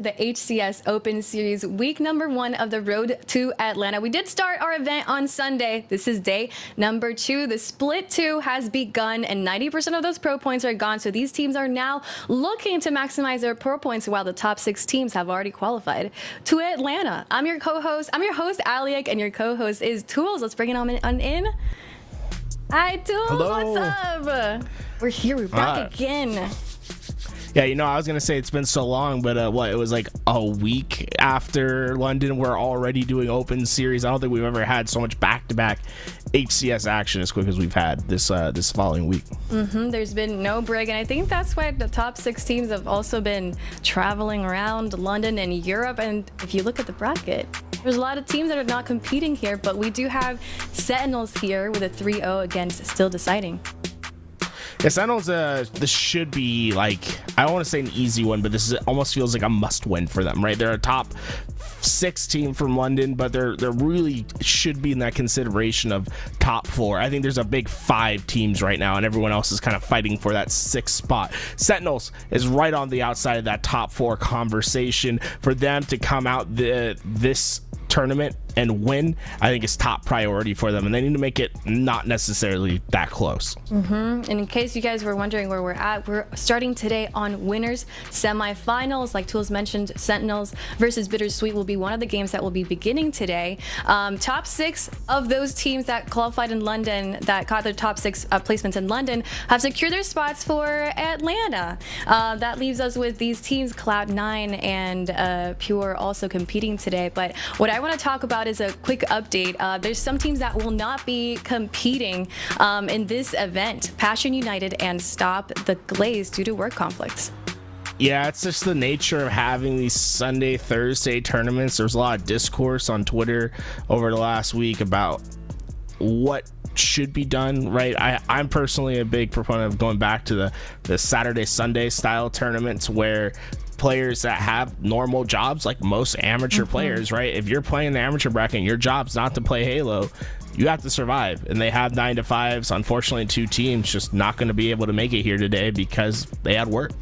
The HCS Open Series, week number 1 of the road to Atlanta. We did start our event on Sunday. This is day number 2. The split 2 has begun and 90% of those pro points are gone. So these teams are now looking to maximize their pro points while the top 6 teams have already qualified to Atlanta. I'm your host, Aliak, and your co-host is Tools. Let's bring it on in. Hi, Tools. Hello. What's up? We're here. We're back again. Yeah, I was going to say it's been so long, but it was like a week after London. We're already doing Open Series. I don't think we've ever had so much back-to-back HCS action as quick as we've had this following week. There's been no break, and I think that's why the top 6 teams have also been traveling around London and Europe. And if you look at the bracket, there's a lot of teams that are not competing here, but we do have Sentinels here with a 3-0 against Still Deciding. Yeah, Sentinels, this should be like, I don't want to say an easy one, but this almost feels like a must-win for them, right? They're a top 6 team from London, but they're really should be in that consideration of top 4. I think there's a big 5 teams right now, and everyone else is kind of fighting for that 6th spot. Sentinels is right on the outside of that top 4 conversation. For them to come out this tournament and win, I think is top priority for them, and they need to make it not necessarily that close. And in case you guys were wondering where we're at, we're starting today on winners semifinals. Like Tools mentioned, Sentinels versus Bittersweet will be one of the games that will be beginning today. Top 6 of those teams that qualified in London, that got their top 6 placements in London, have secured their spots for Atlanta. That leaves us with these teams, Cloud9 and Pure, also competing today. But what I want to talk about is a quick update. There's some teams that will not be competing in this event: Passion United and Stop the Glaze, due to work conflicts. Yeah, it's just the nature of having these Sunday, Thursday tournaments. There's a lot of discourse on Twitter over the last week about what should be done, right? I'm personally a big proponent of going back to the Saturday, Sunday style tournaments where players that have normal jobs, like most amateur players, right? If you're playing the amateur bracket and your job's not to play Halo, you have to survive. And they have 9 to 5s. Unfortunately, 2 teams just not going to be able to make it here today because they had work.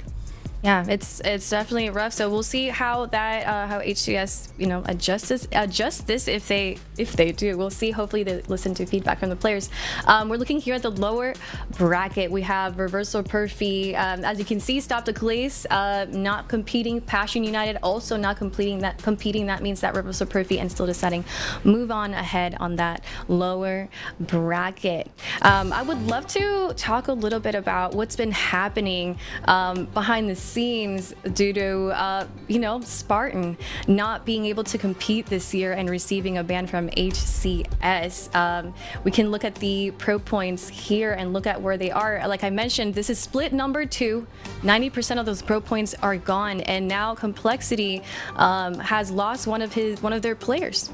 Yeah, it's definitely rough. So we'll see how that how HCS adjust this if they do. We'll see. Hopefully they listen to feedback from the players. We're looking here at the lower bracket. We have Reversal Perfy. As you can see, Stop the Glaze not competing. Passion United also not competing. That means that Reversal Perfy and Still Deciding move on ahead on that lower bracket. I would love to talk a little bit about what's been happening behind the scenes due to Spartan not being able to compete this year and receiving a ban from HCS. We can look at the pro points here and look at where they are. Like I mentioned, this is split number 2. 90% of those pro points are gone, and now Complexity has lost one of their players.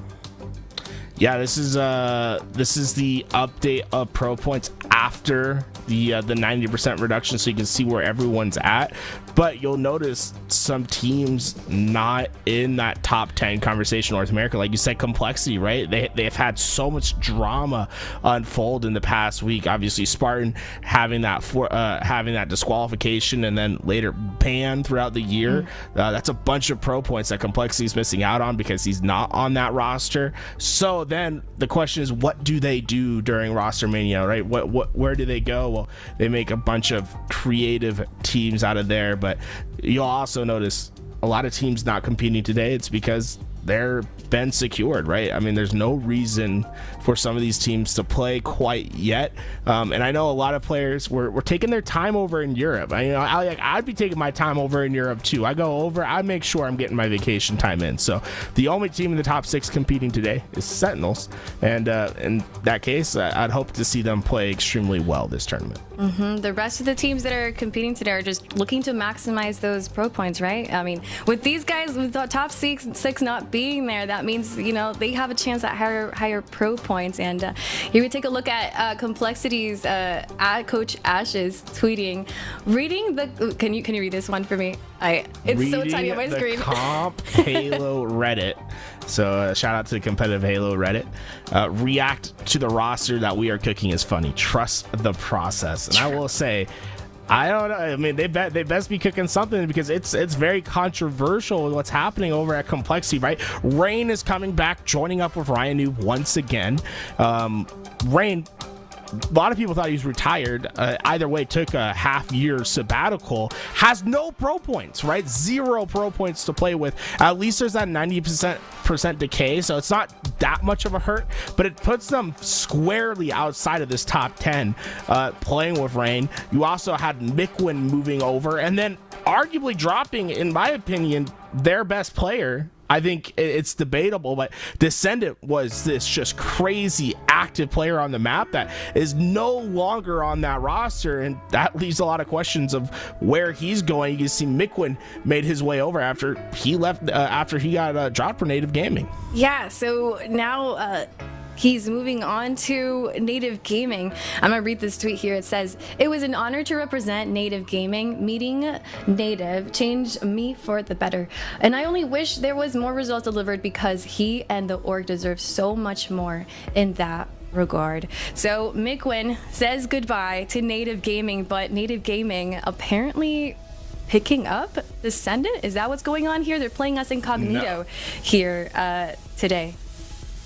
Yeah, this is the update of pro points after the 90% reduction, so you can see where everyone's at. But you'll notice some teams not in that top 10 conversation in North America. Like you said, Complexity, right? They've had so much drama unfold in the past week. Obviously, Spartan having that disqualification and then later banned throughout the year. That's a bunch of pro points that Complexity is missing out on because he's not on that roster. So then the question is, what do they do during roster mania, right? Where do they go? Well, they make a bunch of creative teams out of there, but you'll also notice a lot of teams not competing today. It's because they're been secured, right? I mean, there's no reason for some of these teams to play quite yet. And I know a lot of players were taking their time over in Europe. I'd be taking my time over in Europe too. I go over, I make sure I'm getting my vacation time in. So the only team in the top 6 competing today is Sentinels. And in that case, I'd hope to see them play extremely well this tournament. The rest of the teams that are competing today are just looking to maximize those pro points, right? I mean, with these guys, with the top 6 not being there, that means they have a chance at higher pro points. And here we take a look at Complexity's at Coach Ash's tweeting, reading the. Can you read this one for me? It's reading so tiny on my screen. Comp Halo Reddit. So shout out to the competitive Halo Reddit. React to the roster that we are cooking is funny. Trust the process. And I will say, I don't know. I mean, they best be cooking something, because it's very controversial what's happening over at Complexity, right? Rain is coming back, joining up with Ryan Noob once again. Rain, a lot of people thought he was retired. Either way, took a half-year sabbatical. Has no pro points, right? 0 pro points to play with. At least there's that 90% decay, so it's not that much of a hurt, but it puts them squarely outside of this top 10 playing with Rain. You also had Mikwin moving over, and then arguably dropping, in my opinion, their best player. I think it's debatable, but Descendant was this just crazy active player on the map that is no longer on that roster, and that leaves a lot of questions of where he's going. You can see Mikwin made his way over after he left, after he got dropped for Native Gaming. Yeah, so now he's moving on to Native Gaming. I'm gonna read this tweet here. It says, "It was an honor to represent Native Gaming. Meeting Native changed me for the better. And I only wish there was more results delivered, because he and the org deserve so much more in that regard." So Mikwin says goodbye to Native Gaming, but Native Gaming apparently picking up Descendant. Is that what's going on here? They're playing us Incognito here today.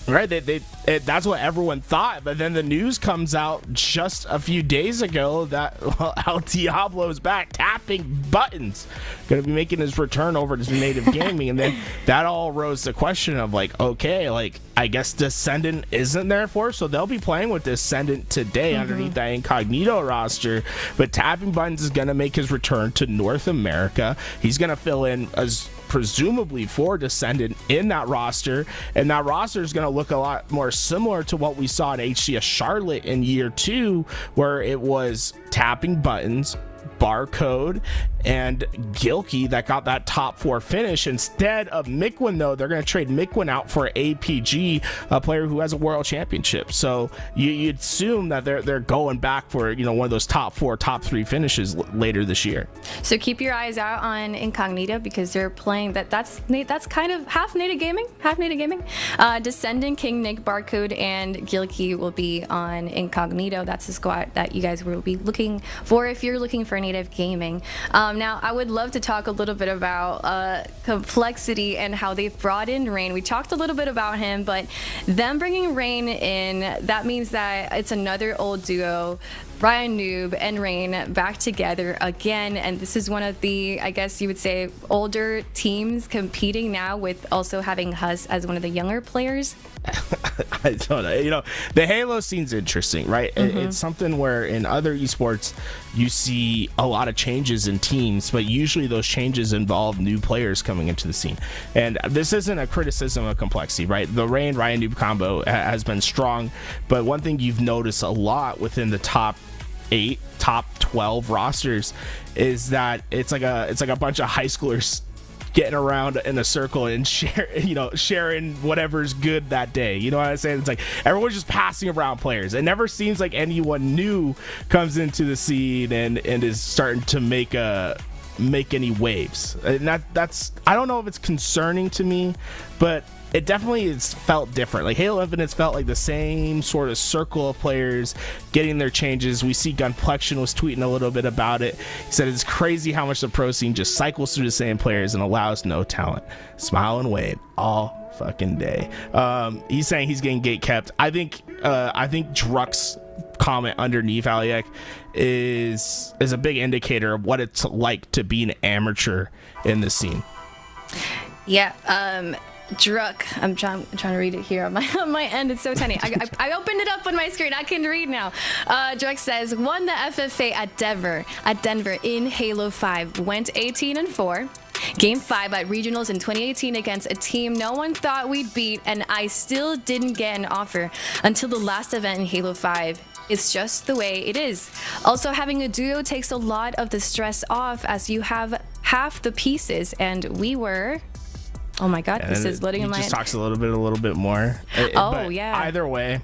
Right, that's what everyone thought, but then the news comes out just a few days ago that El Diablo's back, tapping buttons, going to be making his return over to Native Gaming, and then that all rose the question of like, okay, like I guess Descendant isn't there for, so they'll be playing with Descendant today underneath that Incognito roster, but tapping buttons is going to make his return to North America. He's going to fill in as presumably for Descendant in that roster, and that roster is going to look a lot more similar to what we saw in HCS Charlotte in year 2, where it was tapping buttons, Barcode, and Gilkey that got that top 4 finish. Instead of Mikwin, though, they're going to trade Mikwin out for APG, a player who has a world championship. So you'd assume that they're going back for, you know, one of those top 4, top 3 finishes later this year. So keep your eyes out on Incognito, because they're playing that's kind of half Native Gaming. Descendant, King Nick, Barcode, and Gilkey will be on Incognito. That's the squad that you guys will be looking for if you're looking for Native Gaming. Now, I would love to talk a little bit about Complexity and how they've brought in Rain. We talked a little bit about him, but them bringing Rain in, that means that it's another old duo, Ryan Noob and Rain, back together again. And this is one of the, I guess you would say, older teams competing now, with also having Huss as one of the younger players. I don't know. You know, the Halo scene's interesting, right? It's something where in other esports you see a lot of changes in teams, but usually those changes involve new players coming into the scene. And this isn't a criticism of Complexity, right? The Ryan Noob combo has been strong, but one thing you've noticed a lot within the top 8, top 12 rosters is that it's like a bunch of high schoolers getting around in a circle and sharing whatever's good that day. You know what I'm saying? It's like everyone's just passing around players. It never seems like anyone new comes into the scene and is starting to make any waves. And that's I don't know if it's concerning to me, but it definitely is felt different. Like Halo Infinite's felt like the same sort of circle of players getting their changes. We see Gunplexion was tweeting a little bit about it. He said it's crazy how much the pro scene just cycles through the same players and allows no talent. Smile and wave all fucking day. He's saying he's getting gate kept. I think Druck's comment underneath Aliek is a big indicator of what it's like to be an amateur in the scene. Yeah, Druck, I'm trying to read it here on my end. It's so tiny. I opened it up on my screen. I can read now. Druck says, won the FFA at Denver in Halo 5. Went 18-4. Game 5 at Regionals in 2018 against a team no one thought we'd beat, and I still didn't get an offer until the last event in Halo 5. It's just the way it is. Also, having a duo takes a lot of the stress off, as you have half the pieces, and we were... Oh my God, this is loading in my head. He just talks a little bit more. Yeah. Either way,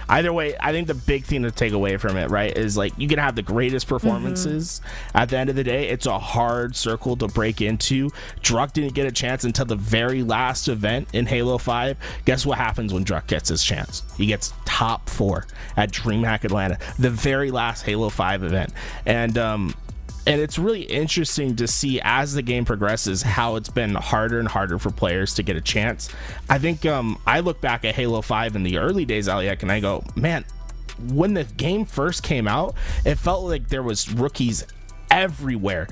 I think the big thing to take away from it, right, is like you can have the greatest performances. At the end of the day, it's a hard circle to break into. Druck didn't get a chance until the very last event in Halo 5. Guess what happens when Druck gets his chance? He gets top 4 at DreamHack Atlanta, the very last Halo 5 event. And And it's really interesting to see as the game progresses how it's been harder and harder for players to get a chance. I think I look back at Halo 5 in the early days, Aliak, and I go, man, when the game first came out, it felt like there was rookies everywhere.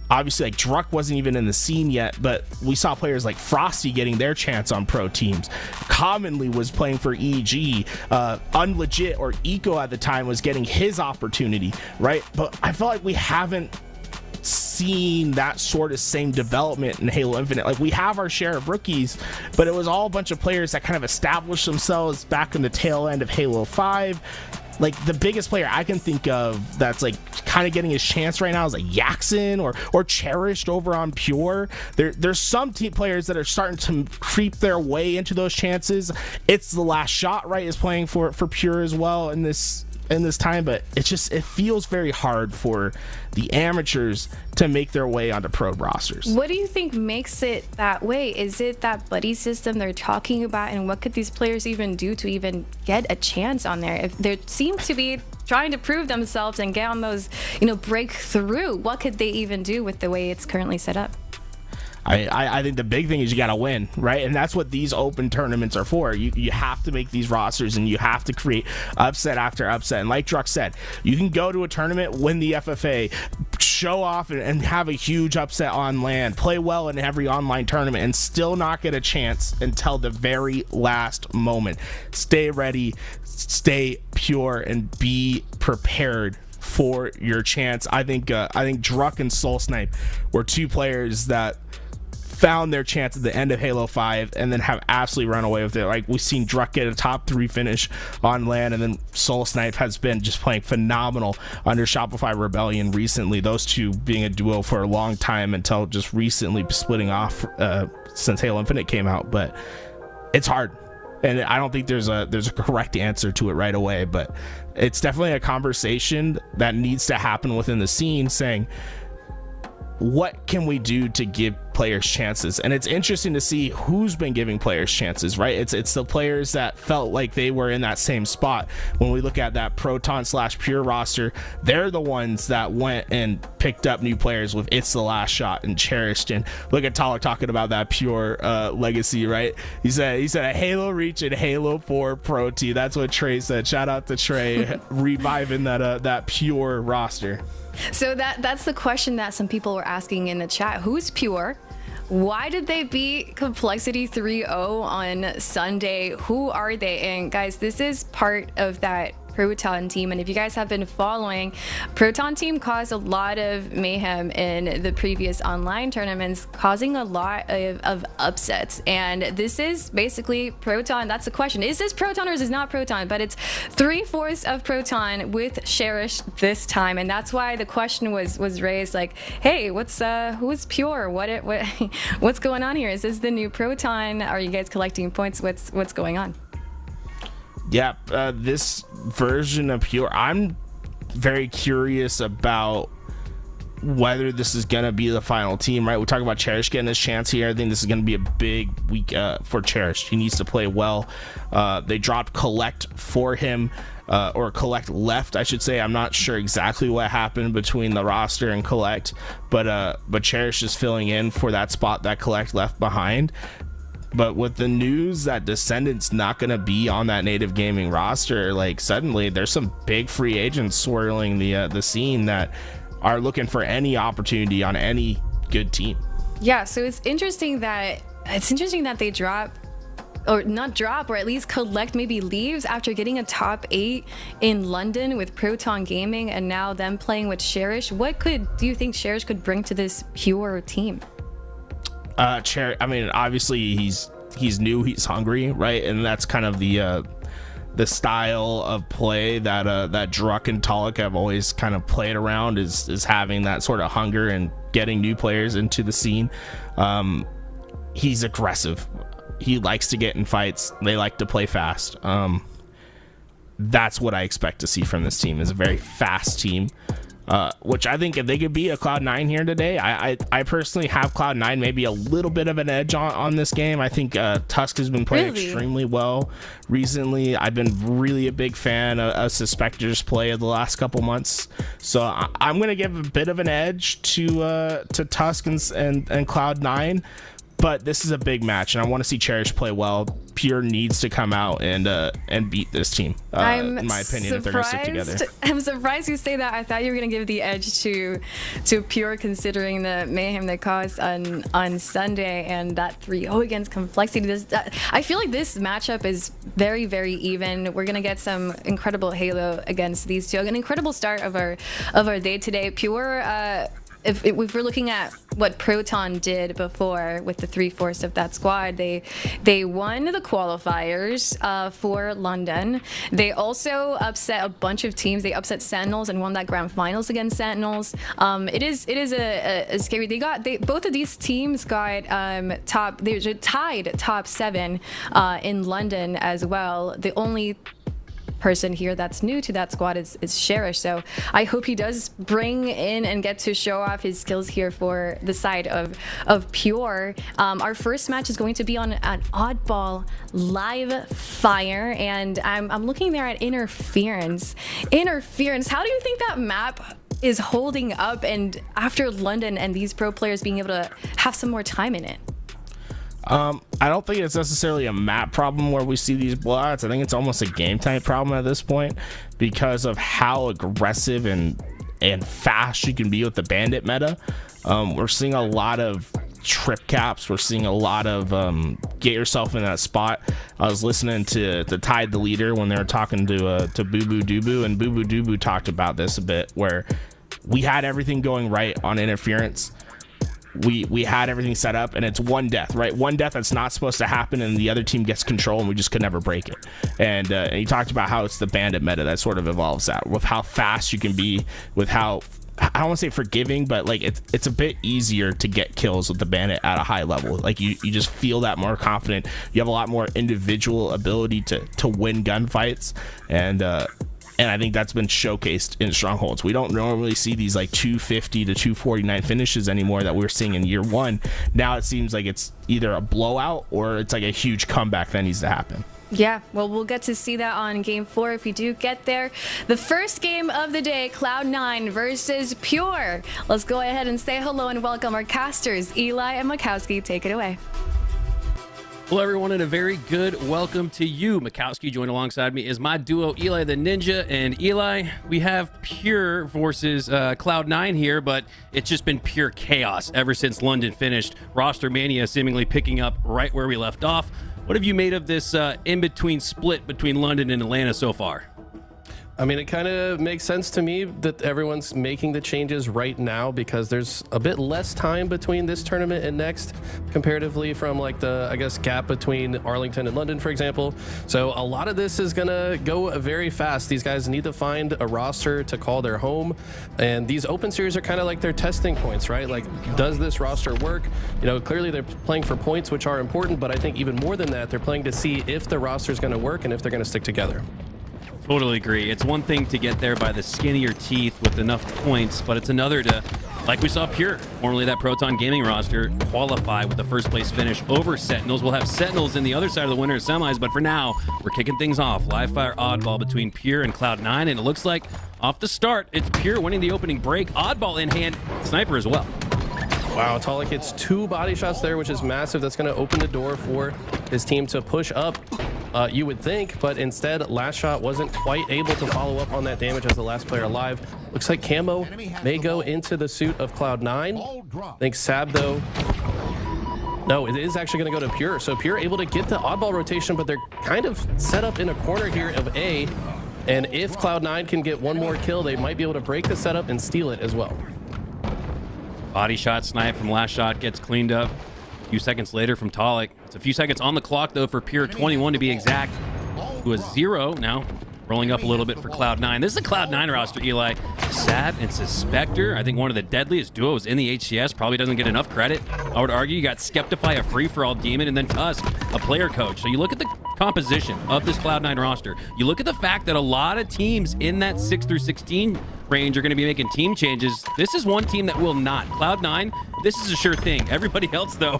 Obviously, like Druck wasn't even in the scene yet, but we saw players like Frosty getting their chance on pro teams. Commonly was playing for EG. Unlegit or Eco at the time was getting his opportunity, right? But I felt like we haven't seen that sort of same development in Halo Infinite. Like, we have our share of rookies, but it was all a bunch of players that kind of established themselves back in the tail end of Halo 5. Like, the biggest player I can think of that's like kind of getting his chance right now is like Yaxon or Cherished over on Pure. There's some team players that are starting to creep their way into those chances. It's the Last Shot, right, is playing for Pure as well in this time, but it feels very hard for the amateurs to make their way onto pro rosters. What do you think makes it that way? Is it that buddy system they're talking about, and what could these players even do to even get a chance on there? If they seem to be trying to prove themselves and get on those, break through, what could they even do with the way it's currently set up? I think the big thing is you got to win, right? And that's what these open tournaments are for. You have to make these rosters, and you have to create upset after upset. And like Druck said, you can go to a tournament, win the FFA, show off and have a huge upset on LAN, play well in every online tournament, and still not get a chance until the very last moment. Stay ready, stay pure, and be prepared for your chance. I think Druck and Soul Snipe were two players that found their chance at the end of Halo 5 and then have absolutely run away with it. Like, we've seen Druck get a top 3 finish on LAN, and then Soul Snipe has been just playing phenomenal under Shopify Rebellion recently, those two being a duo for a long time until just recently splitting off since Halo Infinite came out. But it's hard, and I don't think there's a correct answer to it right away, but it's definitely a conversation that needs to happen within the scene, saying, what can we do to give players chances? And it's interesting to see who's been giving players chances, right? It's the players that felt like they were in that same spot. When we look at that Proton/Pure roster, they're the ones that went and picked up new players with It's the Last Shot and Cherished. And look at Talek talking about that Pure legacy, right? He said a Halo Reach and Halo 4 Pro T. That's what Trey said. Shout out to Trey reviving that Pure roster. So that's the question that some people were asking in the chat. Who's Pure? Why did they beat Complexity 3-0 on Sunday? Who are they? And guys, this is part of that Proton team, and if you guys have been following, Proton team caused a lot of mayhem in the previous online tournaments, causing a lot of upsets. And this is basically Proton. That's the question: is this Proton or is this not Proton? But it's 3/4 of Proton with Cherish this time, and that's why the question was raised, like, hey, who's Pure? What's going on here? Is this the new Proton? Are you guys collecting points? What's going on? Yeah, this version of Pure, I'm very curious about whether this is going to be the final team, right? We talk about Cherish getting his chance here. I think this is going to be a big week for Cherish. He needs to play well. They dropped Collect for him, or Collect left, I should say. I'm not sure exactly what happened between the roster and Collect, but Cherish is filling in for that spot that Collect left behind. But with the news that Descendant's not going to be on that Native Gaming roster, like, suddenly there's some big free agents swirling the scene that are looking for any opportunity on any good team. Yeah, so it's interesting that they drop, or not drop, or at least Collect maybe leaves after getting a top 8 in London with Proton Gaming, and now them playing with Cherish. What do you think Cherish could bring to this Pure team? I mean, obviously he's new, he's hungry, right? And that's kind of the style of play that Druck and Talek have always kind of played around, is having that sort of hunger and getting new players into the scene. He's aggressive. He likes to get in fights. They like to play fast. That's what I expect to see from this team, is a very fast team. which I think if they could beat a Cloud9 here today, I personally have Cloud9 maybe a little bit of an edge on this game. I think Tusk has been playing extremely well recently. I've been really a big fan of Suspector's play of the last couple months, so I'm gonna give a bit of an edge to Tusk and Cloud9. But this is a big match, and I want to see Cherish play well. Pure needs to come out and beat this team, in my opinion, if they're going to stick together. I'm surprised you say that. I thought you were going to give the edge to Pure, considering the mayhem they caused on Sunday and that 3-0 against Complexity. I feel like this matchup is very, very even. We're going to get some incredible Halo against these two. An incredible start of our day today. Pure. If we're looking at what Proton did before with the 3/4 of that squad, they won the qualifiers for London. They also upset a bunch of teams. They upset Sentinels and won that grand finals against Sentinels. It is a scary. Both of these teams got They tied top 7 in London as well. The only person here that's new to that squad is Cherish, so I hope he does bring in and get to show off his skills here for the side of Pure. Our first match is going to be on an oddball live fire, and I'm looking there at interference. How do you think that map is holding up, and after London and these pro players being able to have some more time in it? I don't think it's necessarily a map problem where we see these blowouts. I think it's almost a game type problem at this point because of how aggressive and fast you can be with the bandit meta. We're seeing a lot of trip caps. We're seeing a lot of get yourself in that spot. I was listening to Tide the Leader when they were talking to Boo Boo Doo, and Boo Boo Doo talked about this a bit, where we had everything going right on interference. We had everything set up, and it's one death, right? One death that's not supposed to happen, and the other team gets control, and we just could never break it. And he talked about how it's the bandit meta that sort of evolves that, with how fast you can be, with how, I don't want to say forgiving, but like it's a bit easier to get kills with the bandit at a high level. Like you just feel that more confident. You have a lot more individual ability to win gunfights, and I think that's been showcased in Strongholds. We don't normally see these like 250 to 249 finishes anymore that we were seeing in year 1. Now it seems like it's either a blowout or it's like a huge comeback that needs to happen. Yeah, well, we'll get to see that on Game 4 if we do get there. The first game of the day, Cloud9 versus Pure. Let's go ahead and say hello and welcome our casters, Eli and Makowski. Take it away. Hello, everyone, and a very good welcome to you. Makowski, joined alongside me is my duo, Eli the Ninja. And Eli, we have Pure versus Cloud9 here, but it's just been pure chaos ever since London finished. Roster Mania seemingly picking up right where we left off. What have you made of this in-between split between London and Atlanta so far? I mean, it kind of makes sense to me that everyone's making the changes right now because there's a bit less time between this tournament and next comparatively from like the, I guess, gap between Arlington and London, for example. So a lot of this is going to go very fast. These guys need to find a roster to call their home. And these open series are kind of like their testing points, right? Like, does this roster work? You know, clearly they're playing for points, which are important, but I think even more than that, they're playing to see if the roster is going to work and if they're going to stick together. Totally agree. It's one thing to get there by the skin of your teeth with enough points, but it's another to, like we saw Pure, formerly that Proton Gaming roster, qualify with the first place finish over Sentinels. We'll have Sentinels in the other side of the winner semis, but for now, we're kicking things off. Live fire oddball between Pure and Cloud9, and it looks like off the start, it's Pure winning the opening break. Oddball in hand, sniper as well. Wow, Talik hits 2 body shots there, which is massive. That's going to open the door for his team to push up, you would think, but instead, Last Shot wasn't quite able to follow up on that damage as the last player alive. Looks like Camo may go into the suit of Cloud9. I think Sab, though, no, it is actually going to go to Pure. So Pure able to get the oddball rotation, but they're kind of set up in a corner here of A. And if Cloud9 can get one more kill, they might be able to break the setup and steal it as well. Body shot snipe from Last Shot gets cleaned up. A few seconds later from Talik. It's a few seconds on the clock, though, for Pure, 21 to be exact, to a 0 now. Rolling up a little bit for Cloud9. This is a Cloud9 roster, Eli. Sab and Suspector, I think one of the deadliest duos in the HCS, probably doesn't get enough credit. I would argue you got Skeptify, a free-for-all demon, and then Tusk, a player coach. So you look at the composition of this Cloud9 roster. You look at the fact that a lot of teams in that 6 through 16 range are going to be making team changes. This is one team that will not. Cloud9, this is a sure thing. Everybody else, though,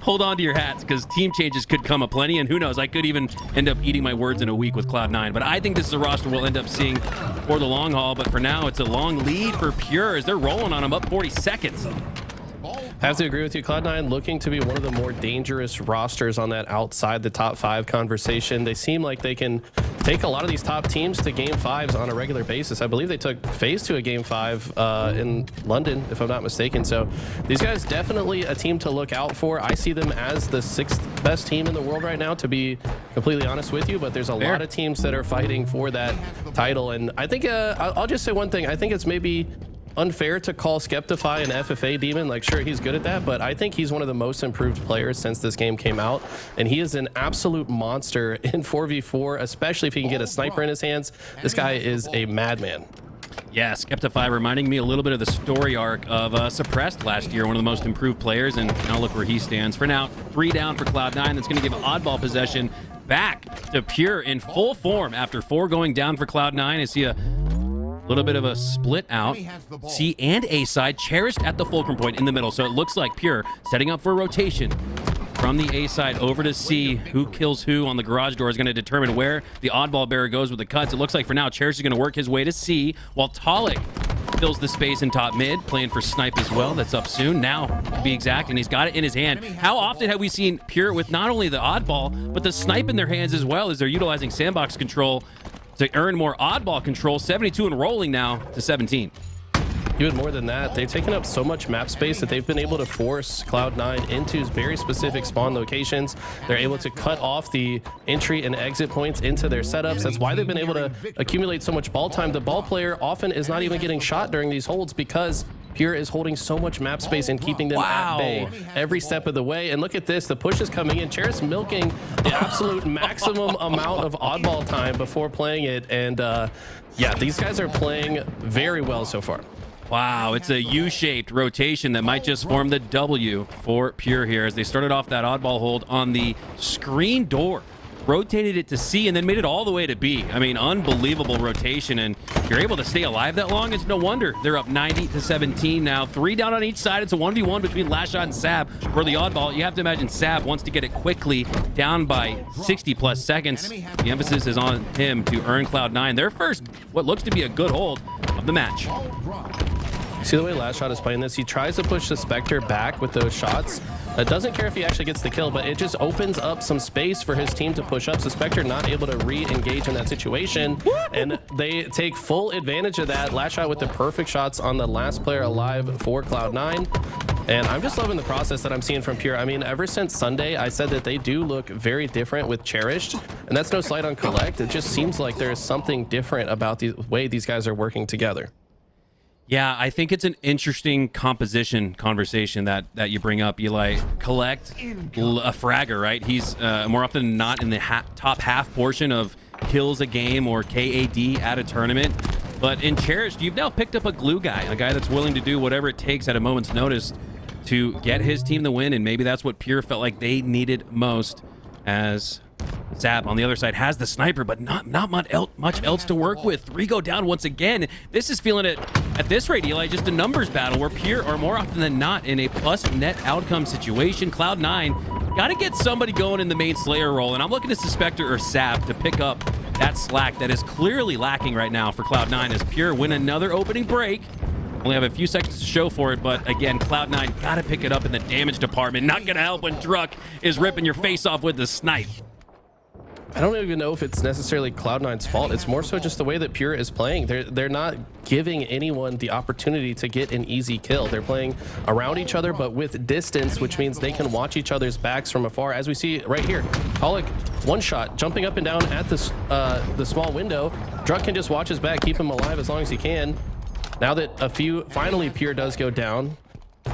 hold on to your hats because team changes could come aplenty, and who knows, I could even end up eating my words in a week with Cloud9. But I think this is a roster we'll end up seeing for the long haul. But for now, it's a long lead for Pure as they're rolling on them up 40 seconds. I have to agree with you. Cloud9 looking to be one of the more dangerous rosters on that outside the top 5 conversation. They seem like they can take a lot of these top teams to game 5s on a regular basis. I believe they took FaZe to a game 5 in London, if I'm not mistaken. So these guys definitely a team to look out for. I see them as the 6th best team in the world right now, to be completely honest with you. But there's a lot of teams that are fighting for that title. And I think I'll just say one thing. I think it's maybe unfair to call Skeptify an FFA demon. Like, sure, he's good at that, but I think he's one of the most improved players since this game came out, and he is an absolute monster in 4v4, especially if he can get a sniper in his hands. This guy is a madman. Yeah, Skeptify reminding me a little bit of the story arc of Suppressed last year, one of the most improved players, and now look where he stands. For now, 3 down for Cloud9. That's going to give oddball possession back to Pure in full form after 4 going down for Cloud9. I see a little bit of a split out. C and A side cherished at the fulcrum point in the middle. So it looks like Pure setting up for a rotation from the A side over to C. Who kills who on the garage door is going to determine where the oddball bearer goes with the cuts. It looks like for now, Cherish is going to work his way to C, while Talik fills the space in top mid, playing for Snipe as well. That's up soon now, to be exact, and he's got it in his hand. How often have we seen Pure with not only the oddball, but the Snipe in their hands as well, as they're utilizing sandbox control to earn more oddball control? 72 and rolling now to 17. Even more than that, they've taken up so much map space that they've been able to force Cloud9 into very specific spawn locations. They're able to cut off the entry and exit points into their setups. That's why they've been able to accumulate so much ball time. The ball player often is not even getting shot during these holds because Pure is holding so much map space and keeping them at bay every step of the way. And look at this, the push is coming in. Cherish milking the absolute maximum amount of oddball time before playing it. And yeah, these guys are playing very well so far. Wow, it's a U-shaped rotation that might just form the W for Pure here as they started off that oddball hold on the screen door, rotated it to C, and then made it all the way to B. I mean, unbelievable rotation, and you're able to stay alive that long. It's no wonder they're up 90 to 17 now. 3 down on each side. It's a 1v1 between Lashshot and Sab for the oddball. You have to imagine Sab wants to get it quickly, down by 60 plus seconds. The emphasis is on him to earn Cloud9 their first, what looks to be a good hold of the match. See the way Lashshot is playing this? He tries to push the Spectre back with those shots. Doesn't care if he actually gets the kill, but it just opens up some space for his team to push up. So Spectre not able to re-engage in that situation, and they take full advantage of that. Lashshot with the perfect shots on the last player alive for Cloud9. And I'm just loving the process that I'm seeing from Pure. I mean, ever since Sunday, I said that they do look very different with Cherished, and that's no slight on Collect. It just seems like there is something different about the way these guys are working together. Yeah, I think it's an interesting composition conversation that you bring up, Eli. Collect, a fragger, right? He's more often than not in the top half portion of kills a game or KAD at a tournament. But in Cherished, you've now picked up a glue guy, a guy that's willing to do whatever it takes at a moment's notice to get his team the win, and maybe that's what Pure felt like they needed most, as Zap on the other side has the sniper, but not much else to work with. 3 go down once again. This is feeling it at this rate, Eli, just a numbers battle where Pure are more often than not in a plus net outcome situation. Cloud9 got to get somebody going in the main Slayer role, and I'm looking to Suspector or Sap to pick up that slack that is clearly lacking right now for Cloud9 as Pure win another opening break. Only have a few seconds to show for it, but again, Cloud9 got to pick it up in the damage department. Not going to help when Druck is ripping your face off with the snipe. I don't even know if it's necessarily Cloud9's fault. It's more so just the way that Pure is playing. They're not giving anyone the opportunity to get an easy kill. They're playing around each other, but with distance, which means they can watch each other's backs from afar. As we see right here, Pollock, one shot, jumping up and down at the small window. Druck can just watch his back, keep him alive as long as he can. Now that finally Pure does go down,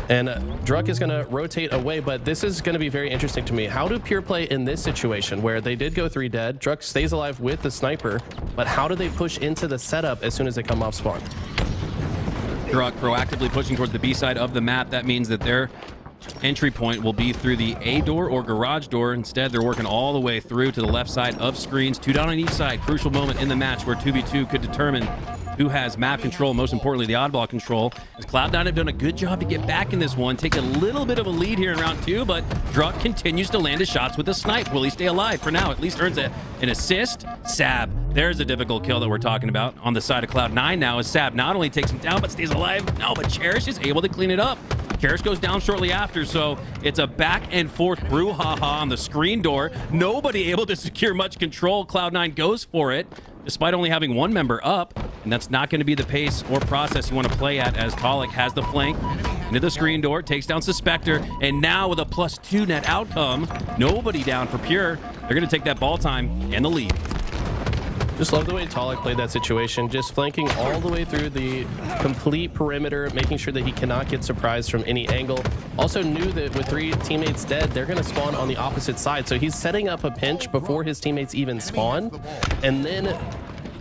and Druck is going to rotate away, but this is going to be very interesting to me. How do Pure play in this situation where they did go 3 dead? Druck stays alive with the sniper, but how do they push into the setup as soon as they come off spawn? Druck proactively pushing towards the B side of the map. That means that their entry point will be through the A door or garage door. Instead, they're working all the way through to the left side of screens. 2 down on each side. Crucial moment in the match where 2v2 could determine who has map control, most importantly, the oddball control. As Cloud9 have done a good job to get back in this one, take a little bit of a lead here in round 2, but Druck continues to land his shots with a snipe. Will he stay alive for now? At least earns an assist. Sab, there's a difficult kill that we're talking about on the side of Cloud9 now, as Sab not only takes him down, but stays alive. No, but Cherish is able to clean it up. Cherish goes down shortly after, so it's a back and forth brouhaha on the screen door. Nobody able to secure much control. Cloud9 goes for it, despite only having one member up, and that's not going to be the pace or process you want to play at, as Talik has the flank into the screen door, takes down Suspector, and now with a +2 net outcome, nobody down for Pure. They're going to take that ball time and the lead. Just love the way Talik played that situation, just flanking all the way through the complete perimeter, making sure that he cannot get surprised from any angle. Also knew that with 3 teammates dead, they're going to spawn on the opposite side. So he's setting up a pinch before his teammates even spawn. And then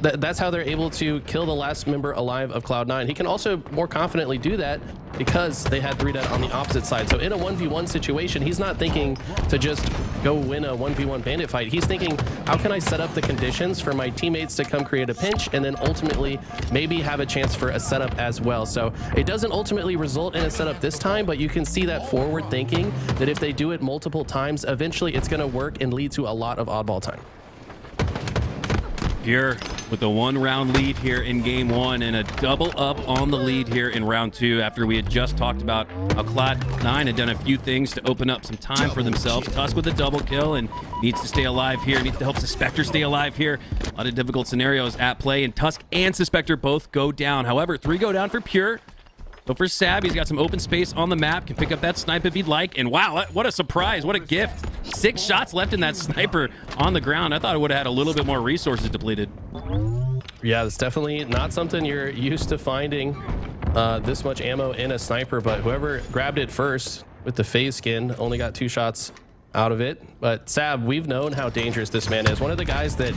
that's how they're able to kill the last member alive of Cloud9. He can also more confidently do that because they had 3 dead on the opposite side. So in a 1v1 situation, he's not thinking to just go win a 1v1 bandit fight. He's thinking, how can I set up the conditions for my teammates to come create a pinch and then ultimately maybe have a chance for a setup as well. So it doesn't ultimately result in a setup this time, but you can see that forward thinking that if they do it multiple times, eventually it's going to work and lead to a lot of oddball time. Pure with a 1-round lead here in game 1 and a double up on the lead here in round 2, after we had just talked about how Cloud9 had done a few things to open up some time for themselves. Tusk with a double kill and needs to stay alive here, needs to help Suspector stay alive here. A lot of difficult scenarios at play, and Tusk and Suspector both go down. However, 3 go down for Pure. So for Sab, he's got some open space on the map, can pick up that snipe if he'd like, and wow, what a surprise, what a gift. 6 shots left in that sniper on the ground. I thought it would have had a little bit more resources depleted. Yeah, it's definitely not something you're used to finding, this much ammo in a sniper, but whoever grabbed it first with the phase skin only got 2 shots out of it. But Sab, we've known how dangerous this man is. One of the guys that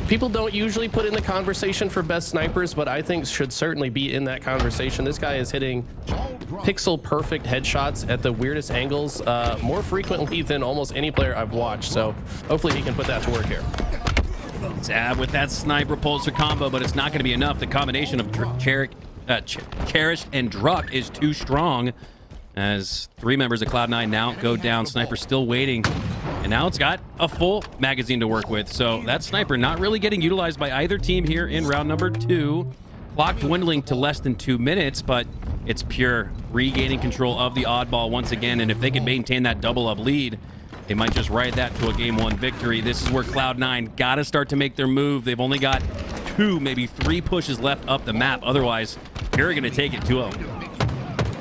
people don't usually put in the conversation for best snipers, but I think should certainly be in that conversation. This guy is hitting pixel perfect headshots at the weirdest angles more frequently than almost any player I've watched. So hopefully he can put that to work here. Sab with that sniper repulsor combo, but it's not going to be enough. The combination of Cherish and Druck is too strong, as 3 members of Cloud9 now go down. Sniper still waiting, and now it's got a full magazine to work with. So that sniper not really getting utilized by either team here in round number 2. Clock dwindling to less than 2 minutes, but it's Pure regaining control of the oddball once again, and if they can maintain that double up lead, they might just ride that to a game 1 victory. This is where Cloud9 got to start to make their move. They've only got 2, maybe 3 pushes left up the map. Otherwise, Pure are going to take it 2-0.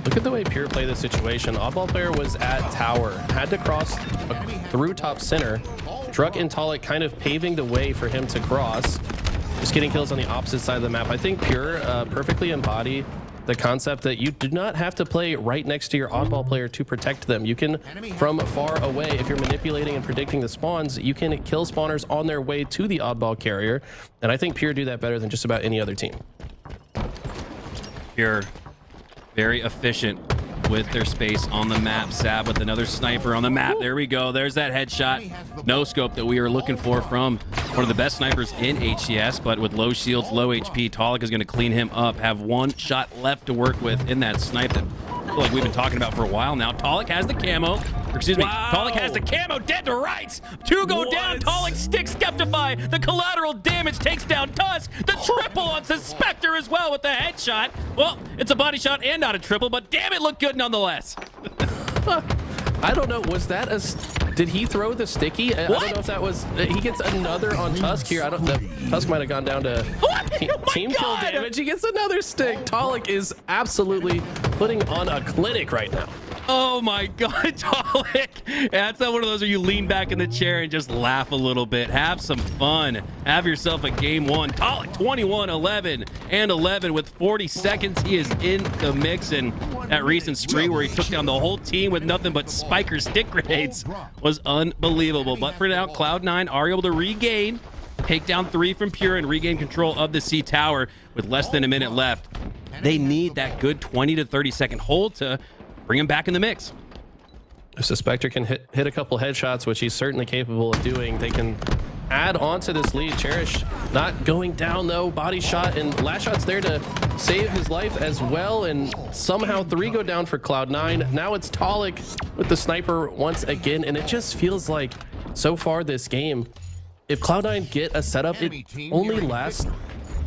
Look at the way Pure played the situation. Oddball player was at tower, had to cross through top center. Druck and Talik kind of paving the way for him to cross. Just getting kills on the opposite side of the map. I think Pure perfectly embody the concept that you do not have to play right next to your oddball player to protect them. You can, from far away, if you're manipulating and predicting the spawns, you can kill spawners on their way to the oddball carrier. And I think Pure do that better than just about any other team. Pure, very efficient with their space on the map. Sab with another sniper on the map. There we go. There's that headshot. No scope that we are looking for from one of the best snipers in HCS, but with low shields, low HP, Talik is going to clean him up. Have 1 shot left to work with in that snipe that I feel like we've been talking about for a while now. Talik has the camo. Or excuse me, Talik has the camo, dead to rights. 2 go down. Talik sticks Skeptify. The collateral damage takes down Tusk. The triple on Suspector as well with the headshot. Well, it's a body shot and not a triple, but damn it, looked good nonetheless. I don't know. Was that a... Did he throw the sticky? I don't know if that was... He gets another on Tusk here. I don't... Tusk might have gone down to team kill damage. He gets another stick. Talik is absolutely putting on a clinic right now. Oh my God, Talik. That's not one of those where you lean back in the chair and just laugh a little bit. Have some fun. Have yourself a game 1. Talik 21, 11, and 11 with 40 seconds. He is in the mix, and that recent spree where he took down the whole team with nothing but spiker stick grenades was unbelievable. But for now, Cloud9 are able to regain, take down 3 from Pure, and regain control of the C tower with less than a minute left. They need that good 20 to 30 second hold to bring him back in the mix. If Suspector can hit a couple headshots, which he's certainly capable of doing, they can add on to this lead. Cherish not going down though, body shot, and last shot's there to save his life as well, and somehow 3 go down for Cloud9. Now it's Talik with the sniper once again, and it just feels like so far this game, if Cloud9 get a setup, it only lasts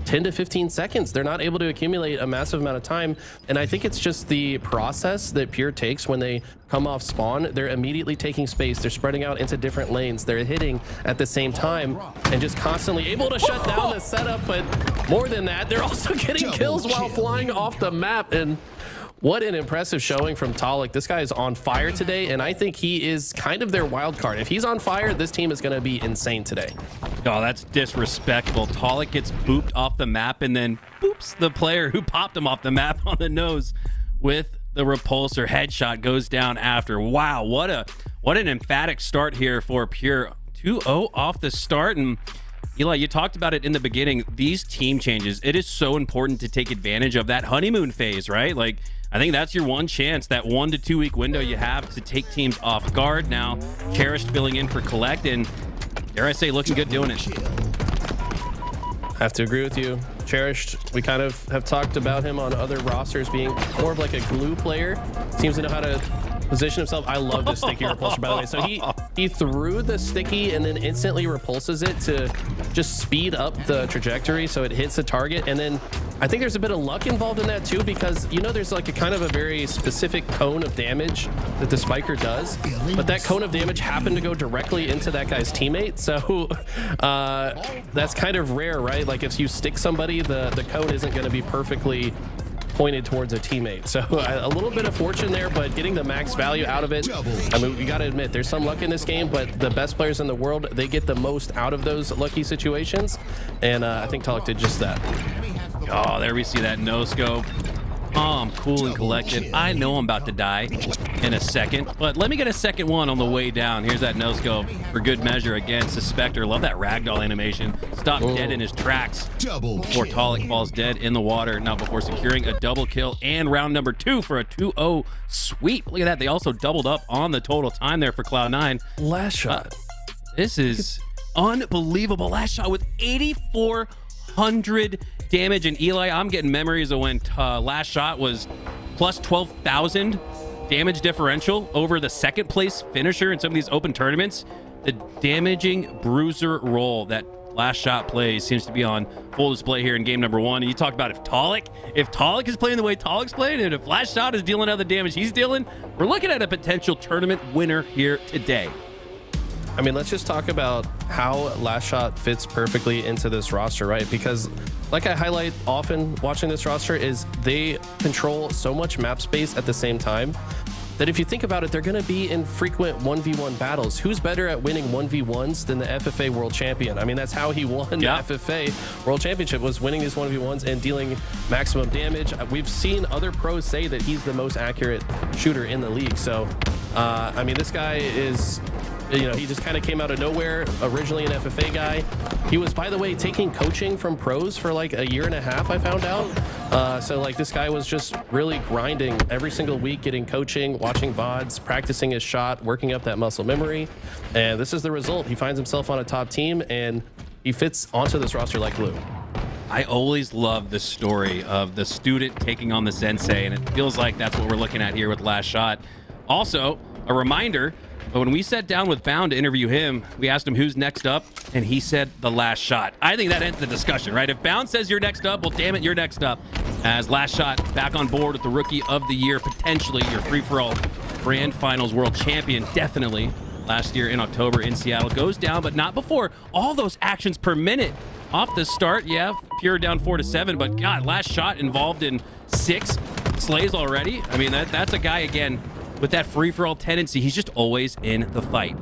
10 to 15 seconds. They're not able to accumulate a massive amount of time, and I think it's just the process that Pure takes when they come off spawn. They're immediately taking space, they're spreading out into different lanes, they're hitting at the same time and just constantly able to shut down the setup. But more than that, they're also getting kills while flying off the map. And what an impressive showing from Talik. This guy is on fire today, and I think he is kind of their wild card. If he's on fire, this team is going to be insane today. Oh, that's disrespectful. Talik gets booped off the map, and then boops the player who popped him off the map on the nose with the repulsor. Headshot goes down after. Wow, what an emphatic start here for Pure. 2-0 off the start. And Eli, you talked about it in the beginning. These team changes, it is so important to take advantage of that honeymoon phase, right? Like, I think that's your one chance, that 1 to 2 week window you have to take teams off guard. Now, Cherished filling in for Collect, and dare I say, looking good doing it. I have to agree with you. Cherished, we kind of have talked about him on other rosters being more of like a glue player. Seems to know how to position himself. I love this sticky repulsor, by the way. So he threw the sticky and then instantly repulses it to just speed up the trajectory so it hits the target. And then I think there's a bit of luck involved in that too, because you know there's like a kind of a very specific cone of damage that the spiker does, but that cone of damage happened to go directly into that guy's teammate. So that's kind of rare, right? Like if you stick somebody, the cone isn't going to be perfectly pointed towards a teammate. So a little bit of fortune there, but getting the max value out of it. I mean, we got to admit there's some luck in this game, but the best players in the world, they get the most out of those lucky situations. And I think Talik did just that. Oh, there we see that no scope. Calm, cool, and collected. I know I'm about to die in a second, but let me get a second one on the way down. Here's that no scope for good measure against Suspector. Love that ragdoll animation. Stopped dead in his tracks before Talik falls dead in the water. Now before securing a double kill and round number 2 for a 2-0 sweep. Look at that. They also doubled up on the total time there for Cloud9. Last shot. This is unbelievable. Last shot with 8,400 damage. And Eli, I'm getting memories of when last shot was plus 12,000 damage differential over the second place finisher in some of these open tournaments. The damaging bruiser role that last shot plays seems to be on full display here in game number 1. And you talked about if Talik is playing the way Talik's playing, and if last shot is dealing out the damage he's dealing, we're looking at a potential tournament winner here today. I mean, let's just talk about how last shot fits perfectly into this roster, right? Because like I highlight often watching this roster is they control so much map space at the same time that if you think about it, they're going to be in frequent 1v1 battles. Who's better at winning 1v1s than the FFA World Champion? I mean, that's how he won the FFA World Championship, was winning these 1v1s and dealing maximum damage. We've seen other pros say that he's the most accurate shooter in the league. So, I mean, this guy is... You know, he just kind of came out of nowhere, originally an FFA guy. He was, by the way, taking coaching from pros for like a year and a half, I found out. So like this guy was just really grinding every single week, getting coaching, watching VODs, practicing his shot, working up that muscle memory. And this is the result. He finds himself on a top team and he fits onto this roster like glue. I always love the story of the student taking on the sensei, and it feels like that's what we're looking at here with last shot. Also, a reminder, but when we sat down with Bound to interview him, we asked him who's next up, and he said the last shot. I think that ends the discussion, right? If Bound says you're next up, well, damn it, you're next up. As last shot back on board with the Rookie of the Year, potentially your free-for-all Grand Finals World Champion, definitely. Last year in October in Seattle, goes down, but not before all those actions per minute. Off the start, yeah, Pure down 4-7, but God, last shot involved in 6 slays already. I mean, that's a guy, again, with that free-for-all tendency. He's just always in the fight.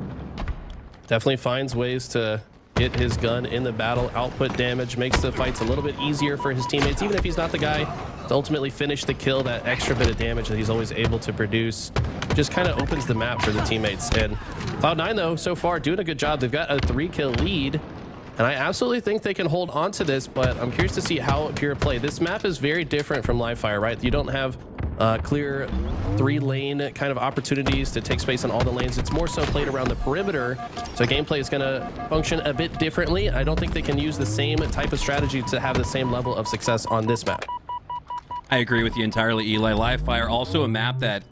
Definitely finds ways to get his gun in the battle, output damage, makes the fights a little bit easier for his teammates, even if he's not the guy to ultimately finish the kill. That extra bit of damage that he's always able to produce just kind of opens the map for the teammates. And Cloud9, though, so far doing a good job. They've got a 3-kill lead, and I absolutely think they can hold on to this, but I'm curious to see how Pure play. This map is very different from Live Fire, right? You don't have clear 3-lane kind of opportunities to take space on all the lanes. It's more so played around the perimeter, so gameplay is going to function a bit differently. I don't think they can use the same type of strategy to have the same level of success on this map. I agree with you entirely, Eli. Livefire, also a map that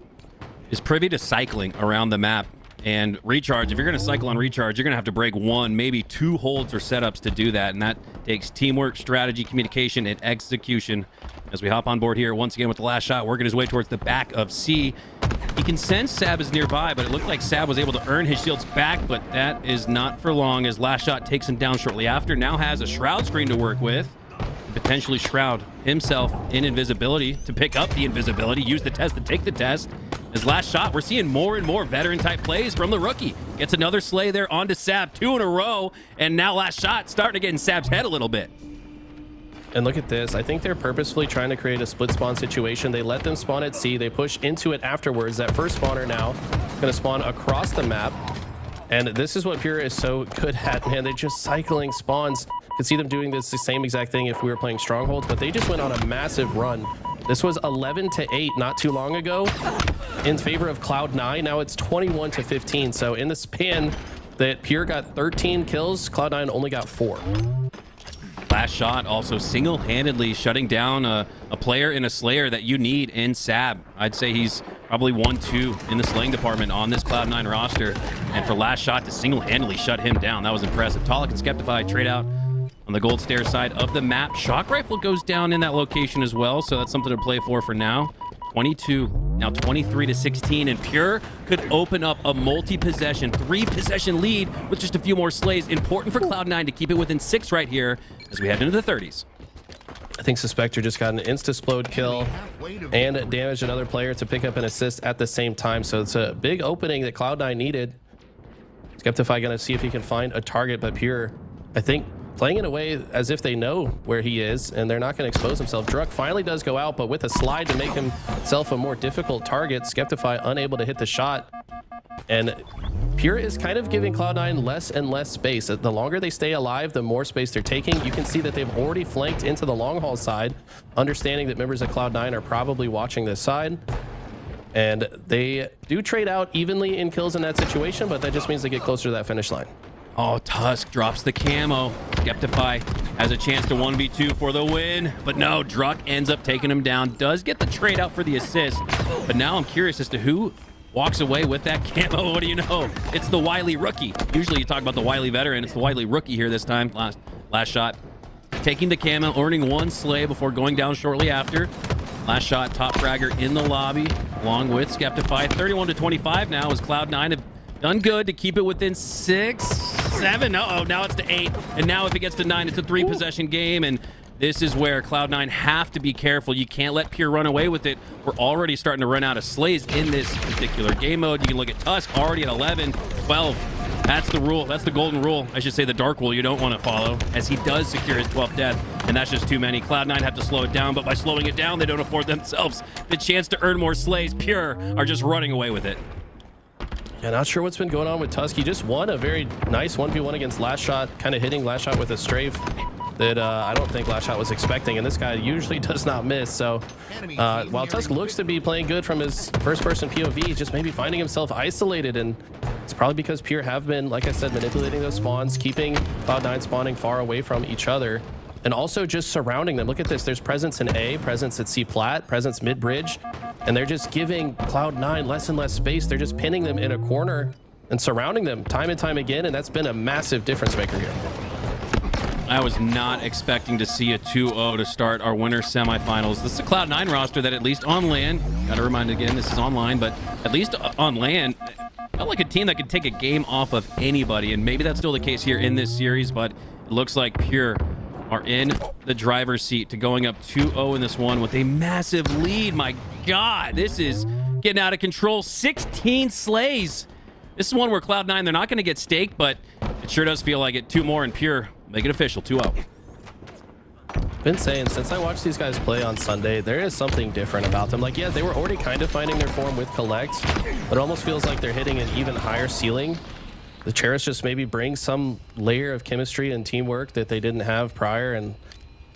is privy to cycling around the map. And recharge, if you're going to cycle on recharge, you're going to have to break 1, maybe 2 holds or setups to do that. And that takes teamwork, strategy, communication, and execution. As we hop on board here once again with the last shot, working his way towards the back of C. He can sense Sab is nearby, but it looked like Sab was able to earn his shields back, but that is not for long as last shot takes him down shortly after. Now has a Shroud screen to work with. Potentially Shroud himself in invisibility to pick up the invisibility, use the test to take the test. His last shot, we're seeing more and more veteran type plays from the rookie. Gets another slay there onto Sab, 2 in a row, and now last shot starting to get in Sab's head a little bit. And look at this. I think they're purposefully trying to create a split spawn situation. They let them spawn at C. They push into it afterwards. That first spawner now going to spawn across the map. And this is what Pery is so good at, man. They're just cycling spawns. Could see them doing this the same exact thing if we were playing Strongholds, but they just went on a massive run. This was 11-8 not too long ago in favor of Cloud9. Now it's 21-15. So in the span that Pery got 13 kills, Cloud9 only got 4. Last shot also single-handedly shutting down a player in a Slayer that you need in Sab. I'd say he's probably 1-2 in the slaying department on this Cloud9 roster. And for last shot to single-handedly shut him down, that was impressive. Talik and Skeptify trade out on the gold stair side of the map. Shock Rifle goes down in that location as well, so that's something to play for now. 22, now 23-16, and Pery could open up a multi-possession, 3-possession lead with just a few more slays. Important for Cloud9 to keep it within 6 right here as we head into the 30s. I think Suspector just got an insta-splode kill and damaged another player to pick up an assist at the same time, so it's a big opening that Cloud9 needed. Skeptify gonna see if he can find a target, but Pery, I think, playing in a way as if they know where he is and they're not going to expose himself. Druck finally does go out, but with a slide to make himself a more difficult target. Skeptify unable to hit the shot. And Pery is kind of giving Cloud9 less and less space. The longer they stay alive, the more space they're taking. You can see that they've already flanked into the long haul side, understanding that members of Cloud9 are probably watching this side. And they do trade out evenly in kills in that situation, but that just means they get closer to that finish line. Oh, Tusk drops the camo. Skeptify has a chance to 1v2 for the win, but no, Druck ends up taking him down. Does get the trade out for the assist, but now I'm curious as to who walks away with that camo. What do you know? It's the wily rookie. Usually you talk about the wily veteran. It's the wily rookie here this time. Last shot. Taking the camo, earning 1 slay before going down shortly after. Last shot, top fragger in the lobby, along with Skeptify. 31-25 now as Cloud9 have done good to keep it within 6, 7. Uh-oh, now it's to 8. And now if it gets to 9, it's a 3-possession game. And this is where Cloud9 have to be careful. You can't let Pery run away with it. We're already starting to run out of slays in this particular game mode. You can look at Tusk already at 11, 12. That's the rule. That's the golden rule. I should say the dark rule you don't want to follow, as he does secure his 12th death. And that's just too many. Cloud9 have to slow it down, but by slowing it down, they don't afford themselves the chance to earn more slays. Pery are just running away with it. Yeah, not sure what's been going on with Tusk. He just won a very nice 1v1 against Last Shot, kind of hitting Last Shot with a strafe that I don't think Last Shot was expecting, and this guy usually does not miss. So while Tusk looks to be playing good from his first-person POV, he's just maybe finding himself isolated, and it's probably because Pery have been, like I said, manipulating those spawns, keeping Cloud9 spawning far away from each other, and also just surrounding them. Look at this. There's presence in A, presence at C plat, presence mid-bridge, and they're just giving Cloud9 less and less space. They're just pinning them in a corner and surrounding them time and time again, and that's been a massive difference maker here. I was not expecting to see a 2-0 to start our winter semifinals. This is a Cloud9 roster that, at least on LAN, gotta remind again, this is online, but at least on LAN, felt like a team that could take a game off of anybody, and maybe that's still the case here in this series, but it looks like Pery are in the driver's seat to going up 2-0 in this one with a massive lead. My God, this is getting out of control. 16 slays. This is one where Cloud9, they're not going to get staked, but it sure does feel like it. 2 more and Pery make it official, 2-0. Been saying since I watched these guys play on Sunday, there is something different about them. Like, yeah, they were already kind of finding their form with Collect, but it almost feels like they're hitting an even higher ceiling. The Cherish just maybe bring some layer of chemistry and teamwork that they didn't have prior, and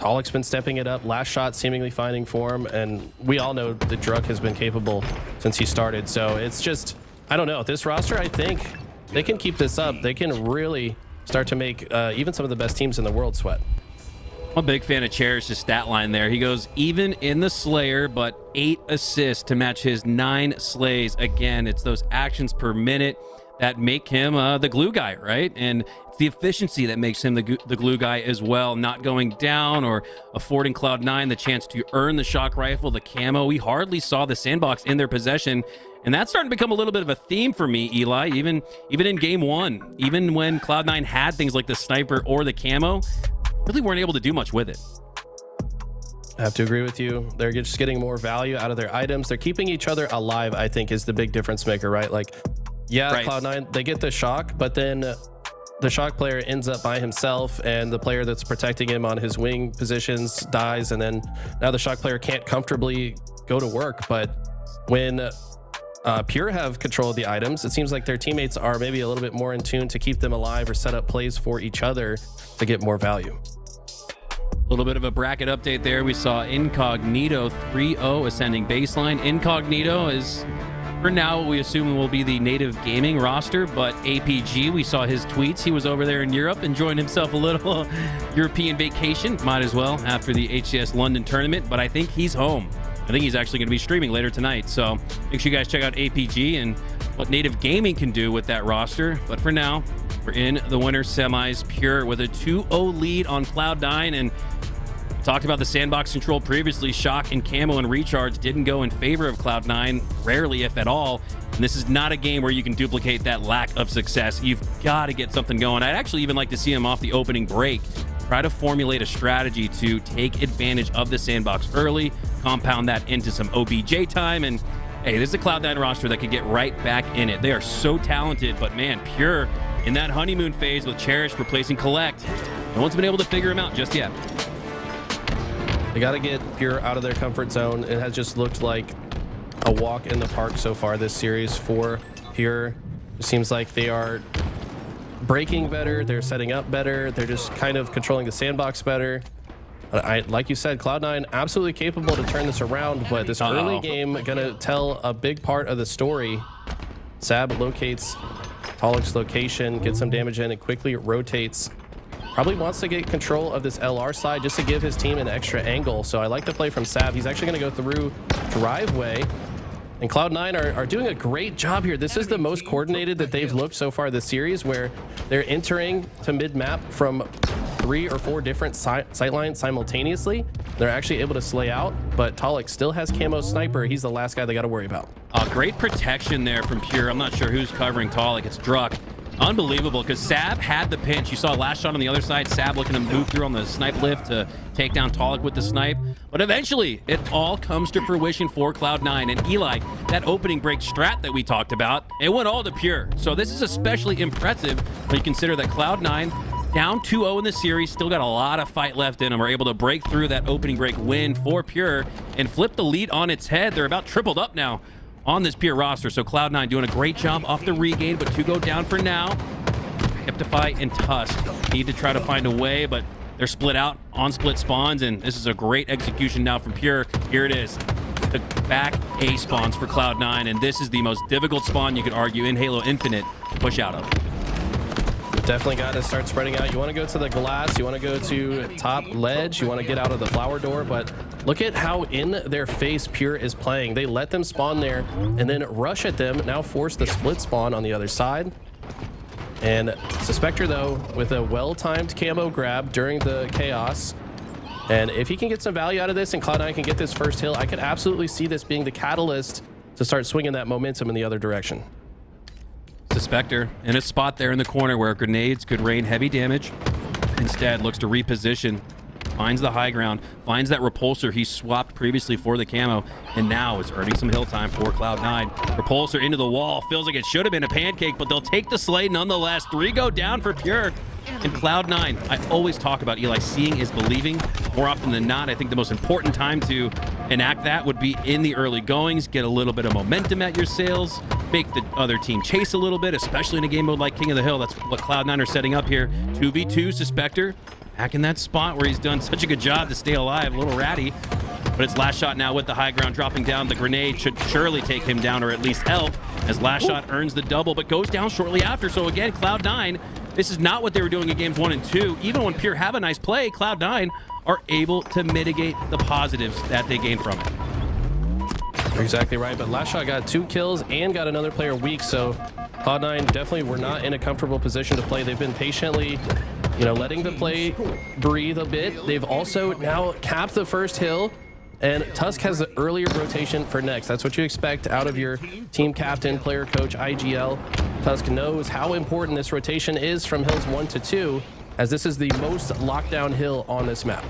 Tolic's been stepping it up. Last shot seemingly finding form, and we all know that Druk has been capable since he started. So it's just, I don't know. This roster, I think they can keep this up. They can really start to make even some of the best teams in the world sweat. I'm a big fan of Cherish's stat line there. He goes even in the Slayer, but 8 assists to match his 9 slays. Again, it's those actions per minute that make him the glue guy, right? And it's the efficiency that makes him the glue guy as well, not going down or affording Cloud9 the chance to earn the shock rifle, the camo. We hardly saw the sandbox in their possession, and that's starting to become a little bit of a theme for me, Eli. Even in game 1, even when Cloud9 had things like the sniper or the camo, really weren't able to do much with it. I have to agree with you. They're just getting more value out of their items. They're keeping each other alive, I think, is the big difference maker, right? Like, yeah, right. Cloud9, they get the shock, but then the shock player ends up by himself, and the player that's protecting him on his wing positions dies, and then now the shock player can't comfortably go to work. But when Pure have control of the items, it seems like their teammates are maybe a little bit more in tune to keep them alive or set up plays for each other to get more value. A little bit of a bracket update there. We saw Incognito 3-0 ascending baseline. Incognito is, for now, we assume will be the native gaming roster, but APG, we saw his tweets. He was over there in Europe enjoying himself a little European vacation. Might as well after the HCS London tournament, but I think he's home. I think he's actually going to be streaming later tonight. So make sure you guys check out APG and what native gaming can do with that roster. But for now, we're in the winter semis. Pure with a 2-0 lead on Cloud9, and talked about the sandbox control previously. Shock and camo and recharge didn't go in favor of Cloud9, rarely if at all. And this is not a game where you can duplicate that lack of success. You've got to get something going. I'd actually even like to see him off the opening break try to formulate a strategy to take advantage of the sandbox early, compound that into some OBJ time, and hey, this is a Cloud9 roster that could get right back in it. They are so talented, but man, Pure in that honeymoon phase with Cherish replacing Collect, no one's been able to figure him out just yet. They got to get Pure out of their comfort zone. It has just looked like a walk in the park so far this series for Pure. It seems like they are breaking better, they're setting up better, they're just kind of controlling the sandbox better. Like you said, Cloud9 absolutely capable to turn this around, but this early game gonna tell a big part of the story. Sab locates Tolic's location, gets some damage in, and quickly rotates. Probably wants to get control of this LR side just to give his team an extra angle. So I like the play from Sab. He's actually gonna go through driveway. And Cloud9 are doing a great job here. This is the most coordinated that they've looked so far this series, where they're entering to mid-map from 3 or 4 different sight lines simultaneously. They're actually able to slay out, but Tolic still has camo sniper. He's the last guy they got to worry about. Great protection there from Pure. I'm not sure who's covering Tolic. It's Druk. Unbelievable, because Sab had the pinch. You saw last shot on the other side. Sab looking to move through on the snipe lift to take down Tolic with the snipe. But eventually, it all comes to fruition for Cloud9. And Eli, that opening break strat that we talked about, it went all to Pure. So this is especially impressive when you consider that Cloud9, down 2-0 in the series, still got a lot of fight left in them, are able to break through that opening break win for Pure and flip the lead on its head. They're about tripled up now on this Pure roster. So Cloud9 doing a great job off the regain, but 2 go down for now. Hyptify and Tusk need to try to find a way, but they're split out on split spawns, and this is a great execution now from Pure. Here it is, the back A spawns for Cloud9, and this is the most difficult spawn you could argue in Halo Infinite to push out of. Definitely got to start spreading out. You want to go to the glass, you want to go to top ledge, you want to get out of the flower door, but look at how in their face Pure is playing. They let them spawn there and then rush at them, now force the split spawn on the other side. And Suspector, though, with a well-timed camo grab during the chaos. And if he can get some value out of this and Cloud9 can get this first hill, I could absolutely see this being the catalyst to start swinging that momentum in the other direction. Suspector in a spot there in the corner where grenades could rain heavy damage. Instead, looks to reposition, finds the high ground, finds that repulsor he swapped previously for the camo, and now is earning some hill time for Cloud9. Repulsor into the wall, feels like it should have been a pancake, but they'll take the slay nonetheless. 3 go down for Pure. And Cloud9, I always talk about, Eli, seeing is believing. More often than not, I think the most important time to enact that would be in the early goings, get a little bit of momentum at your sails, make the other team chase a little bit, especially in a game mode like King of the Hill. That's what Cloud9 are setting up here. 2v2 Suspector back in that spot where he's done such a good job to stay alive. A little ratty, but it's Last Shot now with the high ground dropping down. The grenade should surely take him down or at least help, as Last Shot earns the double but goes down shortly after. So again, Cloud9, this is not what they were doing in games 1 and 2. Even when Pure have a nice play, Cloud9 are able to mitigate the positives that they gain from it. You're exactly right, but Last Shot got 2 kills and got another player weak, so Cloud9 definitely were not in a comfortable position to play. They've been patiently, letting the play breathe a bit. They've also now capped the first hill, and Tusk has the earlier rotation for next. That's what you expect out of your team captain, player coach, IGL. Tusk knows how important this rotation is from hills 1 to 2, as this is the most lockdown hill on this map.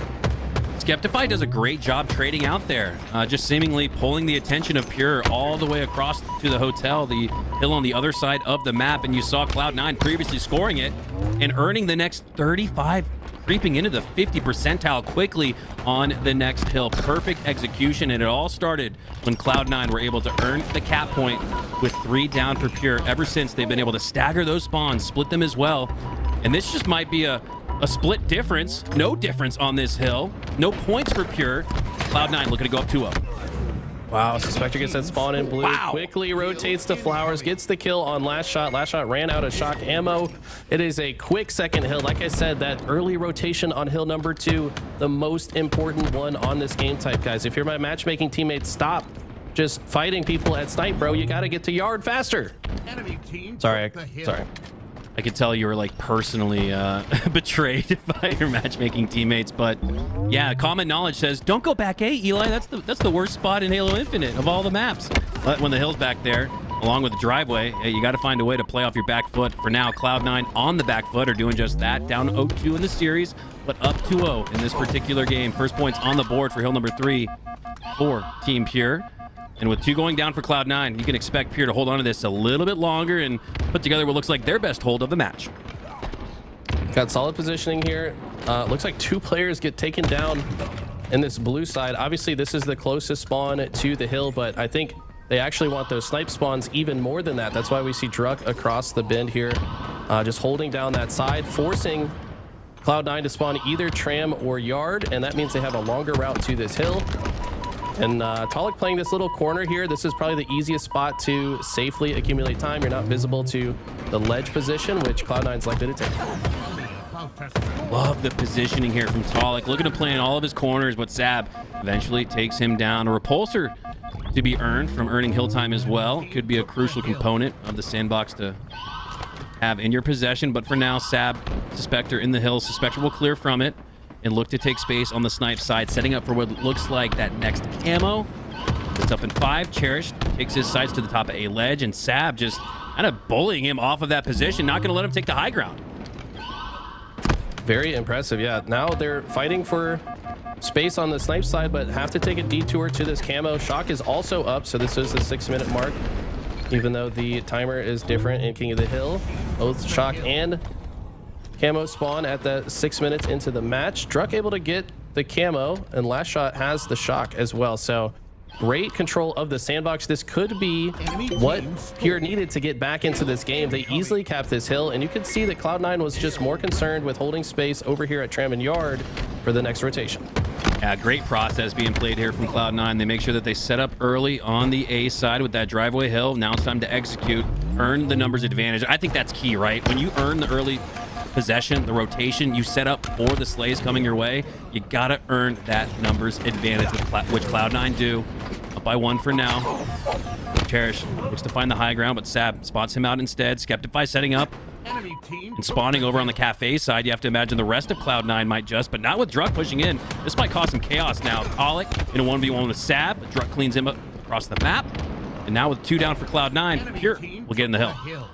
Skeptify does a great job trading out there, just seemingly pulling the attention of Pure all the way across to the hotel, the hill on the other side of the map, and you saw Cloud9 previously scoring it and earning the next 35, creeping into the 50 percentile quickly on the next hill. Perfect execution, and it all started when Cloud9 were able to earn the cap point with 3 down for Pure. Ever since, they've been able to stagger those spawns, split them as well, and this just might be a split difference. No difference on this hill. No points for Pure. Cloud9 looking to go up 2-0. Wow, Suspector gets that spawn in blue. Wow. Quickly rotates to Flowers, gets the kill on Last Shot. Last Shot ran out of shock ammo. It is a quick second hill. Like I said, that early rotation on hill number 2, the most important one on this game type, guys. If you're my matchmaking teammates, stop just fighting people at snipe, bro. You got to get to yard faster. Sorry. I could tell you were like personally betrayed by your matchmaking teammates, but yeah, common knowledge says don't go back A, Eli. That's the worst spot in Halo Infinite of all the maps. But when the hill's back there, along with the driveway, you got to find a way to play off your back foot. For now, Cloud9 on the back foot are doing just that, down 0-2 in the series, but up 2-0 in this particular game. First points on the board for hill number 3 for Team Pure. And with 2 going down for Cloud9, you can expect Pure to hold on to this a little bit longer and put together what looks like their best hold of the match. Got solid positioning here. Looks like 2 players get taken down in this blue side. Obviously, this is the closest spawn to the hill, but I think they actually want those snipe spawns even more than that. That's why we see Druck across the bend here, just holding down that side, forcing Cloud9 to spawn either tram or yard, and that means they have a longer route to this hill. And Talik playing this little corner here. This is probably the easiest spot to safely accumulate time. You're not visible to the ledge position, which Cloud9's likely to take. Love the positioning here from Talik. Looking to play in all of his corners, but Sab eventually takes him down. A repulsor to be earned from earning hill time as well. Could be a crucial component of the sandbox to have in your possession. But for now, Sab, Suspector in the hill. Suspector will clear from it and look to take space on the snipe side, setting up for what looks like that next camo. It's up in 5. Cherished takes his sights to the top of a ledge, and Sab just kind of bullying him off of that position, not going to let him take the high ground. Very impressive, yeah. Now they're fighting for space on the snipe side, but have to take a detour to this camo. Shock is also up, so this is the 6-minute mark, even though the timer is different in King of the Hill. Both Shock and camo spawn at the 6 minutes into the match. Druck able to get the camo, and Last Shot has the shock as well. So great control of the sandbox. This could be what Pure needed to get back into this game. They easily capped this hill, and you could see that Cloud9 was just more concerned with holding space over here at Tram and Yard for the next rotation. Yeah, great process being played here from Cloud9. They make sure that they set up early on the A side with that driveway hill. Now it's time to execute, earn the numbers advantage. I think that's key, right? When you earn the early possession, the rotation, you set up for the slays coming your way, you gotta earn that numbers advantage, which Cloud9 do. Up by 1 for now. Cherish looks to find the high ground, but Sab spots him out instead. Skeptify setting up and spawning over on the cafe side. You have to imagine the rest of Cloud9 might just, but not with Druck pushing in. This might cause some chaos now. Talik in a 1v1 with Sab. Druck cleans him up across the map. And now with 2 down for Cloud9, Pure will get in the hill.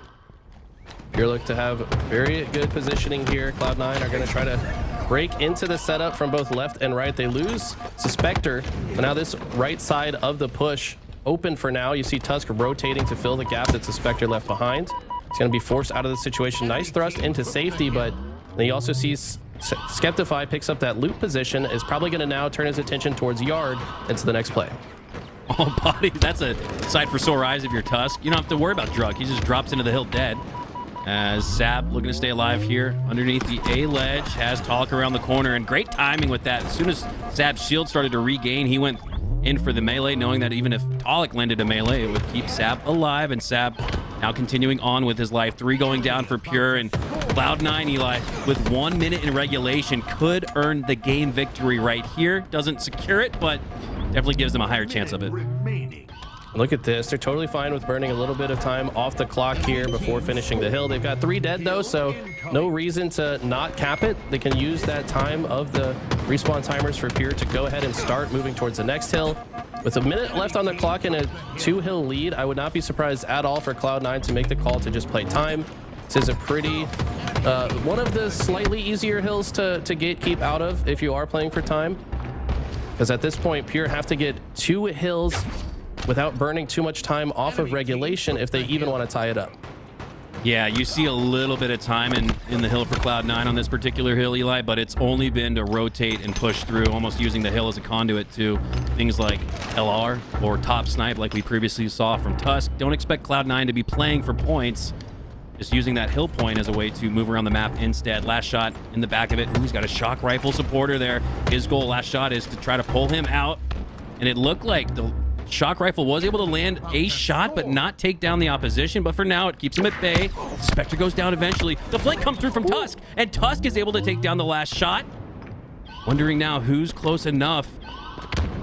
Pure look to have very good positioning here. Cloud9 are going to try to break into the setup from both left and right. They lose Suspector, but now this right side of the push open for now. You see Tusk rotating to fill the gap that Suspector left behind. He's going to be forced out of the situation. Nice thrust into safety, but then you also see Skeptify picks up that loop position, is probably going to now turn his attention towards Yard into the next play. Oh, buddy, that's a sight for sore eyes if you're Tusk. You don't have to worry about Druck. He just drops into the hill dead. as Sab looking to stay alive here underneath the A ledge, has Talik around the corner, and great timing with that. As soon as Sab's shield started to regain, he went in for the melee, knowing that even if Talik landed a melee, it would keep Sab alive, and Sab now continuing on with his life. 3 going down for Pure, and Cloud9, Eli, with 1 minute in regulation, could earn the game victory right here. Doesn't secure it, but definitely gives them a higher chance of it. Look at this. They're totally fine with burning a little bit of time off the clock here before finishing the hill. They've got 3 dead, though, so no reason to not cap it. They can use that time of the respawn timers for Pure to go ahead and start moving towards the next hill. With a minute left on the clock and a 2-hill lead, I would not be surprised at all for Cloud9 to make the call to just play time. This is a pretty, one of the slightly easier hills to gatekeep out of if you are playing for time. Because at this point, Pure have to get 2 hills without burning too much time off of regulation if they even want to tie it up. Yeah, you see a little bit of time in the hill for Cloud9 on this particular hill, Eli, but it's only been to rotate and push through, almost using the hill as a conduit to things like LR or top snipe like we previously saw from Tusk. Don't expect Cloud9 to be playing for points, just using that hill point as a way to move around the map instead. Last shot in the back of it. Ooh, he's got a shock rifle supporter there. His goal last shot is to try to pull him out, and it looked like the shock rifle was able to land a shot but not take down the opposition, but for now it keeps him at bay. Spectre goes down eventually. The flank comes through from Tusk, and Tusk is able to take down the last shot. Wondering now who's close enough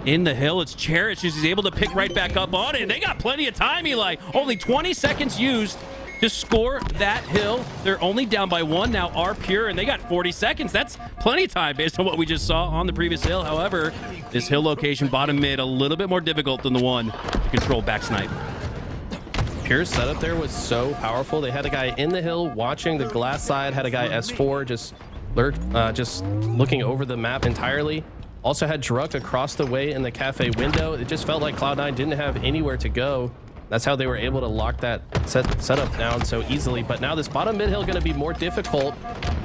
in the hill. It's Cherish who's able to pick right back up on it, and they got plenty of time, Eli. Only 20 seconds used to score that hill. They're only down by 1 now, are Pure, and they got 40 seconds. That's plenty of time based on what we just saw on the previous hill. However, this hill location, bottom mid, a little bit more difficult than the one to control back snipe. Pure's setup there was so powerful. They had a guy in the hill watching the glass side, had a guy S4 just looking over the map entirely. Also had Druk across the way in the cafe window. It just felt like Cloud9 didn't have anywhere to go. That's how they were able to lock that setup down so easily. But now this bottom mid hill going to be more difficult.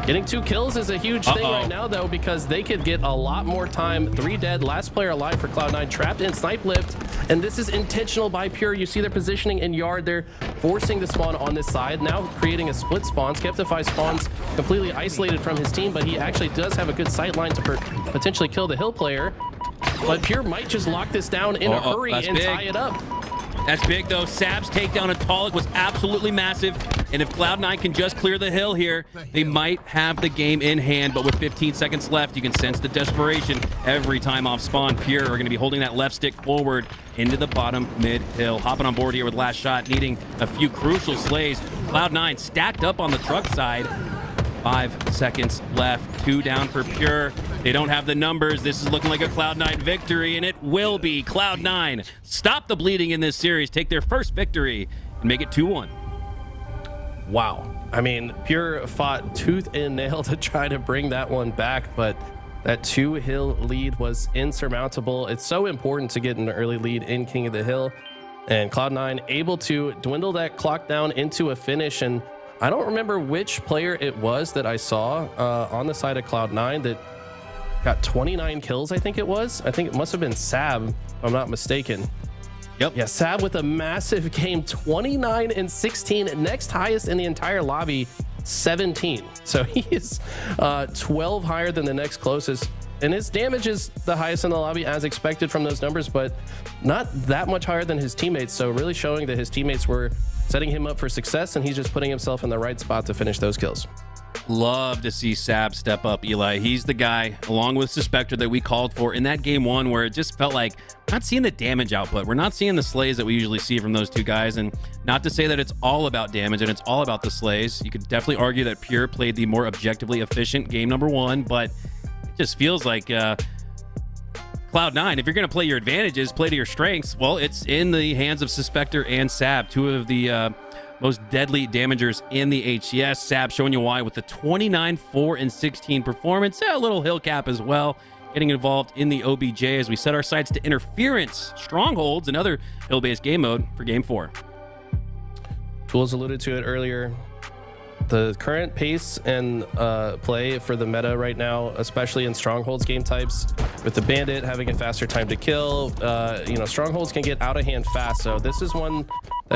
Getting 2 kills is a huge thing right now, though, because they could get a lot more time. 3 dead, last player alive for Cloud9, trapped in snipe lift. And this is intentional by Pure. You see their positioning in yard. They're forcing the spawn on this side, now creating a split spawn. Skeptify spawns completely isolated from his team, but he actually does have a good sight line to potentially kill the hill player. But Pure might just lock this down in a hurry and tie it up. That's big, though. Sab's takedown of Talik was absolutely massive, and if Cloud9 can just clear the hill here, they might have the game in hand. But with 15 seconds left, you can sense the desperation every time off spawn. Pure are going to be holding that left stick forward into the bottom mid hill. Hopping on board here with last shot, needing a few crucial slays. Cloud9 stacked up on the truck side. 5 seconds left. 2 down for Pure. They don't have the numbers. This is looking like a Cloud9 victory, and it will be. Cloud9 stop the bleeding in this series, take their first victory, and make it 2-1. Wow. I mean, Pure fought tooth and nail to try to bring that one back, but that 2-hill lead was insurmountable. It's so important to get an early lead in King of the Hill, and Cloud9 able to dwindle that clock down into a finish. And I don't remember which player it was that I saw on the side of Cloud9 that got 29 kills, I think it was. I think it must have been Sab, if I'm not mistaken. Yep. Yeah, Sab with a massive game, 29 and 16, next highest in the entire lobby, 17. So he is 12 higher than the next closest. And his damage is the highest in the lobby as expected from those numbers, but not that much higher than his teammates. So really showing that his teammates were setting him up for success, and he's just putting himself in the right spot to finish those kills. Love to see Sab step up, Eli. He's the guy, along with Suspector, that we called for in that game 1, where it just felt like not seeing the damage output. We're not seeing the slays that we usually see from those two guys. And not to say that it's all about damage and it's all about the slays. You could definitely argue that Pure played the more objectively efficient game number 1, but it just feels like Cloud9, if you're going to play your advantages, play to your strengths, well, it's in the hands of Suspector and Sab, 2 of the most deadly damagers in the HCS. Sab showing you why with the 29, 4, and 16 performance. A little hill cap as well, getting involved in the OBJ as we set our sights to Interference, Strongholds, and other hill-based game mode for Game 4. Tools alluded to it earlier. the current pace and play for the meta right now, especially in strongholds game types, with the bandit having a faster time to kill, strongholds can get out of hand fast. So this is one,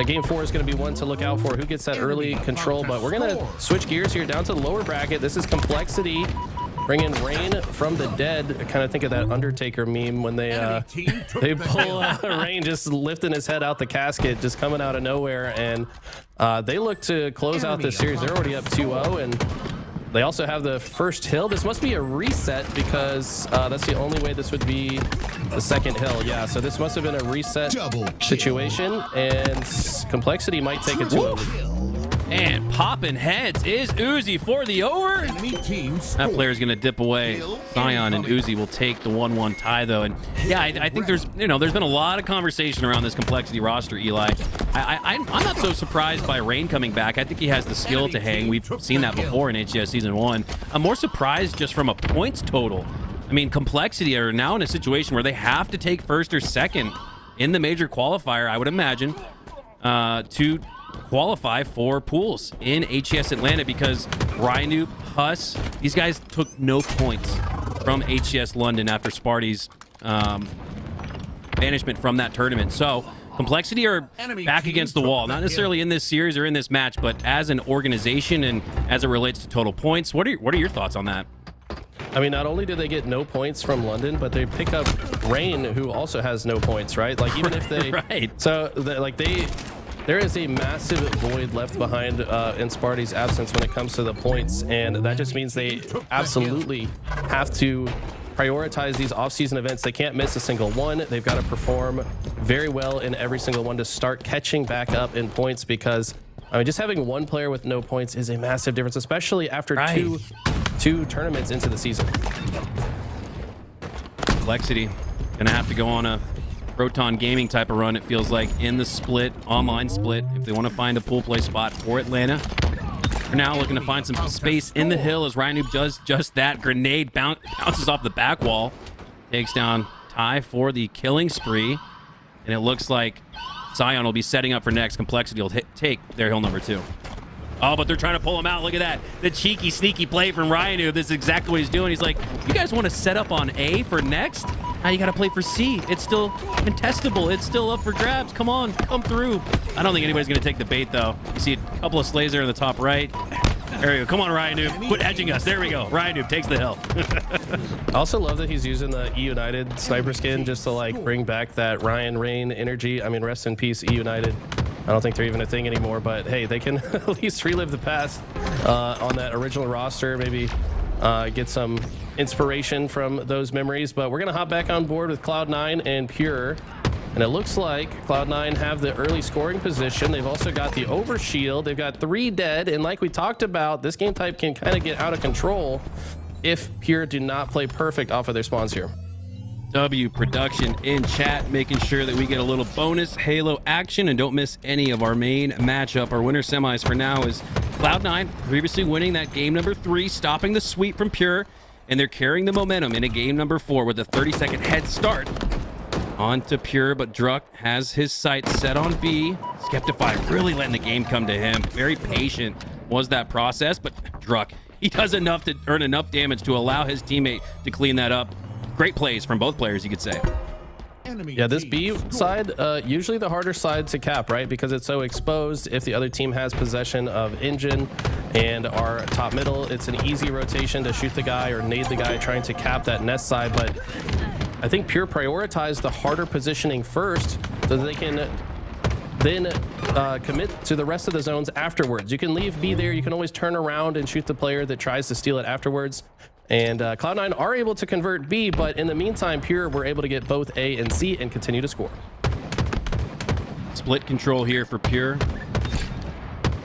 game 4 is going to be one to look out for, who gets that early control. But we're going to switch gears here down to the lower bracket. This is Complexity bringing Rain from the dead. I kind of think of that Undertaker meme when they pull Rain just lifting his head out the casket, just coming out of nowhere. And they look to close out this series. They're already up 2-0, and they also have the first hill. This must be a reset because that's the only way this would be the second hill. Yeah, so this must have been a reset situation, and Complexity might take it to a... And popping heads is Uzi for the over. That player's going to dip away. Sion and Uzi will take the 1-1 tie, though. And yeah, I think there's been a lot of conversation around this Complexity roster, Eli. I'm not so surprised by Rain coming back. I think he has the skill to hang. We've seen that before in HCS Season 1. I'm more surprised just from a points total. I mean, Complexity are now in a situation where they have to take first or second in the major qualifier, I would imagine, to qualify for pools in HCS Atlanta, because Rhinoop, Huss, these guys took no points from HCS London after Sparty's banishment from that tournament. So Complexity are back against the wall, not necessarily in this series or in this match, but as an organization and as it relates to total points. What are your thoughts on that? I mean, not only do they get no points from London, but they pick up Rain, who also has no points, right? Like, even if they... Right. So, there is a massive void left behind in Sparty's absence when it comes to the points, and that just means they absolutely have to prioritize these off-season events. They can't miss a single one. They've got to perform very well in every single one to start catching back up in points, because I mean, just having one player with no points is a massive difference, especially after two tournaments into the season. Complexity gonna have to go on a Proton Gaming type of run, it feels like, in the split, online split, if they want to find a pool play spot for Atlanta. For now, looking to find some space in the hill as Rhinoop does just that. Grenade bounces off the back wall, takes down Ty for the killing spree, and it looks like Sion will be setting up for next. Complexity will take their hill number 2. Oh, but they're trying to pull him out. Look at that. The cheeky, sneaky play from Rhinoop. This is exactly what he's doing. He's like, you guys want to set up on A for next? Now you got to play for C. It's still contestable. It's still up for grabs. Come on, come through. I don't think anybody's going to take the bait, though. You see a couple of slays there in the top right. There we go. Come on, Rhinoop. Quit edging us. There we go. Rhinoop takes the hill. I also love that he's using the E-United sniper skin just to, like, bring back that Ryan Rain energy. I mean, rest in peace, E-United. I don't think they're even a thing anymore, but hey, they can at least relive the past on that original roster, maybe get some inspiration from those memories. But we're going to hop back on board with Cloud9 and Pure. And it looks like Cloud9 have the early scoring position. They've also got the overshield. They've got 3 dead. And like we talked about, this game type can kind of get out of control if Pure do not play perfect off of their spawns here. W production in chat, making sure that we get a little bonus Halo action and don't miss any of our main matchup. Our winner semis for now is Cloud9, previously winning that game number 3, stopping the sweep from Pure, and they're carrying the momentum into game number 4 with a 30-second head start on to Pure, but Druck has his sights set on B. Skeptify really letting the game come to him. Very patient was that process, but Druck, he does enough to earn enough damage to allow his teammate to clean that up. Great plays from both players, you could say. Yeah, this B side, usually the harder side to cap, right? Because it's so exposed. If the other team has possession of engine and our top middle, it's an easy rotation to shoot the guy or nade the guy trying to cap that nest side. But I think Pure prioritize the harder positioning first so that they can then commit to the rest of the zones afterwards. You can leave B there. You can always turn around and shoot the player that tries to steal it afterwards. And Cloud9 are able to convert B, but in the meantime, Pure were able to get both A and C and continue to score. Split control here for Pure.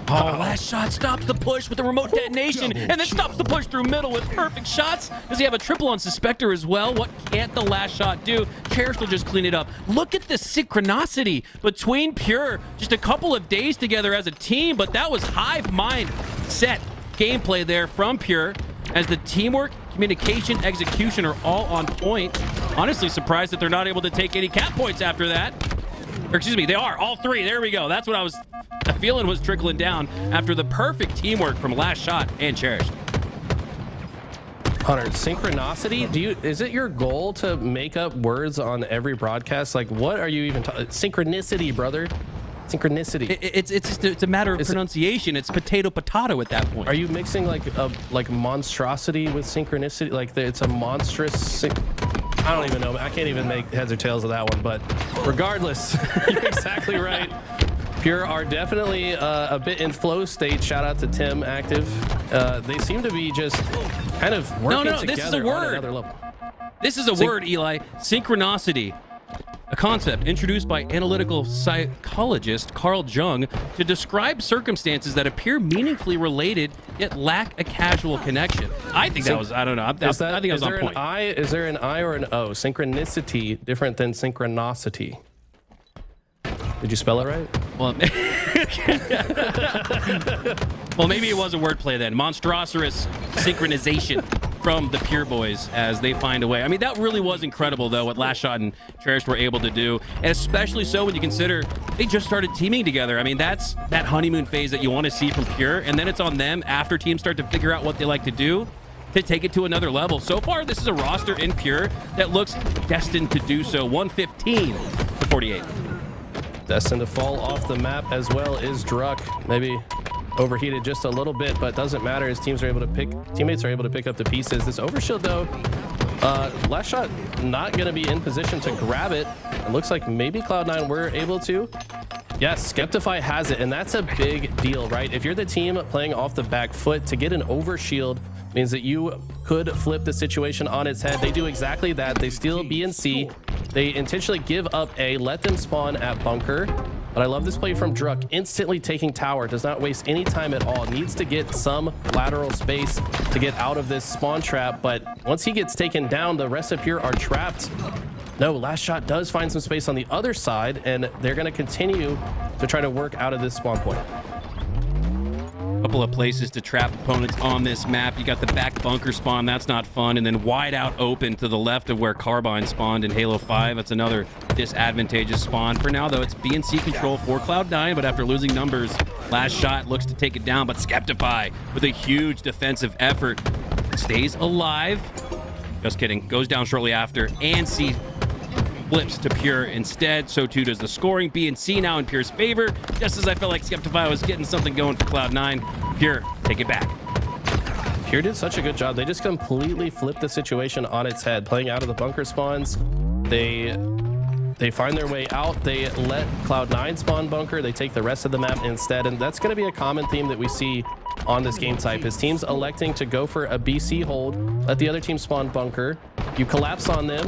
Oh, last shot stops the push with the remote detonation, and then stops the push through middle with perfect shots. Does he have a triple on Suspector as well? What can't the last shot do? Cherish will just clean it up. Look at the synchronicity between Pure. Just a couple of days together as a team, but that was hive mind set gameplay there from Pure, as the teamwork, communication, execution are all on point. Honestly surprised that they're not able to take any cap points after that. Or excuse me, they are all three. There we go. That's what I was feeling was trickling down after the perfect teamwork from Last Shot and Cherished. Hunter, synchronicity, is it your goal to make up words on every broadcast? Like, what are you even talking? Synchronicity, brother. Synchronicity. It's a matter of pronunciation. It's potato at that point. Are you mixing like monstrosity with synchronicity? Like it's a monstrous. I don't even know. I can't even make heads or tails of that one. But regardless, you're exactly right. Pure are definitely a bit in flow state. Shout out to Tim Active. They seem to be just kind of working together. This is a word. On another level. This is a word, Eli. Synchronicity. A concept introduced by analytical psychologist Carl Jung to describe circumstances that appear meaningfully related yet lack a casual connection. I think that was, I don't know. I think I was on point. Is there an I or an O? Synchronicity different than synchronicity. Did you spell it right? Well, well, maybe it was a wordplay then. Monstrosous synchronization from the Pure Boys as they find a way. I mean, that really was incredible, though, what Last Shot and Cherished were able to do, and especially so when you consider they just started teaming together. I mean, that's that honeymoon phase that you want to see from Pure, and then it's on them after teams start to figure out what they like to do to take it to another level. So far, this is a roster in Pure that looks destined to do so. 115 to 48. Destined to fall off the map as well is Druck. Maybe overheated just a little bit, but doesn't matter as teammates are able to pick up the pieces. This overshield though, Last Shot not going to be in position to grab it. It looks like maybe Cloud9 were able to. Yes, Skeptify has it, and that's a big deal, right? If you're the team playing off the back foot, to get an overshield means that you could flip the situation on its head. They do exactly that. They steal B and C. They intentionally give up A, let them spawn at bunker. But I love this play from Druck. Instantly taking tower, does not waste any time at all. Needs to get some lateral space to get out of this spawn trap. But once he gets taken down, the rest of Pure are trapped. No, Last Shot does find some space on the other side, and they're going to continue to try to work out of this spawn point. Couple of places to trap opponents on this map. You got the back bunker spawn, that's not fun, and then wide out open to the left of where Carbine spawned in Halo 5. That's another disadvantageous spawn. For now, though, it's B and C control for Cloud9, but after losing numbers, Last Shot looks to take it down, but Skeptify with a huge defensive effort stays alive. Just kidding. Goes down shortly after, and C flips to Pure instead. So too does the scoring. B and C now in Pure's favor. Just as I felt like Skeptify was getting something going for Cloud9, Pure take it back. Pure did such a good job. They just completely flipped the situation on its head, playing out of the bunker spawns. They find their way out. They let Cloud9 spawn bunker. They take the rest of the map instead, and that's going to be a common theme that we see on this game type, is teams electing to go for a BC hold, let the other team spawn bunker. You collapse on them,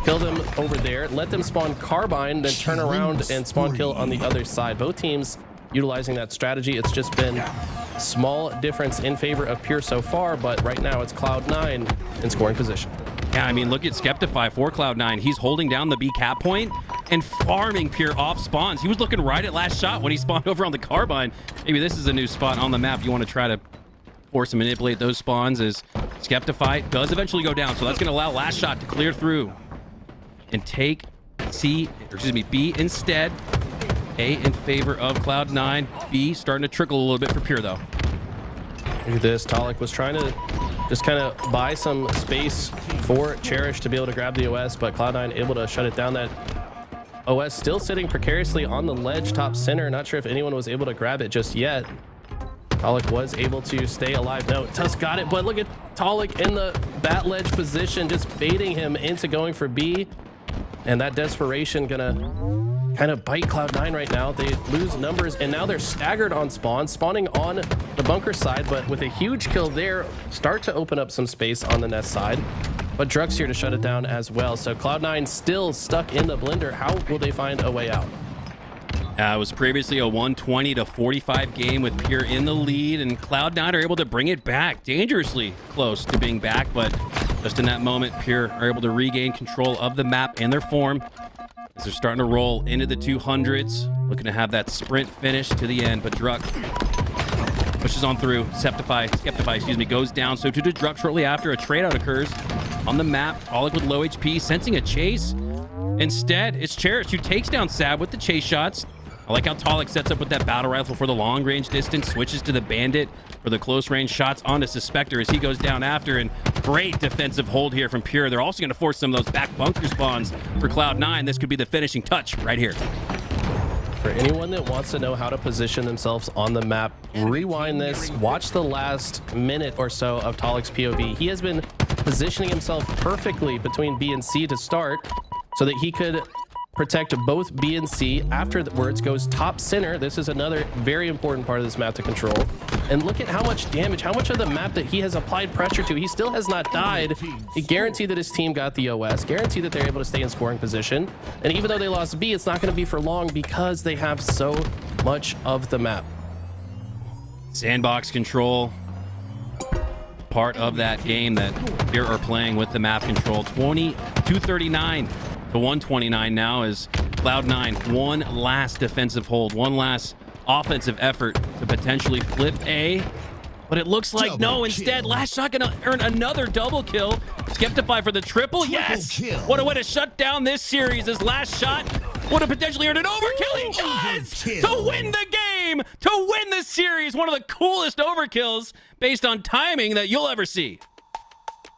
kill them over there, let them spawn Carbine, then turn around and spawn kill on the other side. Both teams utilizing that strategy. It's just been a small difference in favor of Pure so far, but right now it's Cloud9 in scoring position. Yeah, I mean, look at Skeptify for Cloud9. He's holding down the B cap point and farming Pure off spawns. He was looking right at Last Shot when he spawned over on the Carbine. Maybe this is a new spot on the map you want to try to force and manipulate those spawns, as Skeptify does eventually go down. So that's going to allow Last Shot to clear through and take B instead. A in favor of Cloud9. B starting to trickle a little bit for Pure, though. Look at this. Talik was trying to just kind of buy some space for Cherish to be able to grab the OS, but Cloud9 able to shut it down. That OS still sitting precariously on the ledge top center. Not sure if anyone was able to grab it just yet. Talik was able to stay alive. No, Tusk got it, but look at Talik in the bat ledge position, just baiting him into going for B. And that desperation gonna kind of bite Cloud9 right now. They lose numbers, and now they're staggered on spawn, spawning on the bunker side, but with a huge kill there, start to open up some space on the nest side. But Druck's here to shut it down as well. So Cloud9 still stuck in the blender. How will they find a way out? It was previously a 120 to 45 game with Pure in the lead, and Cloud9 are able to bring it back, dangerously close to being back, but just in that moment, Pure are able to regain control of the map and their form as they're starting to roll into the 200s, looking to have that sprint finish to the end. But Druck pushes on through. Skeptify, goes down. So too did Druck shortly after. A trade out occurs on the map. Talik with low HP, sensing a chase, Instead, it's Cherish who takes down Sab with the chase shots. I like how Talik sets up with that battle rifle for the long range distance, switches to the Bandit for the close range shots onto Suspector as he goes down after, and great defensive hold here from Pure. They're also going to force some of those back bunker spawns for Cloud9. This could be the finishing touch right here. For anyone that wants to know how to position themselves on the map, rewind this, watch the last minute or so of Talik's POV. He has been positioning himself perfectly between B and C to start so that he could protect both B and C. Afterwards goes top center. This is another very important part of this map to control. And look at how much damage, how much of the map that he has applied pressure to. He still has not died. He guaranteed that his team got the OS, guaranteed that they're able to stay in scoring position. And even though they lost B, it's not going to be for long because they have so much of the map. Sandbox control, part of that game that here are playing with the map control. 239 to 129 now as Cloud9, one last defensive hold, one last offensive effort to potentially flip A, but it looks like no. Instead, Last Shot gonna earn another double kill. Skeptify for the triple. Yes! What a way to shut down this series as Last Shot would have potentially earned an overkill. He does! To win the game! To win this series! One of the coolest overkills based on timing that you'll ever see.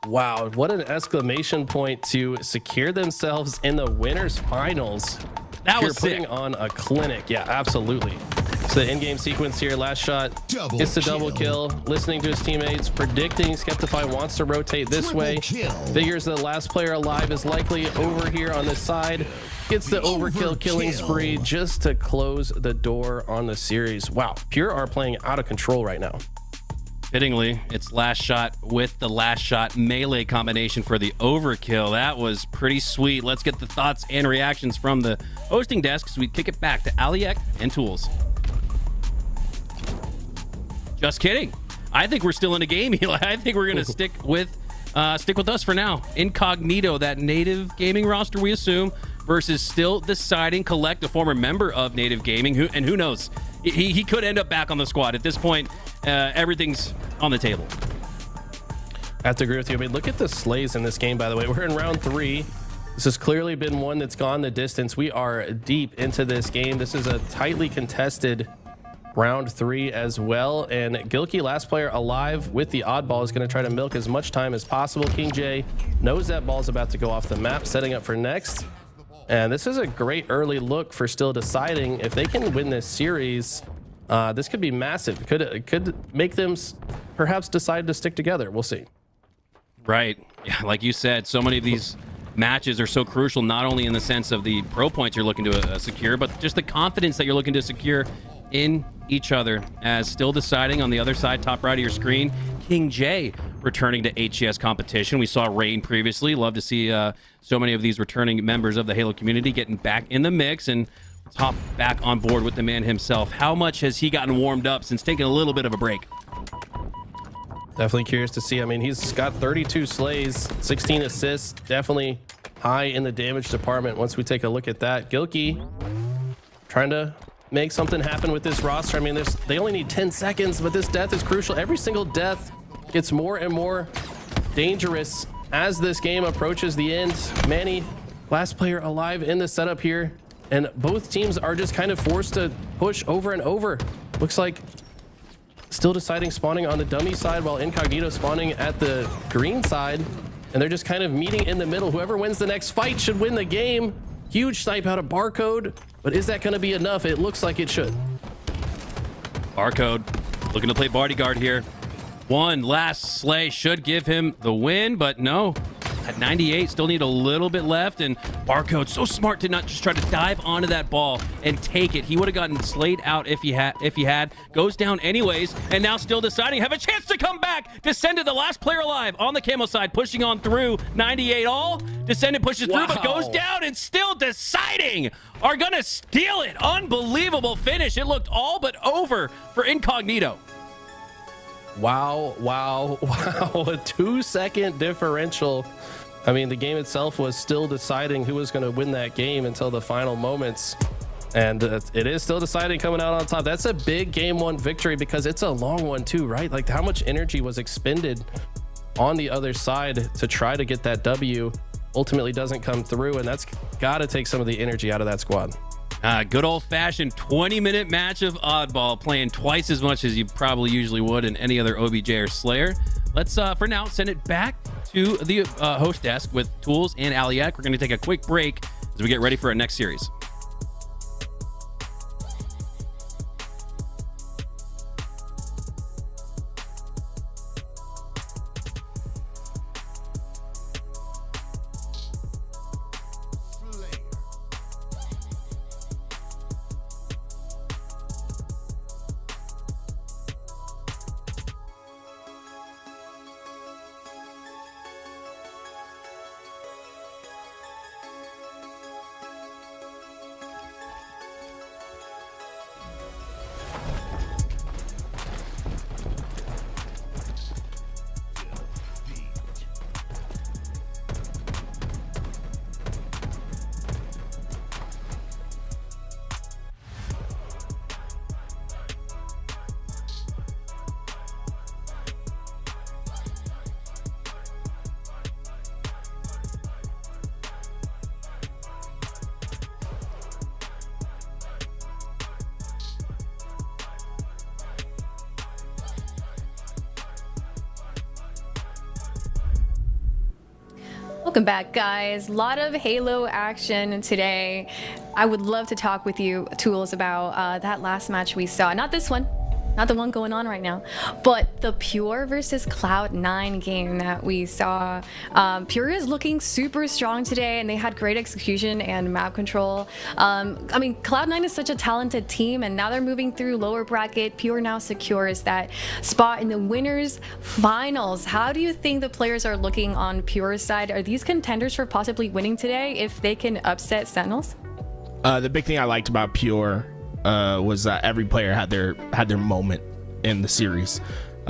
Wow, what an exclamation point to secure themselves in the winners finals. That was putting on a clinic. Yeah, absolutely. So the in-game sequence here, Last Shot gets the double kill, listening to his teammates, predicting Skeptify wants to rotate this way, figures the last player alive is likely over here on this side, gets the overkill killing spree just to close the door on the series. Wow, Pure are playing out of control right now. Fittingly, it's Last Shot with the Last Shot melee combination for the overkill. That was pretty sweet. Let's get the thoughts and reactions from the hosting desk as we kick it back to Aliek and Tools. Just kidding. I think we're still in a game, Eli. I think we're going to stick with us for now. Incognito, that native gaming roster, we assume, versus still deciding Collect, a former member of Native Gaming, who knows? He could end up back on the squad. At this point, everything's on the table. I have to agree with you. I mean, look at the slays in this game, by the way. We're in round 3. This has clearly been one that's gone the distance. We are deep into this game. This is a tightly contested round 3 as well. And Gilkey, last player alive with the oddball, is going to try to milk as much time as possible. King J knows that ball's about to go off the map, setting up for next. And this is a great early look for still deciding. If they can win this series, this could be massive. It could make them perhaps decide to stick together. We'll see. Right. Yeah, like you said, so many of these matches are so crucial, not only in the sense of the pro points you're looking to secure, but just the confidence that you're looking to secure in each other. As still deciding on the other side, top right of your screen, King J returning to HCS competition. We saw Rain previously. Love to see so many of these returning members of the Halo community getting back in the mix and top back on board with the man himself. How much has he gotten warmed up since taking a little bit of a break? Definitely curious to see. I mean, he's got 32 slays, 16 assists, definitely high in the damage department once we take a look at that. Gilkey trying to make something happen with this roster. I mean, they only need 10 seconds, but this death is crucial. Every single death gets more and more dangerous as this game approaches the end. Manny, last player alive in the setup here, and both teams are just kind of forced to push over and over. Looks like still deciding spawning on the dummy side while Incognito spawning at the green side, and they're just kind of meeting in the middle. Whoever wins the next fight should win the game. Huge snipe out of Barcode, but is that going to be enough? It looks like it should. Barcode looking to play bodyguard here. One last slay should give him the win, but no. At 98, still need a little bit left, and Barcode so smart to not just try to dive onto that ball and take it. He would have gotten slayed out if he had. Goes down anyways, and now still deciding, have a chance to come back. Descended, the last player alive on the camo side, pushing on through. 98 all. Descended pushes through, but goes down and still deciding. Are gonna steal it. Unbelievable finish. It looked all but over for Incognito. Wow. A 2-second differential. I mean, the game itself was still deciding who was going to win that game until the final moments. And it is still deciding coming out on top. That's a big game 1 victory because it's a long one too, right? Like, how much energy was expended on the other side to try to get that W. ultimately doesn't come through, and that's got to take some of the energy out of that squad. Good old-fashioned 20-minute match of oddball, playing twice as much as you probably usually would in any other OBJ or Slayer. Let's, for now, send it back to the host desk with Tools and Aliak. We're going to take a quick break as we get ready for our next series. Welcome back, guys. A lot of Halo action today. I would love to talk with you, Tools, about that last match we saw. Not this one, not the one going on right now, but the Pure versus Cloud9 game that we saw. Pure is looking super strong today, and they had great execution and map control. I mean, Cloud9 is such a talented team, and now they're moving through lower bracket. Pure now secures that spot in the winners finals. How do you think the players are looking on Pure's side? Are these contenders for possibly winning today if they can upset Sentinels? The big thing I liked about Pure was that every player had their moment in the series.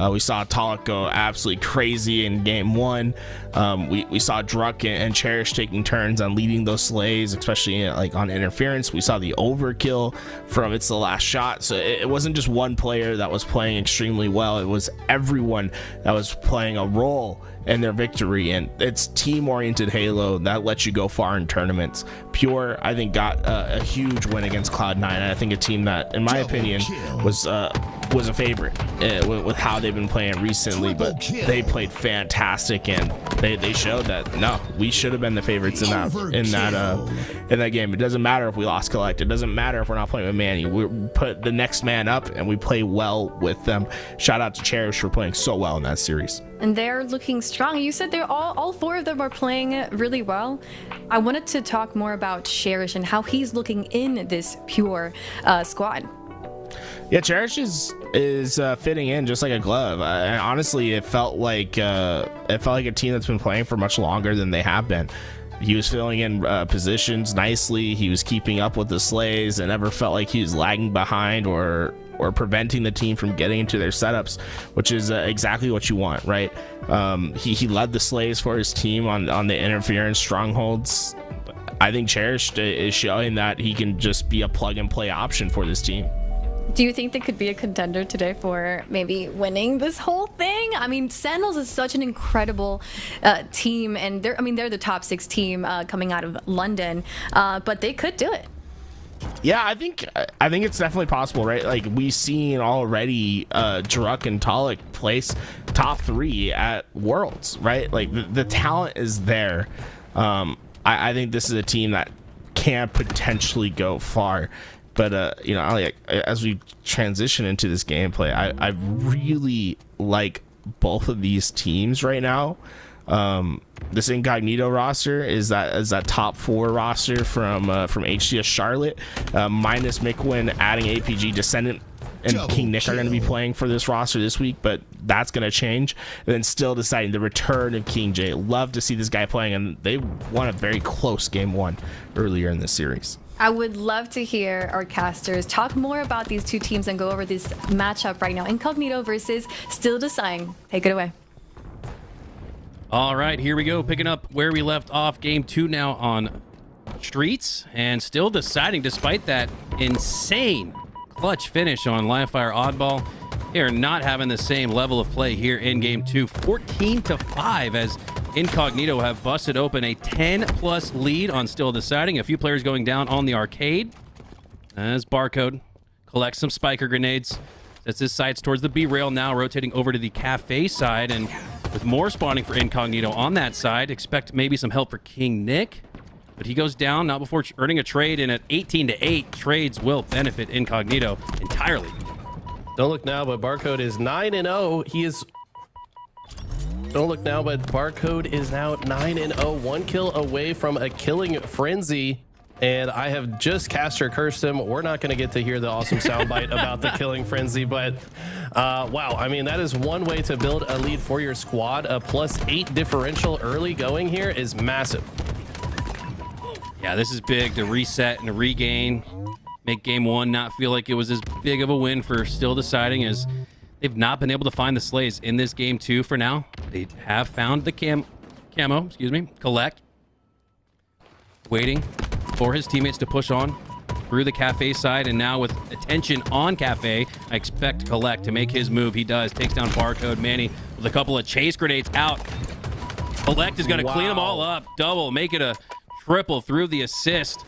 We saw Talik go absolutely crazy in game one. We saw Druck and Cherish taking turns on leading those slays, especially like on interference. We saw the overkill from It's the Last Shot. So it wasn't just one player that was playing extremely well. It was everyone that was playing a role in their victory, and it's team-oriented Halo that lets you go far in tournaments. Pure, I think, got a huge win against Cloud9. I think a team that, in my opinion, was a favorite with how they've been playing recently, but they played fantastic, and they showed that no, we should have been the favorites in that game. It doesn't matter if we lost Collect. It doesn't matter if we're not playing with Manny. We put the next man up, and we play well with them. Shout out to Cherish for playing so well in that series. And they're looking strong. You said they're all four of them are playing really well. I wanted to talk more about Cherish and how he's looking in this Pure squad. Yeah, Cherish is fitting in just like a glove. Honestly, it felt like a team that's been playing for much longer than they have been. He was filling in positions nicely. He was keeping up with the slays and never felt like he was lagging behind or preventing the team from getting into their setups, which is exactly what you want, right? He led the slays for his team on the interference strongholds. I think Cherish is showing that he can just be a plug and play option for this team. Do you think they could be a contender today for maybe winning this whole thing? I mean, Sentinels is such an incredible team, and they're the top 6 team coming out of London, but they could do it. Yeah, I think it's definitely possible, right? Like, we've seen already Druck and Talik place top 3 at Worlds, right? Like, the talent is there. I think this is a team that can potentially go far. But as we transition into this gameplay, I really like both of these teams right now. This Incognito roster is that top 4 roster from HCS Charlotte, minus Mikwin adding APG. Descendant and King Nick are going to be playing for this roster this week, but that's going to change. And then still deciding the return of King J. Love to see this guy playing, and they won a very close game 1 earlier in this series. I would love to hear our casters talk more about these two teams and go over this matchup right now. Incognito versus Still Deciding. Take it away. All right, here we go. Picking up where we left off. Game 2 now on Streets, and Still Deciding, despite that insane clutch finish on Livefire Oddball, they are not having the same level of play here in Game 2. 14-5 as Incognito have busted open a 10+ lead on Still Deciding. A few players going down on the arcade. As Barcode collects some spiker grenades. Sets his sights towards the B rail, now rotating over to the cafe side. And with more spawning for Incognito on that side, expect maybe some help for King Nick. But he goes down, not before earning a trade. And at 18-8, trades will benefit Incognito entirely. Don't look now, but Barcode is 9-0. He is... Don't look now, but Barcode is now 9-0. 1 kill away from a killing frenzy. And I have just caster cursed him. We're not going to get to hear the awesome soundbite about the killing frenzy, but wow. I mean, that is one way to build a lead for your squad. A +8 differential early going here is massive. Yeah, this is big to reset and regain. Make game one not feel like it was as big of a win for Still Deciding, as they've not been able to find the slays in this game two for now. They have found the camo, Collect. Waiting for his teammates to push on through the cafe side, and now with attention on cafe, I expect Collect to make his move. He does. Takes down Barcode. Manny with a couple of chase grenades out. Collect is going to clean them all up. Double, make it a triple through the assist.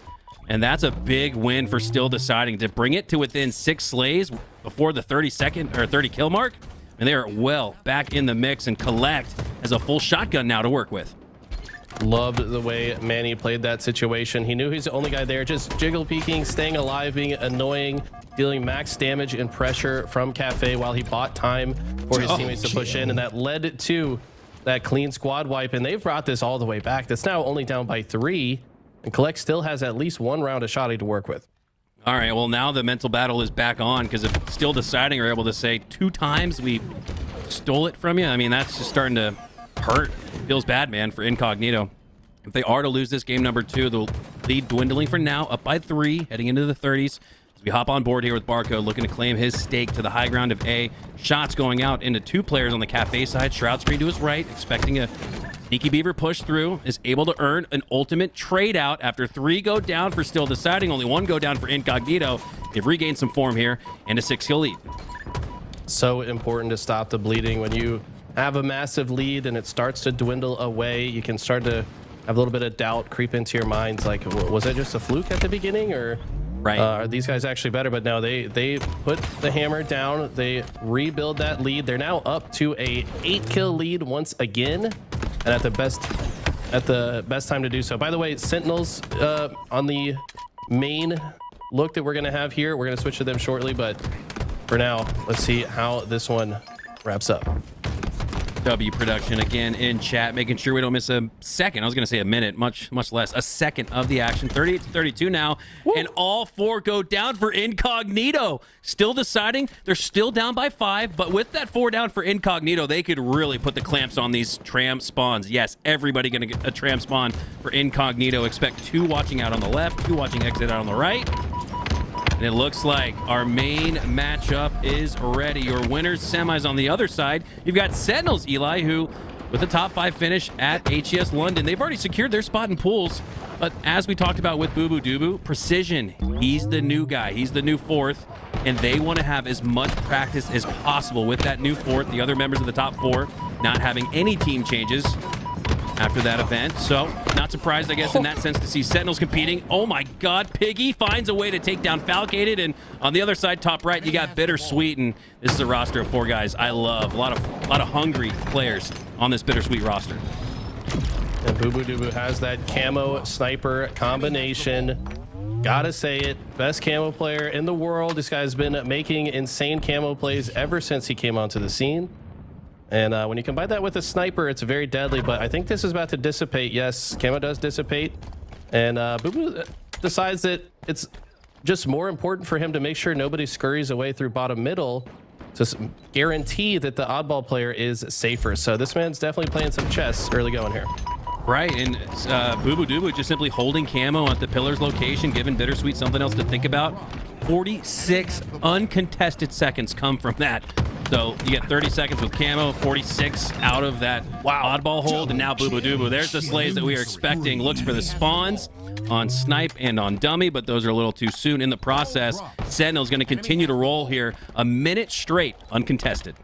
And that's a big win for Still Deciding to bring it to within 6 slays before the 30 kill mark. And they are well back in the mix, and Collect has a full shotgun now to work with. Loved the way Manny played that situation. He knew he's the only guy there, just jiggle peeking, staying alive, being annoying, dealing max damage and pressure from Cafe while he bought time for his teammates to push in. And that led to that clean squad wipe. And they've brought this all the way back. That's now only down by 3. And Collect still has at least 1 round of shotty to work with. All right, well, now the mental battle is back on, because if Still Deciding are able to say 2 times we stole it from you, I mean, that's just starting to hurt. Feels bad, man, for Incognito. If they are to lose this game number 2, the lead dwindling for now, up by 3, heading into the 30s. As we hop on board here with Barcode, looking to claim his stake to the high ground of A. Shots going out into 2 players on the cafe side. Shroud screen to his right, expecting a Sneaky Beaver push through, is able to earn an ultimate trade out after 3 go down for Still Deciding. Only 1 go down for Incognito. They've regained some form here and a 6-kill lead. So important to stop the bleeding. When you have a massive lead and it starts to dwindle away, you can start to have a little bit of doubt creep into your minds. Like, was it just a fluke at the beginning, or are these guys actually better? But no, they put the hammer down. They rebuild that lead. They're now up to a 8-kill lead once again, and at the best time to do so. By the way, Sentinels on the main look that we're gonna have here. We're gonna switch to them shortly, but for now, let's see how this one wraps up. W production again in chat, making sure we don't miss a second. I was going to say a minute, much less, a second of the action. 38-32 now. Woo. And all 4 go down for Incognito. Still Deciding. They're still down by 5, but with that 4 down for Incognito, they could really put the clamps on these tram spawns. Yes, everybody going to get a tram spawn for Incognito. Expect 2 watching out on the left, 2 watching exit out on the right. And it looks like our main matchup is ready. Your winners semis on the other side. You've got Sentinels, Eli, who, with a top 5 finish at HCS London, they've already secured their spot in pools. But as we talked about with Boo Boo Doo, Precision, he's the new guy. He's the new 4th. And they want to have as much practice as possible with that new 4th. The other members of the top 4 not having any team changes after that event. So not surprised, I guess, in that sense, to see Sentinels competing. Oh my God, Piggy finds a way to take down Falcated, and on the other side, top right, you got Bittersweet, and this is a roster of 4 guys I love. A lot of hungry players on this Bittersweet roster. And Boo Boo Doo has that camo sniper combination. Gotta say it, best camo player in the world. This guy's been making insane camo plays ever since he came onto the scene. And when you combine that with a sniper, it's very deadly. But I think this is about to dissipate. Yes, camo does dissipate. And Boo Boo decides that it's just more important for him to make sure nobody scurries away through bottom middle to guarantee that the oddball player is safer. So this man's definitely playing some chess early going here. Right, and Boo Boo Doo just simply holding camo at the pillar's location, giving Bittersweet something else to think about. 46 uncontested seconds come from that. So you get 30 seconds with camo, 46 out of that oddball hold, and now Boo Boo Doo. There's the slays that we are expecting. Looks for the spawns on Snipe and on Dummy, but those are a little too soon in the process. Sentinel's going to continue to roll here a minute straight, uncontested.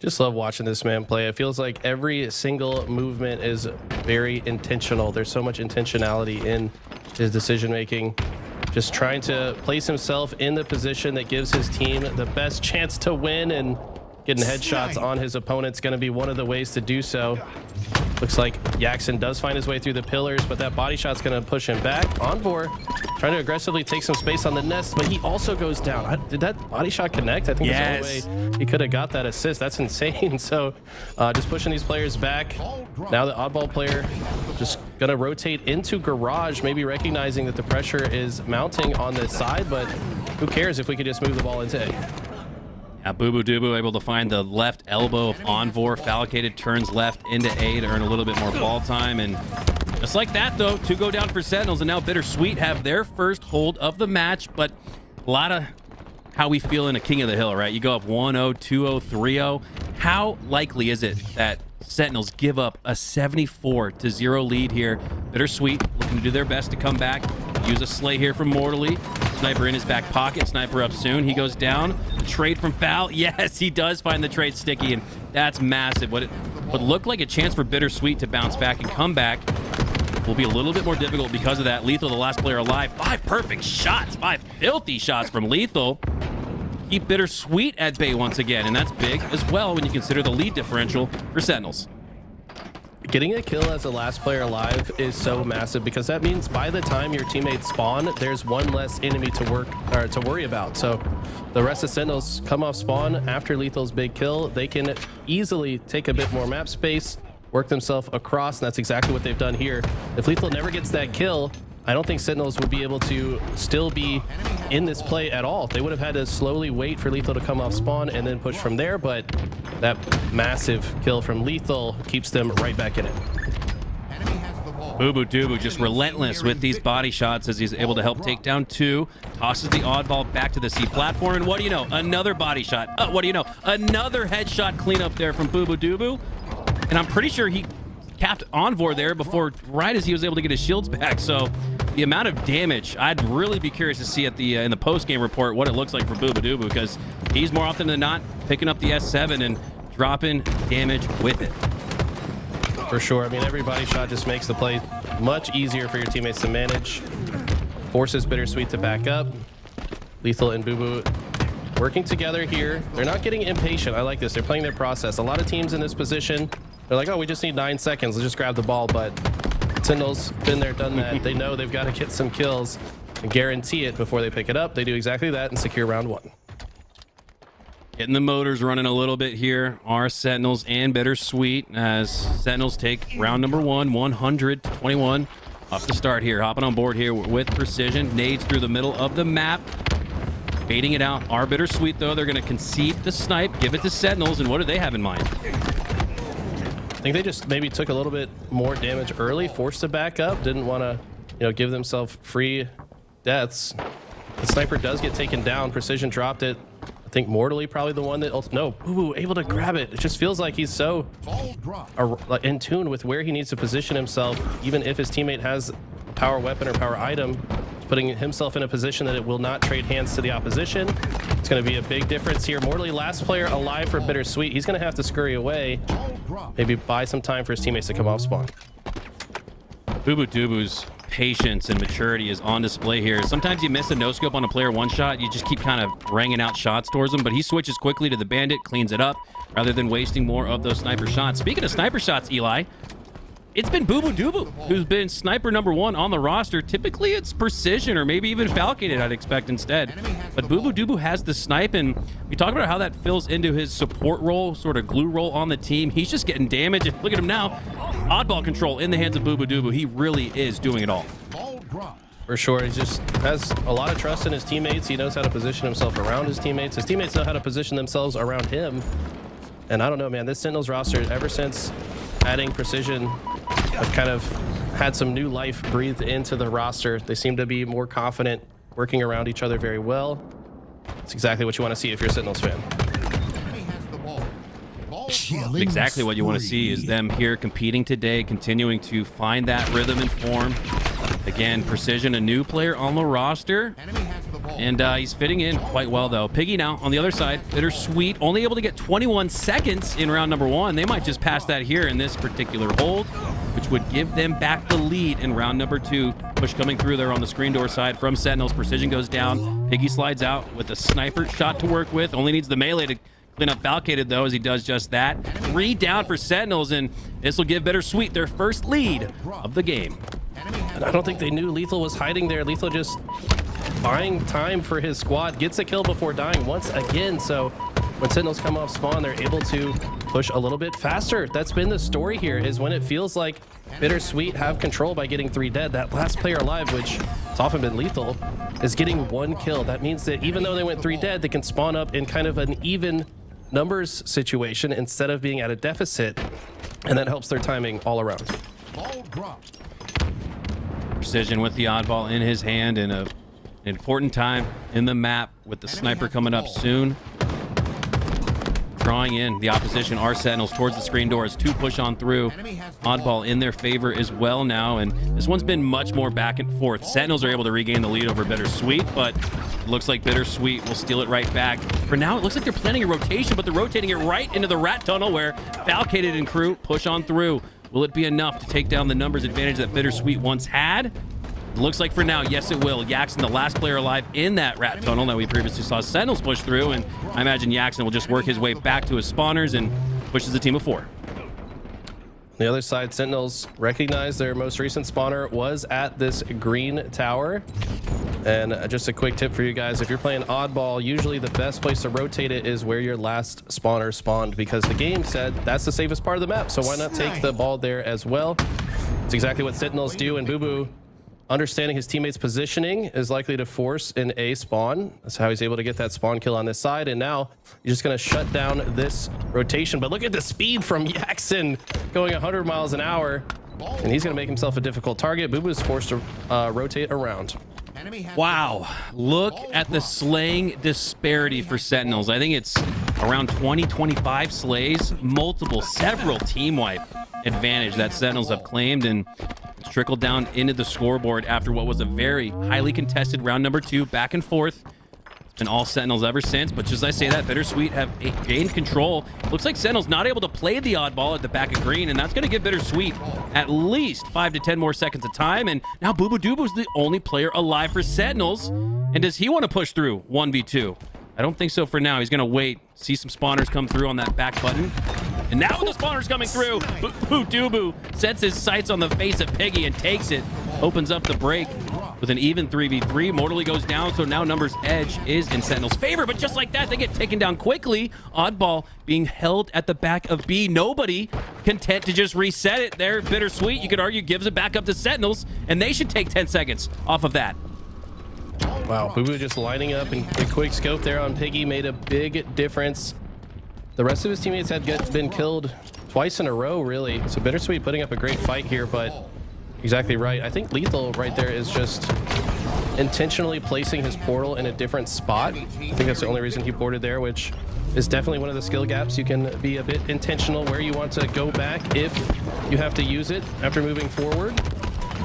Just love watching this man play. It feels like every single movement is very intentional. There's so much intentionality in his decision making. Just trying to place himself in the position that gives his team the best chance to win, and getting headshots on his opponent's going to be one of the ways to do so. Looks like Jackson does find his way through the pillars, but that body shot's going to push him back. Envor trying to aggressively take some space on the nest, but he also goes down. Did that body shot connect? I think that's the only way he could have got that assist. That's insane. So just pushing these players back. Now the oddball player just going to rotate into garage, maybe recognizing that the pressure is mounting on this side, but who cares if we could just move the ball into A. Yeah, Boo Dubu able to find the left elbow of Envor. Falcated turns left into A to earn a little bit more ball time. And just like that, though, 2 go down for Sentinels. And now Bittersweet have their first hold of the match. But a lot of how we feel in a King of the Hill, right? You go up 1-0, 2-0, 3-0. How likely is it that Sentinels give up a 74-0 lead here? Bittersweet looking to do their best to come back. Use a slay here from Mortally. Sniper in his back pocket. Sniper up soon. He goes down. The trade from Foul. Yes, he does find the trade sticky, and that's massive. What would look like a chance for Bittersweet to bounce back and come back will be a little bit more difficult because of that. Lethal, the last player alive. 5 perfect shots. 5 filthy shots from Lethal. Keep Bittersweet at bay once again, and that's big as well when you consider the lead differential for Sentinels. Getting a kill as the last player alive is so massive, because that means by the time your teammates spawn, there's one less enemy to worry about. So the rest of Sentinels come off spawn after Lethal's big kill. They can easily take a bit more map space, work themselves across, and that's exactly what they've done here. If Lethal never gets that kill, I don't think Sentinels would be able to still be in this play at all. They would have had to slowly wait for Lethal to come off spawn and then push from there, but that massive kill from Lethal keeps them right back in it. Boo Dubu just relentless with these body shots as he's able to help take down 2. Tosses the oddball back to the C platform, and what do you know? Another body shot. What do you know? Another headshot cleanup there from Boo Dubu. And I'm pretty sure he capped Envor there before, right as he was able to get his shields back. So the amount of damage, I'd really be curious to see at the in the post-game report what it looks like for Boo Dubu, because he's more often than not picking up the S7 and dropping damage with it. For sure. I mean, every body shot just makes the play much easier for your teammates to manage. Forces Bittersweet to back up. Lethal and Boo working together here. They're not getting impatient. I like this. They're playing their process. A lot of teams in this position, they're like, oh, we just need 9 seconds. Let's just grab the ball. But Sentinels, been there, done that. They know they've got to get some kills and guarantee it before they pick it up. They do exactly that and secure round 1. Getting the motors running a little bit here are Sentinels and Bittersweet, as Sentinels take round number 1, 100-21 off the start here. Hopping on board here with precision. Nades through the middle of the map. Baiting it out are Bittersweet, though. They're going to concede the snipe, give it to Sentinels, and what do they have in mind? I think they just maybe took a little bit more damage early, forced to back up, didn't want to, give themselves free deaths. The sniper does get taken down. Precision dropped it. I think Mortally probably the one that... No, Boo able to grab it. It just feels like he's so in tune with where he needs to position himself, even if his teammate has a power weapon or power item, putting himself in a position that it will not trade hands to the opposition. It's going to be a big difference here. Mortally, last player alive for Bittersweet. He's going to have to scurry away, maybe buy some time for his teammates to come off spawn. Boo Dubu's patience and maturity is on display here. Sometimes you miss a no-scope on a player one shot. You just keep kind of ranging out shots towards him, but he switches quickly to the bandit, cleans it up, rather than wasting more of those sniper shots. Speaking of sniper shots, Eli, it's been Boo Dubu who's been sniper number 1 on the roster. Typically, it's precision or maybe even Falcated, I'd expect instead. But Boo Dubu has the snipe, and we talk about how that fills into his support role, sort of glue role on the team. He's just getting damage. And look at him now. Oddball control in the hands of Boo Dubu. He really is doing it all. For sure. He just has a lot of trust in his teammates. He knows how to position himself around his teammates. His teammates know how to position themselves around him. And I don't know, man, this Sentinels roster, ever since adding precision, have kind of had some new life breathed into the roster. They seem to be more confident, working around each other very well. It's exactly what you want to see if you're a Sentinels fan. Exactly what you want to see is them here competing today, continuing to find that rhythm and form. Again, Precision, a new player on the roster. And he's fitting in quite well, though. Piggy now on the other side. Bittersweet only able to get 21 seconds in round number 1. They might just pass that here in this particular hold, which would give them back the lead in round number 2. Push coming through there on the screen door side from Sentinels. Precision goes down. Piggy slides out with a sniper shot to work with. Only needs the melee to clean up Falcated, though, as he does just that. 3 down for Sentinels, and this will give Bittersweet their first lead of the game. And I don't think they knew Lethal was hiding there. Lethal just buying time for his squad, gets a kill before dying once again. So when Sentinels come off spawn, they're able to push a little bit faster. That's been the story here, is when it feels like Bittersweet have control by getting 3 dead, that last player alive, which has often been Lethal, is getting 1 kill. That means that even though they went 3 dead, they can spawn up in kind of an even numbers situation instead of being at a deficit, and that helps their timing all around. Precision with the oddball in his hand, and an important time in the map with the sniper coming up soon. Drawing in the opposition are Sentinels towards the screen doors. 2 push on through. Oddball in their favor as well now, and this one's been much more back and forth. Sentinels are able to regain the lead over Bittersweet, but it looks like Bittersweet will steal it right back. For now, it looks like they're planning a rotation, but they're rotating it right into the rat tunnel where Falcated and crew push on through. Will it be enough to take down the numbers advantage that Bittersweet once had? It looks like for now, yes, it will. Yaxon, the last player alive in that rat tunnel that we previously saw Sentinels push through, and I imagine Yaxon will just work his way back to his spawners and pushes a team of 4. On the other side, Sentinels recognize their most recent spawner was at this green tower. And just a quick tip for you guys, if you're playing oddball, usually the best place to rotate it is where your last spawner spawned, because the game said that's the safest part of the map. So why not take the ball there as well? It's exactly what Sentinels do, and Boo Boo, understanding his teammates' positioning, is likely to force an A spawn. That's how he's able to get that spawn kill on this side. And now he's just going to shut down this rotation. But look at the speed from Yaxon going 100 miles an hour. And he's going to make himself a difficult target. Boo Boo is forced to rotate around. Wow. Look at the slaying disparity for Sentinels. I think it's around 20, 25 slays, several team wipe advantage that Sentinels have claimed, and it's trickled down into the scoreboard after what was a very highly contested round number 2, back and forth. It's been all Sentinels ever since, but just as I say that, Bittersweet have gained control. Looks like Sentinels not able to play the oddball at the back of green, and that's going to give Bittersweet at least 5 to 10 more seconds of time. And now Boo Boo Doobu's the only player alive for Sentinels. And does he want to push through 1v2? I don't think so for now. He's going to wait, see some spawners come through on that back button. And now the spawners coming through, Boo Boo Doobu sets his sights on the face of Piggy and takes it. Opens up the break with an even 3v3. Mortally goes down, so now numbers edge is in Sentinel's favor. But just like that, they get taken down quickly. Oddball being held at the back of B. Nobody content to just reset it there. Bittersweet, you could argue, gives it back up to Sentinels, and they should take 10 seconds off of that. Wow, Boo Boo just lining up, and a quick scope there on Piggy made a big difference. The rest of his teammates had been killed twice in a row, really. So Bittersweet putting up a great fight here, but exactly right. I think Lethal right there is just intentionally placing his portal in a different spot. I think that's the only reason he ported there, which is definitely one of the skill gaps. You can be a bit intentional where you want to go back if you have to use it after moving forward.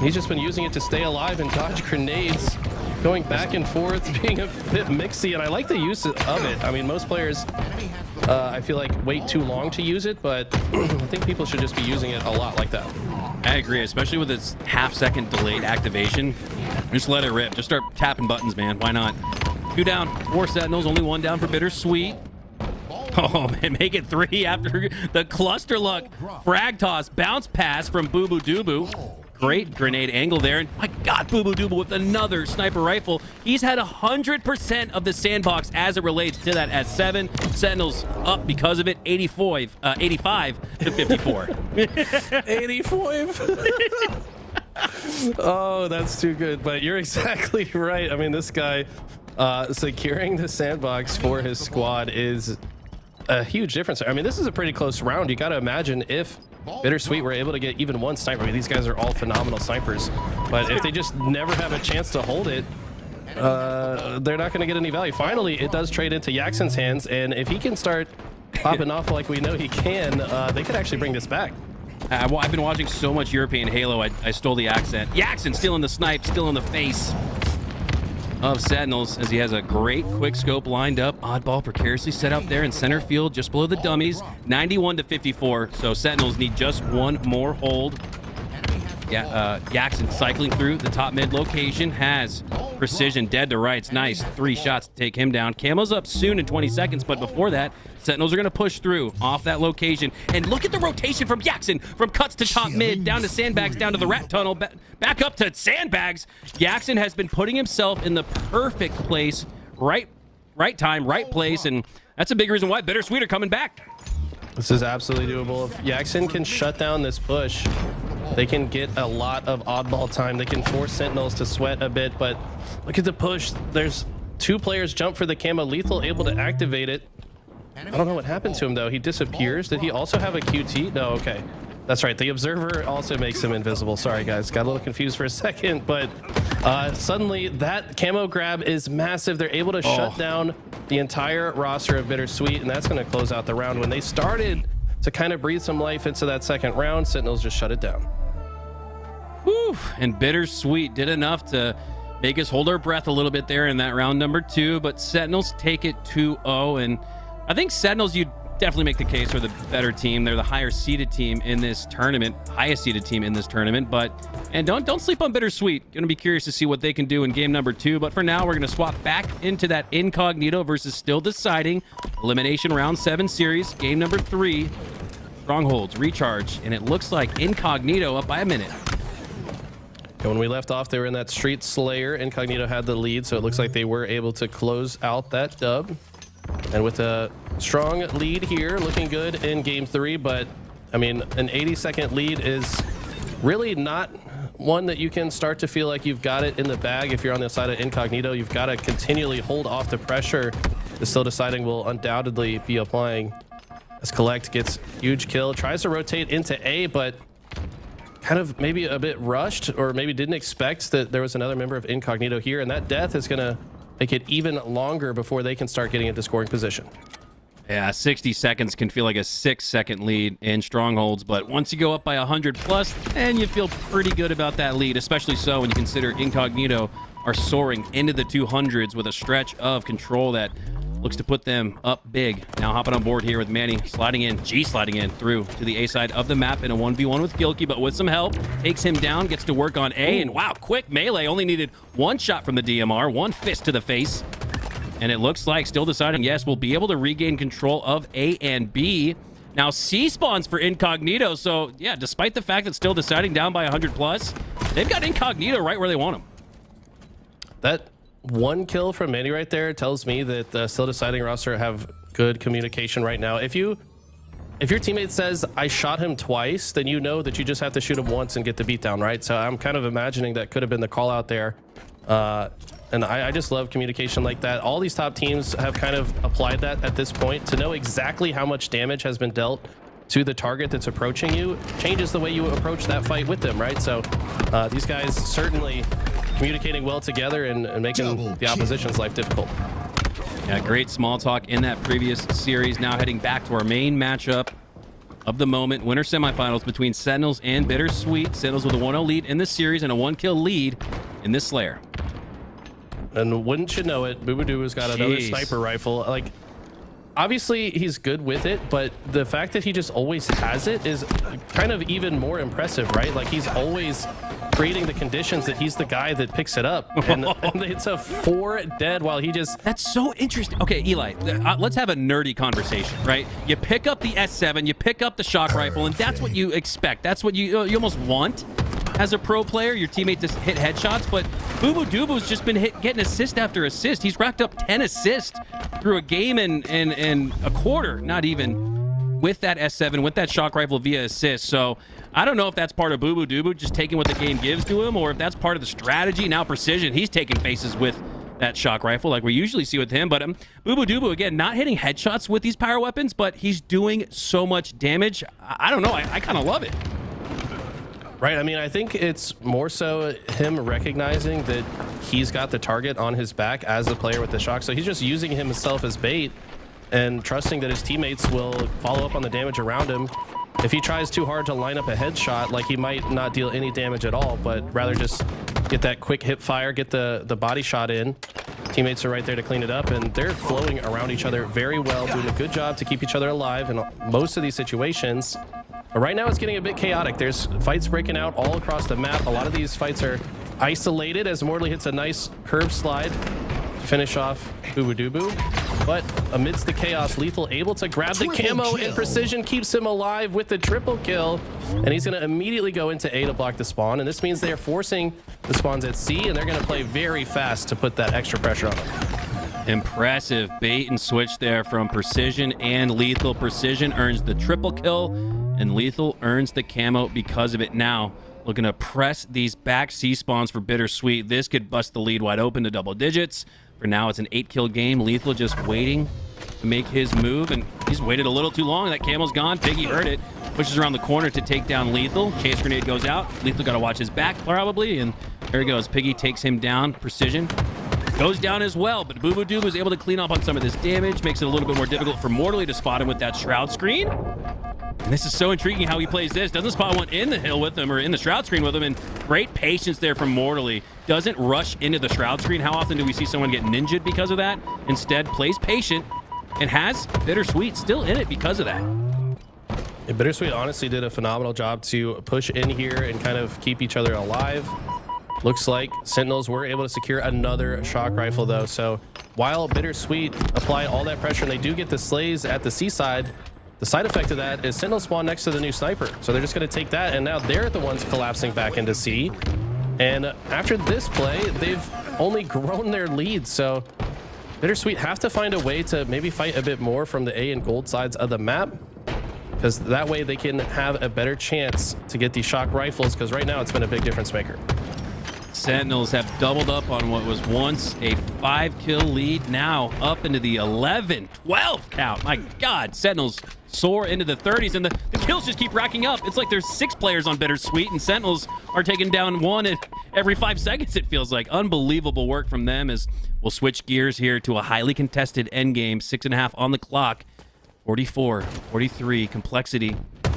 He's just been using it to stay alive and dodge grenades, going back and forth, being a bit mixy, and I like the use of it. I mean, most players, I feel like, wait too long to use it, but I think people should just be using it a lot like that. I agree, especially with its half-second delayed activation. Just let it rip. Just start tapping buttons, man. Why not? 2 down, 4 Sentinels, only 1 down for Bittersweet. Oh, man, make it 3 after the cluster luck. Frag toss, bounce pass from Boo Boo Doobu. Great grenade angle there. And my God, Boo Boo Doobu with another sniper rifle. He's had 100% of the sandbox as it relates to that S7. Sentinels up because of it, 85 to 54. 85. Oh, that's too good. But you're exactly right. I mean, this guy securing the sandbox for his squad is a huge difference. I mean, this is a pretty close round. You got to imagine if Bittersweet were able to get even 1 sniper. I mean, these guys are all phenomenal snipers, but if they just never have a chance to hold it, they're not going to get any value. Finally, it does trade into Yaxon's hands, and if he can start popping off like we know he can, they could actually bring this back. I've been watching so much European Halo, I stole the accent. Yaxon still in the snipe, still in the face. of Sentinels as he has a great quick scope lined up. Oddball precariously set out there in center field just below the dummies. 91 to 54. So Sentinels need just one more hold. Yeah, Jackson cycling through the top mid location, has precision dead to rights. Nice 3 shots to take him down. Camo's up soon in 20 seconds, but before that, Sentinels are going to push through off that location. And look at the rotation from Jackson, from cuts to top mid, down to sandbags, down to the rat tunnel, back up to sandbags. Jackson has been putting himself in the perfect place, right time, right place, and that's a big reason why Bittersweet are coming back. This is absolutely doable. If Jackson can shut down this push, they can get a lot of oddball time. They can force Sentinels to sweat a bit, but look at the push. There's 2 players jump for the camo. Lethal able to activate it. I don't know what happened to him, though. He disappears. Did he also have a QT? No, okay. That's right. The observer also makes him invisible. Sorry, guys. Got a little confused for a second, but suddenly that camo grab is massive. They're able to shut down the entire roster of Bittersweet, and that's going to close out the round. When they started to kind of breathe some life into that second round, Sentinels just shut it down. Whew. And Bittersweet did enough to make us hold our breath a little bit there in that round number 2, but Sentinels take it 2-0, and I think Sentinels, you definitely make the case for the better team. They're the higher seeded team in this tournament, highest seeded team in this tournament. And don't sleep on Bittersweet. Going to be curious to see what they can do in game number 2. But for now, we're going to swap back into that Incognito versus Still Deciding elimination round 7 series, game number 3. Strongholds recharge, and it looks like Incognito up by a minute. When we left off, they were in that Street Slayer. Incognito had the lead, so it looks like they were able to close out that dub. And with a strong lead here, looking good in game 3, but I mean, an 80-second lead is really not one that you can start to feel like you've got it in the bag. If you're on the side of Incognito, you've got to continually hold off the pressure. The Still Deciding will undoubtedly be applying. As Collect gets huge kill, tries to rotate into A, but kind of maybe a bit rushed, or maybe didn't expect that there was another member of Incognito here, and that death is going to make it even longer before they can start getting into scoring position. Yeah, 60 seconds can feel like a 6-second lead in Strongholds, but once you go up by 100 plus, then you feel pretty good about that lead, especially so when you consider Incognito are soaring into the 200s with a stretch of control that looks to put them up big. Now hopping on board here with Manny, sliding in through to the A side of the map in a 1v1 with Gilkey, but with some help, takes him down, gets to work on A, and wow, quick melee, only needed 1 shot from the DMR, 1 fist to the face. And it looks like Still Deciding, yes, we'll be able to regain control of A and B. Now C spawns for Incognito, so yeah, despite the fact that Still Deciding down by 100 plus, they've got Incognito right where they want him. That 1 kill from Manny right there tells me that the Still Deciding roster have good communication right now. If your teammate says, I shot him twice, then you know that you just have to shoot him once and get the beatdown, right? So I'm kind of imagining that could have been the call out there. And I just love communication like that. All these top teams have kind of applied that at this point. To know exactly how much damage has been dealt to the target that's approaching you changes the way you approach that fight with them, right? So these guys certainly communicating well together and making the opposition's life difficult. Yeah, great small talk in that previous series. Now heading back to our main matchup of the moment, winter semifinals between Sentinels and Bittersweet. Sentinels with a 1-0 lead in this series and a 1-kill lead in this Slayer. And wouldn't you know it, Boobadooboo's got another sniper rifle. Like, obviously he's good with it, but the fact that he just always has it is kind of even more impressive, right? Like, he's always creating the conditions that he's the guy that picks it up, and it's a 4 dead while he just... That's so interesting. Okay, Eli, let's have a nerdy conversation, right? You pick up the S7, you pick up the shock rifle, and that's what you expect. That's what you almost want as a pro player, your teammate to hit headshots, but Boobadooboo's just been getting assist after assist. He's racked up 10 assists through a game and a quarter, not even, with that S7, with that shock rifle via assist. So I don't know if that's part of Boobadooboo just taking what the game gives to him, or if that's part of the strategy. Now Precision, he's taking faces with that shock rifle like we usually see with him. But Boobadooboo, again, not hitting headshots with these power weapons, but he's doing so much damage. I don't know. I kind of love it. Right. I mean, I think it's more so him recognizing that he's got the target on his back as the player with the shock. So he's just using himself as bait and trusting that his teammates will follow up on the damage around him. if he tries too hard to line up a headshot, like he might not deal any damage at all, but rather just get that quick hip fire, get the body shot in. Teammates are right there to clean it up, and they're flowing around each other very well, doing a good job to keep each other alive in most of these situations. But right now it's getting a bit chaotic. There's fights breaking out all across the map. A lot of these fights are isolated as Morley hits a nice curb slide to finish off Boo-Boo-Doo-Boo. But amidst the chaos, Lethal able to grab the camo, and Precision keeps him alive with the triple kill. And he's going to immediately go into A to block the spawn. And this means they are forcing the spawns at C, and they're going to play very fast to put that extra pressure on them. Impressive bait and switch there from Precision and Lethal. Precision earns the triple kill, and Lethal earns the camo because of it. Now, looking to press these back C spawns for Bittersweet. This could bust the lead wide open to double digits. For now, it's an 8-kill game. Lethal just waiting to make his move, and he's waited a little too long. That camo's gone. Piggy heard it. Pushes around the corner to take down Lethal. Chase grenade goes out. Lethal got to watch his back probably, and there he goes. Piggy takes him down. Precision goes down as well, but Boo-Boo-Doo was able to clean up on some of this damage. Makes it a little bit more difficult for Morley to spot him with that shroud screen. And this is so intriguing how he plays this. Doesn't spot one in the hill with him, or in the shroud screen with him, and great patience there from Morley. Doesn't rush into the shroud screen. How often do we see someone get ninja'd because of that? Instead, plays patient and has Bittersweet still in it because of that. Yeah, Bittersweet honestly did a phenomenal job to push in here and kind of keep each other alive. Looks like Sentinels were able to secure another shock rifle though. So while Bittersweet apply all that pressure and they do get the slays at the seaside, the side effect of that is Sentinels spawn next to the new sniper. So they're just going to take that, and now they're the ones collapsing back into C. And after this play, they've only grown their lead. So Bittersweet have to find a way to maybe fight a bit more from the A and gold sides of the map, because that way they can have a better chance to get these shock rifles, because right now it's been a big difference maker. Sentinels have doubled up on what was once a 5-kill lead, now up into the 11, 12 count. My God, Sentinels soar into the 30s, and the kills just keep racking up. It's like there's 6 players on Bittersweet, and Sentinels are taking down one every 5 seconds, it feels like. Unbelievable work from them, as we'll switch gears here to a highly contested endgame. 6.5 on the clock. 44, 43, Complexity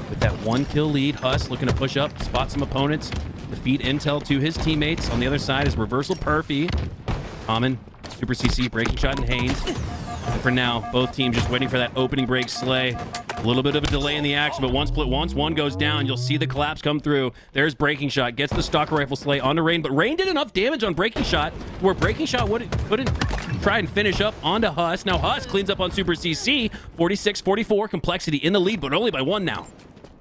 with that 1-kill lead. Huss looking to push up, spot some opponents, defeat intel to his teammates. On the other side is Reversal Perfy, Common, Super CC, Breaking Shot, and Haynes. And for now, both teams just waiting for that opening break slay. A little bit of a delay in the action, but once one goes down, you'll see the collapse come through. There's Breaking Shot, gets the Stalker Rifle slay onto Rain, but Rain did enough damage on Breaking Shot where Breaking Shot couldn't try and finish up onto Huss. Now Huss cleans up on Super CC. 46-44, Complexity in the lead, but only by 1 now.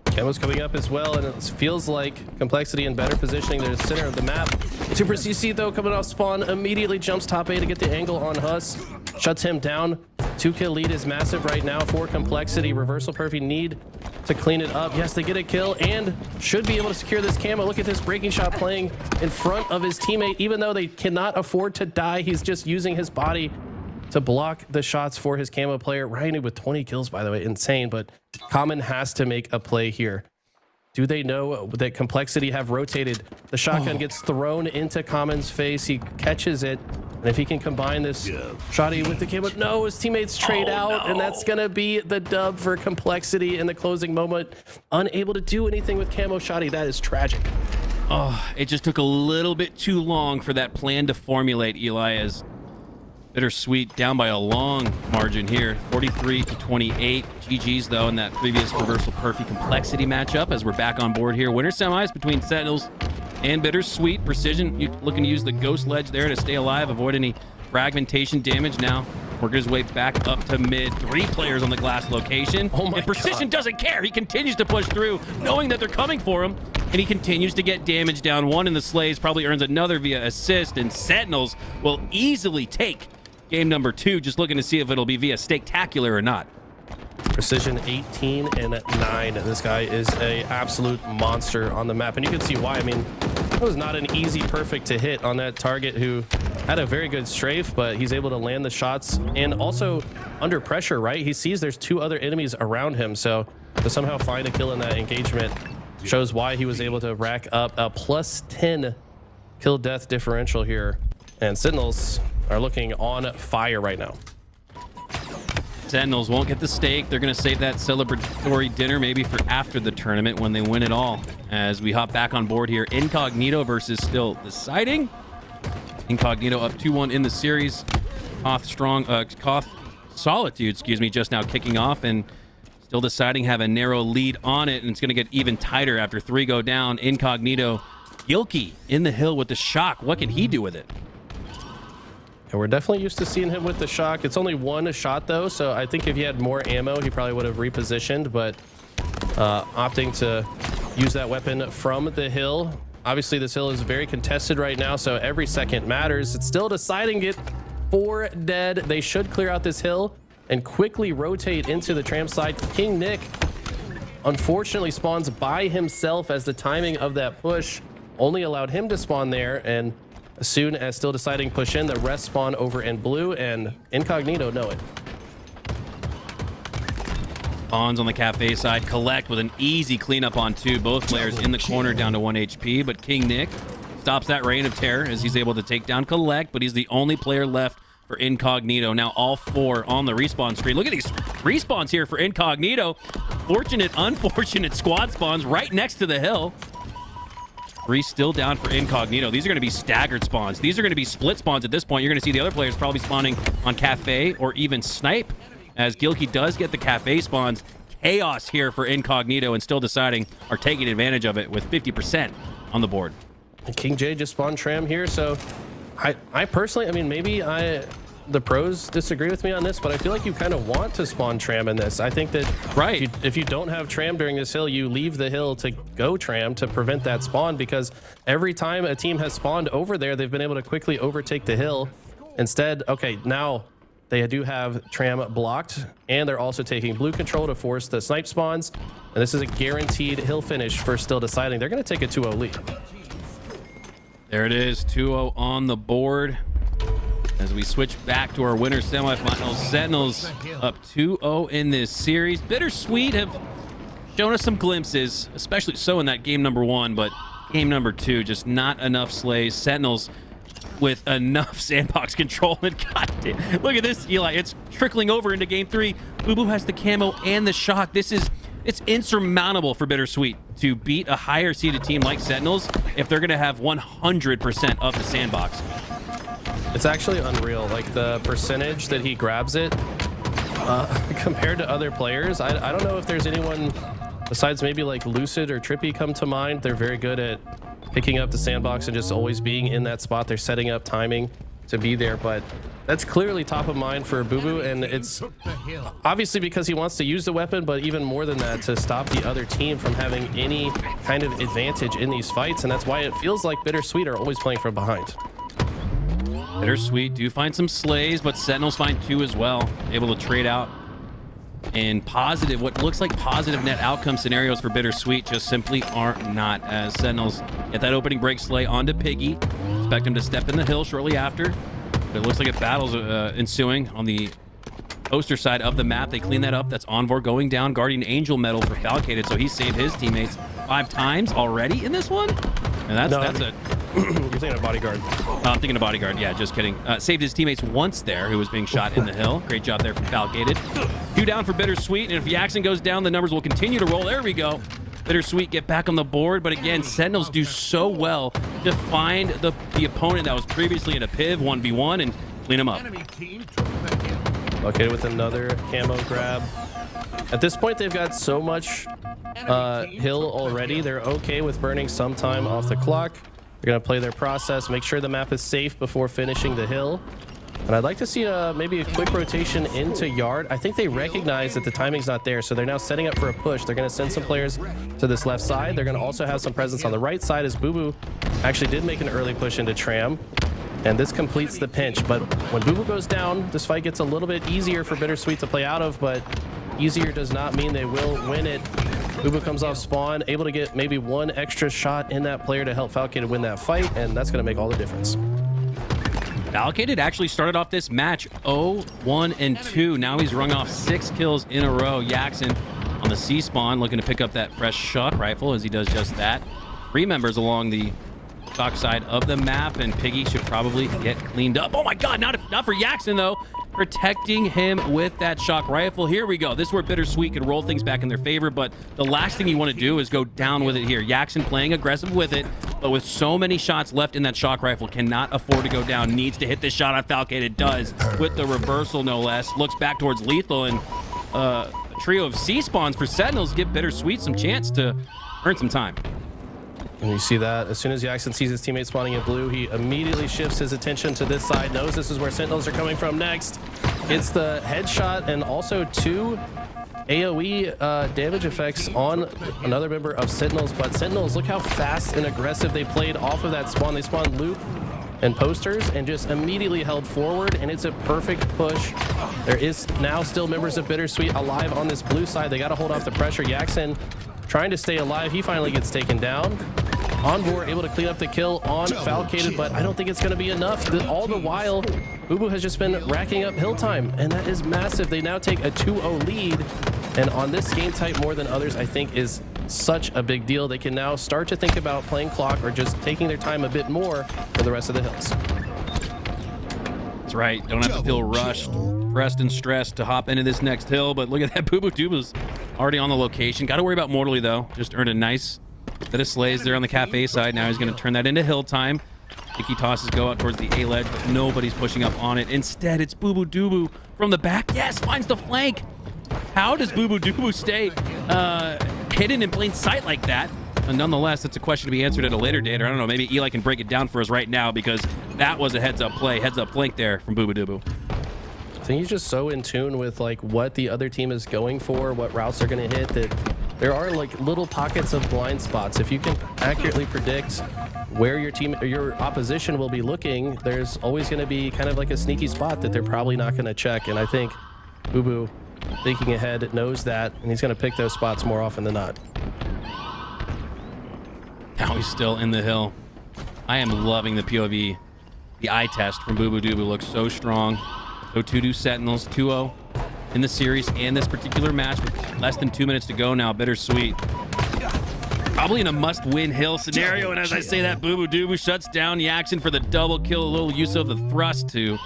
Camo's coming up as well, and it feels like Complexity in better positioning. They're the center of the map. Super CC, though, coming off spawn, immediately jumps top A to get the angle on Huss. Shuts him down. 2-kill lead is massive right now for Complexity. Reversal Perfy need to clean it up. Yes, they get a kill and should be able to secure this camo. Look at this Breaking Shot playing in front of his teammate. Even though they cannot afford to die, he's just using his body to block the shots for his camo player. Ryan with 20 kills, by the way, insane, but Common has to make a play here. Do they know that Complexity have rotated? The shotgun gets thrown into Common's face. He catches it, and if he can combine this shotty with the camo, no, his teammates trade out, and that's gonna be the dub for Complexity in the closing moment. Unable to do anything with camo shotty. That is tragic. Oh, it just took a little bit too long for that plan to formulate, Eli, as Bittersweet down by a long margin here, 43-28. GG's though in that previous Reversal Perfy Complexity matchup, as we're back on board here. Winner semis between Sentinels and Bittersweet. Precision looking to use the Ghost Ledge there to stay alive, avoid any fragmentation damage. Now working his way back up to mid. 3 players on the glass location. Oh my and Precision God. doesn't care. He continues to push through, knowing that they're coming for him, and he continues to get damage down. 1 in the slays, probably earns another via assist, and Sentinels will easily take game number 2, just looking to see if it'll be via Staketacular or not. Precision 18 and 9. This guy is a absolute monster on the map, and you can see why. I mean, it was not an easy perfect to hit on that target who had a very good strafe, but he's able to land the shots, and also under pressure, right? He sees there's 2 other enemies around him, so to somehow find a kill in that engagement shows why he was able to rack up a +10 kill death differential here. And Sentinels are looking on fire right now. Sentinels won't get the steak. They're going to save that celebratory dinner maybe for after the tournament when they win it all. As we hop back on board here, Incognito versus Still Deciding. Incognito up 2-1 in the series. Koth Solitude, excuse me, just now kicking off, and Still Deciding have a narrow lead on it, and it's going to get even tighter after 3 go down. Incognito, Gilkey in the hill with the shock. What can he do with it? And we're definitely used to seeing him with the shock. It's only 1 shot though, so I think if he had more ammo, he probably would have repositioned, but opting to use that weapon from the hill. Obviously, this hill is very contested right now, so every second matters. It's Still Deciding it. 4 dead. They should clear out this hill and quickly rotate into the tram side. King Nick, unfortunately, spawns by himself as the timing of that push only allowed him to spawn there, and as soon as Still Deciding push in, the rest spawn over in blue, and Incognito know it. Spawns on the cafe side. Collect with an easy cleanup on 2. Both players in the corner down to 1 HP, but King Nick stops that reign of terror as he's able to take down Collect, but he's the only player left for Incognito. Now all 4 on the respawn screen. Look at these respawns here for Incognito. Fortunate, unfortunate squad spawns right next to the hill. 3 still down for Incognito. These are going to be staggered spawns. These are going to be split spawns at this point. You're going to see the other players probably spawning on Cafe or even Snipe, as Gilkey does get the Cafe spawns. Chaos here for Incognito, and Still Deciding are taking advantage of it with 50% on the board. And King J just spawned Tram here, so I personally, I mean, maybe the pros disagree with me on this, but I feel like you kind of want to spawn Tram in this. I think that right, if you don't have Tram during this hill, you leave the hill to go Tram to prevent that spawn, because every time a team has spawned over there, they've been able to quickly overtake the hill. Instead, okay, now they do have Tram blocked, and they're also taking blue control to force the snipe spawns, and this is a guaranteed hill finish for Still Deciding. They're going to take a 2-0 lead. There it is, 2-0 on the board. As we switch back to our winner semifinals, Sentinels up 2-0 in this series. Bittersweet have shown us some glimpses, especially so in that game number 1, but game number 2, just not enough slays. Sentinels with enough sandbox control, and goddamn, look at this, Eli. It's trickling over into game 3. Boo Boo has the camo and the shock. It's insurmountable for Bittersweet to beat a higher seeded team like Sentinels if they're going to have 100% of the sandbox. It's actually unreal, like the percentage that he grabs it compared to other players. I don't know if there's anyone besides maybe like Lucid or Trippy come to mind. They're very good at picking up the sandbox and just always being in that spot. They're setting up timing to be there, but that's clearly top of mind for Boo Boo, and it's obviously because he wants to use the weapon, but even more than that, to stop the other team from having any kind of advantage in these fights, and that's why it feels like Bittersweet are always playing from behind. Bittersweet do find some slays, but Sentinels find 2 as well. Able to trade out in positive, what looks like positive net outcome scenarios for Bittersweet just simply are not, as Sentinels get that opening break slay onto Piggy. Expect him to step in the hill shortly after. But it looks like a battle's ensuing on the poster side of the map. They clean that up. That's Envor going down. Guardian Angel medal for Falcated, so he saved his teammates 5 times already in this one. And that's it. You're thinking of Bodyguard. I'm thinking of Bodyguard. Yeah, just kidding. Saved his teammates once there, who was being shot in the hill. Great job there from Falcated. 2 down for Bittersweet, and if Jackson goes down, the numbers will continue to roll. There we go. Bittersweet get back on the board, but again, Sentinels do so well to find the opponent that was previously in a piv 1v1 and clean him up. Okay, with another camo grab. At this point, they've got so much hill already. They're okay with burning some time off the clock. They're going to play their process, make sure the map is safe before finishing the hill. And I'd like to see maybe a quick rotation into yard. I think they recognize that the timing's not there, so they're now setting up for a push. They're going to send some players to this left side. They're going to also have some presence on the right side, as Boo Boo actually did make an early push into Tram. And this completes the pinch. But when Boo Boo goes down, this fight gets a little bit easier for Bittersweet to play out of, but easier does not mean they will win it. Boo Boo comes off spawn, able to get maybe 1 extra shot in that player to help Falcated win that fight, and that's going to make all the difference. Falcated actually started off this match 0-1-2. Now he's rung off 6 kills in a row. Jackson on the C spawn looking to pick up that fresh shock rifle as he does just that. 3 members along the shock side of the map, and Piggy should probably get cleaned up. Oh my god, not for Jackson though. protecting him with that shock rifle. Here we go. This is where Bittersweet can roll things back in their favor, but the last thing you want to do is go down with it here. Jackson playing aggressive with it, but with so many shots left in that shock rifle, cannot afford to go down. Needs to hit this shot on Falcade. It does, with the reversal, no less. Looks back towards Lethal, and a trio of C-spawns for Sentinels give Bittersweet some chance to earn some time. And you see that as soon as Jackson sees his teammate spawning in blue, he immediately shifts his attention to this side, knows this is where Sentinels are coming from next. It's the headshot and also 2 AoE damage effects on another member of Sentinels. But Sentinels, look how fast and aggressive they played off of that spawn. They spawned loop and posters and just immediately held forward, and it's a perfect push. There is now still members of Bittersweet alive on this blue side. They got to hold off the pressure. Jackson trying to stay alive. He finally gets taken down. Envor able to clean up the kill on Falcated, but I don't think it's going to be enough. All the while, Boo Boo has just been racking up hill time, and that is massive. They now take a 2-0 lead, and on this game type more than others, I think is such a big deal. They can now start to think about playing clock or just taking their time a bit more for the rest of the hills. That's right. Don't have to feel rushed, pressed, and stressed to hop into this next hill, but look at that. Boo Boo Dubu's already on the location. Got to worry about Mortally, though. Just earned a nice bit of slays there on the cafe side. Now he's going to turn that into hill time. Icky tosses go out towards the A ledge, but nobody's pushing up on it. Instead, it's Boo Boo Dubu from the back. Yes, finds the flank. How does Boo Boo Dubu stay hidden in plain sight like that? And nonetheless, that's a question to be answered at a later date. Or I don't know, maybe Eli can break it down for us right now, because that was a heads-up play, heads-up flank there from Boo Boo Dubu. I think he's just so in tune with like what the other team is going for, what routes they're going to hit, that there are like little pockets of blind spots. If you can accurately predict where your team or your opposition will be looking, there's always going to be kind of like a sneaky spot that they're probably not going to check. And I think Boo Boo, thinking ahead, knows that, and he's going to pick those spots more often than not. Now he's still in the hill. I am loving the POV. The eye test from Boo Boo Dubu looks so strong. So 2-2 Sentinels, 2-0 in the series and this particular match with less than 2 minutes to go now. Bittersweet probably in a must-win hill scenario, and as I say that, Boo Boo Dubu shuts down the action for the double kill. A little use of the thrust to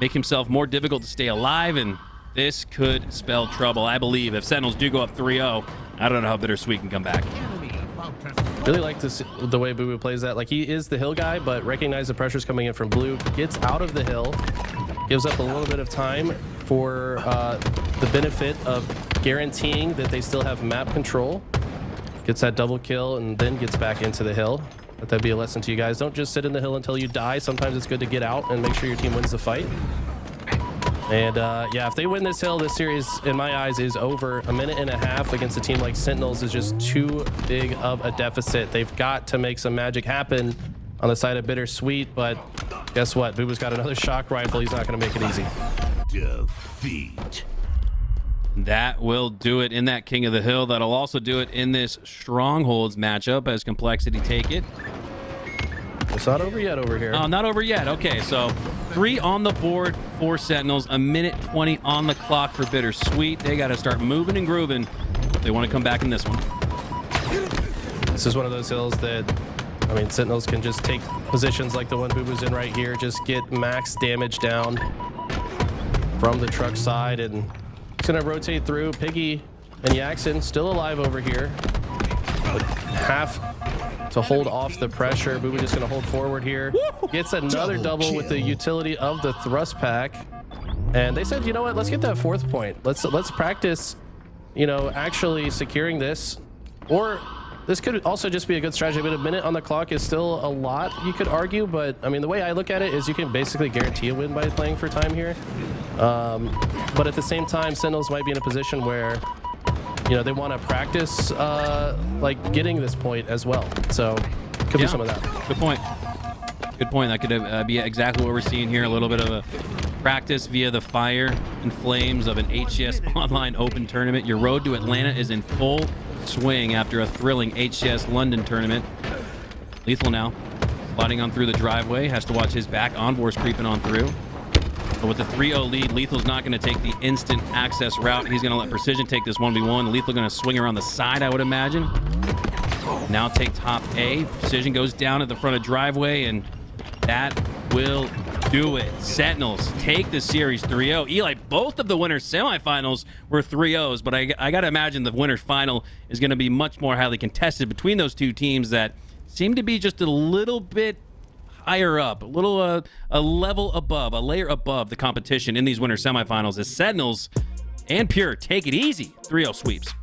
make himself more difficult to stay alive, and this could spell trouble, I believe. If Sentinels do go up 3-0, I don't know how Bittersweet can come back. Really like this, the way Boo Boo plays that. Like, he is the hill guy, but recognize the pressure's coming in from blue, gets out of the hill, gives up a little bit of time for the benefit of guaranteeing that they still have map control. Gets that double kill and then gets back into the hill. Let that be a lesson to you guys. Don't just sit in the hill until you die. Sometimes it's good to get out and make sure your team wins the fight. And yeah, if they win this hill, this series, in my eyes, is over. A minute and a half against a team like Sentinels is just too big of a deficit. They've got to make some magic happen on the side of Bittersweet, but guess what? Boo Boo's got another shock rifle. He's not going to make it easy. Defeat. That will do it in that King of the Hill. That'll also do it in this Strongholds matchup as Complexity take it. It's not over yet over here. Oh, not over yet. Okay, so 3 on the board for Sentinels, a minute 20 on the clock for Bittersweet. They got to start moving and grooving if they want to come back in this one. This is one of those hills that, I mean, Sentinels can just take positions like the one Boo Boo's in right here, just get max damage down from the truck side, and it's going to rotate through. Piggy and Jackson still alive over here, but half to hold off the pressure. Boo Boo just going to hold forward here. Gets another double with the utility of the thrust pack. And they said, you know what, let's get that 4th point. Let's practice, you know, actually securing this. Or this could also just be a good strategy, but a minute on the clock is still a lot, you could argue. But I mean, the way I look at it is you can basically guarantee a win by playing for time here. But at the same time, Sentinels might be in a position where, you know, they want to practice like getting this point as well. So could be some of that. Good point. Good point. That could be exactly what we're seeing here. A little bit of a practice via the fire and flames of an HCS online open tournament. Your road to Atlanta is in full swing after a thrilling HCS London tournament. Lethal now sliding on through the driveway. Has to watch his back. Envor's creeping on through. But with the 3-0 lead, Lethal's not going to take the instant access route. He's going to let Precision take this 1v1. Lethal going to swing around the side, I would imagine. Now take top A. Precision goes down at the front of driveway, and that will do it. Sentinels take the series 3-0. Eli, both of the winners semifinals were 3-0s, but I got to imagine the winner's final is going to be much more highly contested between those two teams that seem to be just a little bit higher up, a level above, a layer above the competition in these winners semifinals as Sentinels and Pure take it easy. 3-0 sweeps.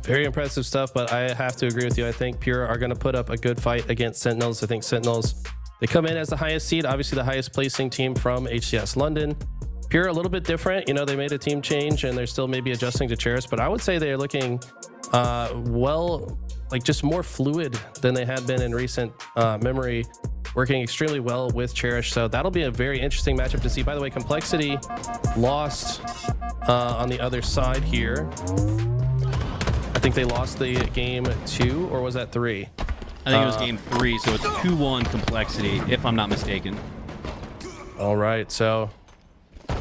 Very impressive stuff, but I have to agree with you. I think Pure are going to put up a good fight against Sentinels. I think Sentinels, they come in as the highest seed, obviously the highest placing team from HCS London. Pure a little bit different. You know, they made a team change and they're still maybe adjusting to Cherish, but I would say they are looking like just more fluid than they had been in recent memory, working extremely well with Cherish. So that'll be a very interesting matchup to see. By the way, Complexity lost on the other side here. I think they lost the game 2, or was that 3? I think it was game 3, so it's 2-1 Complexity, if I'm not mistaken. All right, so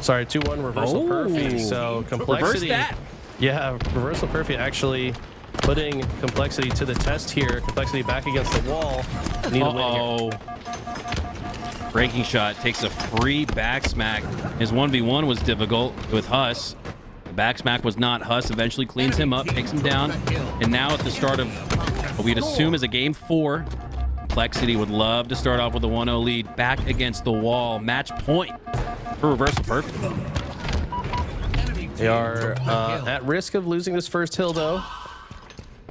sorry, 2-1 reversal perfect. So Complexity, reverse that. Yeah, reversal perfect actually putting Complexity to the test here. Complexity back against the wall. Need a win here. Breaking shot takes a free back smack. His 1v1 was difficult with Huss. The back smack was not. Huss eventually cleans him up, takes him down. And now at the start of what we'd assume is a game 4, Complexity would love to start off with a 1-0 lead back against the wall. Match point for reversal perfect. They are at risk of losing this first hill though.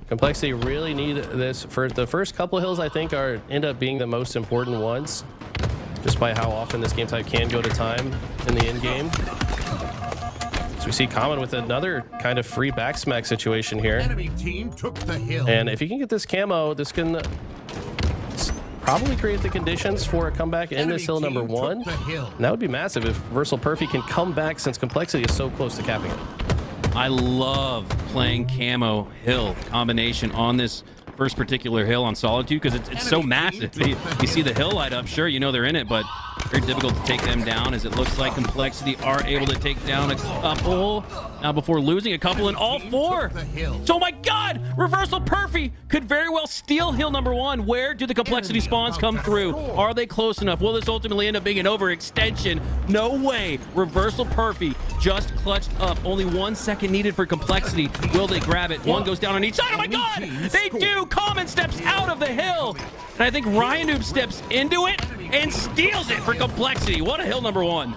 Complexity really need this. For the first couple of hills, I think end up being the most important ones, just by how often this game type can go to time in the end game. So we see Common with another kind of free back smack situation here. Enemy team took the hill. And if you can get this camo, this can probably create the conditions for a comeback in this hill number 1. And that would be massive if Reversal Perfy can come back, since Complexity is so close to capping it. I love playing camo hill combination on this first particular hill on Solitude because it's so massive. You see the hill light up, sure, you know they're in it, but very difficult to take them down, as it looks like Complexity are able to take down a couple now before losing a couple in all 4. So my God, Reversal Perfy could very well steal hill number 1. Where do the Complexity spawns come through? Are they close enough? Will this ultimately end up being an overextension? No way. Reversal Perfy just clutched up. Only 1 second needed for Complexity. Will they grab it? One goes down on each side. Oh my God, they do. Common steps out of the hill, and I think Ryan Noob steps into it and steals it for Complexity. What a hill number 1.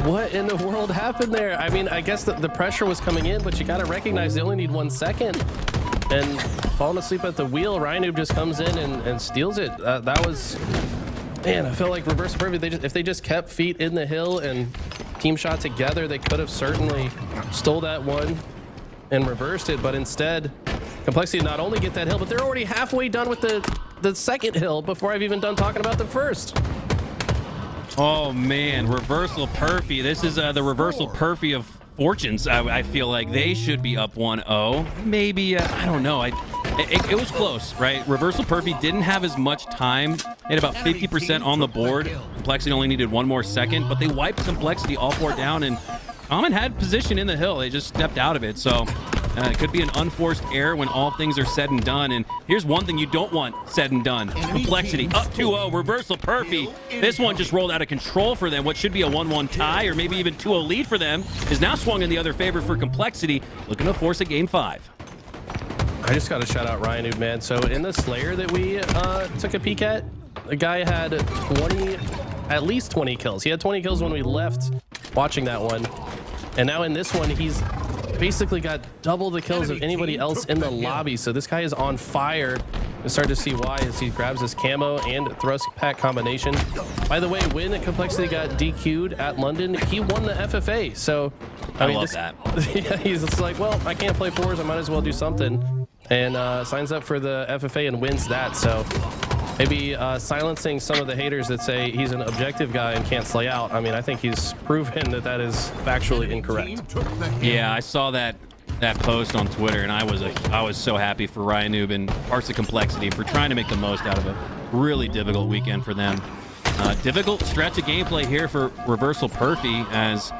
What in the world happened there? I mean, I guess the pressure was coming in, but you got to recognize they only need 1 second. And falling asleep at the wheel, Ryan Noob just comes in and steals it. That was, man, I feel like Reverse Perfect, if they just kept feet in the hill and team shot together, they could have certainly stole that one and reversed it. But instead, Complexity not only get that hill, but they're already halfway done with the second hill before I've even done talking about the first. Oh man, Reversal Perfy. This is the Reversal Perfy of fortunes. I feel like they should be up 1-0. Maybe, I don't know. It was close, right? Reversal Perfy didn't have as much time. They had about 50% on the board. Complexity only needed 1 more second, but they wiped Complexity all 4 down, and Common had position in the hill. They just stepped out of it. So it could be an unforced error when all things are said and done. And here's one thing you don't want said and done. Complexity up 2-0, Reversal Perfy. This one just rolled out of control for them. What should be a 1-1 tie or maybe even 2-0 lead for them is now swung in the other favor for Complexity, looking to force a game 5. I just got to shout out Ryan Noob, man. So in the Slayer that we took a peek at, the guy had at least 20 kills. He had 20 kills when we left watching that one. And now in this one, he's basically got double the kills of anybody else in the lobby. So this guy is on fire. You start to see why as he grabs his camo and thrust pack combination. By the way, when Complexity got DQ'd at London, he won the FFA. So I mean, love that. Yeah, he's just like, well, I can't play 4s. I might as well do something. And signs up for the FFA and wins that. So maybe silencing some of the haters that say he's an objective guy and can't slay out. I mean, I think he's proven that is factually incorrect. Yeah, I saw that post on Twitter, and I was so happy for Ryan Noob and parts of Complexity for trying to make the most out of a really difficult weekend for them. Difficult stretch of gameplay here for Reversal Perfy, as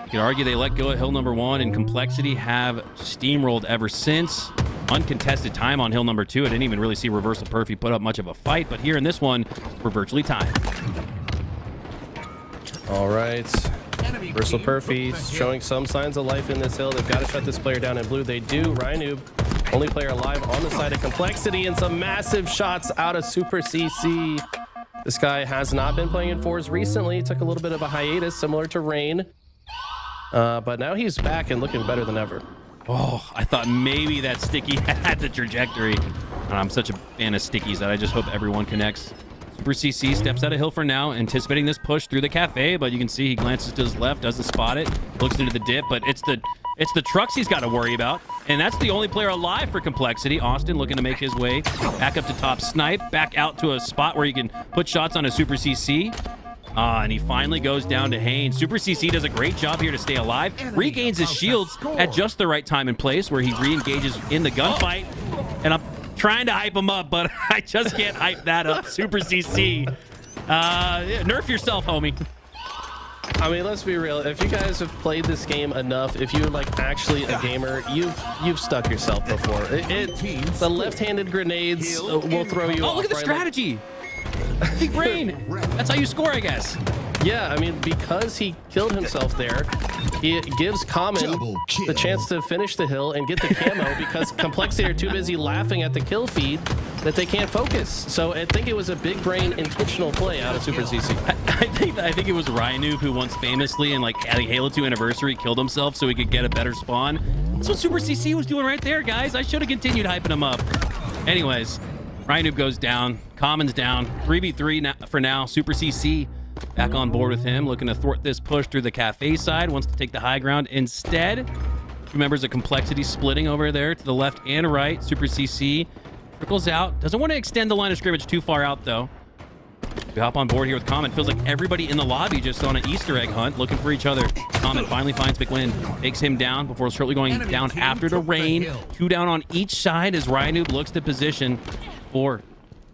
you could argue they let go at hill number 1, and Complexity have steamrolled ever since. Uncontested time on hill number 2. I didn't even really see Reversal Perfy put up much of a fight, but here in this one, we're virtually tied. All right. Versal Perfy showing some signs of life in this hill. They've got to shut this player down in blue. They do. Rhinoob, only player alive on the side of Complexity, and some massive shots out of Super CC. This guy has not been playing in fours recently. Took a little bit of a hiatus, similar to Rain. But now he's back and looking better than ever. Oh, I thought maybe that Sticky had the trajectory. And I'm such a fan of Stickies that I just hope everyone connects. Super CC steps out of hill for now, anticipating this push through the cafe, but you can see he glances to his left, doesn't spot it, looks into the dip, but it's the trucks he's got to worry about, and that's the only player alive for Complexity. Austin looking to make his way back up to top snipe, back out to a spot where he can put shots on a Super CC. And he finally goes down to Haynes. Super CC does a great job here to stay alive, regains his shields at just the right time and place where he re-engages in the gunfight, and I'm trying to hype him up, but I just can't hype that up. Super CC. Nerf yourself, homie. I mean, let's be real. If you guys have played this game enough, if you're like actually a gamer, you've stuck yourself before. The left-handed grenades will throw you off. Oh, look at the strategy. Big brain. That's how you score, I guess. Yeah, I mean, because he killed himself there, it gives Common the chance to finish the hill and get the camo because Complexity are too busy laughing at the kill feed that they can't focus. So I think it was a big brain intentional play out of Super CC. I think it was Rhinoob who once famously in like at Halo 2 Anniversary killed himself so he could get a better spawn. That's what Super CC was doing right there, guys. I should have continued hyping him up. Anyways, Rhinoob goes down. Common's down. 3v3 for now. Super CC back on board with him, looking to thwart this push through the cafe side, wants to take the high ground instead. Two members of Complexity splitting over there to the left and right. Super CC trickles out, doesn't want to extend the line of scrimmage too far out though. We hop on board here with Common. Feels like everybody in the lobby just on an Easter egg hunt looking for each other. Common finally finds McWin, takes him down before shortly going down after the Rain. Two down on each side as Rhinoob looks to position for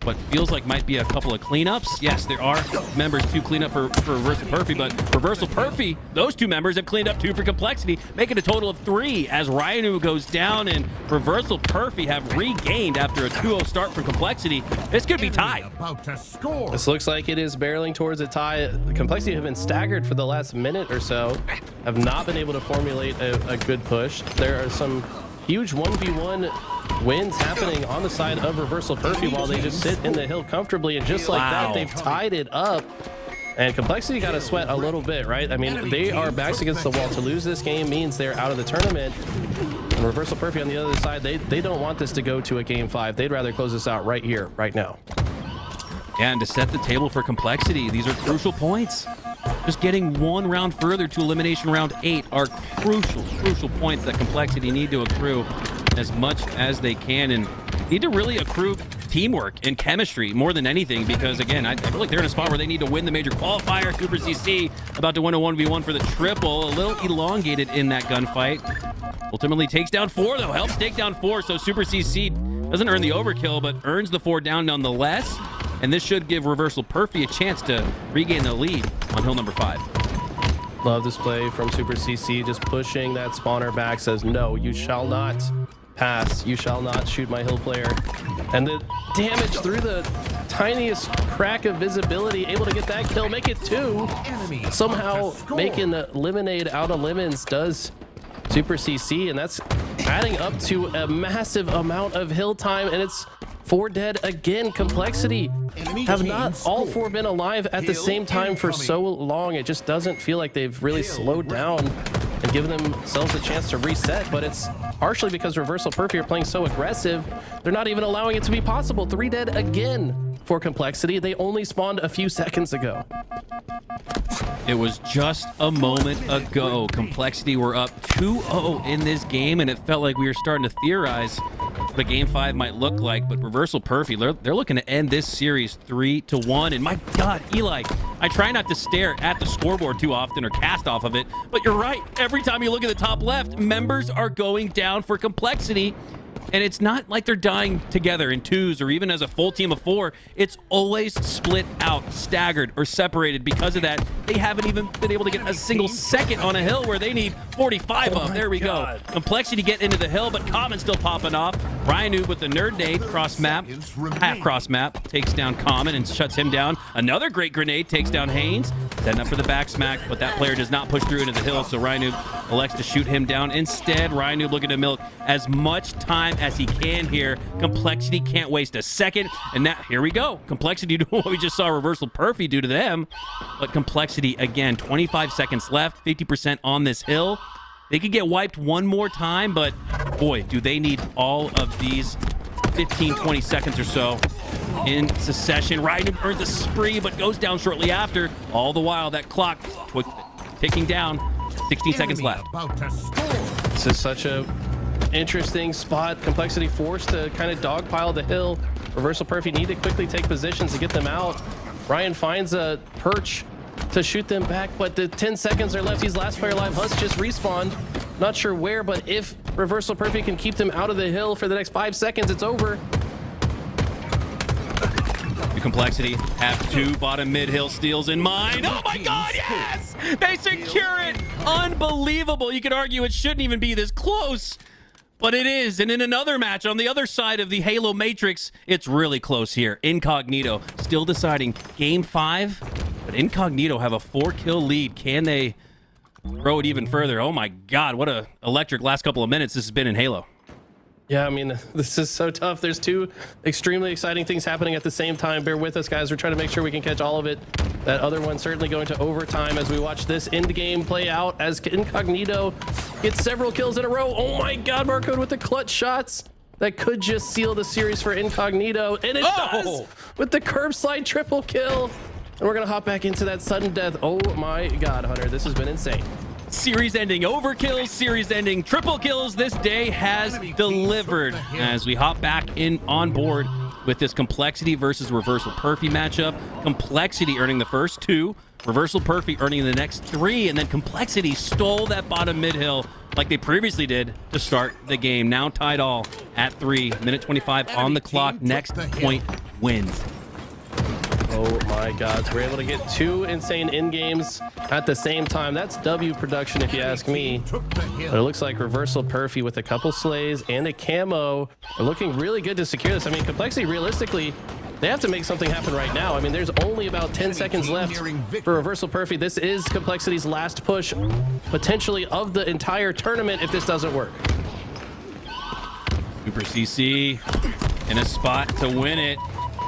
what feels like might be a couple of cleanups. Yes, there are members to clean up for Reversal Perfy, but Reversal Perfy, those two members have cleaned up two for Complexity, making a total of 3 as Rhinoob goes down and Reversal Perfy have regained after a 2-0 start for Complexity. This could be tied. This looks like it is barreling towards a tie. Complexity have been staggered for the last minute or so, have not been able to formulate a good push. There are some huge 1v1 wins happening on the side of Reversal Perfy while they just sit in the hill comfortably, and just like that, they've tied it up. And Complexity got to sweat a little bit, right? I mean, they are backs against the wall. To lose this game means they're out of the tournament. And Reversal Perfy on the other side, they don't want this to go to a game 5. They'd rather close this out right here, right now. Yeah, and to set the table for Complexity, these are crucial points. Just getting one round further to elimination round 8 are crucial points that Complexity need to accrue as much as they can, and need to really accrue teamwork and chemistry more than anything, because again, I feel like they're in a spot where they need to win the major qualifier. Super CC about to win a 1v1 for the triple, a little elongated in that gunfight. Ultimately takes down 4 though, helps take down 4, so Super CC doesn't earn the overkill but earns the 4 down nonetheless, and this should give Reversal Perfy a chance to regain the lead on hill number 5. Love this play from Super CC, just pushing that spawner back, says no, you shall not pass, you shall not shoot my hill player. And the damage through the tiniest crack of visibility, able to get that kill, make it 2. Somehow making the lemonade out of lemons does Super CC, and that's adding up to a massive amount of hill time, and it's 4 dead again. Complexity have not all 4 been alive at the same time for so long. It just doesn't feel like they've really slowed down and given themselves a chance to reset, but it's partially because Reversal Perfy are playing so aggressive, they're not even allowing it to be possible. 3 dead again for Complexity. They only spawned a few seconds ago. It was just a moment ago. Complexity were up 2-0 in this game, and it felt like we were starting to theorize what a game 5 might look like, but Reversal Perfy, they're looking to end this series 3-1. And my God, Eli, I try not to stare at the scoreboard too often or cast off of it, but you're right. Every time you look at the top left, members are going down for Complexity. And it's not like they're dying together in 2s or even as a full team of 4. It's always split out, staggered, or separated. Because of that, they haven't even been able to get a single second on a hill where they need 45 of. There we go. Complexity get into the hill, but Common still popping off. Rhinoob with the nerd nade cross map, half cross map, takes down Common and shuts him down. Another great grenade takes down Haynes. Setting up for the back smack, but that player does not push through into the hill, so Ryanoob elects to shoot him down. Instead, Ryanoob looking to milk as much time as he can here. Complexity can't waste a second, and now here we go. Complexity doing what we just saw Reversal Perfy do to them, but Complexity, again, 25 seconds left, 50% on this hill. They could get wiped one more time, but boy, do they need all of these 15, 20 seconds or so in succession. Ryanoob earns a spree, but goes down shortly after. All the while, that clock ticking down. 16 seconds left. This is such a interesting spot. Complexity forced to kind of dogpile the hill. Reversal Perfy need to quickly take positions to get them out. Ryan finds a perch to shoot them back, but the 10 seconds are left. He's last player alive. Huss just respawned. Not sure where, but if Reversal Perfy can keep them out of the hill for the next 5 seconds, it's over. The Complexity have 2 bottom mid hill steals in mind. Oh my god, yes! They secure it! Unbelievable. You could argue it shouldn't even be this close, but it is. And in another match on the other side of the Halo Matrix, it's really close here. Incognito still deciding game 5, but Incognito have a 4-kill lead. Can they grow it even further? Oh my god, what a electric last couple of minutes this has been in Halo. Yeah, I mean, this is so tough. There's 2 extremely exciting things happening at the same time. Bear with us, guys. We're trying to make sure we can catch all of it. That other one certainly going to overtime as we watch this end game play out as Incognito gets several kills in a row. Oh my god, Barcode with the clutch shots. That could just seal the series for Incognito. And it does with the curb slide triple kill. And we're going to hop back into that sudden death. Oh my god, Hunter, this has been insane. Series ending overkills, series ending triple kills. This day has delivered as we hop back in on board with this Complexity versus Reversal Perfy matchup. Complexity earning the first 2, Reversal Perfy earning the next 3, and then Complexity stole that bottom mid hill like they previously did to start the game. Now tied all at 3, minute 25 on the clock. Next point wins. Oh my god, so we're able to get 2 insane end games at the same time. That's W production if you ask me. But it looks like Reversal Perfy with a couple slays and a camo are looking really good to secure this. I mean, Complexity, realistically, they have to make something happen right now. I mean, there's only about 10 seconds left for Reversal Perfy. This is Complexity's last push, potentially of the entire tournament if this doesn't work. Super CC in a spot to win it.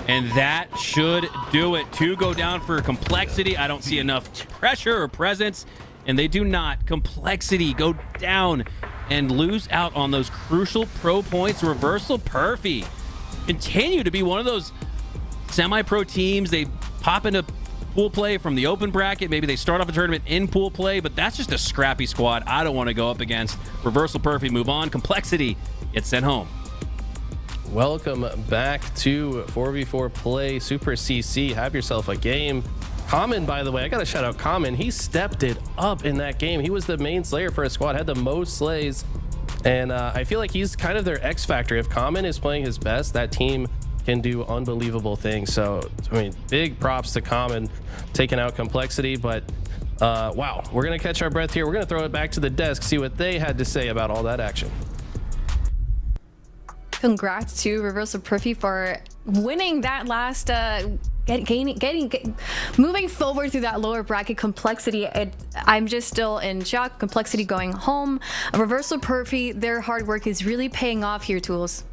And that should do it. 2 go down for Complexity. I don't see enough pressure or presence, and they do not. Complexity go down and lose out on those crucial pro points. Reversal Perfy continue to be one of those semi-pro teams. They pop into pool play from the open bracket. Maybe they start off a tournament in pool play, but that's just a scrappy squad I don't want to go up against. Reversal Perfy move on. Complexity gets sent home. Welcome back to 4v4 play. Super CC, have yourself a game. Common, by the way, I gotta shout out Common. He stepped it up in that game. He was the main slayer for his squad, had the most slays, and I feel like he's kind of their X factor. If Common is playing his best, that team can do unbelievable things. So I mean, big props to Common taking out Complexity. But wow, we're gonna catch our breath here. We're gonna throw it back to the desk, see what they had to say about all that action. Congrats to Reversal Perfy for winning that last moving forward through that lower bracket. Complexity, I'm just still in shock. Complexity going home. Reversal Perfy, their hard work is really paying off here, Tools.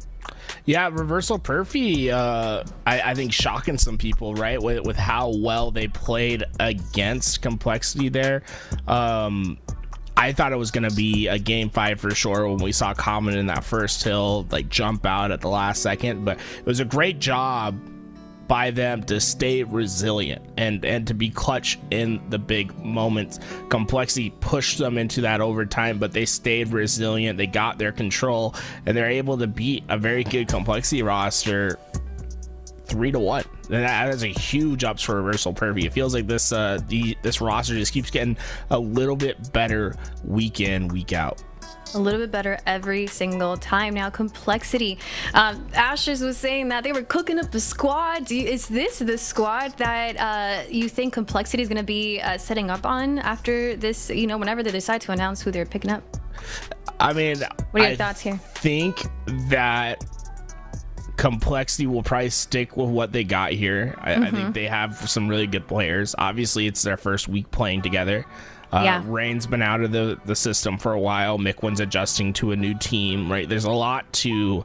Yeah, Reversal Perfy, I think shocking some people, right, with how well they played against Complexity there. I thought it was going to be a game 5 for sure when we saw Common in that first hill like jump out at the last second, but it was a great job by them to stay resilient and to be clutch in the big moments. Complexity pushed them into that overtime, but they stayed resilient. They got their control, and they're able to beat a very good Complexity roster 3-1. And that is a huge ups for Reversal Perfy. It feels like this this roster just keeps getting a little bit better week in, week out. A little bit better every single time. Now Complexity, Ashes was saying that they were cooking up the squad. Is this the squad that you think Complexity is going to be setting up on after this, you know, whenever they decide to announce who they're picking up? I mean, what are your thoughts here? I think that Complexity will probably stick with what they got here. I think they have some really good players. Obviously, it's their first week playing together. Rain's been out of the system for a while. Mikwen's adjusting to a new team, right? There's a lot to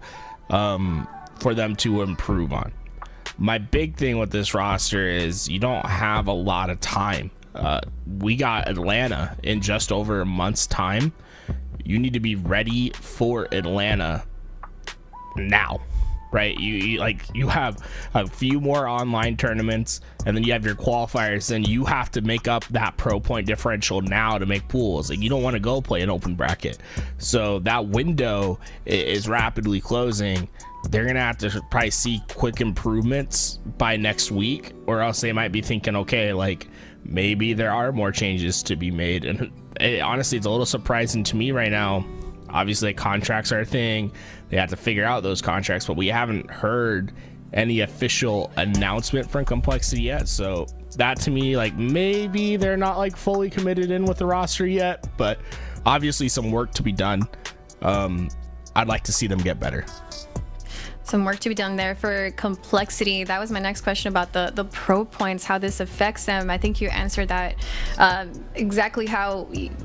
for them to improve on. My big thing with this roster is you don't have a lot of time. We got Atlanta in just over a month's time. You need to be ready for Atlanta now, right? You have a few more online tournaments, and then you have your qualifiers, and you have to make up that pro point differential now to make pools. Like, you don't want to go play an open bracket, so that window is rapidly closing. They're gonna have to probably see quick improvements by next week, or else they might be thinking, okay, like maybe there are more changes to be made. And honestly, it's a little surprising to me right now. Obviously, contracts are a thing. They have to figure out those contracts, but we haven't heard any official announcement from Complexity yet. So that, to me, like, maybe they're not like fully committed in with the roster yet, but obviously some work to be done. I'd like to see them get better. Some work to be done there for Complexity. That was my next question about the pro points, how this affects them. I think you answered that exactly how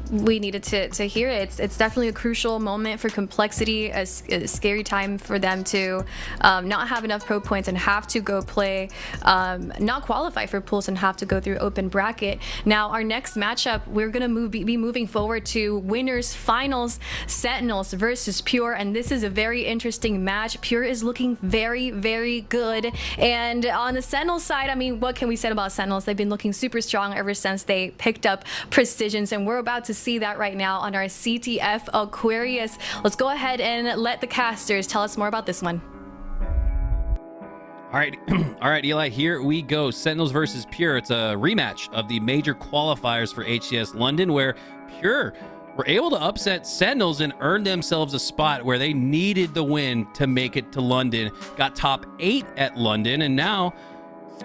we needed to hear it. It's definitely a crucial moment for Complexity, a scary time for them to not have enough pro points and have to go play, not qualify for pools and have to go through open bracket. Now, our next matchup, we're going to be moving forward to winners finals, Sentinels versus Pure, and this is a very interesting match. Pure is looking very, very good. And on the Sentinels side, I mean, what can we say about Sentinels? They've been looking super strong ever since they picked up Precisions, and we're about to see that right now on our CTF Aquarius. Let's go ahead and let the casters tell us more about this one. All right, Eli, here we go. Sentinels versus Pure. It's a rematch of the major qualifiers for HCS London, where Pure were able to upset Sentinels and earn themselves a spot where they needed the win to make it to London. Got top 8 at London, and now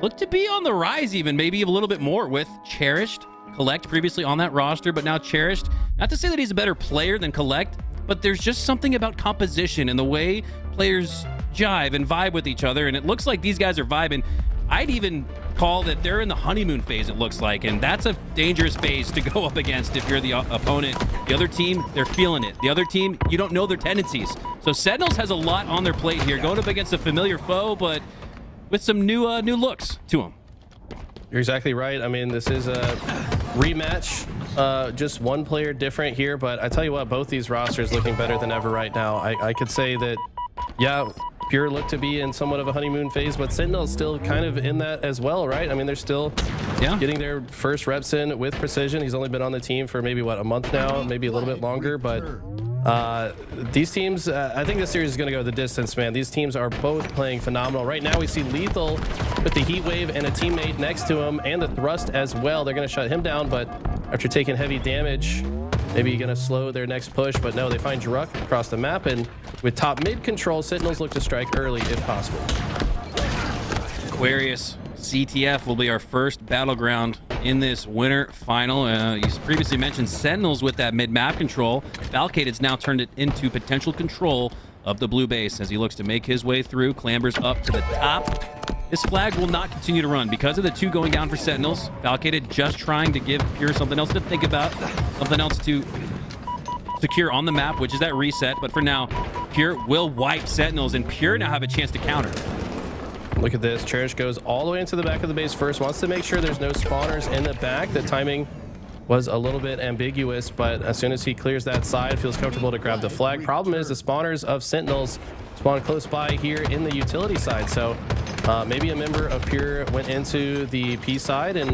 look to be on the rise even, maybe a little bit more with Cherished. Collect previously on that roster, but now Cherished. Not to say that he's a better player than Collect, but there's just something about composition and the way players jive and vibe with each other, and it looks like these guys are vibing. I'd even call that they're in the honeymoon phase, it looks like, and that's a dangerous phase to go up against if you're the opponent. The other team, they're feeling it. The other team, you don't know their tendencies. So Sentinels has a lot on their plate here, going up against a familiar foe, but with some new looks to them. You're exactly right. I mean, this is a rematch, just one player different here, but I tell you what, both these rosters looking better than ever right now. I could say that, yeah, Pure look to be in somewhat of a honeymoon phase, but Sentinel's still kind of in that as well, right? I mean, they're still getting their first reps in with Precision. He's only been on the team for maybe, what, a month now, maybe a little bit longer, but these teams, I think this series is going to go the distance, man. These teams are both playing phenomenal. Right now, we see Lethal with the Heat Wave and a teammate next to him, and the Thrust as well. They're going to shut him down, but after taking heavy damage, maybe going to slow their next push, but no, they find Druk across the map, and with top mid control, Sentinels look to strike early if possible. Aquarius CTF will be our first battleground in this winter final. You previously mentioned Sentinels with that mid-map control. Falcated's now turned it into potential control of the blue base as he looks to make his way through, clambers up to the top. This flag will not continue to run because of the 2 going down for Sentinels. Falcated just trying to give Pure something else to think about, something else to secure on the map, which is that reset. But for now, Pure will wipe Sentinels, and Pure now have a chance to counter. Look at this. Cherish goes all the way into the back of the base first, wants to make sure there's no spawners in the back. The timing was a little bit ambiguous, but as soon as he clears that side, feels comfortable to grab the flag. Problem is the spawners of Sentinels spawn close by here in the utility side, so maybe a member of Pure went into the P side, and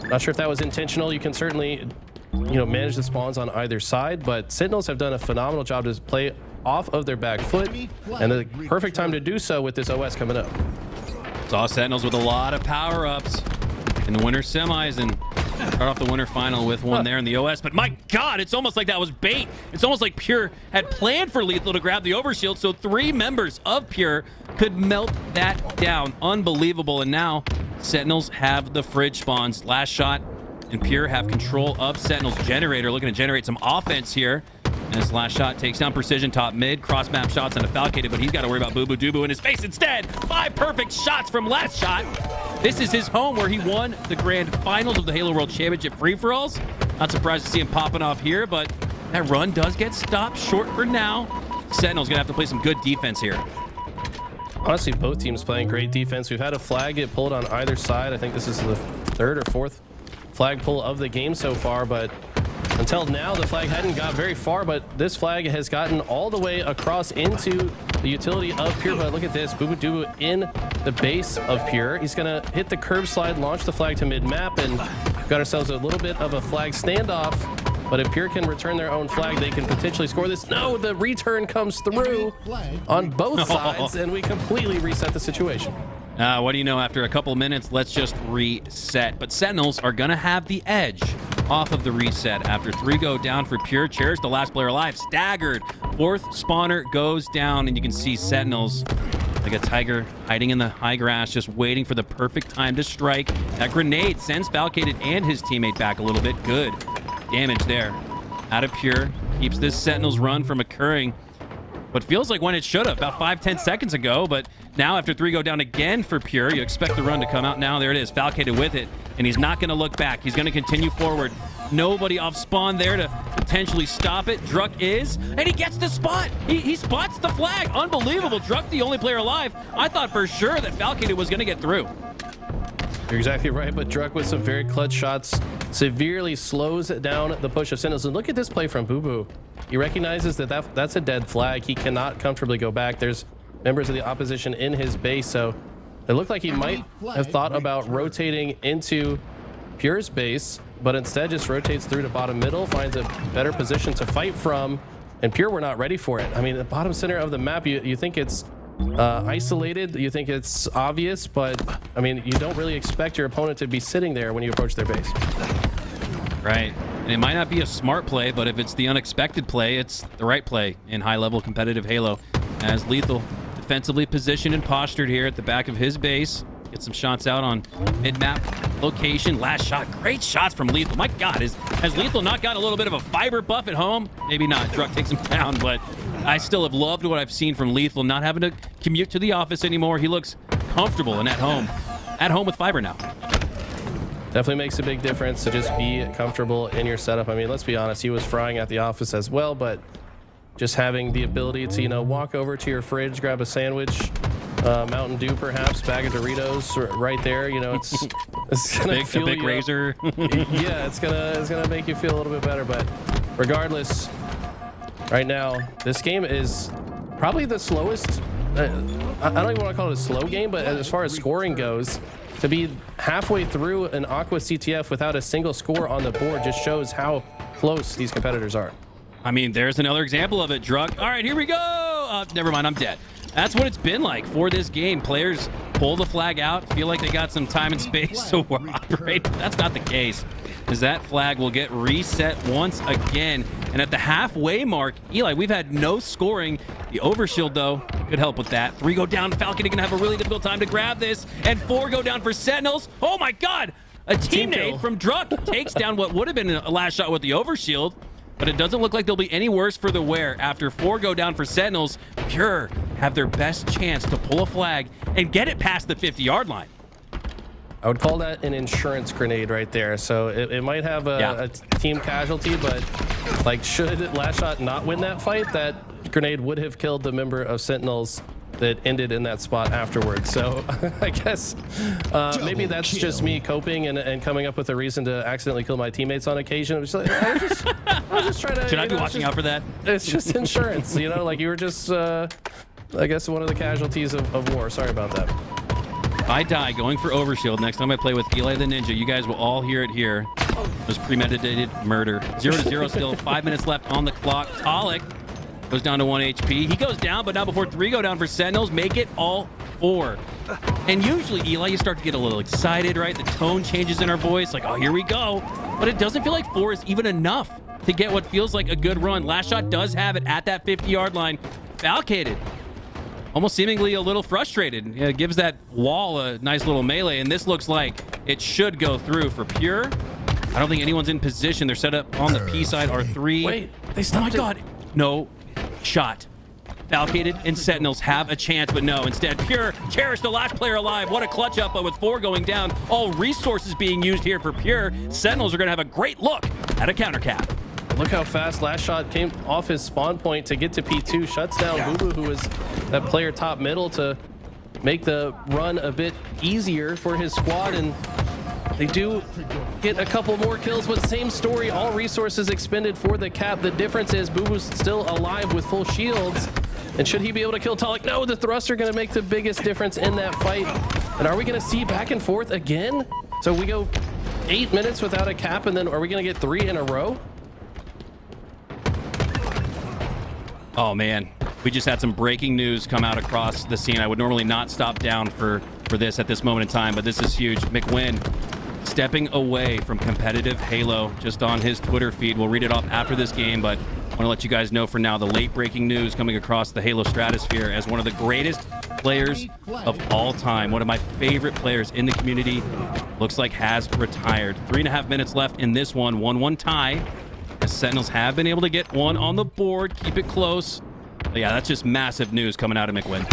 not sure if that was intentional. You can certainly, manage the spawns on either side, but Sentinels have done a phenomenal job to play off of their back foot, and the perfect time to do so with this OS coming up. Saw Sentinels with a lot of power-ups in the winter semis, and start off the winter final with one there in the OS. But my God, it's almost like that was bait. It's almost like Pure had planned for Lethal to grab the overshield, so 3 members of Pure could melt that down. Unbelievable. And now Sentinels have the fridge spawns. Last shot, and Pure have control of Sentinels generator, looking to generate some offense here. And his last shot takes down Precision top mid, cross map shots and a Falcated, but he's got to worry about Boo Boo Doo in his face instead. 5 perfect shots from last shot. This is his home where he won the grand finals of the Halo World Championship free-for-alls. Not surprised to see him popping off here, but that run does get stopped short for now. Sentinel's gonna have to play some good defense here. Honestly, both teams playing great defense. We've had a flag get pulled on either side. I think this is the 3rd or 4th flag pull of the game so far, but until now the flag hadn't got very far, but this flag has gotten all the way across into the utility of Pure. But look at this, Boo Boo Doo in the base of Pure. He's gonna hit the curb slide, launch the flag to mid-map, and got ourselves a little bit of a flag standoff. But if Pure can return their own flag, they can potentially score this. No, the return comes through on both sides, and we completely reset the situation. What do you know? After a couple minutes, let's just reset. But Sentinels are going to have the edge off of the reset. After 3 go down for Pure, Cherish, the last player alive, staggered. 4th spawner goes down, and you can see Sentinels like a tiger hiding in the high grass, just waiting for the perfect time to strike. That grenade sends Falcated and his teammate back a little bit. Good damage there. Out of Pure, keeps this Sentinels run from occurring. What feels like when it should have, about 5-10 seconds ago, but now after 3 go down again for Pure, you expect the run to come out now. There it is, Falcated with it, and he's not going to look back. He's going to continue forward. Nobody off spawn there to potentially stop it. Druck is, and he gets the spot. He spots the flag. Unbelievable. Druck, the only player alive. I thought for sure that Falcated was going to get through. You're exactly right, but Druck with some very clutch shots severely slows down the push of Sentinels. And look at this play from Boo Boo. He recognizes that's a dead flag. He cannot comfortably go back. There's members of the opposition in his base, so it looked like he might have thought about rotating into Pure's base, but instead just rotates through to bottom middle, finds a better position to fight from, and Pure were not ready for it. I mean, the bottom center of the map, you think it's isolated, you think it's obvious, but I mean, you don't really expect your opponent to be sitting there when you approach their base. Right. And it might not be a smart play, but if it's the unexpected play, it's the right play in high-level competitive Halo. As Lethal defensively positioned and postured here at the back of his base. Get some shots out on mid-map location. Last shot. Great shots from Lethal. My God, has Lethal not got a little bit of a fiber buff at home? Maybe not. Druck takes him down, but I still have loved what I've seen from Lethal, not having to commute to the office anymore. He looks comfortable and at home. At home with fiber now. Definitely makes a big difference to just be comfortable in your setup. I mean, let's be honest, he was frying at the office as well, but just having the ability to, you know, walk over to your fridge, grab a sandwich, Mountain Dew perhaps, bag of Doritos right there, you know, it's gonna feel a big razor. Yeah, it's gonna make you feel a little bit better. But regardless, right now this game is probably the slowest. I don't even want to call it a slow game, but as far as scoring goes, to be halfway through an Aqua CTF without a single score on the board just shows how close these competitors are. I mean, there's another example of it, Druck. All right, here we go. Never mind, I'm dead. That's what it's been like for this game. Players pull the flag out, feel like they got some time and space to operate. That's not the case, as that flag will get reset once again. And at the halfway mark, Eli, we've had no scoring. The overshield, though, could help with that. 3 go down. Falcon going to have a really difficult time to grab this. And 4 go down for Sentinels. Oh, my God. A teammate from Druck takes down what would have been a last shot with the overshield. But it doesn't look like they'll be any worse for the wear. After 4 go down for Sentinels, Pure have their best chance to pull a flag and get it past the 50-yard line. I would call that an insurance grenade right there. So it might have a team casualty, but like, should last shot not win that fight, that grenade would have killed the member of Sentinels that ended in that spot afterwards. So I guess maybe that's just me coping and coming up with a reason to accidentally kill my teammates on occasion. I'm just trying to. Should I be watching out for that? It's just insurance, you know, like you were just, I guess, one of the casualties of war. Sorry about that. If I die going for overshield next time I play with Eli the Ninja, you guys will all hear it here. It was premeditated murder. 0-0 still, 5 minutes left on the clock. Talik goes down to 1 HP. He goes down, but now before 3 go down for Sentinels, make it all 4. And usually, Eli, you start to get a little excited, right? The tone changes in our voice, like, oh, here we go. But it doesn't feel like 4 is even enough to get what feels like a good run. Last shot does have it at that 50-yard line. Falcated, almost seemingly a little frustrated. It gives that wall a nice little melee, and this looks like it should go through for Pure. I don't think anyone's in position. They're set up on the P side, R3. Wait, they stopped Oh my God. no shot. Falcated and Sentinels have a chance, but no. Instead, Pure, Cherish, the last player alive. What a clutch up, but with 4 going down. All resources being used here for Pure. Sentinels are going to have a great look at a counter cap. Look how fast last shot came off his spawn point to get to P2. Shuts down Boo Boo, who is that player top middle, to make the run a bit easier for his squad. And they do get a couple more kills, but same story. All resources expended for the cap. The difference is Boo Boo's still alive with full shields. And should he be able to kill Talik? No, the thrusts are going to make the biggest difference in that fight. And are we going to see back and forth again? So we go 8 minutes without a cap, and then are we going to get 3 in a row? Oh, man. We just had some breaking news come out across the scene. I would normally not stop down for this at this moment in time, but this is huge. McWin stepping away from competitive Halo just on his Twitter feed. We'll read it off after this game, but I want to let you guys know for now the late breaking news coming across the Halo stratosphere as one of the greatest players of all time. One of my favorite players in the community looks like has retired. 3.5 minutes left in this one. 1-1 tie. The Sentinels have been able to get one on the board. Keep it close. But yeah, that's just massive news coming out of McWin.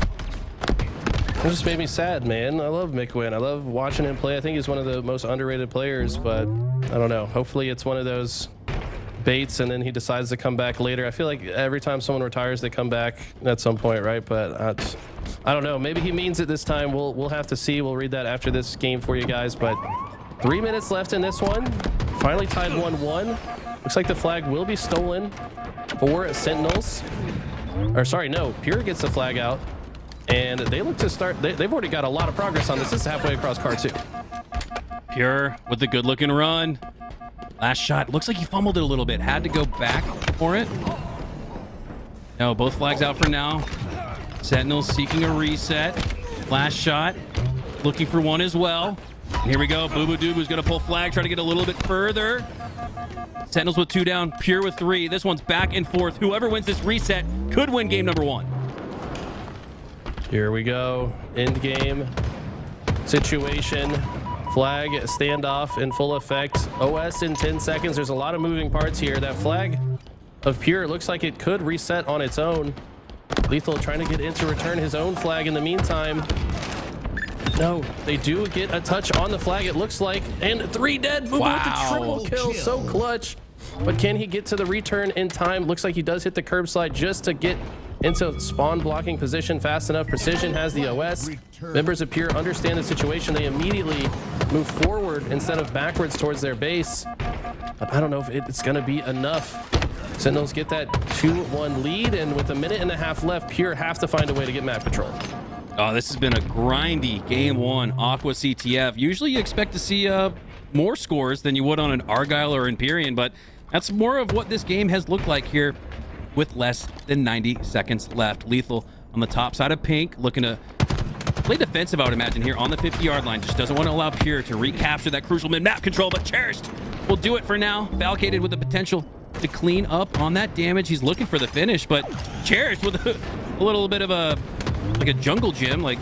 It just made me sad, man. I love McWin. I love watching him play. I think he's one of the most underrated players, but I don't know. Hopefully it's one of those baits and then he decides to come back later. I feel like every time someone retires, they come back at some point, right? But I don't know. Maybe he means it this time. We'll have to see. We'll read that after this game for you guys. But 3 minutes left in this one. Finally tied 1-1. Looks like the flag will be stolen for Sentinels. Or sorry, no. Pure gets the flag out. And they look to start. They've already got a lot of progress on this. This is halfway across car 2. Pure with the good looking run. Last shot. Looks like he fumbled it a little bit. Had to go back for it. No, both flags out for now. Sentinels seeking a reset. Last shot. Looking for one as well. And here we go. Boo Boo Doo Boo's going to pull flag. Try to get a little bit further. Sentinels with 2 down. Pure with 3. This one's back and forth. Whoever wins this reset could win game number 1. Here we go. End game situation. Flag standoff in full effect. OS in 10 seconds. There's a lot of moving parts here. That flag of Pure looks like it could reset on its own. Lethal trying to get in to return his own flag in the meantime. No, they do get a touch on the flag, it looks like. And 3 dead. Boo Boo with the triple kill. So clutch. But can he get to the return in time? Looks like he does hit the curb slide just to get into spawn blocking position fast enough. Precision has the OS. Members of Pure understand the situation. They immediately move forward instead of backwards towards their base. But I don't know if it's going to be enough. Sentinels get that 2-1 lead, and with 1.5 minutes left, Pure have to find a way to get map control. Oh, this has been a grindy game 1 Aqua CTF. Usually you expect to see more scores than you would on an Argyle or Empyrean, but that's more of what this game has looked like here with less than 90 seconds left. Lethal on the top side of Pink, looking to play defensive, I would imagine, here on the 50-yard line. Just doesn't want to allow Pure to recapture that crucial mid-map control, but Cherished will do it for now. Falcated with the potential to clean up on that damage. He's looking for the finish, but Cherished with a little bit of a jungle gym, like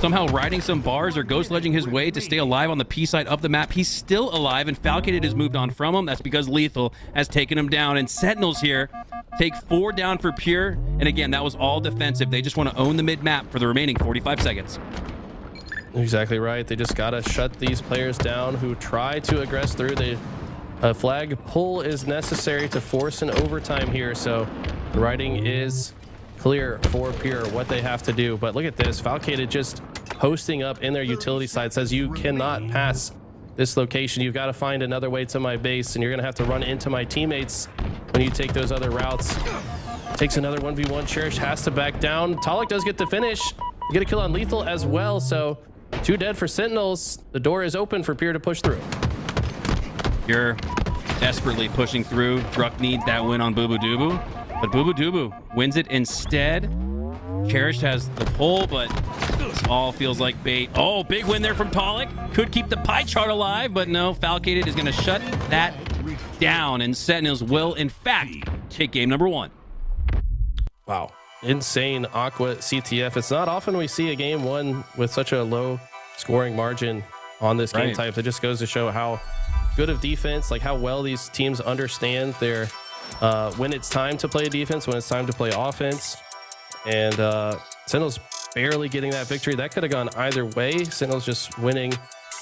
somehow riding some bars or ghost ledging his way to stay alive on the P side of the map. He's still alive, and Falcated has moved on from him. That's because Lethal has taken him down, and Sentinels here take 4 down for Pure. And again, that was all defensive. They just want to own the mid-map for the remaining 45 seconds. Exactly right. They just got to shut these players down who try to aggress through. A flag pull is necessary to force an overtime here. So the writing is clear for Pure what they have to do. But look at this. Falcated just posting up in their utility side, says you cannot pass this location. You've got to find another way to my base, and you're going to have to run into my teammates when you take those other routes. Takes another 1v1. Cherish has to back down. Talik does get the finish. You get a kill on Lethal as well. So 2 dead for Sentinels. The door is open for Pure to push through. Pure desperately pushing through. Druck needs that win on Boo Boo Doo Boo, but Boo Boo Doo Boo wins it instead. Cherished has the pull, but this all feels like bait. Oh, big win there from Talik. Could keep the pie chart alive, but no, Falcated is going to shut that down, and Sentinels will, in fact, take game number 1. Wow. Insane Aqua CTF. It's not often we see a game 1 with such a low scoring margin on this game type. It just goes to show how good of defense, like how well these teams understand their when it's time to play defense, when it's time to play offense. And Sentinels barely getting that victory. That could have gone either way. Sentinels just winning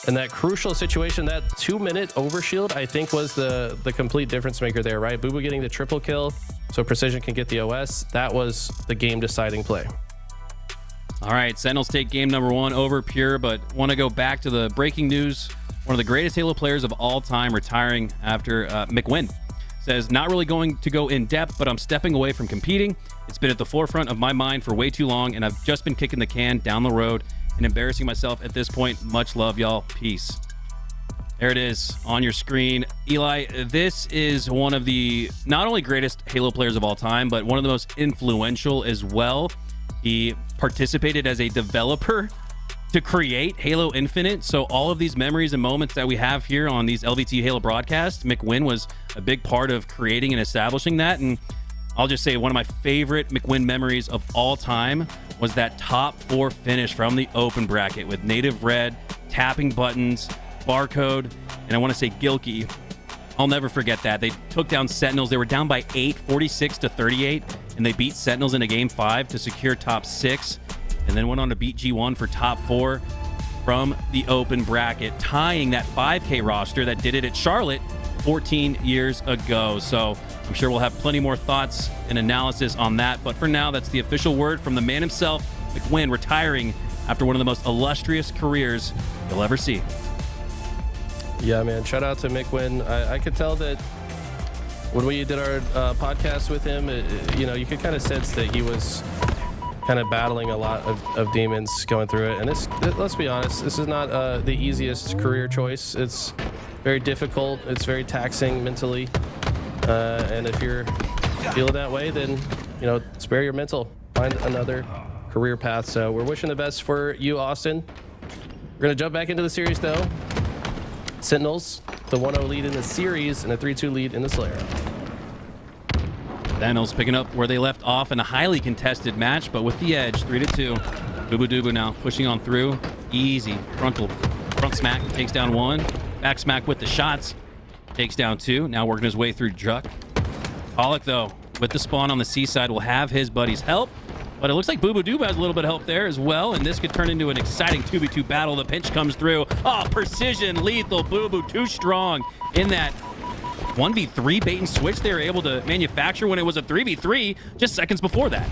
in that crucial situation. That 2-minute overshield, I think, was the complete difference maker there, right? Boo Boo getting the triple kill so Precision can get the OS. That was the game deciding play. All right, Sentinels take game number 1 over Pure, but want to go back to the breaking news. One of the greatest Halo players of all time retiring after McWin. Says, not really going to go in depth, but I'm stepping away from competing. It's been at the forefront of my mind for way too long, and I've just been kicking the can down the road and embarrassing myself at this point. Much love, y'all. Peace. There it is on your screen. Eli, this is one of the not only greatest Halo players of all time, but one of the most influential as well. He participated as a developer to create Halo Infinite. So all of these memories and moments that we have here on these LVT Halo broadcasts, McWin was a big part of creating and establishing that. And I'll just say one of my favorite McWin memories of all time was that top 4 finish from the open bracket with native red, tapping buttons, barcode, and I want to say Gilkey. I'll never forget that. They took down Sentinels. They were down by 8, 46-38, and they beat Sentinels in a game 5 to secure top 6, and then went on to beat G1 for top 4 from the open bracket, tying that 5K roster that did it at Charlotte 14 years ago. So I'm sure we'll have plenty more thoughts and analysis on that. But for now, that's the official word from the man himself, McWin, retiring after one of the most illustrious careers you'll ever see. Yeah, man. Shout out to McWin. I could tell that when we did our podcast with him, you could kind of sense that he was kind of battling a lot of demons going through it. And let's be honest, this is not the easiest career choice. It's very difficult. It's very taxing mentally. And if you're feeling that way, then, spare your mental. Find another career path. So we're wishing the best for you, Austin. We're going to jump back into the series, though. Sentinels, the 1-0 lead in the series and a 3-2 lead in the Slayer. Sentinels picking up where they left off in a highly contested match, but with the edge, 3-2. Boo Boo now pushing on through. Easy. Front smack, takes down 1. Back smack with the shots, takes down 2. Now working his way through Druck. Pollock, though, with the spawn on the C side, will have his buddies help. But it looks like Boo Boo has a little bit of help there as well, and this could turn into an exciting 2v2 battle. The pinch comes through. Oh, precision, lethal. Boo Boo too strong in that 1v3 bait and switch they were able to manufacture when it was a 3v3 just seconds before that.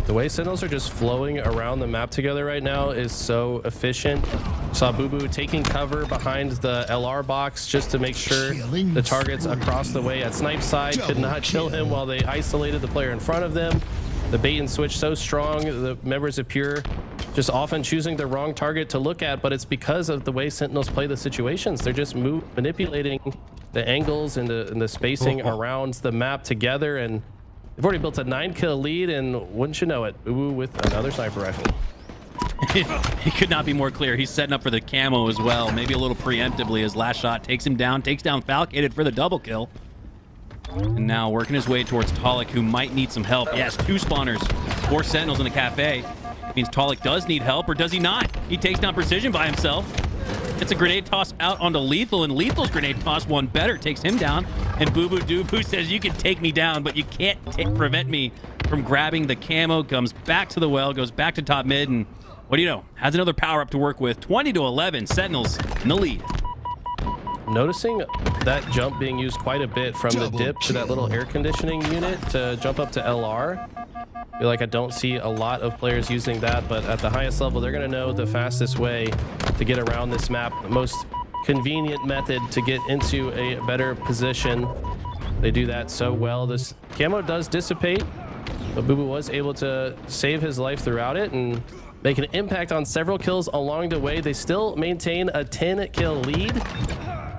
The way Sentinels are just flowing around the map together right now is so efficient. Saw Boo Boo taking cover behind the LR box just to make sure the targets across the way at Snipe's side could not kill him while they isolated the player in front of them. The bait and switch so strong, the members of Pure just often choosing the wrong target to look at, but it's because of the way Sentinels play the situations. They're just manipulating the angles and the spacing around the map together, and they've already built a 9-kill lead, and wouldn't you know it, Boo Boo with another sniper rifle. He could not be more clear. He's setting up for the camo as well, maybe a little preemptively. His last shot takes him down, takes down Falcated for the double kill. And now working his way towards Talik, who might need some help. Yes, 2 spawners, 4 Sentinels in the cafe. It means Talik does need help, or does he not? He takes down Precision by himself. It's a grenade toss out onto Lethal, and Lethal's grenade toss one better, takes him down. And Boo Boo says, you can take me down, but you can't prevent me from grabbing the camo. Comes back to the well, goes back to top mid, and what do you know? Has another power-up to work with. 20-11, Sentinels in the lead. Noticing that jump being used quite a bit from the dip to that little air conditioning unit to jump up to LR. I feel like I don't see a lot of players using that, but at the highest level, they're going to know the fastest way to get around this map, the most convenient method to get into a better position. They do that so well. This camo does dissipate, but Boo Boo was able to save his life throughout it and make an impact on several kills along the way. They still maintain a 10-kill lead.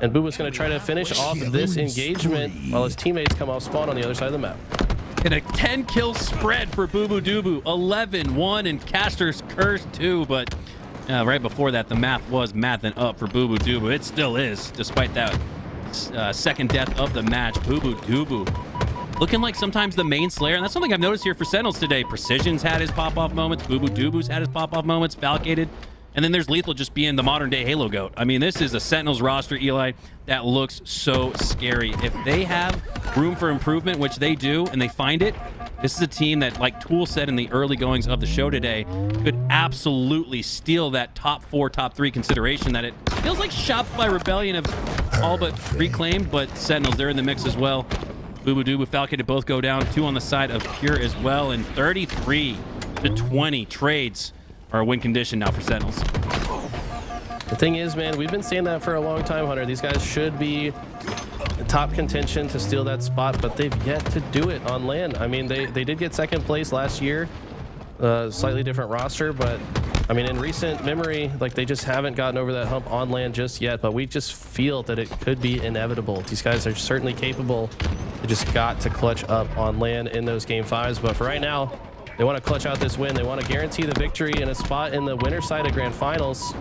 And Boo Boo's going to try to finish off this engagement while his teammates come off spawn on the other side of the map. And a 10-kill spread for Boo Boo 11-1 and Caster's Curse 2. But right before that, the math was mathing up for Boo Boo. It still is, despite that second death of the match. Boo Boo looking like sometimes the main Slayer. And that's something I've noticed here for Sentinels today. Precision's had his pop-off moments. Boo Boo's had his pop-off moments. Falcated And then there's Lethal just being the modern day Halo GOAT. I mean, this is a Sentinels roster, Eli, that looks so scary. If they have room for improvement, which they do, and they find it, this is a team that, like Tool said in the early goings of the show today, could absolutely steal that top 4, top 3 consideration that it feels like Shopify Rebellion have all but reclaimed, but Sentinels, they're in the mix as well. Boo Doo with Falcon to both go down, 2 on the side of Pure as well, and 33-20 trades are a win condition now for Sentinels. The thing is, man, we've been saying that for a long time, Hunter. These guys should be top contention to steal that spot, but they've yet to do it on LAN. I mean, they did get second place last year, slightly different roster, but I mean, in recent memory, like, they just haven't gotten over that hump on LAN just yet, but we just feel that it could be inevitable. These guys are certainly capable. They just got to clutch up on LAN in those game 5s, but for right now, they want to clutch out this win. They want to guarantee the victory and a spot in the winner side of Grand Finals.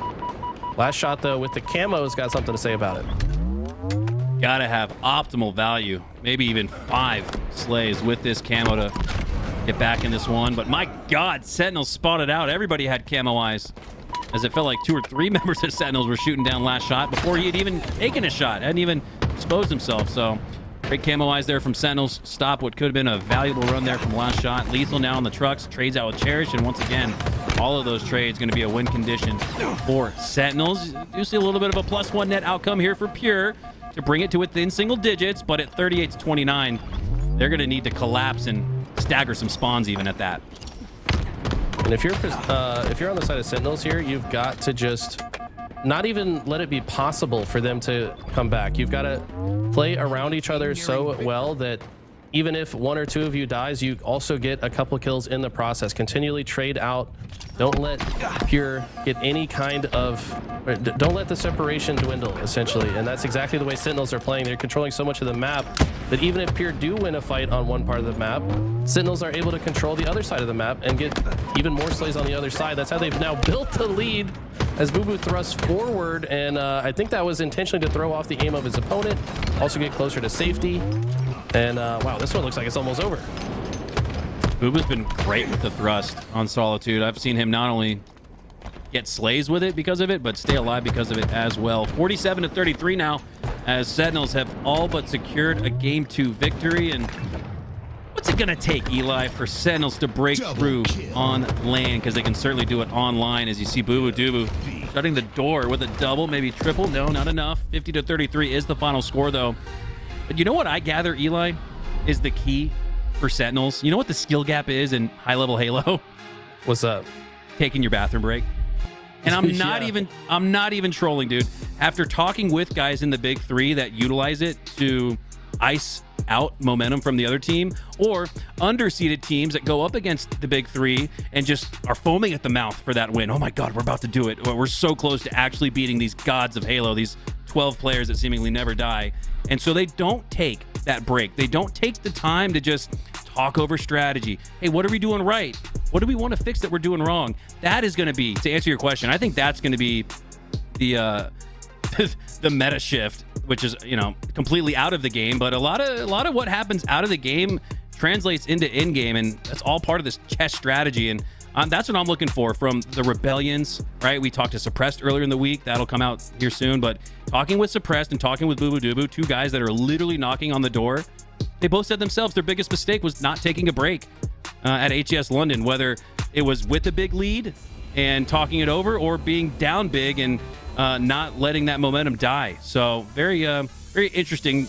Last shot, though, with the camos, got something to say about it. Gotta have optimal value, maybe even 5 slays with this camo to get back in this one. But my God, Sentinels spotted out. Everybody had camo eyes, as it felt like 2 or 3 members of Sentinels were shooting down last shot before he had even taken a shot, hadn't even exposed himself. So great camo eyes there from Sentinels. Stop what could have been a valuable run there from last shot. Lethal now on the trucks, trades out with Cherish, and once again, all of those trades going to be a win condition for Sentinels. You see a little bit of a +1 net outcome here for Pure to bring it to within single digits, but at 38-29, they're going to need to collapse and stagger some spawns even at that. And if you're on the side of Sentinels here, you've got to just not even let it be possible for them to come back. You've got to play around each other so well that even if 1 or 2 of you dies, you also get a couple kills in the process. Continually trade out. Don't let Pure get any kind of... Don't let the separation dwindle, essentially. And that's exactly the way Sentinels are playing. They're controlling so much of the map that even if Pure do win a fight on one part of the map, Sentinels are able to control the other side of the map and get even more slays on the other side. That's how they've now built the lead as Boo thrusts forward. And I think that was intentionally to throw off the aim of his opponent. Also get closer to safety. And wow, this one looks like it's almost over. Booba's been great with the thrust on Solitude. I've seen him not only get slays with it because of it, but stay alive because of it as well. 47-33 now, as Sentinels have all but secured a Game 2 victory. And what's it gonna take, Eli, for Sentinels to break through on LAN? Because they can certainly do it online, as you see Boo Doo shutting the door with a double, maybe triple. No, not enough. 50-33 is the final score, though. But you know what I gather, Eli, is the key for Sentinels? You know what the skill gap is in high-level Halo? What's up? Taking your bathroom break. And I'm not even trolling, dude. After talking with guys in the big 3 that utilize it to ice out momentum from the other team, or underseeded teams that go up against the big 3 and just are foaming at the mouth for that win. Oh my God, we're about to do it. We're so close to actually beating these gods of Halo, these 12 players that seemingly never die. And so they don't take that break. They don't take the time to just talk over strategy. Hey, what are we doing right? What do we want to fix that we're doing wrong? That is going to be, to answer your question, I think that's going to be the the meta shift, which is, you know, completely out of the game. But a lot of what happens out of the game translates into in-game, and that's all part of this chess strategy. And that's what I'm looking for from the Rebellions, right? We talked to Suppressed earlier in the week. That'll come out here soon. But talking with Suppressed and talking with Boo Doo, 2 guys that are literally knocking on the door, they both said themselves their biggest mistake was not taking a break at HCS London, whether it was with a big lead and talking it over, or being down big and not letting that momentum die. So very interesting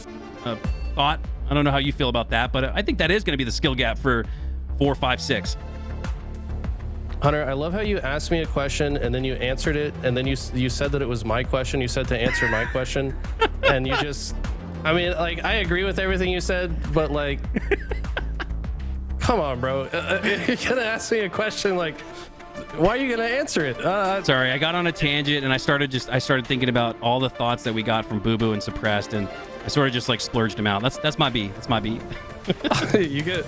thought. I don't know how you feel about that, but I think that is going to be the skill gap for 4, 5, 6. Hunter, I love how you asked me a question and then you answered it, and then you said that it was my question. You said to answer my question, and you just, I mean, like, I agree with everything you said, but like, come on, bro. You're gonna ask me a question, like, why are you gonna answer it? Sorry, I got on a tangent and I started thinking about all the thoughts that we got from Boo and Suppressed, and I sort of just like splurged them out. That's my beat. That's my beat. you get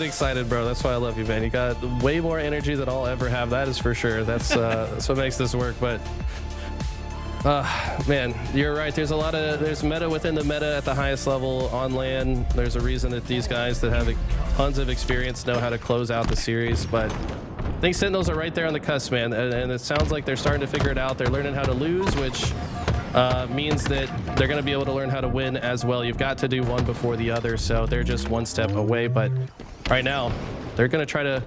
excited, bro. That's why I love you, man. You got way more energy than I'll ever have. That is for sure. That's what makes this work. But man, you're right. There's meta within the meta at the highest level on LAN. There's a reason that these guys that have tons of experience know how to close out the series. But I think Sentinels are right there on the cusp, man, and it sounds like they're starting to figure it out. They're learning how to lose, which means that they're going to be able to learn how to win as well. You've got to do one before the other, so they're just one step away. But right now, they're going to try to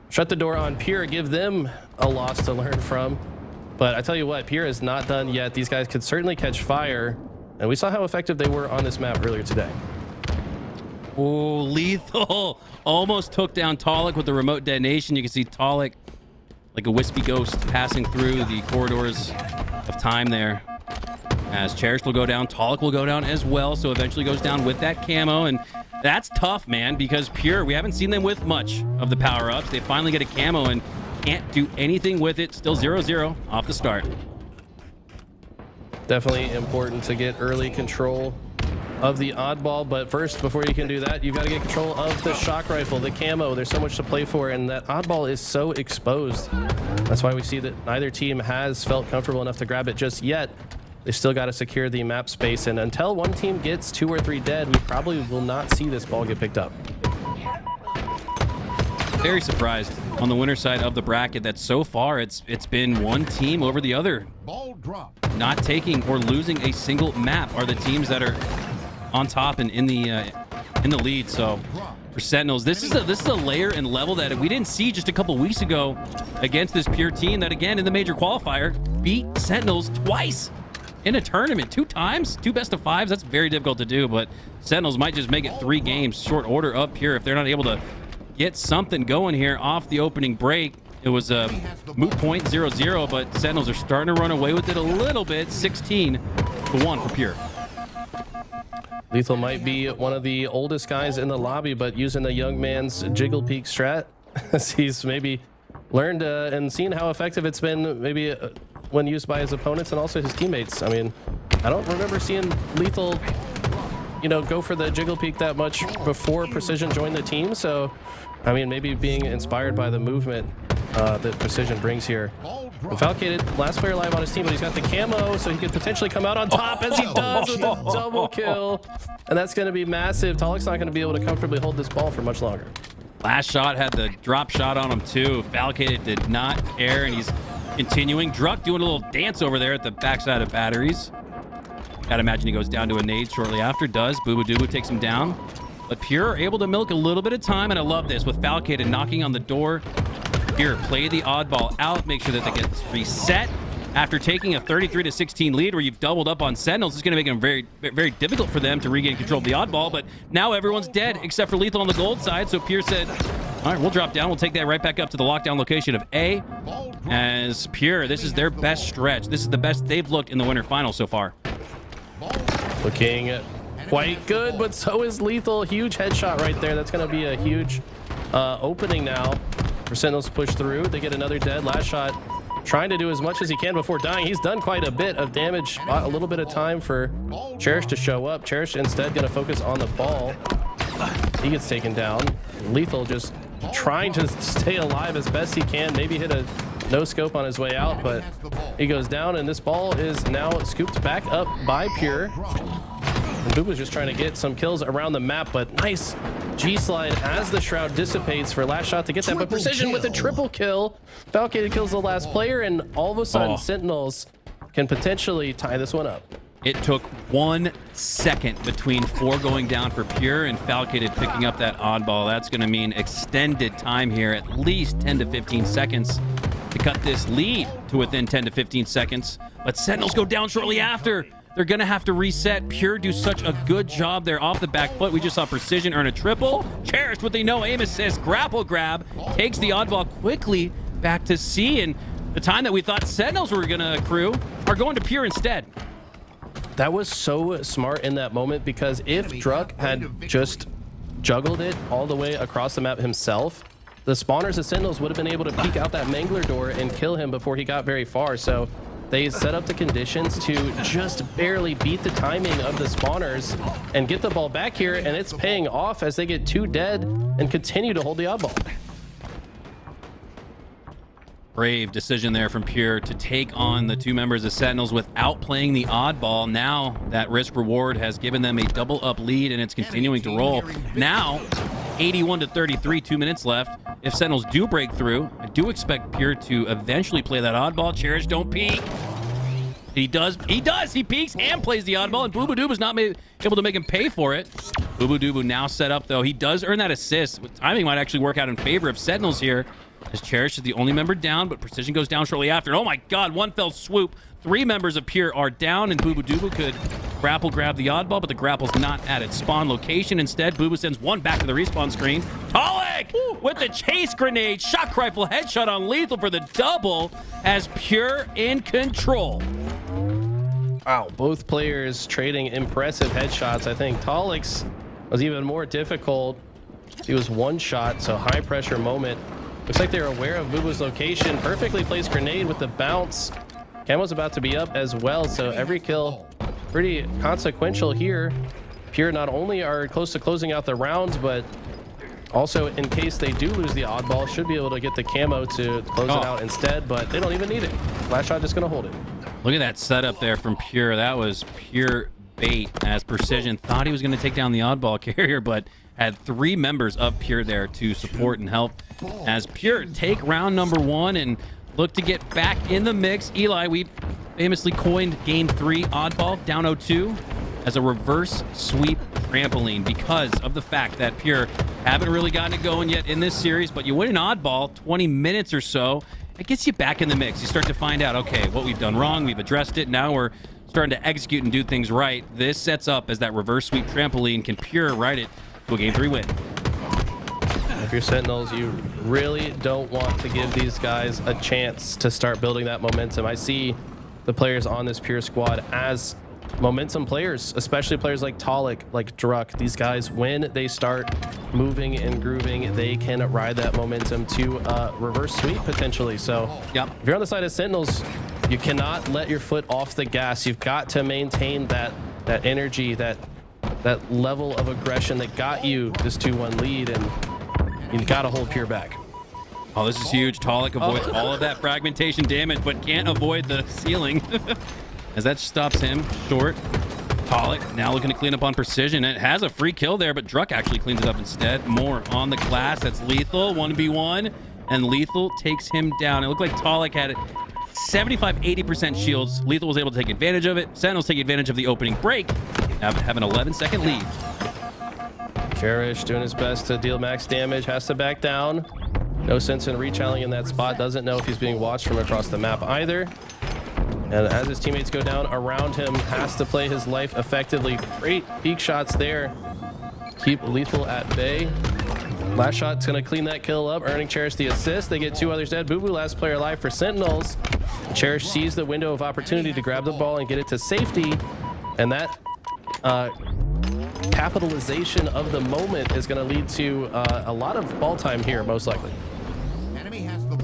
shut the door on Pery, give them a loss to learn from. But I tell you what, Pery is not done yet. These guys could certainly catch fire, and we saw how effective they were on this map earlier today. Oh, Lethal almost took down Talik with the remote detonation. You can see Talik like a wispy ghost passing through the corridors of time there. As Cherish will go down, Talik will go down as well, so eventually goes down with that camo. And that's tough, man, because Pery, we haven't seen them with much of the power-ups. They finally get a camo and can't do anything with it. Still 0-0 off the start. Definitely important to get early control of the oddball, but first, before you can do that, you've got to get control of the shock rifle, the camo. There's so much to play for, and that oddball is so exposed. That's why we see that neither team has felt comfortable enough to grab it just yet. They still got to secure the map space, and until one team gets 2 or 3 dead, we probably will not see this ball get picked up. Very surprised on the winner side of the bracket that so far it's been one team over the other. Ball drop. Not taking or losing a single map are the teams that are on top and in the lead. So for Sentinels, this is a layer and level that we didn't see just a couple weeks ago against this Pery team that, again, in the major qualifier beat Sentinels twice in a tournament, 2 times, 2 best of 5s. That's very difficult to do, but Sentinels might just make it 3 games short order up here if they're not able to get something going here off the opening break. It was a moot point, 0-0, but Sentinels are starting to run away with it a little bit, 16-1 for Pery. Lethal might be one of the oldest guys in the lobby, but using the young man's jiggle peek strat, as he's maybe learned and seen how effective it's been maybe when used by his opponents and also his teammates. I mean, I don't remember seeing Lethal, you know, go for the jiggle peek that much before Precision joined the team. So, I mean, maybe being inspired by the movement that Precision brings here. And Falcated, last player alive on his team, but he's got the camo, so he could potentially come out on top as he does with a double kill. And that's going to be massive. Talik's not going to be able to comfortably hold this ball for much longer. Last shot had the drop shot on him too. Falcated did not care, and he's continuing. Druck doing a little dance over there at the backside of batteries. Gotta imagine he goes down to a nade shortly after. Does. Boo Boo Doo takes him down. But Pery are able to milk a little bit of time, and I love this with Falcated knocking on the door. Here, play the oddball out, make sure that they get reset. After taking a 33-16 lead where you've doubled up on Sentinels, it's going to make it very, very difficult for them to regain control of the oddball. But now everyone's dead except for Lethal on the gold side. So Pery said, all right, we'll drop down. We'll take that right back up to the lockdown location of A. As Pery, this is their best stretch. This is the best they've looked in the winter final so far. Looking quite good, but so is Lethal. Huge headshot right there. That's going to be a huge opening now for Sentinels to push through. They get another dead. Last shot trying to do as much as he can before dying. He's done quite a bit of damage. A little bit of time for Cherish to show up. Cherish instead going to focus on the ball. He gets taken down. Lethal just trying to stay alive as best he can. Maybe hit a no scope on his way out, but he goes down, and this ball is now scooped back up by Pery. And Booba's just trying to get some kills around the map, but nice G-slide as the shroud dissipates for last shot to get that, but Precision with a triple kill. Falcated kills the last player, and all of a sudden Sentinels can potentially tie this one up. It took 1 second between 4 going down for Pery and Falcated picking up that oddball. That's going to mean extended time here, at least 10 to 15 seconds to cut this lead to within 10 to 15 seconds. But Sentinels go down shortly after. They're going to have to reset. Pery do such a good job there off the back foot. We just saw Precision earn a triple. Cherish with the no aim assist. Grapple grab. Takes the oddball quickly back to C. And the time that we thought Sentinels were going to accrue are going to Pery instead. That was so smart in that moment, because if Druck had just juggled it all the way across the map himself, the spawners of Sentinels would have been able to peek out that Mangler door and kill him before he got very far. So they set up the conditions to just barely beat the timing of the spawners and get the ball back here, and it's paying off as they get 2 dead and continue to hold the oddball. Brave decision there from Pery to take on the 2 members of Sentinels without playing the oddball. Now that risk reward has given them a double up lead, and it's continuing to roll. Now 81-33, 2 minutes left. If Sentinels do break through, I do expect Pure to eventually play that oddball. Cherish, don't peek. He does. He peeks and plays the oddball, and Boo Boo Doobu's not able to make him pay for it. Boo Boo Doobu now set up, though. He does earn that assist. Timing might actually work out in favor of Sentinels here, as Cherish is the only member down, but Precision goes down shortly after. Oh my God, one fell swoop. 3 members of Pure are down, and Boo Boo Doobu could grapple grab the oddball, but the grapple's not at its spawn location. Instead, Boo Boo sends one back to the respawn screen. Talik with the chase grenade. Shock rifle headshot on Lethal for the double, as Pure in control. Wow, both players trading impressive headshots. I think Talik's was even more difficult. He was one shot, so high pressure moment. Looks like they're aware of Boo Boo's location. Perfectly placed grenade with the bounce. Camo's about to be up as well, so every kill pretty consequential here. Pure not only are close to closing out the rounds, but also in case they do lose the oddball, should be able to get the camo to close it out instead, but they don't even need it. Last shot just gonna hold it. Look at that setup there from Pure. That was pure bait, as Precision thought he was going to take down the oddball carrier, but had 3 members of Pure there to support and help, as Pure take round number 1 and look to get back in the mix. Eli, we famously coined game 3 oddball down 0-2 as a reverse sweep trampoline, because of the fact that Pure haven't really gotten it going yet in this series, but you win an oddball 20 minutes or so, it gets you back in the mix. You start to find out, okay, what we've done wrong, we've addressed it, now we're starting to execute and do things right. This sets up as that reverse sweep trampoline. Can Pure ride it to a game 3 win? If you're Sentinels, you really don't want to give these guys a chance to start building that momentum. I see the players on this Pure squad as momentum players, especially players like Talik, like Druck. These guys, when they start moving and grooving, they can ride that momentum to reverse sweep potentially. So yep. If you're on the side of Sentinels, you cannot let your foot off the gas. You've got to maintain that energy, that level of aggression that got you this 2-1 lead, and you got to hold Pure back. Oh, this is huge. Talik avoids all of that fragmentation damage, but can't avoid the ceiling as that stops him short. Talik now looking to clean up on Precision. It has a free kill there, but Druck actually cleans it up instead. More on the glass. That's Lethal, 1v1, and Lethal takes him down. It looked like Talik had 75-80% shields. Lethal was able to take advantage of it. Sentinels take advantage of the opening break. Now have an 11-second lead. Cherish doing his best to deal max damage, has to back down. No sense in rechalling in that spot. Doesn't know if he's being watched from across the map either. And as his teammates go down around him, has to play his life effectively. Great peek shots there. Keep Lethal at bay. Last shot's going to clean that kill up, earning Cherish the assist. They get 2 others dead. Boo Boo, last player alive for Sentinels. Cherish sees the window of opportunity to grab the ball and get it to safety. And that capitalization of the moment is going to lead to a lot of ball time here, most likely.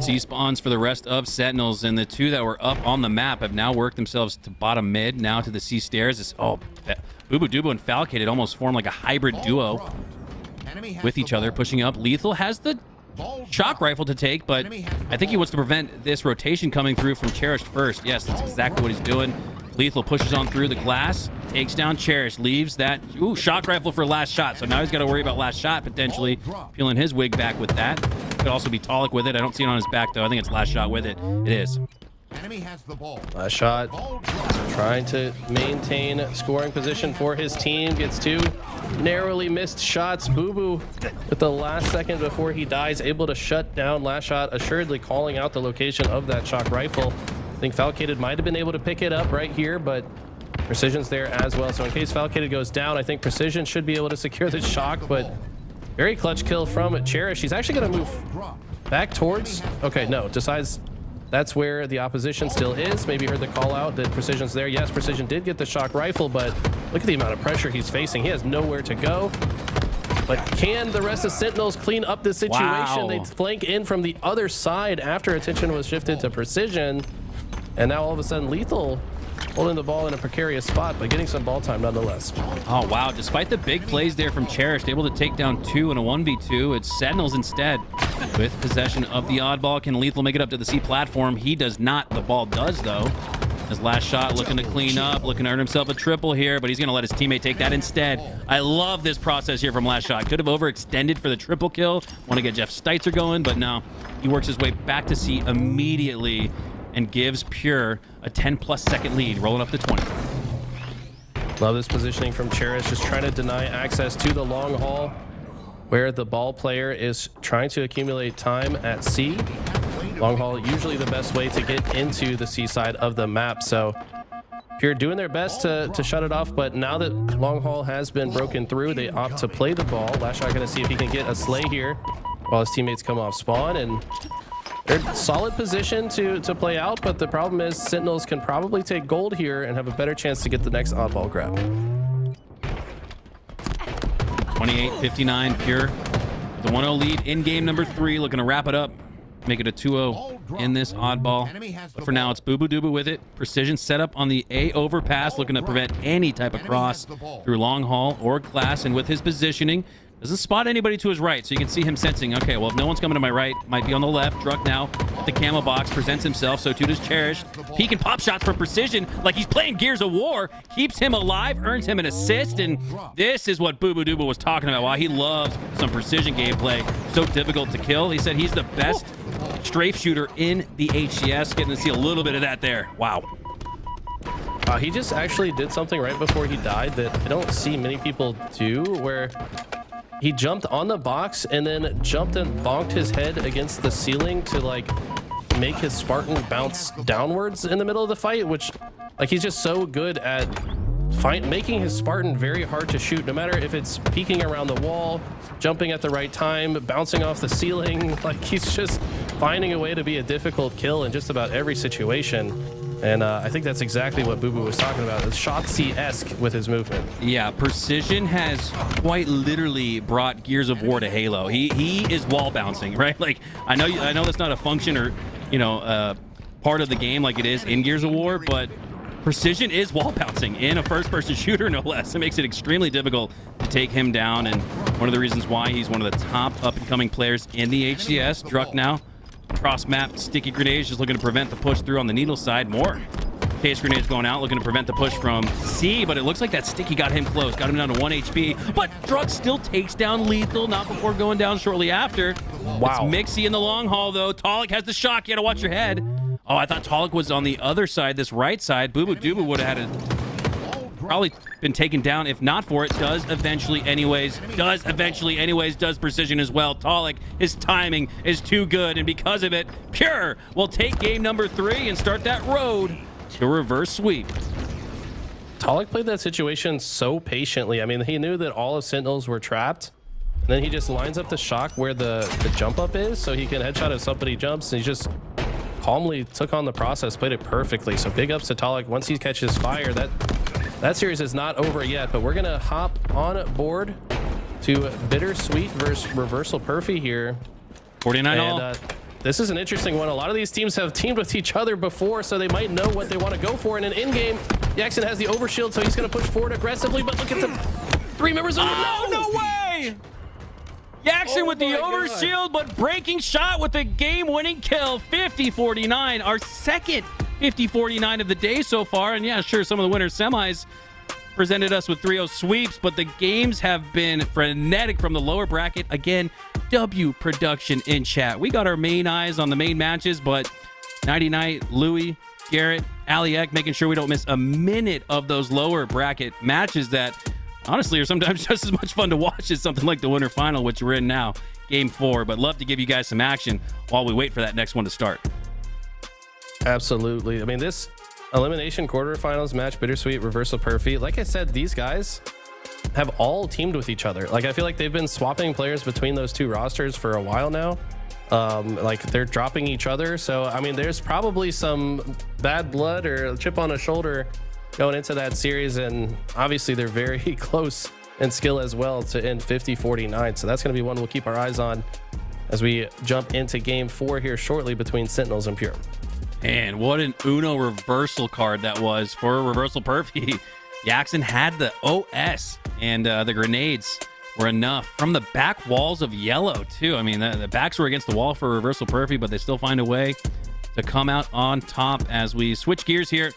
C spawns for the rest of Sentinels, and the 2 that were up on the map have now worked themselves to bottom mid, now to the C stairs. Boo Boo Doobu and Falcated almost form like a hybrid duo with each other, pushing up. Lethal has the shock rifle to take, but I think he wants to prevent this rotation coming through from Cherish first. Yes, that's exactly what he's doing. Lethal pushes on through the glass, takes down Cherish, leaves that shock rifle for last shot. So now he's got to worry about last shot, potentially peeling his wig back with that. Could also be Talik with it. I don't see it on his back, though. I think it's last shot with it. It is. Enemy has the ball. Last shot, trying to maintain scoring position for his team. Gets 2 narrowly missed shots. Boo Boo, with the last second before he dies, able to shut down last shot, assuredly calling out the location of that shock rifle. I think Falcated might have been able to pick it up right here, but Precision's there as well. So in case Falcated goes down, I think Precision should be able to secure the shock, but very clutch kill from Cherish. He's actually going to move back towards... Okay, no, decides that's where the opposition still is. Maybe heard the call out that Precision's there. Yes, Precision did get the shock rifle, but look at the amount of pressure he's facing. He has nowhere to go. But can the rest of Sentinels clean up the situation? Wow. They flank in from the other side after attention was shifted to Precision. And now all of a sudden Lethal holding the ball in a precarious spot, but getting some ball time nonetheless. Oh, wow. Despite the big plays there from Cherish, able to take down 2 in a 1v2. It's Sentinels instead with possession of the oddball. Can Lethal make it up to the C platform? He does not. The ball does, though. His last shot looking to clean up, looking to earn himself a triple here, but he's going to let his teammate take that instead. I love this process here from last shot. Could have overextended for the triple kill. Want to get Jeff Steitzer going, but no. He works his way back to C immediately and gives Pure a 10+ second lead, rolling up to 20. Love this positioning from Cherish, just trying to deny access to the long haul where the ball player is trying to accumulate time at C. Long haul, usually the best way to get into the C side of the map. So Pure doing their best to shut it off, but now that long haul has been broken through, they opt to play the ball. Last shot going to see if he can get a slay here while his teammates come off spawn, and they're solid position to play out, but the problem is Sentinels can probably take gold here and have a better chance to get the next oddball grab. 28-59 Pure. The 1-0 lead in game number 3, looking to wrap it up. Make it a 2-0 in this oddball. But for now, it's Boo Boo Doo with it. Precision setup on the A overpass, looking to prevent any type of cross through long haul or glass. And with his positioning, doesn't spot anybody to his right, so you can see him sensing, okay, well, if no one's coming to my right, might be on the left. Druck now at the camo box, presents himself, so too does Cherish. Peek and pop shots for Precision, like he's playing Gears of War. Keeps him alive, earns him an assist, and this is what Boo Boo Doo was talking about. Why he loves some Precision gameplay. So difficult to kill. He said he's the best strafe shooter in the HCS. Getting to see a little bit of that there. Wow. He just actually did something right before he died that I don't see many people do, where he jumped on the box and then jumped and bonked his head against the ceiling to like make his Spartan bounce downwards in the middle of the fight, which like he's just so good at making his Spartan very hard to shoot, no matter if it's peeking around the wall, jumping at the right time, bouncing off the ceiling. Like he's just finding a way to be a difficult kill in just about every situation. And I think that's exactly what Boo Boo was talking about. It's Shotzi-esque with his movement. Yeah, Precision has quite literally brought Gears of War to Halo. He is wall bouncing, right? Like I know that's not a function or part of the game like it is in Gears of War, but Precision is wall bouncing in a first-person shooter, no less. It makes it extremely difficult to take him down, and one of the reasons why he's one of the top up-and-coming players in the HCS. Druck now. Cross map, sticky grenades, just looking to prevent the push through on the needle side. More case grenades going out, looking to prevent the push from C, but it looks like that sticky got him close, got him down to 1 HP. But Druck still takes down Lethal, not before going down shortly after. Wow. It's Mixie in the long haul, though. Talik has the shock. You gotta watch your head. Oh, I thought Talik was on the other side, this right side. Boo Boo Doo would have had probably been taken down if not for it. Does eventually anyways, does Precision as well. Talik, his timing is too good, and because of it, Pure will take game number 3 and start that road to reverse sweep. Talik played that situation so patiently. I mean, he knew that all of Sentinels were trapped, and then he just lines up the shock where the jump up is, so he can headshot if somebody jumps, and he just calmly took on the process, played it perfectly. So big ups to Talik. Once he catches fire, that series is not over yet, but we're gonna hop on board to Bittersweet versus Reversal Perfy here. 49 all. And this is an interesting one. A lot of these teams have teamed with each other before, so they might know what they want to go for. And in game, Jackson has the overshield, so he's gonna push forward aggressively, but look at the 3 members of no way! Jackson with the overshield, but breaking shot with the game-winning kill. 50-49, our second 50-49 of the day so far. And yeah, sure, some of the winners semis presented us with 3-0 sweeps, but the games have been frenetic from the lower bracket. Again, W production in chat. We got our main eyes on the main matches, but Nighty Night, Louie, Garrett, Aliek, making sure we don't miss a minute of those lower bracket matches that honestly are sometimes just as much fun to watch as something like the winter final, which we're in now, game 4. But love to give you guys some action while we wait for that next one to start. Absolutely. I mean, this elimination quarterfinals match, Bittersweet, Reversal Perfy, like I said, these guys have all teamed with each other. Like, I feel like they've been swapping players between those two rosters for a while now. Like, they're dropping each other. So, I mean, there's probably some bad blood or a chip on a shoulder going into that series. And obviously, they're very close in skill as well to end 50-49. So that's going to be one we'll keep our eyes on as we jump into game 4 here shortly between Sentinels and Pure. And what an Uno reversal card that was for Reversal Perfy. Jackson had the OS, and the grenades were enough from the back walls of yellow, too. I mean, the backs were against the wall for Reversal Perfy, but they still find a way to come out on top as we switch gears here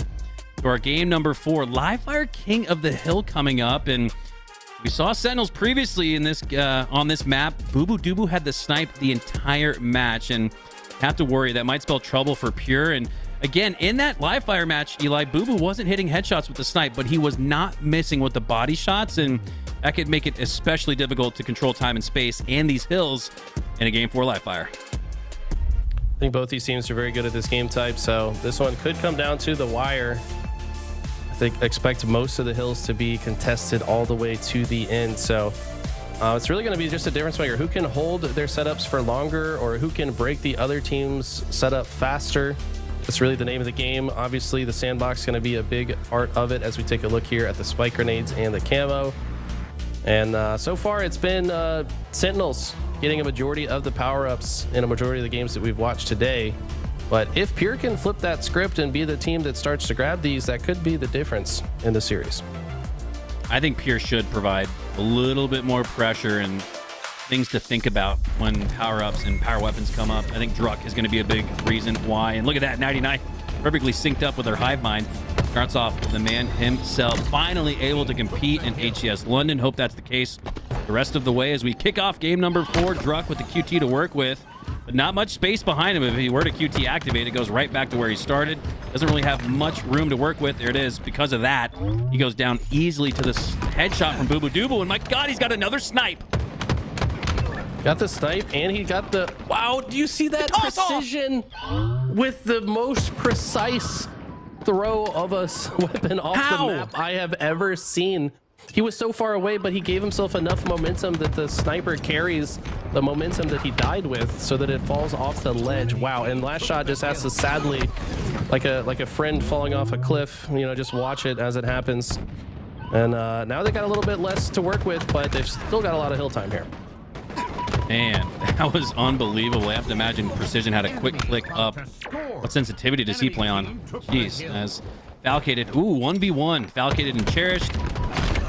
to our game number 4, Live Fire King of the Hill coming up. And we saw Sentinels previously in this on this map. Boo Boo Doo Boo had the snipe the entire match, and have to worry that might spell trouble for Pure. And again, in that live fire match, Eli, Boo Boo wasn't hitting headshots with the snipe, but he was not missing with the body shots, and that could make it especially difficult to control time and space and these hills in a game 4 live fire. I think both these teams are very good at this game type, so this one could come down to the wire. I think expect most of the hills to be contested all the way to the end, so it's really going to be just a difference maker. Who can hold their setups for longer, or who can break the other team's setup faster? That's really the name of the game. Obviously, the sandbox is going to be a big part of it as we take a look here at the spike grenades and the camo. And so far, it's been Sentinels getting a majority of the power-ups in a majority of the games that we've watched today. But if Pure can flip that script and be the team that starts to grab these, that could be the difference in the series. I think Pure should provide a little bit more pressure and things to think about when power-ups and power weapons come up. I think Druck is going to be a big reason why. And look at that, 99, perfectly synced up with her hive mind. Starts off the man himself, finally able to compete in HCS London. Hope that's the case the rest of the way as we kick off game number 4. Druck with the QT to work with, but not much space behind him. If he were to QT activate, it goes right back to where he started. Doesn't really have much room to work with. There it is. Because of that, he goes down easily to the headshot from Boo Boo Doo Boo, and my God, he's got another snipe. Got the snipe, and he got the... Wow, do you see that precision with the most precise throw of a weapon off the map I have ever seen? He was so far away, but he gave himself enough momentum that the sniper carries the momentum that he died with so that it falls off the ledge. Wow, and last shot just has to sadly, like a friend falling off a cliff, you know, just watch it as it happens. And now they got a little bit less to work with, but they've still got a lot of hill time here. Man, that was unbelievable. I have to imagine Precision had a quick click up. What sensitivity does he play on? Jeez, as Falcated, 1v1, Falcated and Cherished.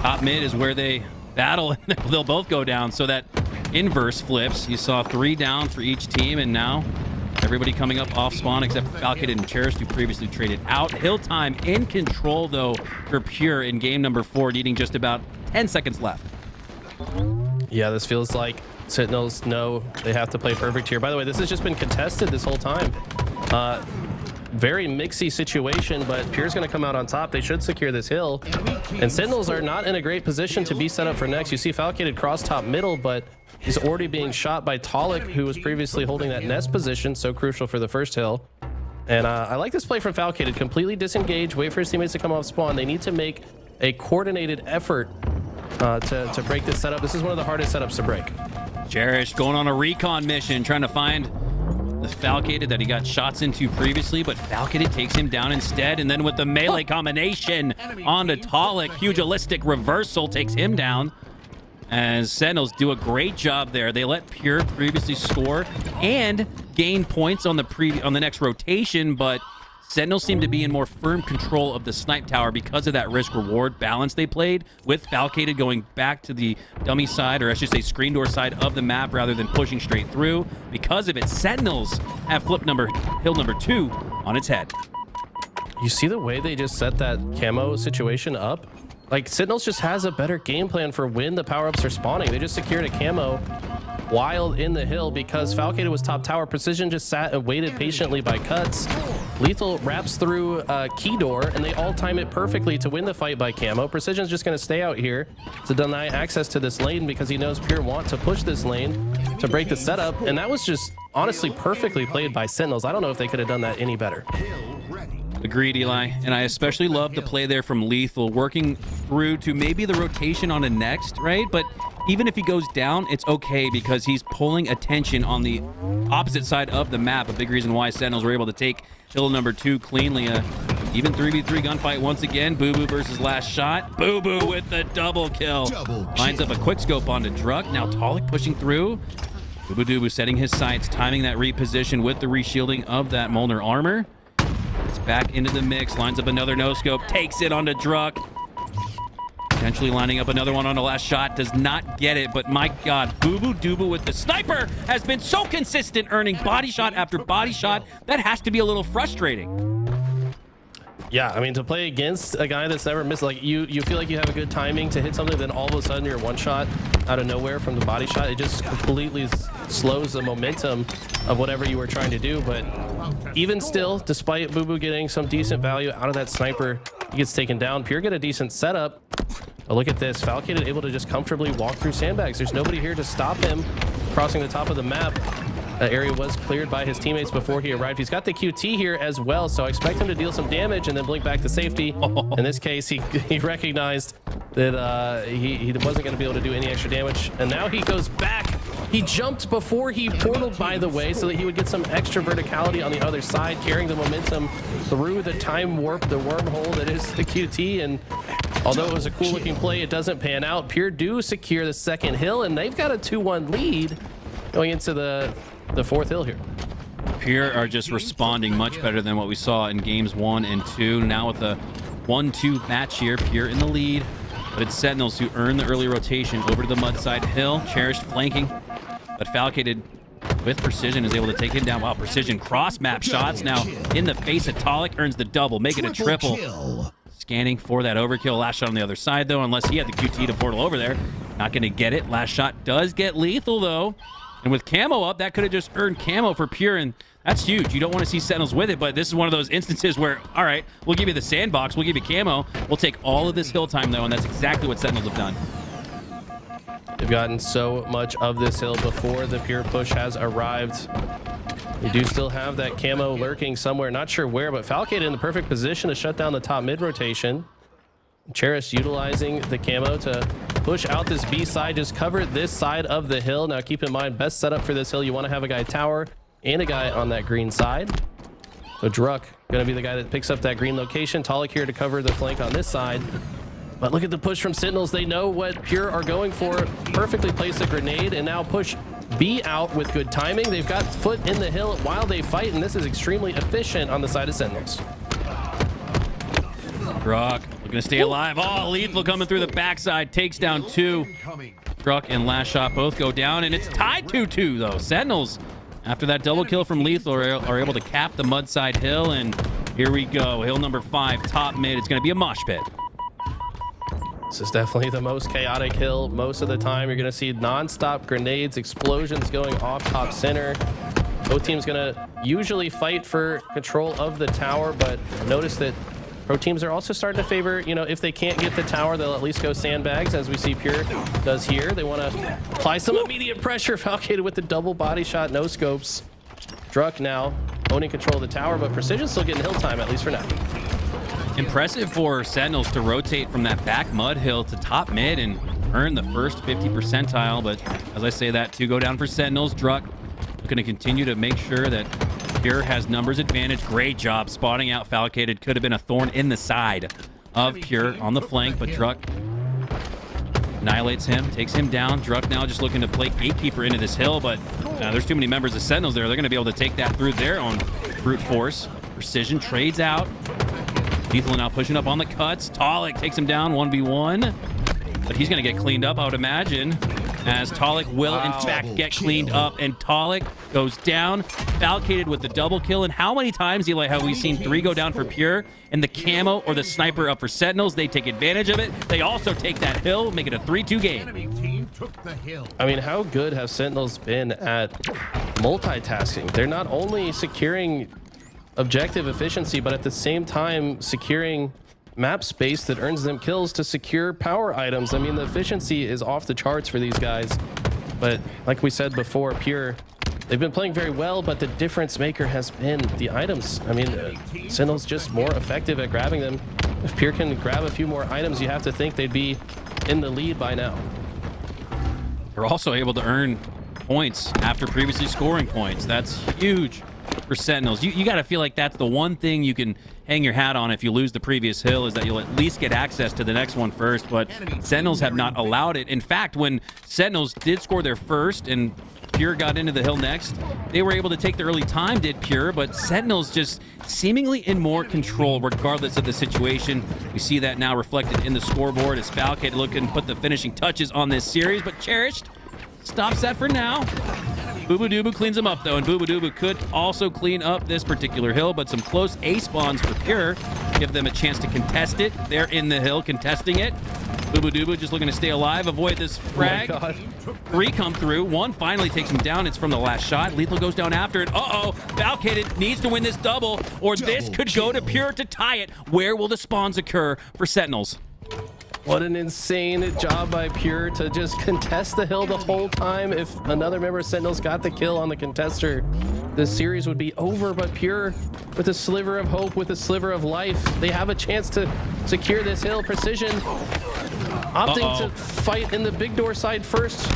Top mid is where they battle, and they'll both go down, so that inverse flips. You saw 3 down for each team, and now everybody coming up off spawn except Falcated and Cherished, who previously traded out. Hill time in control, though, for Pure in game number 4, needing just about 10 seconds left. Yeah, this feels like Sentinels know they have to play perfect here. By the way, this has just been contested this whole time. Very mixy situation, but Pure's going to come out on top. They should secure this hill. And Sentinels are not in a great position to be set up for next. You see Falcated cross top middle, but he's already being shot by Talik, who was previously holding that nest position, so crucial for the first hill. And I like this play from Falcated. Completely disengage, wait for his teammates to come off spawn. They need to make a coordinated effort to break this setup. This is one of the hardest setups to break. Cherish going on a recon mission, trying to find the Falcated that he got shots into previously, but Falcated takes him down instead, and then with the melee combination onto Talik, pugilistic reversal takes him down. As Sentinels do a great job there. They let Pure previously score and gain points on the next rotation, but Sentinels seem to be in more firm control of the snipe tower because of that risk-reward balance they played, with Falcated going back to the dummy side, or I should say screen door side of the map rather than pushing straight through. Because of it, Sentinels have flipped hill number 2 on its head. You see the way they just set that camo situation up? Like, Sentinels just has a better game plan for when the power-ups are spawning. They just secured a camo while in the hill because Falcated was top tower. Precision just sat and waited patiently by cuts. Lethal wraps through key door, and they all time it perfectly to win the fight by camo. Precision's just going to stay out here to deny access to this lane because he knows Pure want to push this lane to break the setup, and that was just honestly perfectly played by Sentinels. I don't know if they could have done that any better. Agreed, Eli. And I especially love the play there from Lethal, working through to maybe the rotation on the next, right? But even if he goes down, it's okay because he's pulling attention on the opposite side of the map. A big reason why Sentinels were able to take hill number 2 cleanly. Even 3v3 gunfight once again. Boo Boo versus last shot. Boo Boo with the double kill. Lines up a quick scope onto Druck. Now Talik pushing through. Boo Boo Doo Boo setting his sights, timing that reposition with the reshielding of that Molnar armor. It's back into the mix, lines up another no-scope, takes it onto Druck. Potentially lining up another one on the last shot, does not get it, but my God, Boo Boo Doo Boo with the sniper has been so consistent, earning body shot after body shot. That has to be a little frustrating. Yeah, I mean, to play against a guy that's never missed, like you feel like you have a good timing to hit something, then all of a sudden you're one shot out of nowhere from the body shot. It just completely slows the momentum of whatever you were trying to do. But even still, despite Boo Boo getting some decent value out of that sniper, he gets taken down. Pure get a decent setup. But look at this, Falcated able to just comfortably walk through sandbags. There's nobody here to stop him crossing the top of the map. That area was cleared by his teammates before he arrived. He's got the QT here as well, so I expect him to deal some damage and then blink back to safety. In this case, he recognized that he wasn't going to be able to do any extra damage, and now he goes back. He jumped before he portaled, by the way, so that he would get some extra verticality on the other side, carrying the momentum through the time warp, the wormhole that is the QT. And although it was a cool looking play, it doesn't pan out. Pure do secure the second hill, and they've got a 2-1 lead going into the fourth hill here. Pure are just responding much better than what we saw in games 1 and 2. Now with the 1-2 match here, Pure in the lead, but it's Sentinels who earn the early rotation over to the mud side hill. Cherished flanking, but Falcated with precision is able to take him down. Wow, precision cross map shots now in the face of Talik, earns the double, make it a triple. Scanning for that overkill. Last shot on the other side though, unless he had the QT to portal over there. Not gonna get it. Last shot does get lethal though. And with camo up, that could have just earned camo for Pure, and that's huge. You don't want to see Sentinels with it, but this is one of those instances where, all right, we'll give you the sandbox, we'll give you camo, we'll take all of this hill time, though, and that's exactly what Sentinels have done. They've gotten so much of this hill before the Pure push has arrived. They do still have that camo lurking somewhere, not sure where, but Falcade in the perfect position to shut down the top mid rotation. Cheris utilizing the camo to push out this B side, just cover this side of the hill. Now keep in mind, best setup for this hill, you want to have a guy tower and a guy on that green side. So Druck gonna be the guy that picks up that green location. Talik here to cover the flank on this side. But look at the push from Sentinels. They know what Pure are going for. Perfectly place a grenade and now push B out with good timing. They've got foot in the hill while they fight, and this is extremely efficient on the side of Sentinels. Druck looking to stay alive. Oh, lethal coming through the backside. Takes down 2. Druck and Last Shot both go down, and it's tied 2-2 though. Sentinels, after that double kill from lethal, are able to cap the mud side hill, and here we go. Hill number 5, top mid. It's going to be a mosh pit. This is definitely the most chaotic hill. Most of the time, you're going to see non-stop grenades, explosions going off top center. Both teams going to usually fight for control of the tower, but notice that pro teams are also starting to favor, you know, if they can't get the tower, they'll at least go sandbags, as we see Pure does here. They want to apply some immediate pressure. Falcated with the double body shot, no scopes. Druck now owning control of the tower, but Precision still getting hill time, at least for now. Impressive for Sentinels to rotate from that back mud hill to top mid and earn the first 50 percentile. But as I say that, 2 go down for Sentinels. Druck looking to continue to make sure that Pure has numbers advantage. Great job spotting out Falcated. Could have been a thorn in the side of Pure on the flank, but Druck annihilates him, takes him down. Druck now just looking to play Gatekeeper into this hill, but there's too many members of Sentinels there. They're going to be able to take that through their own brute force. Precision trades out. Lethal now pushing up on the cuts. Talik takes him down 1v1, but he's going to get cleaned up, I would imagine, as Talik will in fact get cleaned up, and Talik goes down. Falcated with the double kill. And how many times, Eli, have we seen 3 go down for Pure and the camo or the sniper up for Sentinels? They take advantage of it. They also take that hill, make it a 3-2 game. I mean, how good have Sentinels been at multitasking? They're not only securing objective efficiency, but at the same time securing map space that earns them kills to secure power items. I mean, the efficiency is off the charts for these guys. But like we said before, Pure, they've been playing very well, but the difference maker has been the items. I mean, Sentinels just more effective at grabbing them. If Pure can grab a few more items, you have to think they'd be in the lead by now. They're also able to earn points after previously scoring points. That's huge for Sentinels. You got to feel like that's the one thing you can hang your hat on if you lose the previous hill, is that you'll at least get access to the next one first, but Sentinels have not allowed it. In fact, when Sentinels did score their first and Pure got into the hill next, they were able to take the early time, did Pure, but Sentinels just seemingly in more control regardless of the situation. We see that now reflected in the scoreboard as Falcade looking to put the finishing touches on this series, but Cherished stops that for now. Boo Doo cleans him up though, and Boo Doo could also clean up this particular hill, but some close A spawns for Pure. give them a chance to contest it. They're in the hill contesting it. Boo Dooba just looking to stay alive, avoid this frag. Oh my God. 3 come through. 1 finally takes him down. It's from the last shot. Lethal goes down after it. Uh-oh. Valkated needs to win this double, or this could go to Pure to tie it. Where will the spawns occur for Sentinels? What an insane job by Pure to just contest the hill the whole time. If another member of Sentinels got the kill on the contester, the series would be over. But Pure, with a sliver of hope, with a sliver of life, they have a chance to secure this hill. Precision opting to fight in the big door side first.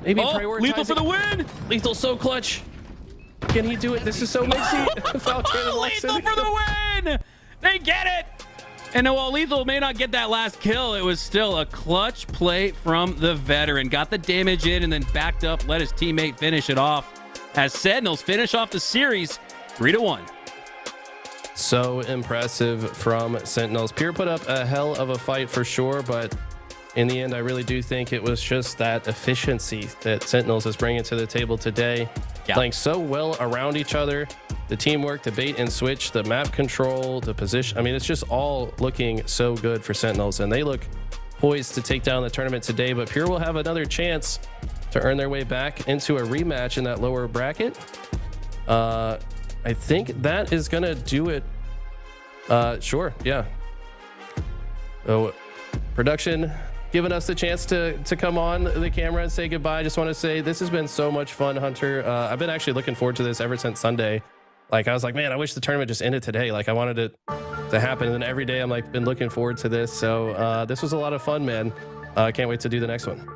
Maybe prioritizing. Lethal for the win! Lethal so clutch. Can he do it? This is so mixy. Lethal for the win! They get it! And while Lethal may not get that last kill, it was still a clutch play from the veteran. Got the damage in and then backed up, let his teammate finish it off. As Sentinels finish off the series 3-1. So impressive from Sentinels. Pure put up a hell of a fight for sure, but in the end, I really do think it was just that efficiency that Sentinels is bringing to the table today. Yeah. Playing so well around each other, the teamwork, the bait and switch, the map control, the position. I mean, it's just all looking so good for Sentinels, and they look poised to take down the tournament today. But Pure will have another chance to earn their way back into a rematch in that lower bracket. I think that is going to do it. Sure, yeah. Oh, production giving us the chance to come on the camera and say goodbye. I just want to say this has been so much fun, Hunter. I've been actually looking forward to this ever since Sunday. Like, I was like, man, I wish the tournament just ended today. Like, I wanted it to happen. And then every day I'm like, been looking forward to this. So this was a lot of fun, man. I can't wait to do the next one.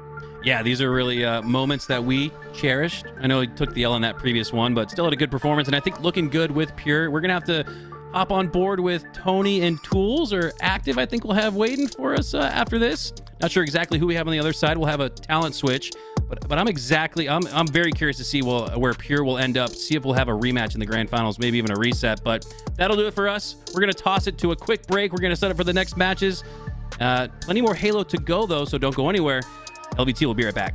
Yeah, these are really moments that we cherished. I know he took the L in that previous one, but still had a good performance. And I think looking good with Pure. We're going to have to hop on board with Tony and Tools, or Active, I think we'll have waiting for us after this. Not sure exactly who we have on the other side. We'll have a talent switch, but I'm very curious to see where Pure will end up, see if we'll have a rematch in the grand finals, maybe even a reset. But that'll do it for us. We're going to toss it to a quick break. We're going to set up for the next matches. Plenty more Halo to go, though, so don't go anywhere. LBT will be right back.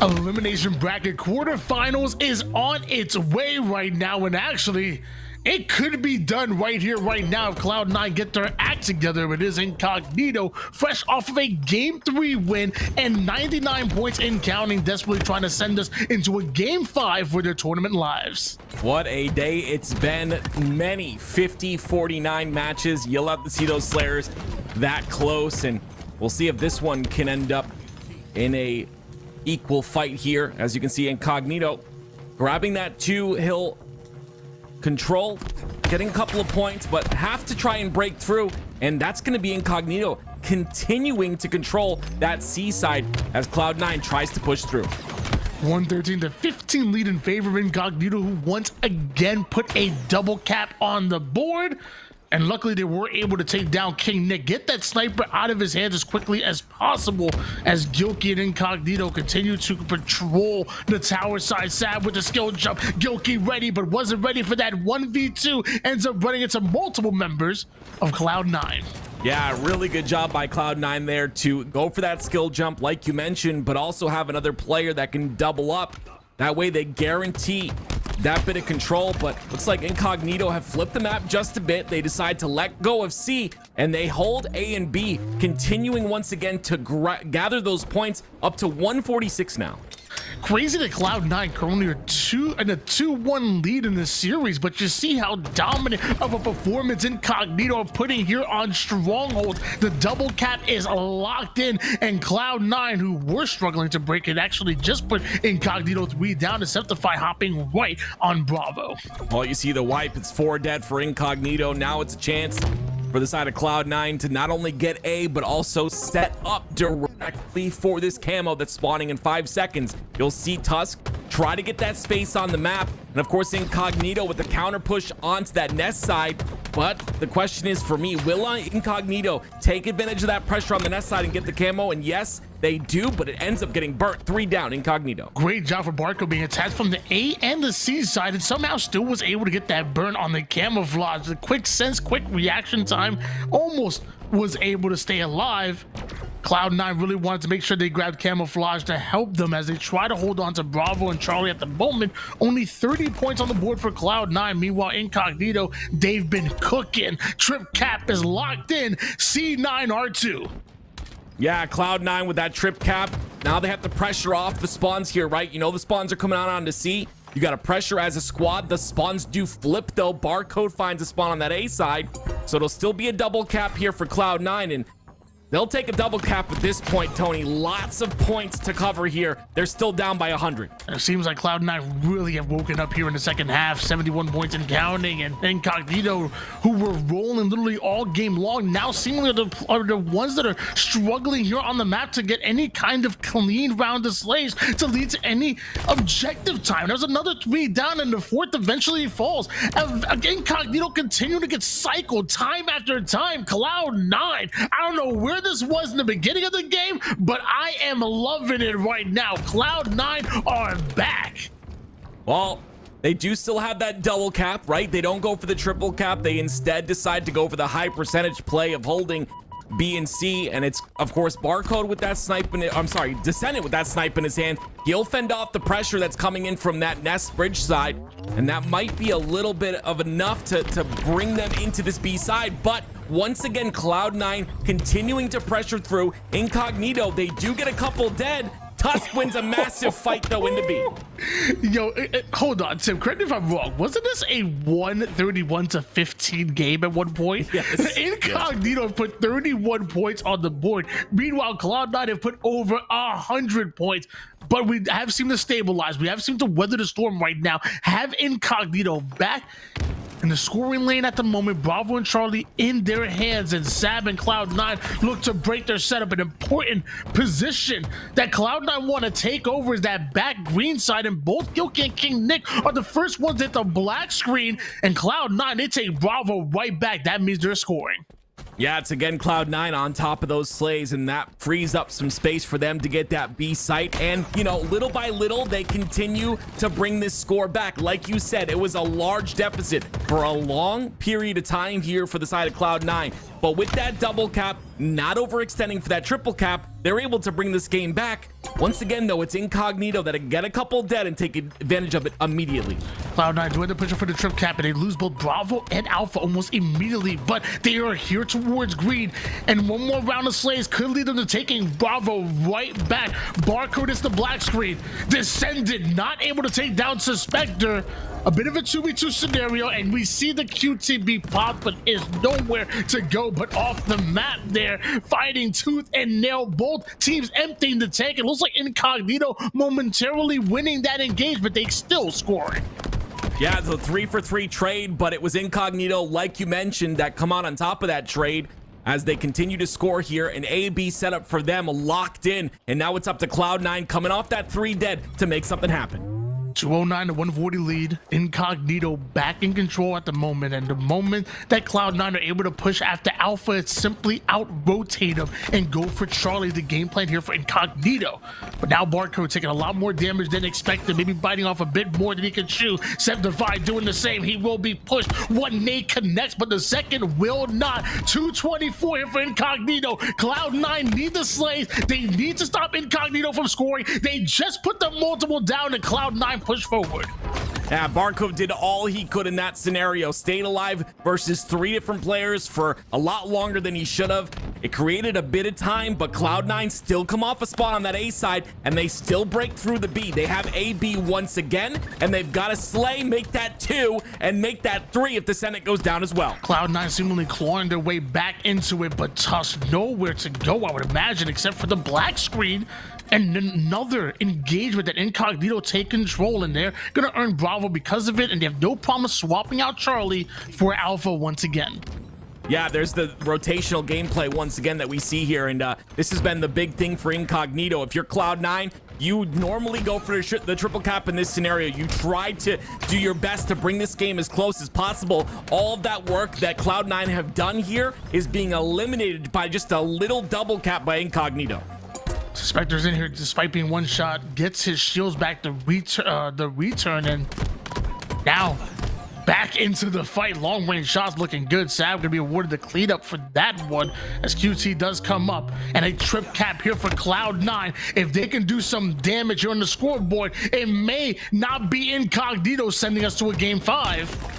Elimination bracket quarterfinals is on its way right now, and actually it could be done right here, right now if Cloud9 get their act together. It is Incognito, fresh off of a Game 3 win and 99 points in counting, desperately trying to send us into a Game 5 for their tournament lives. What a day it's been. Many 50-49 matches. You'll have to see those Slayers that close, and we'll see if this one can end up in a equal fight here. As you can see, Incognito grabbing that 2-hill control, getting a couple of points, but have to try and break through, and that's going to be Incognito continuing to control that C side as Cloud9 tries to push through. 113-15 lead in favor of Incognito, who once again put a double cap on the board. And luckily they were able to take down King Nick, get that sniper out of his hands as quickly as possible as Gilkey and Incognito continue to patrol the tower side. Sad with the skill jump. Gilkey ready, but wasn't ready for that 1v2. Ends up running into multiple members of Cloud9. Yeah, really good job by Cloud9 there to go for that skill jump like you mentioned, but also have another player that can double up. That way they guarantee that bit of control, but looks like Incognito have flipped the map just a bit. They decide to let go of C, and they hold A and B, continuing once again to gather those points up to 146 now. Crazy that Cloud9 currently are in a 2-1 lead in this series, but you see how dominant of a performance Incognito are putting here on Stronghold. The double cap is locked in, and Cloud9, who were struggling to break it, actually just put Incognito 3 down to Septify, hopping right on Bravo. Well, you see the wipe. It's 4 dead for Incognito. Now it's a chance for the side of Cloud9 to not only get A, but also set up directly for this camo that's spawning in 5 seconds. You'll see Tusk try to get that space on the map, and of course Incognito with the counter push onto that nest side. But the question is for me, will Incognito take advantage of that pressure on the nest side and get the camo? And yes, they do, but it ends up getting burnt. 3 down, Incognito. Great job for Barco being attacked from the A and the C side, and somehow still was able to get that burn on the camouflage. The quick sense, quick reaction time, almost was able to stay alive. Cloud9 really wanted to make sure they grabbed camouflage to help them as they try to hold on to Bravo and Charlie at the moment. Only 30 points on the board for Cloud9. Meanwhile, Incognito, they've been cooking. Trip cap is locked in. C9R2. Yeah, Cloud9 with that trip cap. Now they have to pressure off the spawns here, right? You know the spawns are coming out onto C. You got to pressure as a squad. The spawns do flip, though. Barcode finds a spawn on that A side. So it'll still be a double cap here for Cloud9, and they'll take a double cap at this point, Tony. Lots of points to cover here. They're still down by 100. It seems like Cloud9 really have woken up here in the second half. 71 points and counting, and Incognito, who were rolling literally all game long, now seemingly are the ones that are struggling here on the map to get any kind of clean round of slays to lead to any objective time. There's another 3 down, and the 4th eventually falls. Incognito continue to get cycled time after time. Cloud9, I don't know where this was in the beginning of the game, but I am loving it right now. Cloud9 are back. Well, they do still have that double cap, right? They don't go for the triple cap. They instead decide to go for the high percentage play of holding B and C, and it's of course Barcode with that snipe in it. I'm sorry, Descendant with that snipe in his hand. He'll fend off the pressure that's coming in from that Nest bridge side, and that might be a little bit of enough to bring them into this B side. But once again, Cloud9 continuing to pressure through. Incognito, they do get a couple dead. Tusk wins a massive fight though into B. Yo, hold on, Tim, correct me if I'm wrong. Wasn't this a 131-15 game at one point? Yes. Incognito have put 31 points on the board. Meanwhile, Cloud9 have put over 100 points. But we have seemed to stabilize. We have seemed to weather the storm right now. Have Incognito back in the scoring lane at the moment. Bravo and Charlie in their hands, and Sab and Cloud9 look to break their setup. An important position that Cloud9 want to take over is that back green side, and both Gilkey and King Nick are the first ones to hit the black screen, and Cloud9, they take Bravo right back. That means they're scoring. Yeah, it's again Cloud9 on top of those slays, and that frees up some space for them to get that B site. And, you know, little by little, they continue to bring this score back. Like you said, it was a large deficit for a long period of time here for the side of Cloud9. But with that double cap, not overextending for that triple cap, they're able to bring this game back. Once again, though, it's Incognito that get a couple dead and take advantage of it immediately. Cloud9 doing the push for the trip cap, and they lose both Bravo and Alpha almost immediately, but they are here towards green, and one more round of slays could lead them to taking Bravo right back. Barcode is the black screen. Descended not able to take down Suspector. A bit of a 2v2 scenario, and we see the QTB pop, but is nowhere to go but off the map there, fighting tooth and nail. Both teams emptying the tank. It looks like Incognito momentarily winning that engagement. They still scoring. Yeah, it's a 3-for-3 trade, but it was Incognito, like you mentioned, that come out on top of that trade as they continue to score here. An A-B setup for them locked in, and now it's up to Cloud9 coming off that 3 dead to make something happen. 209 to 140 lead. Incognito back in control at the moment, and the moment that Cloud9 are able to push after Alpha, it's simply out-rotate them and go for Charlie. The game plan here for Incognito, but now Barcode taking a lot more damage than expected, maybe biting off a bit more than he can chew. Septify doing the same. He will be pushed. One nade connects, but the second will not. 224 here for Incognito. Cloud9 need the slays. They need to stop Incognito from scoring. They just put the multiple down, and Cloud9 push forward. Yeah, Barcode did all he could in that scenario. Stayed alive versus 3 different players for a lot longer than he should have. It created a bit of time, but Cloud9 still come off a spot on that A side, and they still break through the B. They have AB once again, and they've got to slay, make that 2, and make that 3 if the Senate goes down as well. Cloud9 seemingly clawing their way back into it, but Tusk nowhere to go, I would imagine, except for the black screen. And another engagement that Incognito take control, and they're gonna earn Bravo because of it, and they have no problem swapping out Charlie for Alpha once again. Yeah, there's the rotational gameplay once again that we see here, and this has been the big thing for Incognito. If you're Cloud9, you normally go for the triple cap in this scenario. You try to do your best to bring this game as close as possible. All of that work that Cloud9 have done here is being eliminated by just a little double cap by Incognito. Suspector's in here despite being one shot, gets his shields back, the return, and now back into the fight. Long range shots looking good. Sav gonna be awarded the cleanup for that one as QT does come up, and a trip cap here for Cloud9. If they can do some damage here on the scoreboard, it may not be Incognito sending us to a game 5.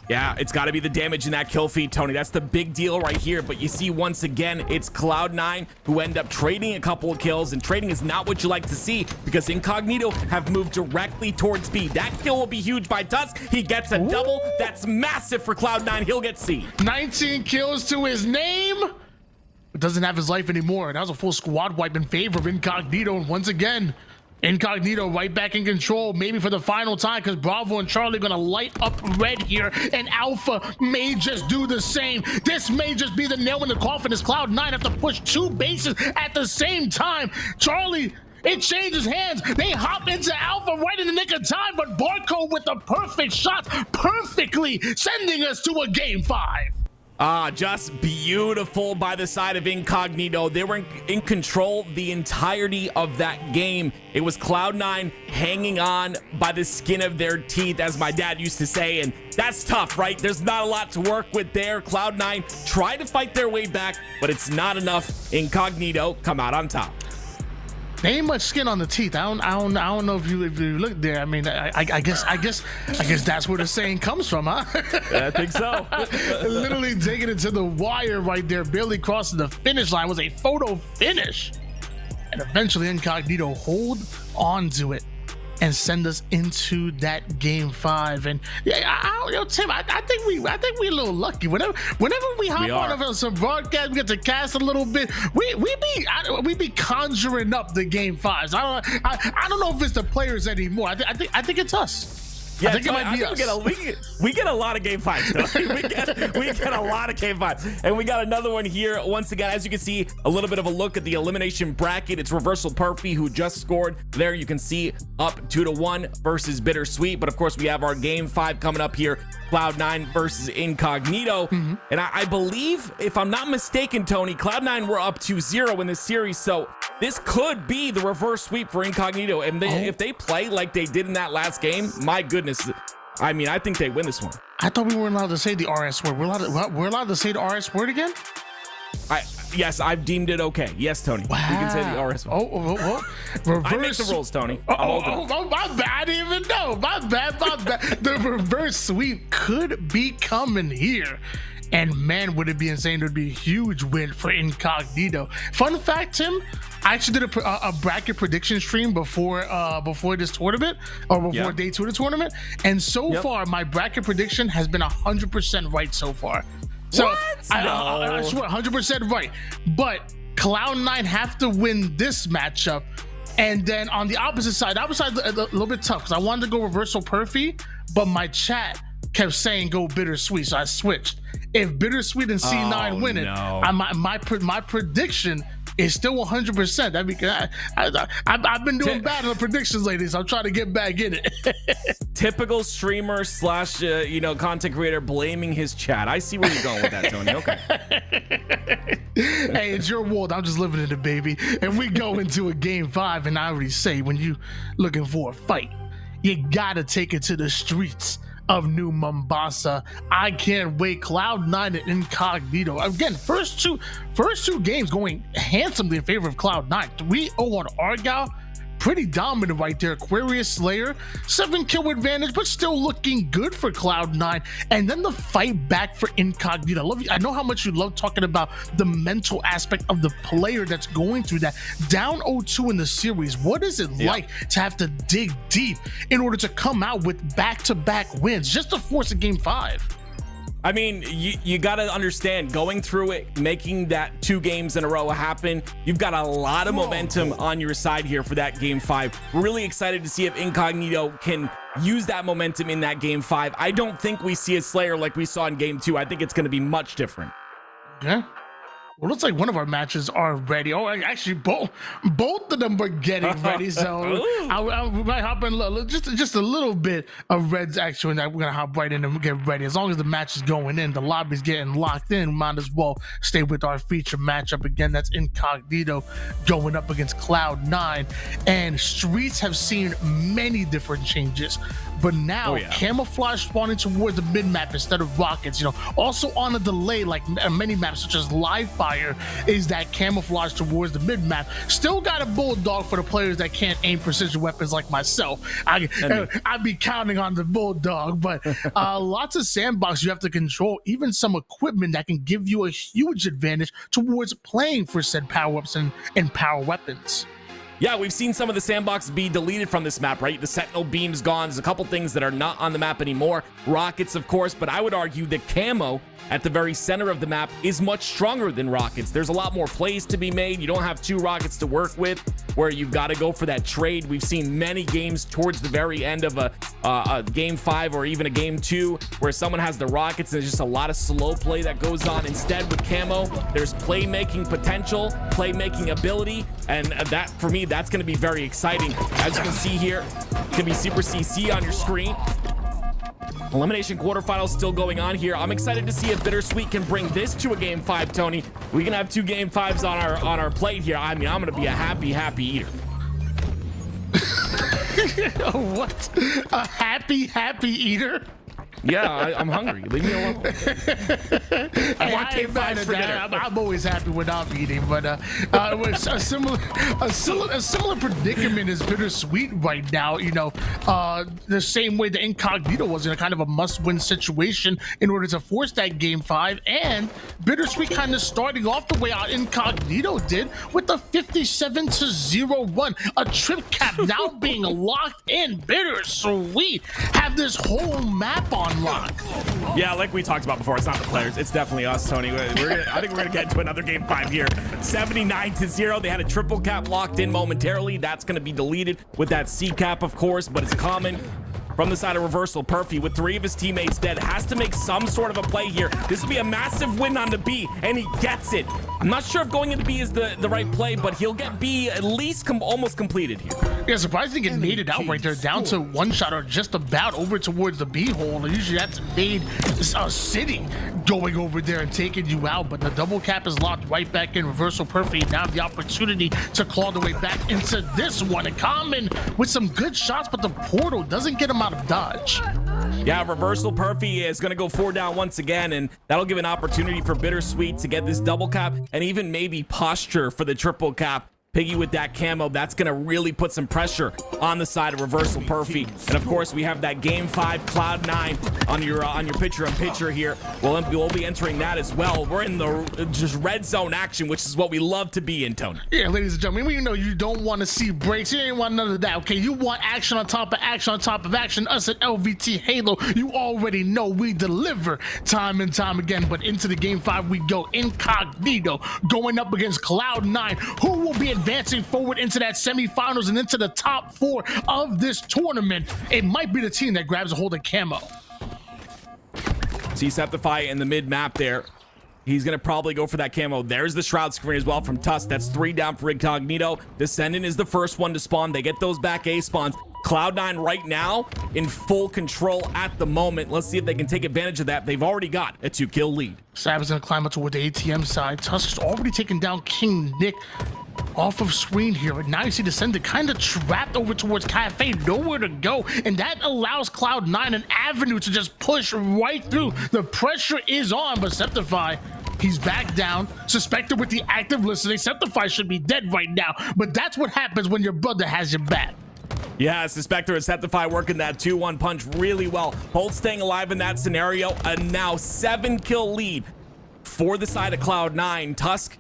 Yeah, it's got to be the damage in that kill feed, Tony. That's the big deal right here. But you see, once again, it's Cloud9 who end up trading a couple of kills, and trading is not what you like to see because Incognito have moved directly towards B. That kill will be huge by Tusk. He gets a double. That's massive for Cloud9. He'll get C. 19 kills to his name. But doesn't have his life anymore. That was a full squad wipe in favor of Incognito, and once again, Incognito right back in control, maybe for the final time, because Bravo and Charlie are gonna light up red here, and Alpha may just do the same. This may just be the nail in the coffin as Cloud9 have to push 2 bases at the same time. Charlie, it changes hands. They hop into Alpha right in the nick of time, but Barcode with the perfect shots, perfectly sending us to a game 5. Just beautiful by the side of Incognito. They were in control the entirety of that game. It was Cloud9 hanging on by the skin of their teeth, as my dad used to say, and that's tough, right? There's not a lot to work with there. Cloud9 try to fight their way back, but it's not enough. Incognito come out on top. There ain't much skin on the teeth. I don't know if you look there. I mean, I guess that's where the saying comes from, huh? Yeah, I think so. Literally taking it to the wire right there, barely crossing the finish line. Was a photo finish, and eventually Incognito hold on to it and send us into that game 5. And yeah, Tim, I think we a little lucky. Whenever we hop on some broadcast, we get to cast a little bit. We be conjuring up the game 5s. I don't know if it's the players anymore. I think it's us. Yeah, I think it might be us. We get a lot of game 5s. we get a lot of game 5s, and we got another one here. Once again, as you can see, a little bit of a look at the elimination bracket. It's Reversal Perfy who just scored. There you can see up 2-1 versus Bittersweet. But of course, we have our game 5 coming up here. Cloud9 versus Incognito. And I believe, if I'm not mistaken, Tony, Cloud9 were up 2-0 in this series, so this could be the reverse sweep for Incognito. And if they play like they did in that last game, my goodness, I mean, I think they win this one. I thought we weren't allowed to say the RS word. We're allowed to say the RS word again? Yes, I've deemed it okay. Yes, Tony. Wow. We can say the RS. Reverse. I make the rules, Tony. My bad. I didn't even know. My bad. The reverse sweep could be coming here. And man, would it be insane. It would be a huge win for Incognito. Fun fact, Tim, I actually did a bracket prediction stream before this tournament, or before day 2 of the tournament. And so far, my bracket prediction has been 100% right so far. So I swear 100% right. But Cloud9 have to win this matchup. And then on the opposite side a little bit tough because I wanted to go reversal perfy, but my chat kept saying go Bittersweet, so I switched. If Bittersweet and C9 win it, my prediction is still 100%. That because I've been doing bad on the predictions lately, so I'm trying to get back in it. Typical streamer slash content creator blaming his chat. I see where you're going with that, Tony. Okay. Hey, it's your world. I'm just living in it, baby. And we go into a game 5, and I already say when you looking for a fight, you gotta take it to the streets of New Mombasa. I can't wait. Cloud9 and Incognito. Again, first two games going handsomely in favor of Cloud9. 3-0 on Argyle. Pretty dominant right there. Aquarius Slayer, 7-kill advantage, but still looking good for Cloud9. And then the fight back for Incognito. I know how much you love talking about the mental aspect of the player that's going through that. Down 0-2 in the series. What is it like to have to dig deep in order to come out with back-to-back wins just to force a game 5? I mean, you got to understand, going through it, making that 2 games in a row happen, you've got a lot of momentum on your side here for that game 5. Really excited to see if Incognito can use that momentum in that game 5. I don't think we see a Slayer like we saw in game 2. I think it's going to be much different. Okay. Well, looks like one of our matches are ready. Oh, actually, both of them are getting ready. So we might hop in just a little bit of Reds action. We're gonna hop right in and get ready. As long as the match is going in, the lobby's getting locked in. Might as well stay with our feature matchup again. That's Incognito going up against Cloud9. And Streets have seen many different changes, but now camouflage spawning toward the mid map instead of rockets. Also on a delay like many maps such as Live Fire is that camouflage towards the mid map. Still got a bulldog for the players that can't aim precision weapons like myself. I'd be counting on the bulldog, but lots of sandbox you have to control, even some equipment that can give you a huge advantage towards playing for said power-ups and power weapons. Yeah, we've seen some of the sandbox be deleted from this map, right? The Sentinel beam's gone. There's a couple things that are not on the map anymore. Rockets, of course, but I would argue the camo at the very center of the map is much stronger than rockets. There's a lot more plays to be made. You don't have 2 rockets to work with where you've got to go for that trade. We've seen many games towards the very end of a game 5 or even a game 2 where someone has the rockets and there's just a lot of slow play that goes on. Instead, with camo, there's playmaking potential, playmaking ability, and that, for me, that's going to be very exciting. As you can see here, it can be Super CC on your screen. Elimination quarterfinals still going on here. I'm excited to see if Bittersweet can bring this to a game 5, Tony. We can have 2 game 5s on our plate here. I mean, I'm gonna be a happy eater. What? A happy eater? Yeah, I'm hungry. Leave me alone. I want game 5 for dinner. I'm always happy when I'm eating, but it was a similar predicament as Bittersweet right now. The same way the Incognito was in a kind of a must-win situation in order to force that game 5, and Bittersweet kind of starting off the way our Incognito did with the 57-0 run, a trip cap now being locked in. Bittersweet have this whole map on lock. Yeah, like we talked about before, it's not the players, it's definitely us, Tony. I think we're gonna get into another game 5 here. 79-0. They had a triple cap locked in momentarily. That's gonna be deleted with that C cap, of course, but it's common. From the side of reversal, Perfy, with 3 of his teammates dead, has to make some sort of a play here. This would be a massive win on the B, and he gets it. I'm not sure if going into B is the right play, but he'll get B at least almost completed here. Yeah, surprisingly get naded out right there, down to 1 shot or just about over towards the B hole. Usually that's nade sitting, going over there and taking you out, but the double cap is locked right back in. Reversal Perfy now the opportunity to claw the way back into this one. And Common with some good shots, but the portal doesn't get him out of dodge. Yeah, reversal Perfy is going to go 4 down once again, and that'll give an opportunity for Bittersweet to get this double cap and even maybe posture for the triple cap. Piggy with that camo, that's going to really put some pressure on the side of reversal Perfy. And of course, we have that game 5 Cloud9 on your picture-in-picture here. We'll be entering that as well. We're in the just red zone action, which is what we love to be in, Tony. Yeah, ladies and gentlemen, we know you don't want to see breaks. You ain't want none of that, okay? You want action on top of action on top of action. Us at LVT Halo, you already know we deliver time and time again. But into the game 5 we go. Incognito going up against Cloud9, who will be advancing forward into that semifinals and into the top 4 of this tournament. It might be the team that grabs a hold of camo. See Septify in the mid map there. He's going to probably go for that camo. There's the Shroud screen as well from Tusk. That's 3 down for Incognito. Descendant is the first one to spawn. They get those back A spawns. Cloud9 right now in full control at the moment. Let's see if they can take advantage of that. They've already got a 2-kill lead. Sav is going to climb up toward the ATM side. Tusk's already taken down King Nick off of screen here. And now you see Descendant kind of trapped over towards Cafe, nowhere to go. And that allows Cloud9 an avenue to just push right through. The pressure is on, but Septify, he's back down. Suspected with the active listening. Septify should be dead right now. But that's what happens when your brother has your back. Yeah, Suspector and Septify working that 2-1 punch really well. Both staying alive in that scenario. A now 7-kill lead for the side of Cloud9. Tusk,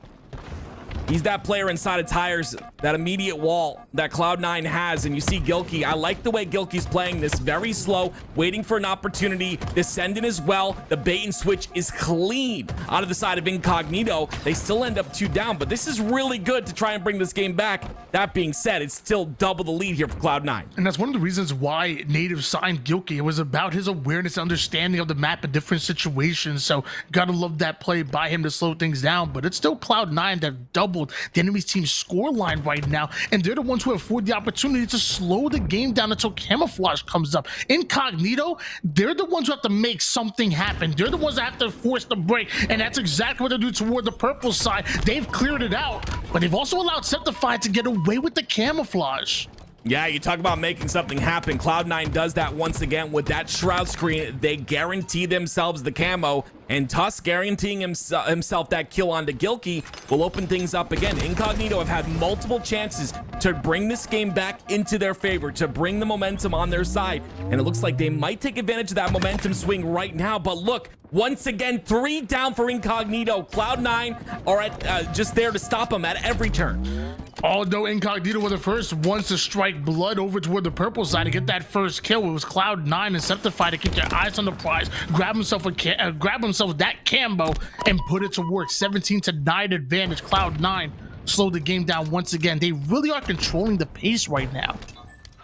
he's that player inside of tires, that immediate wall that Cloud9 has. And you see Gilkey. I like the way Gilkey's playing this. Very slow, waiting for an opportunity. Descendant as well. The bait and switch is clean out of the side of Incognito. They still end up 2 down, but this is really good to try and bring this game back. That being said, it's still double the lead here for Cloud9. And that's one of the reasons why Native signed Gilkey. It was about his awareness, understanding of the map in different situations. So gotta love that play by him to slow things down. But it's still Cloud9 that doubled the enemy's team's scoreline right now, and they're the ones who afford the opportunity to slow the game down until camouflage comes up. Incognito, they're the ones who have to make something happen. They're the ones that have to force the break, and that's exactly what they do toward the purple side. They've cleared it out, but they've also allowed Septify to get away with the camouflage. Yeah, you talk about making something happen. Cloud9 does that once again with that Shroud screen. They guarantee themselves the camo, and Tusk guaranteeing himself that kill onto Gilkey will open things up again. Incognito have had multiple chances to bring this game back into their favor, to bring the momentum on their side, and it looks like they might take advantage of that momentum swing right now. But look, once again, 3 down for Incognito. Cloud9 are at just there to stop them at every turn. Although Incognito were the first ones to strike blood over toward the purple side to get that first kill, it was Cloud9 and Septify to keep their eyes on the prize, grab himself that camo, and put it to work. 17-9 advantage. Cloud9 slowed the game down once again. They really are controlling the pace right now.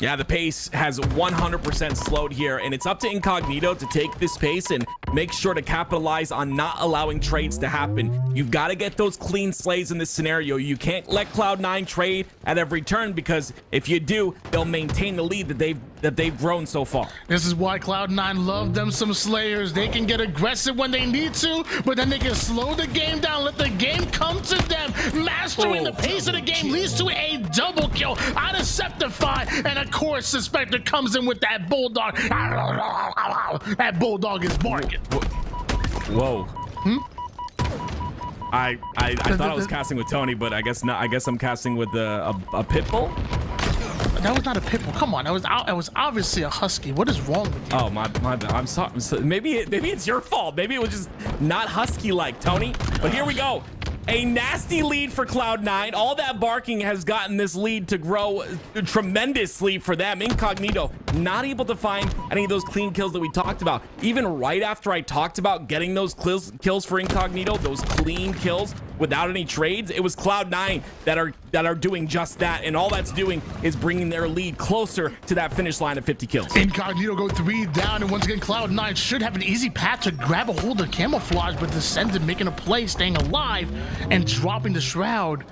Yeah, the pace has 100% slowed here, and it's up to Incognito to take this pace and make sure to capitalize on not allowing trades to happen. You've got to get those clean slays in this scenario. You can't let Cloud9 trade at every turn, because if you do, they'll maintain the lead that they've grown so far. This is why Cloud9 love them some slayers. They can get aggressive when they need to, but then they can slow the game down, let the game come to them. Mastering the pace of the game leads to a double kill out of Septify, and of course Suspector comes in with that bulldog. That bulldog is barking. Whoa. I thought I was casting with Tony, but I guess not. I guess I'm casting with a pit bull. That was not a pit bull. Come on, that was obviously a husky. What is wrong with you? Oh my bad. I'm sorry. Maybe it's your fault. Maybe it was just not husky like Tony. But here we go. A nasty lead for Cloud9. All that barking has gotten this lead to grow tremendously for them. Incognito not able to find any of those clean kills that we talked about. Even right after I talked about getting those kills for Incognito, those clean kills without any trades, it was Cloud9 that are doing just that, and all that's doing is bringing their lead closer to that finish line of 50 kills. Incognito go 3 down, and once again Cloud9 should have an easy path to grab a hold of camouflage, but Descendant making a play, staying alive and dropping the Shroud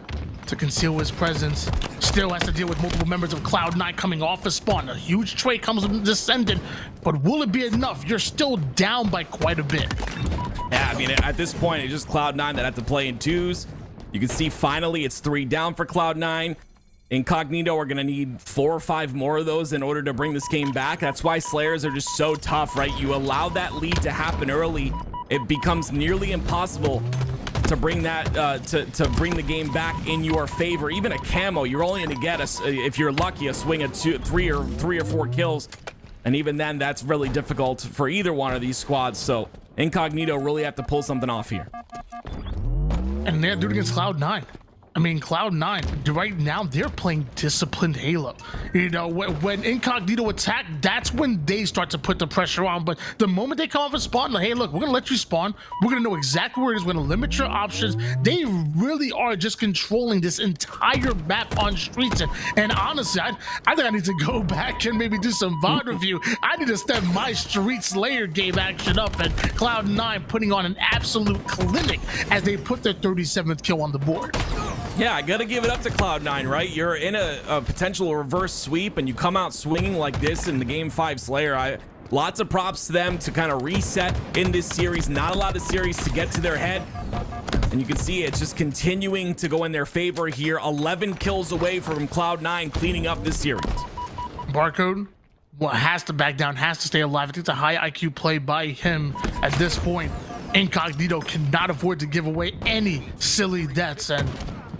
to conceal his presence. Still has to deal with multiple members of Cloud9 coming off the spawn. A huge trade comes from Descendant, but will it be enough? You're still down by quite a bit. Yeah, I mean, at this point, it's just Cloud9 that have to play in twos. You can see finally it's 3 down for Cloud9. Incognito are going to need 4 or 5 more of those in order to bring this game back. That's why Slayers are just so tough, right? You allow that lead to happen early, it becomes nearly impossible to bring that to bring the game back in your favor. Even a camo, you're only going to get if you're lucky, a swing of 3 or 4 kills, and even then, that's really difficult for either one of these squads. So Incognito really have to pull something off here. And they're doing it against Cloud9. I mean, Cloud9, right now, they're playing disciplined Halo. You know, when Incognito attack, that's when they start to put the pressure on. But the moment they come off a spawn, like, hey, look, we're going to let you spawn. We're going to know exactly where it is. We're going to limit your options. They really are just controlling this entire map on streets. And honestly, I think I need to go back and maybe do some VOD review. I need to step my Street Slayer game action up, and Cloud9 putting on an absolute clinic as they put their 37th kill on the board. Yeah, I gotta give it up to Cloud9, right? You're in a potential reverse sweep and you come out swinging like this in the Game 5 Slayer. Lots of props to them to kind of reset in this series. Not a lot of series to get to their head. And you can see it's just continuing to go in their favor here. 11 kills away from Cloud9 cleaning up this series. Barcode, well, has to back down, has to stay alive. I think it's a high IQ play by him at this point. Incognito cannot afford to give away any silly deaths, and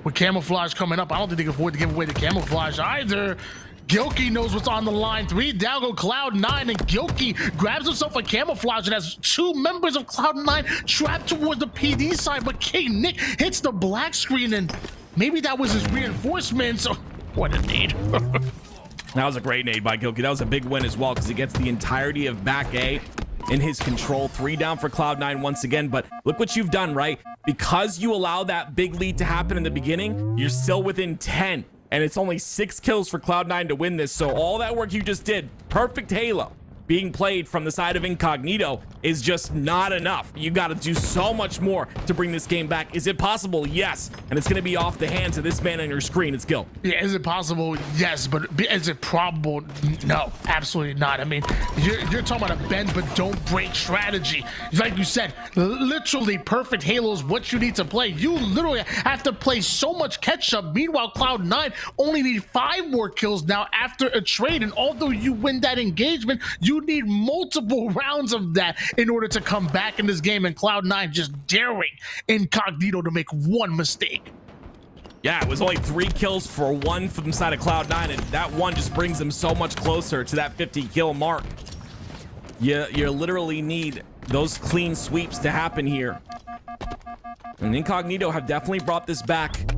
with camouflage coming up, I don't think they can afford to give away the camouflage either. Gilkey knows what's on the line. 3 down go Cloud9, and Gilkey grabs himself a camouflage and has 2 members of Cloud9 trapped towards the PD side, but King Nick hits the black screen, and maybe that was his reinforcement. So what a nade. That was a great nade by Gilkey. That was a big win as well because he gets the entirety of back A in his control. 3 down for Cloud9 once again, but look what you've done, right? Because you allow that big lead to happen in the beginning, you're still within 10, and it's only 6 kills for Cloud9 to win this. So all that work you just did, perfect Halo being played from the side of Incognito, is just not enough. You got to do so much more to bring this game back. Is it possible? Yes. And it's going to be off the hands of this man on your screen. It's Gil. Yeah, is it possible? Yes, but is it probable? No, absolutely not. I mean, you're talking about a bend but don't break strategy. Like you said, literally perfect Halo is what you need to play. You literally have to play so much catch up. Meanwhile, Cloud9 only need 5 more kills now after a trade, and although you win that engagement, you need multiple rounds of that in order to come back in this game, and Cloud9 just daring Incognito to make one mistake. Yeah, it was only 3 kills for 1 from the side of Cloud9, and that one just brings them so much closer to that 50 kill mark. You literally need those clean sweeps to happen here. And Incognito have definitely brought this back.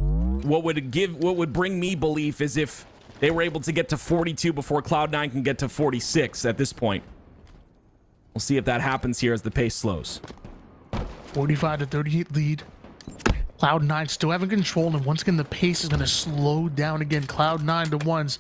What would bring me belief is if they were able to get to 42 before Cloud9 can get to 46 at this point. We'll see if that happens here as the pace slows. 45 to 38 lead. Cloud9 still having control, and once again the pace is going to slow down again. Cloud9 the ones.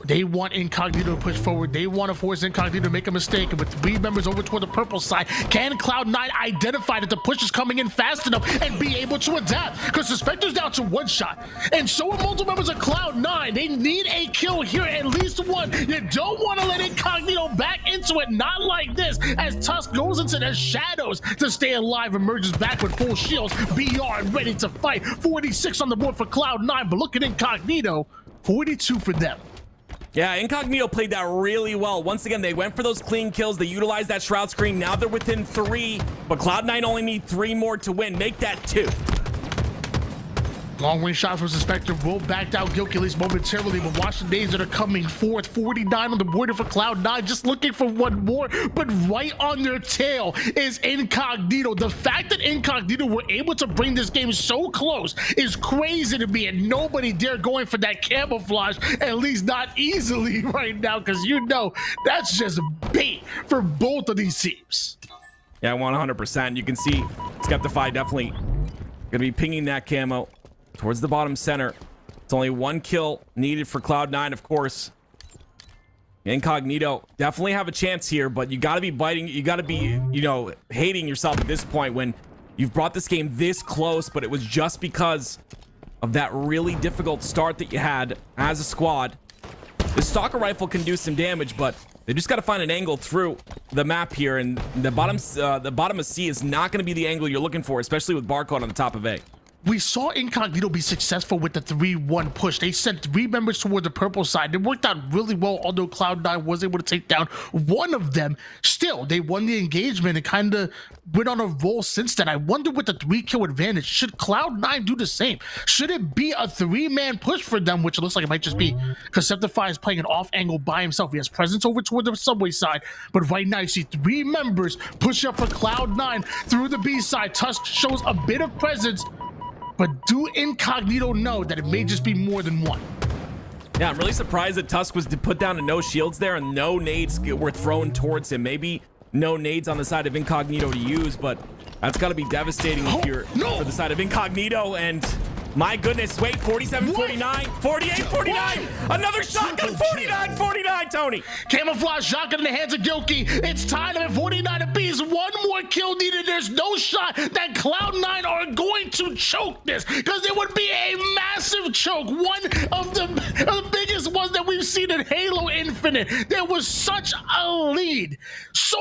They want Incognito to push forward. They want to force Incognito to make a mistake. And with 3 members over toward the purple side, can Cloud9 identify that the push is coming in fast enough and be able to adapt? Because the Spectre's down to 1 shot. And so are multiple members of Cloud9. They need a kill here, at least 1. You don't want to let Incognito back into it. Not like this, as Tusk goes into the shadows to stay alive, emerges back with full shields. BR ready to fight. 46 on the board for Cloud9, but look at Incognito. 42 for them. Yeah, Incognito played that really well. Once again, they went for those clean kills. They utilized that shroud screen. Now they're within 3, but Cloud9 only need 3 more to win. Make that 2. Long range shots versus Spectre will back out Gilkey at least momentarily, but watch the names that are coming forth. 49 on the border for Cloud9, just looking for 1 more, but right on their tail is Incognito. The fact that Incognito were able to bring this game so close is crazy to me, and nobody dare going for that camouflage, at least not easily right now, because you know that's just bait for both of these teams. Yeah, 100%. You can see Skeptify definitely gonna be pinging that camo towards the bottom center. It's only 1 kill needed for Cloud9, of course. Incognito definitely have a chance here, but you got to be biting. You got to be, you know, hating yourself at this point when you've brought this game this close, but it was just because of that really difficult start that you had as a squad. The Stalker Rifle can do some damage, but they just got to find an angle through the map here, and the bottom of C is not going to be the angle you're looking for, especially with Barcode on the top of A. we saw Incognito be successful with the 3-1 push. They sent 3 members toward the purple side. It worked out really well, although Cloud9 was able to take down one of them. Still, they won the engagement and kind of went on a roll since then. I wonder with the 3-kill advantage, should Cloud9 do the same? Should it be a 3-man push for them, which it looks like it might just be Conceptify is playing an off angle by himself. He has presence over toward the subway side, but right now you see 3 members push up for Cloud9 through the B side. Tusk shows a bit of presence, but do Incognito know that it may just be more than one? Yeah, I'm really surprised that Tusk was put down to no shields there and no nades were thrown towards him. Maybe no nades on the side of Incognito to use, but that's got to be devastating if you're for the side of Incognito. And my goodness, wait, 47-49, 48-49, another shotgun, 49-49, Tony. Camouflage shotgun in the hands of Gilkey. It's tied at 49 apiece. One more kill needed. There's no shot that Cloud9 are going to choke this, because it would be a massive choke. One of the biggest ones that we've seen in Halo Infinite. There was such a lead. So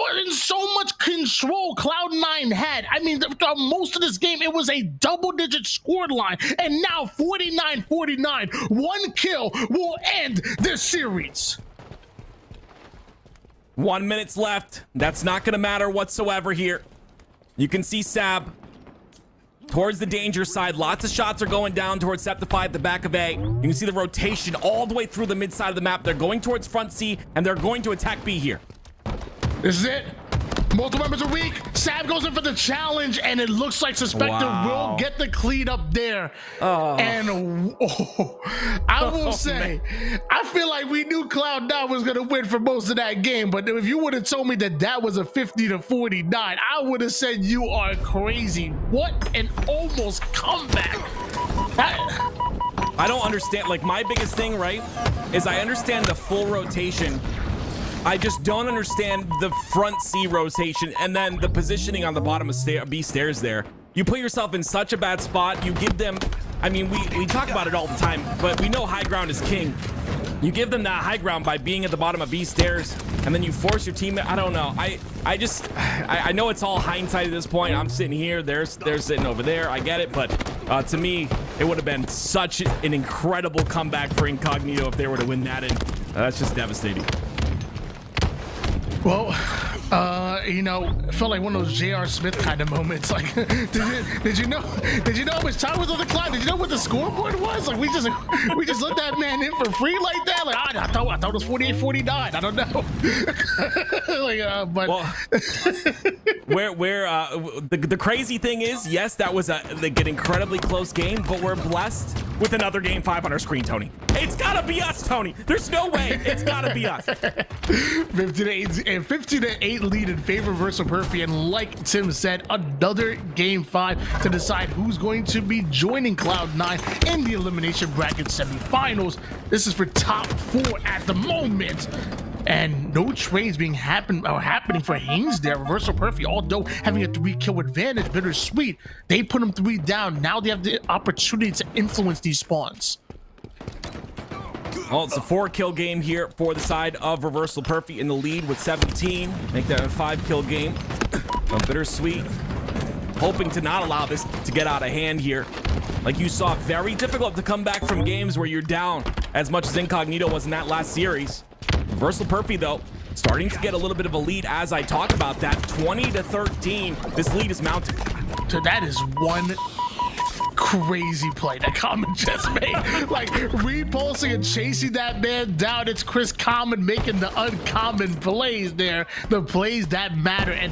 much control Cloud9 had. I mean, throughout most of this game, it was a double-digit score line. And now 49-49, one kill will end this series. 1 minute left. That's not going to matter whatsoever here. You can see Sab towards the danger side. Lots of shots are going down towards Septify at the back of A. You can see the rotation all the way through the mid side of the map. They're going towards front C, and they're going to attack B here. This is it. Multiple members are weak. Sab goes in for the challenge, and it looks like Suspector will get the clean up there. And I will say, I feel like we knew Cloud9 was going to win for most of that game, but if you would have told me that was a 50-49, I would have said you are crazy. What an almost comeback. I don't understand. Like, my biggest thing, right, is I understand the full rotation. I just don't understand the front C rotation and then the positioning on the bottom of B stairs there. You put yourself in such a bad spot. You give them, I mean, we talk about it all the time, but we know high ground is king. You give them that high ground by being at the bottom of B stairs, and then you force your teammate. I don't know. I know it's all hindsight at this point. I'm sitting here, they're sitting over there. I get it, but to me, it would have been such an incredible comeback for Incognito if they were to win that, and that's just devastating. Well, you know, it felt like one of those J.R. Smith kind of moments. Like, did you know how much time was on the clock? Did you know what the scoreboard was? Like, we just let that man in for free like that? Like, I thought it was 48-49. I don't know. But the crazy thing is, yes, that was an incredibly close game, but we're blessed with another game 5 on our screen, Tony. It's gotta be us, Tony. There's no way. It's gotta be us. 15-8 lead in favor of Reversal Perfy, and like Tim said, another game 5 to decide who's going to be joining Cloud9 in the elimination bracket semifinals. This is for top 4 at the moment, and no trades happening for Haynes there. Reversal Perfy, although having a 3-kill advantage, Bittersweet, they put him 3 down. Now they have the opportunity to influence these spawns. Well, it's a 4-kill game here for the side of Reversal Perfy in the lead with 17. Make that a 5-kill game. Bittersweet hoping to not allow this to get out of hand here. Like you saw, very difficult to come back from games where you're down as much as Incognito was in that last series. Reversal Perfy, though, starting to get a little bit of a lead as I talked about that. 20-13, this lead is mounting. So that is one crazy play that Common just made. Like, repulsing and chasing that man down. It's Chris Common making the uncommon plays there, the plays that matter. And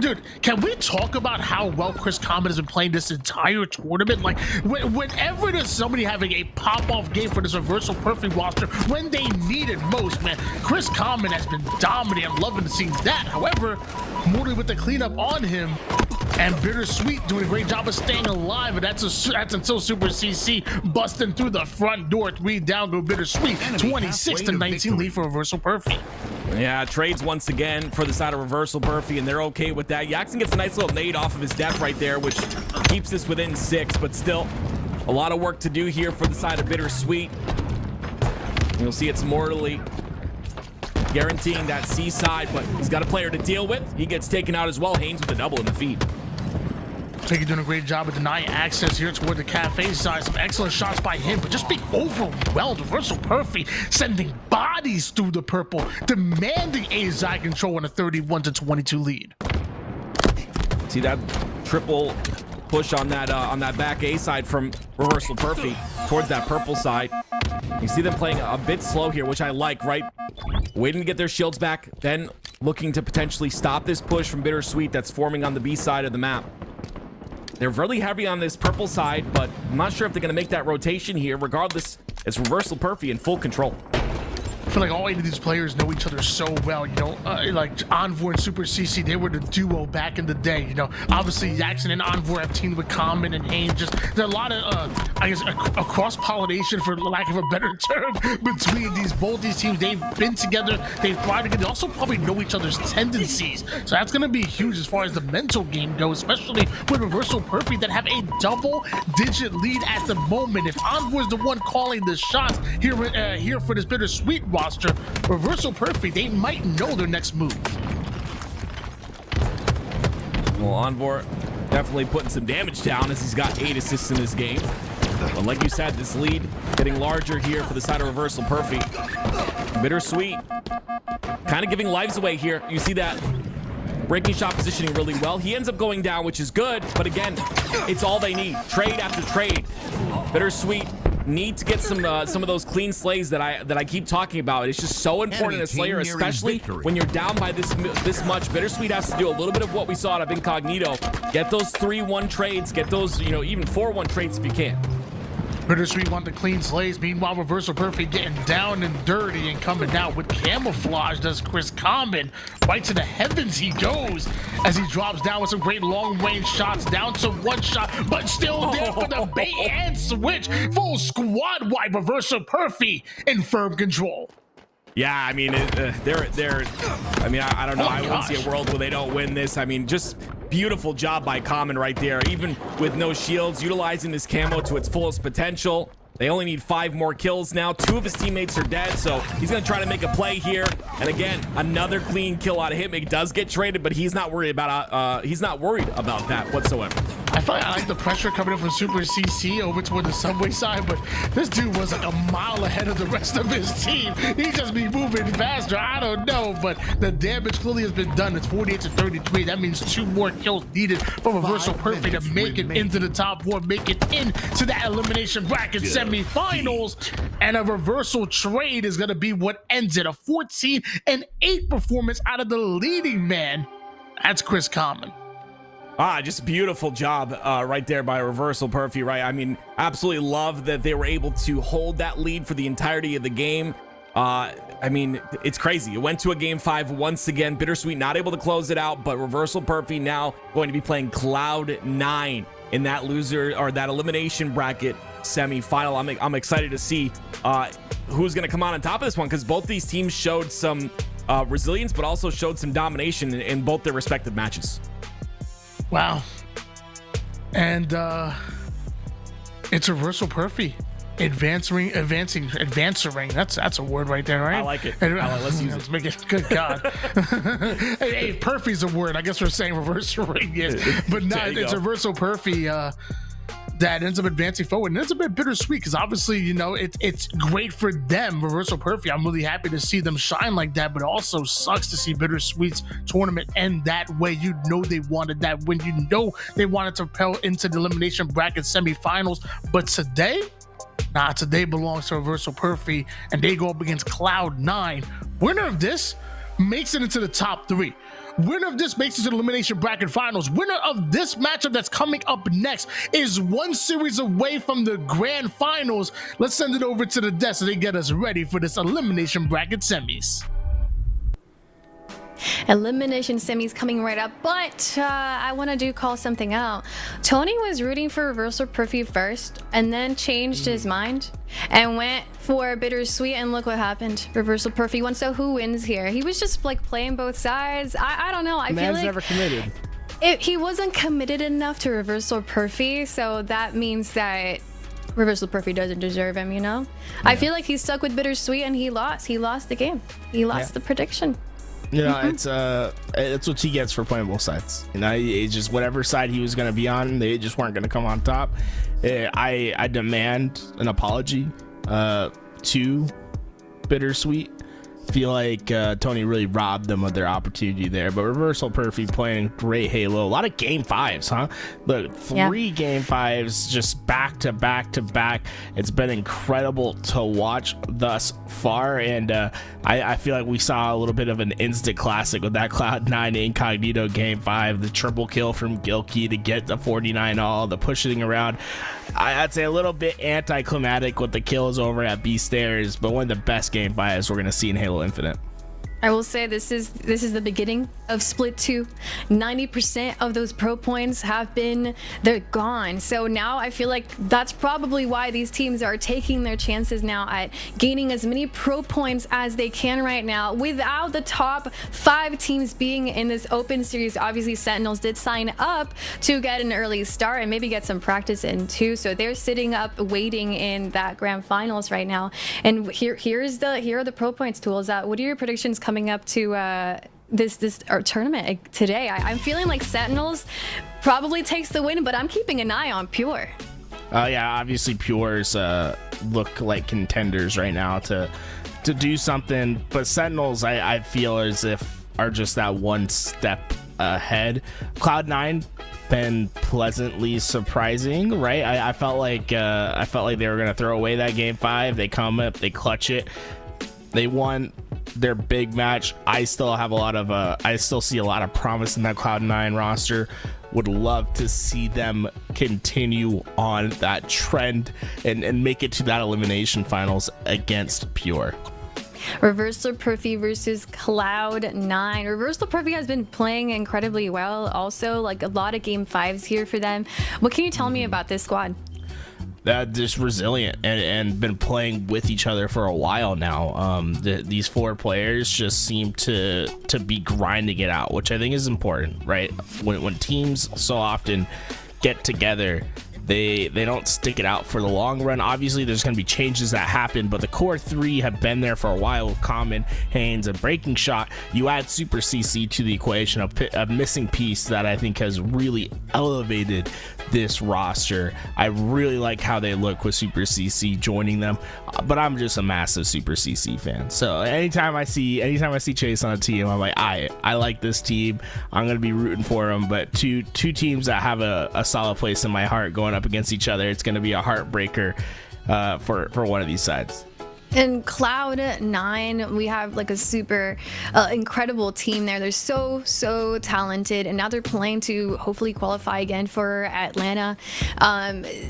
dude, can we talk about how well Chris Common has been playing this entire tournament? Like, whenever there's somebody having a pop-off game for this Reversal Perfy roster, when they need it most, man, Chris Common has been dominating. I'm loving to see that. However, Morley with the cleanup on him, and Bittersweet doing a great job of staying alive, and that's until Super CC busting through the front door. 3 down go Bittersweet. 26-19 lead for Reversal Perfy. Yeah, trades once again for the side of Reversal Perfy, and they're okay with that. Jackson gets a nice little nade off of his death right there, which keeps this within 6, but still a lot of work to do here for the side of Bittersweet. You'll see it's Mortally guaranteeing that C side, but he's got a player to deal with. He gets taken out as well. Haynes with a double in the feed. Pery doing a great job of denying access here toward the cafe side. Some excellent shots by him, but just being overwhelmed. Reversal Perfy sending bodies through the purple, demanding a side control and a 31-22 lead. See that triple push on that back A side from Reversal Perfy towards that purple side. You see them playing a bit slow here, which I like, right? Waiting to get their shields back, then looking to potentially stop this push from Bittersweet that's forming on the B side of the map. They're really heavy on this purple side, but I'm not sure if they're going to make that rotation here. Regardless, it's Reversal Perfy in full control. I feel like all 8 of these players know each other so well, you know, like Envoy and Super CC, they were the duo back in the day, you know. Obviously, Jackson and Envoy have teamed with Common and Haynes. Just, there's a lot of, I guess, a cross-pollination, for lack of a better term, between both these teams. They've been together, they've thrived together. They also probably know each other's tendencies. So that's going to be huge as far as the mental game goes, especially with Reversal Perfy that have a double-digit lead at the moment. If Envoy's the one calling the shots here for this Bittersweet roster, Reversal Perfy, they might know their next move. Well, Envoy definitely putting some damage down as he's got 8 assists in this game. But like you said, this lead getting larger here for the side of Reversal Perfy. Bittersweet kind of giving lives away here. You see that breaking shot positioning really well. He ends up going down, which is good, but again, it's all they need. Trade after trade. Bittersweet need to get some of those clean slays that I keep talking about. It's just so important in a Slayer, especially when you're down by this much. Bittersweet has to do a little bit of what we saw out of Incognito. Get those 3-1 trades. Get those, you know, even 4-1 trades if you can. Bittersweet want the clean slays. Meanwhile, Reversal Perfy getting down and dirty and coming out with camouflage. Does Chris Common. Right to the heavens he goes as he drops down with some great long-range shots. Down to 1 shot, but still there for the bait and switch. Full squad wipe. Reversal Perfy in firm control. Yeah, I mean, I mean, I don't know. I wouldn't see a world where they don't win this. I mean, just beautiful job by Common right there. Even with no shields, utilizing this camo to its fullest potential. They only need 5 more kills now. 2 of his teammates are dead, so he's going to try to make a play here. And again, another clean kill out of him. It does get traded, but he's not worried about that whatsoever. I feel like I like the pressure coming in from Super CC over toward the subway side, but this dude was like a mile ahead of the rest of his team. He just be moving faster. I don't know, but the damage clearly has been done. It's 48-33. That means 2 more kills needed for Reversal Perfy to make it into the top 4, make it into that elimination bracket semifinals. And a reversal trade is going to be what ends it. A 14-8 performance out of the leading man. That's Chris Common. Just beautiful job right there by Reversal Perfy, right? I mean, absolutely love that they were able to hold that lead for the entirety of the game. I mean, it's crazy. It went to a game 5 once again. Bittersweet not able to close it out, but Reversal Perfy now going to be playing Cloud 9 in that loser or that elimination bracket semi-final. I'm excited to see who's going to come out on top of this one, because both these teams showed some resilience, but also showed some domination in both their respective matches. Wow. And it's Reversal Perfy advancing. That's a word right there, right? I like it. Let's use it. Let's make it. Good God. hey, Perfy's a word. I guess we're saying reversing is, but no, it's Reversal Perfy that ends up advancing forward. And it's a bit bittersweet because obviously, you know, it's great for them, Reversal Perfy. I'm really happy to see them shine like that, but it also sucks to see Bittersweet's tournament end that way. You know they wanted that win. You know they wanted to propel into the elimination bracket semifinals. But today, today belongs to Reversal Perfy, and they go up against Cloud 9. Winner of this makes it into the top 3. Winner of this makes it to the elimination bracket finals. Winner of this matchup that's coming up next is 1 series away from the grand finals. Let's send it over to the desk so they get us ready for this elimination bracket semis. Elimination semis coming right up, but I want to call something out. Tony was rooting for Reversal Perfy first and then changed his mind and went for Bittersweet, and look what happened. Reversal Perfy won. So who wins here? He was just like playing both sides. I don't know. I feel like never committed. He wasn't committed enough to Reversal Perfy, so that means that Reversal Perfy doesn't deserve him, you know? Yeah. I feel like he's stuck with Bittersweet and he lost. He lost the game. He lost the prediction. You know, it's what he gets for playing both sides. You know, it's just whatever side he was going to be on, they just weren't going to come on top. I demand an apology to Bittersweet. Feel like Tony really robbed them of their opportunity there, but Reversal Perfy playing great Halo. A lot of game 5s, huh? Look, 3 game 5s just back to back to back. It's been incredible to watch thus far, and I feel like we saw a little bit of an instant classic with that Cloud9 Incognito game 5, the triple kill from Gilkey to get the 49 all, the pushing around. I'd say a little bit anticlimactic with the kills over at B Stairs, but one of the best game 5s we're going to see in Halo Infinite. I will say this is the beginning of Split 2. 90% of those pro points they're gone. So now I feel like that's probably why these teams are taking their chances now at gaining as many pro points as they can right now without the top 5 teams being in this open series. Obviously, Sentinels did sign up to get an early start and maybe get some practice in too. So they're sitting up waiting in that grand finals right now. And here are the pro points tools. What are your predictions coming up to this tournament today? I'm feeling like Sentinels probably takes the win, but I'm keeping an eye on Pure. Yeah, obviously Pure's look like contenders right now to do something, but Sentinels I feel as if are just that one step ahead. Cloud9 been pleasantly surprising, right? I felt like they were gonna throw away that game 5. They come up, they clutch it, they won their big match. I still see a lot of promise in that Cloud9 roster. Would love to see them continue on that trend and make it to that elimination finals against Pure. Reversal Perfy versus Cloud9. Reversal Perfy has been playing incredibly well. Also, like a lot of game 5s here for them. What can you tell me about this squad? Just resilient and been playing with each other for a while now. These 4 players just seem to be grinding it out, which I think is important, right? When teams so often get together, they don't stick it out for the long run. Obviously, there's going to be changes that happen, but the core 3 have been there for a while with Common, Haynes, and Breaking Shot. You add Super CC to the equation, a missing piece that I think has really elevated this roster. I really like how they look with Super CC joining them, but I'm just a massive Super CC fan. So anytime I see Chase on a team, I'm like, I like this team. I'm going to be rooting for them. But two teams that have a solid place in my heart going up against each other, it's going to be a heartbreaker for one of these sides. In Cloud9, we have like a super incredible team there. They're so talented, and now they're playing to hopefully qualify again for Atlanta.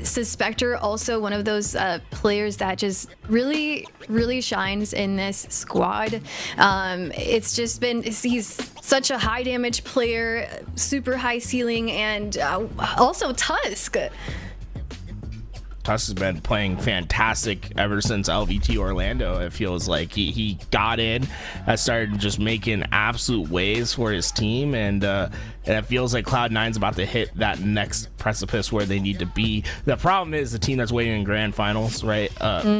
Suspector, also one of those players that just really shines in this squad. It's just been, he's such a high damage player, super high ceiling, and also Tusk. Tusk has been playing fantastic ever since LVT Orlando. It feels like he got in, has started just making absolute waves for his team, and it feels like Cloud9's about to hit that next precipice where they need to be. The problem is the team that's waiting in grand finals, right?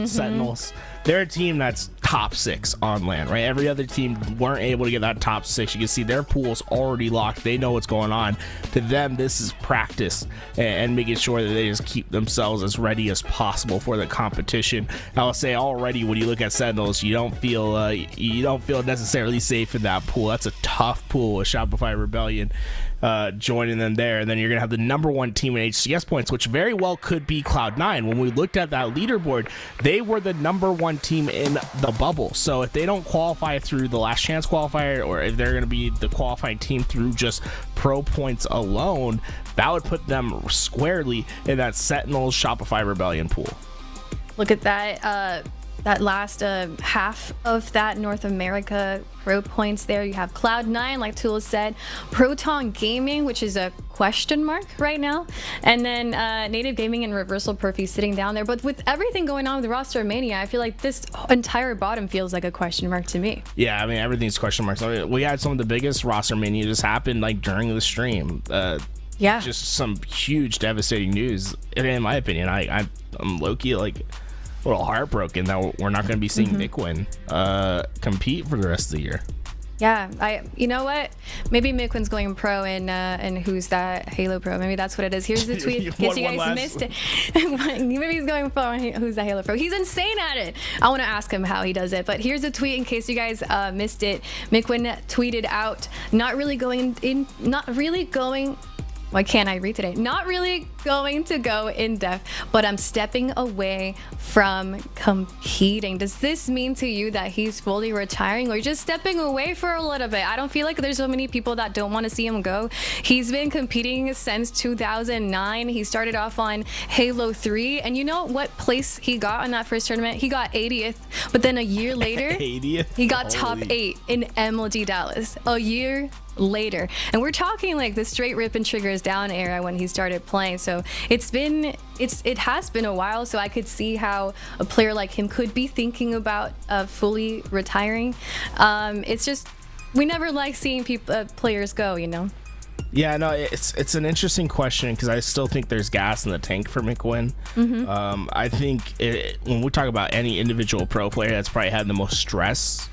Sentinels. They're a team that's top 6 on land, right? Every other team weren't able to get that top 6. You can see their pool's already locked. They know what's going on. To them, this is practice and making sure that they just keep themselves as ready as possible for the competition. I will say already, when you look at Sentinels, you don't feel necessarily safe in that pool. That's a tough pool with Shopify Rebellion joining them there, and then you're gonna have the number 1 team in HCS points, which very well could be Cloud9. When we looked at that leaderboard, they were the number 1 team in the bubble. So if they don't qualify through the last chance qualifier, or if they're gonna be the qualifying team through just pro points alone, that would put them squarely in that Sentinels Shopify Rebellion pool. Look at that that last half of that North America pro points there. You have Cloud9, like Tula said, Proton Gaming, which is a question mark right now, and then Native Gaming and Reversal Perfy sitting down there. But with everything going on with roster mania, I feel like this entire bottom feels like a question mark to me. Yeah, I mean, everything's question marks. I mean, we had some of the biggest roster mania just happen like during the stream. Yeah, just some huge devastating news. In my opinion, I'm low-key like a little heartbroken that we're not going to be seeing Nick win compete for the rest of the year. Yeah, you know what? Maybe Miquin's going pro and who's that Halo pro? Maybe that's what it is. Here's the tweet in case you guys missed it. Maybe he's going pro and who's that Halo pro? He's insane at it. I want to ask him how he does it. But here's a tweet in case you guys missed it. Miquin tweeted out, why can't I read today? Not really going to go in depth, but I'm stepping away from competing. Does this mean to you that he's fully retiring or just stepping away for a little bit? I don't feel like there's so many people that don't want to see him go. He's been competing since 2009. He started off on Halo 3, and you know what place he got on that first tournament? He got 80th, but then a year later, 80th? he got top 8 in MLG Dallas. A year later, and we're talking like the straight rip and triggers down era when he started playing. So it has been a while, so I could see how a player like him could be thinking about fully retiring. It's just we never like seeing players go, you know. Yeah, no, it's an interesting question because I still think there's gas in the tank for McQuinn. I think when we talk about any individual pro player that's probably had the most stress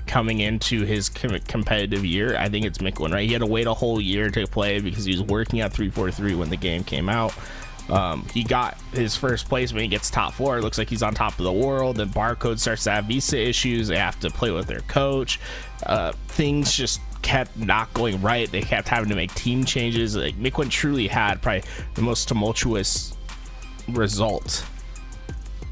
coming into his competitive year, I think it's McQuinn, right? He had to wait a whole year to play because he was working at 343 when the game came out. He got his first place when he gets top 4. It looks like he's on top of the world. Then Barcode starts to have visa issues. They have to play with their coach. Things just kept not going right. They kept having to make team changes. Like McQuinn truly had probably the most tumultuous result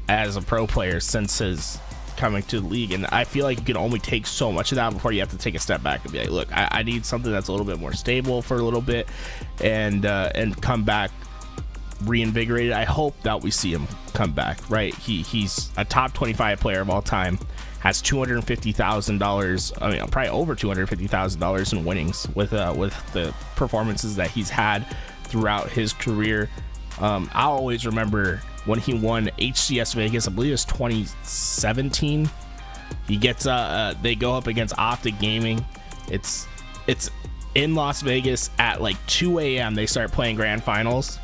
as a pro player since his coming to the league, and I feel like you can only take so much of that before you have to take a step back and be like, look, I need something that's a little bit more stable for a little bit and come back reinvigorated. I hope that we see him come back, right? He's a top 25 player of all time, has $250,000, I mean probably over $250,000 in winnings with the performances that he's had throughout his career. I'll always remember when he won HCS Vegas, I believe it was 2017. He gets they go up against Optic Gaming. It's in Las Vegas at like 2 a.m. They start playing grand finals.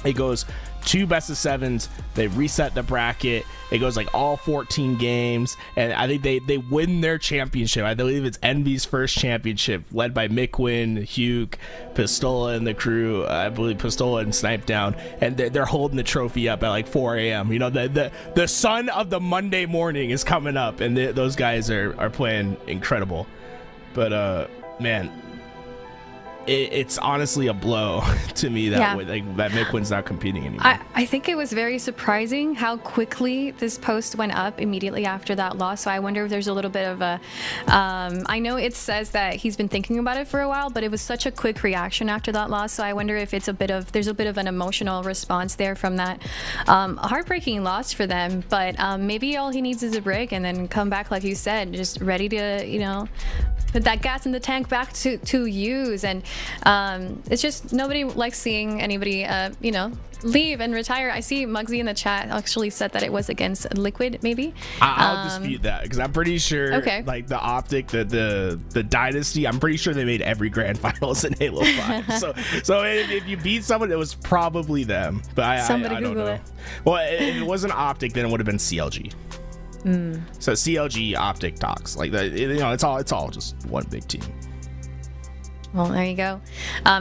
It goes 2 best of 7s. They reset the bracket. It goes like all 14 games, and I think they win their championship. I believe it's Envy's first championship, led by McQuinn, Hugh, Pistola, and the crew. I believe Pistola and Snipe down, and they're holding the trophy up at like 4 a.m. You know, the sun of the Monday morning is coming up, and those guys are playing incredible. But man, it's honestly a blow to me that that McQuinn's not competing anymore. I think it was very surprising how quickly this post went up immediately after that loss. So I wonder if there's a little bit of a I know it says that he's been thinking about it for a while, but it was such a quick reaction after that loss. So I wonder if there's a bit of an emotional response there from that heartbreaking loss for them. But maybe all he needs is a break and then come back, like you said, just ready to, you know, put that gas in the tank back to use. And it's just nobody likes seeing anybody you know, leave and retire. I see Muggsy in the chat actually said that it was against Liquid. Maybe I'll dispute that because I'm pretty sure like the Optic, the Dynasty, I'm pretty sure they made every grand finals in Halo 5. so if you beat someone, it was probably them, but I don't know. Well, if it wasn't Optic, then it would have been CLG. So CLG, Optic, Tox, like that, you know, it's all just one big team. Well, there you go.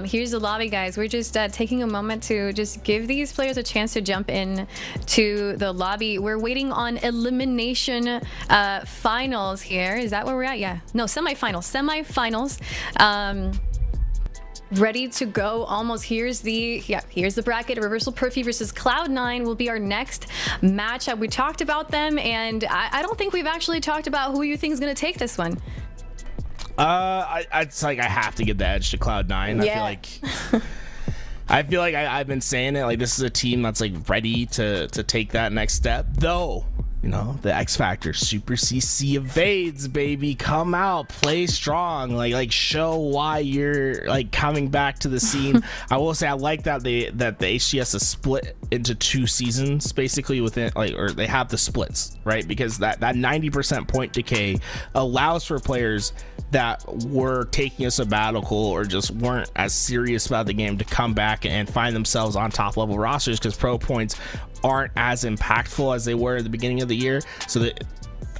Here's the lobby, guys. We're just taking a moment to just give these players a chance to jump in to the lobby. We're waiting on elimination finals here. Is that where we're at? Yeah. No, semifinals. Ready to go almost. Here's the bracket. Reversal Perfy versus Cloud9 will be our next matchup. We talked about them, and I don't think we've actually talked about who you think is going to take this one. It's like I have to give the edge to Cloud9. Yeah. I feel like I've been saying it. Like, this is a team that's like ready to take that next step. Though, you know, the X Factor, Super CC evades, baby. Come out, play strong, like show why you're like coming back to the scene. I will say I like that the HCS is split into 2 seasons basically within, like, or they have the splits, right? Because that 90% point decay allows for players that were taking a sabbatical or just weren't as serious about the game to come back and find themselves on top level rosters, because pro points aren't as impactful as they were at the beginning of the year. So that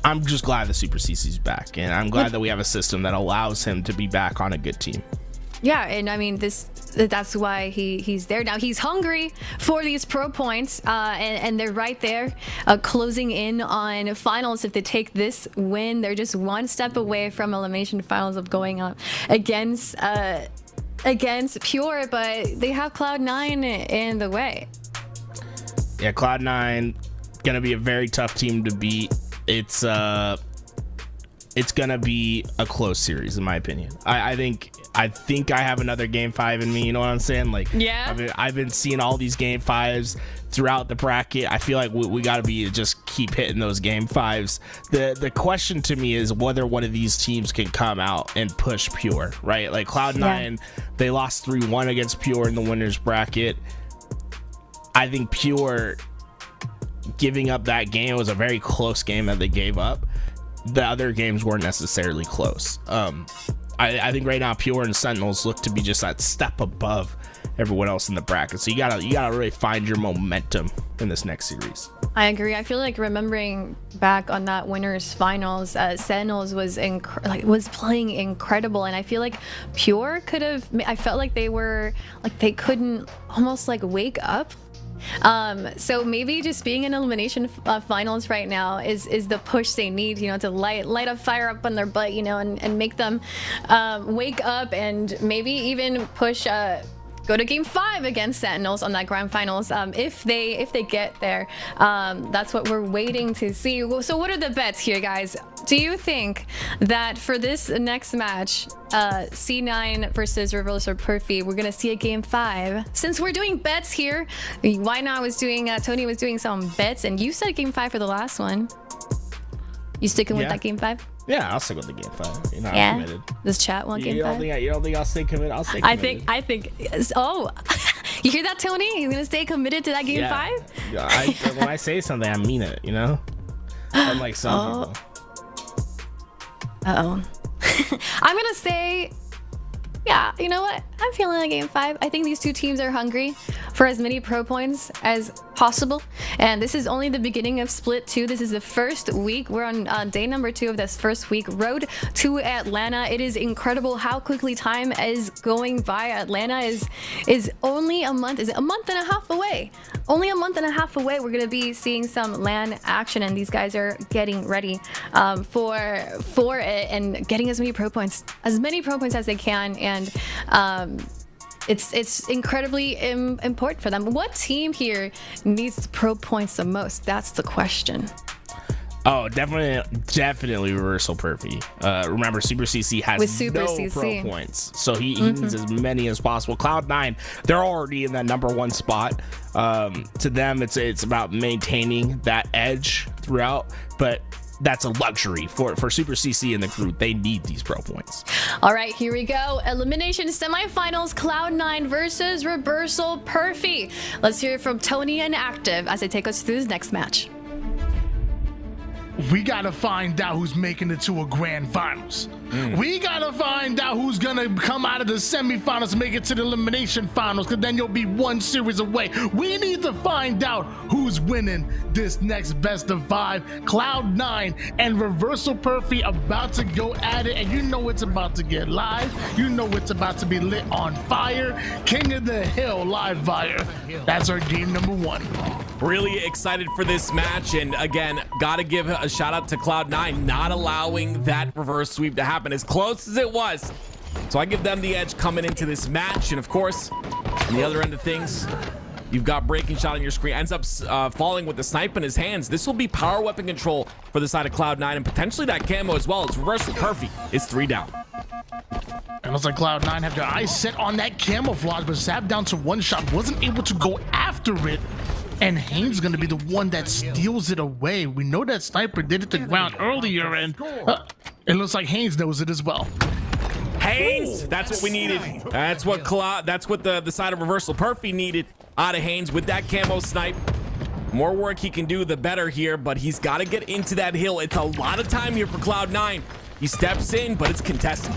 I'm just glad the Super CC's back, and I'm glad that we have a system that allows him to be back on a good team. Yeah, and I mean that's why he's there now. He's hungry for these pro points, and they're right there, closing in on finals. If they take this win, they're just one step away from elimination finals of going up against Pure, but they have Cloud9 in the way. Yeah, Cloud9 gonna be a very tough team to beat. It's gonna be a close series, in my opinion. I think I have another game 5 in me. You know what I'm saying? Like, yeah, I've been seeing all these game 5s throughout the bracket. I feel like we got to just keep hitting those game 5s. The question to me is whether one of these teams can come out and push Pure, right? Like Cloud9, they lost 3-1 against Pure in the winners bracket. I think Pure giving up that game was a very close game that they gave up. The other games weren't necessarily close. I think right now Pure and Sentinels look to be just that step above everyone else in the bracket. So you gotta really find your momentum in this next series. I agree. I feel like remembering back on that winners finals, Sentinels was playing incredible, and I feel like Pure could have. I felt like they couldn't almost like wake up. So maybe just being in elimination finals right now is the push they need, to light a fire up on their butt, and make them wake up, and maybe even push go to game 5 against Sentinels on that grand finals, if they get there. That's what we're waiting to see. So what are the bets here, guys? Do you think that for this next match, C9 versus Reverse or Perfy, we're gonna see a game 5? Since we're doing bets here, why not? Tony was doing some bets, and you said game 5 for the last one. You sticking with that game 5? Yeah, I'll stick with the game 5. Yeah. I'm committed. This chat want game 5? You don't think I'll stay committed? I'll stay committed. I think. Oh, you hear that, Tony? He's gonna stay committed to that game 5? Yeah, when I say something, I mean it. Unlike some people. I'm gonna say, yeah, you know what? I'm feeling like game 5. I think these two teams are hungry for as many pro points as possible. And this is only the beginning of Split 2. This is the first week. We're on day number 2 of this first week. Road to Atlanta. It is incredible how quickly time is going by. Atlanta is only a month. Is it a month and a half away? Only a month and a half away. We're going to be seeing some LAN action, and these guys are getting ready for it and getting as many pro points as they can. And it's incredibly important for them. What team here needs the pro points the most? That's the question. Oh, definitely Reversal Perfy. Remember, Super CC has pro points, so he needs as many as possible. Cloud9, they're already in that number 1 spot. To them, it's about maintaining that edge throughout, but that's a luxury for Super CC and the crew. They need these pro points. All right, here we go. Elimination semifinals, Cloud9 versus Reversal Perfy. Let's hear from Tony and Active as they take us through this next match. We gotta find out who's making it to a grand finals. We gotta find out who's gonna come out of the semifinals and make it to the elimination finals, because then you'll be one series away. We need to find out who's winning this next best of 5. Cloud9 and Reversal Perfy about to go at it, and you know it's about to get live. You know it's about to be lit on fire. King of the Hill live fire. That's our game number 1. Really excited for this match, and again, gotta give a shout out to Cloud9 not allowing that reverse sweep to happen as close as it was. So I give them the edge coming into this match. And of course, on the other end of things, you've got Breaking Shot on your screen, ends up falling with the snipe in his hands. This will be power weapon control for the side of Cloud9, and potentially that camo as well. It's Reversal Perfy. It's 3 down. And looks like Cloud9 have their eyes set on that camouflage, but Zap down to 1 shot, wasn't able to go after it. And Haynes is going to be the one that steals it away. We know that Sniper did it to ground earlier, and it looks like Haynes knows it as well. Haynes, that's what we needed. That's what the side of Reversal Perfy needed out of Haynes with that camo snipe. More work he can do, the better here, but he's got to get into that hill. It's a lot of time here for Cloud9. He steps in, but it's contested.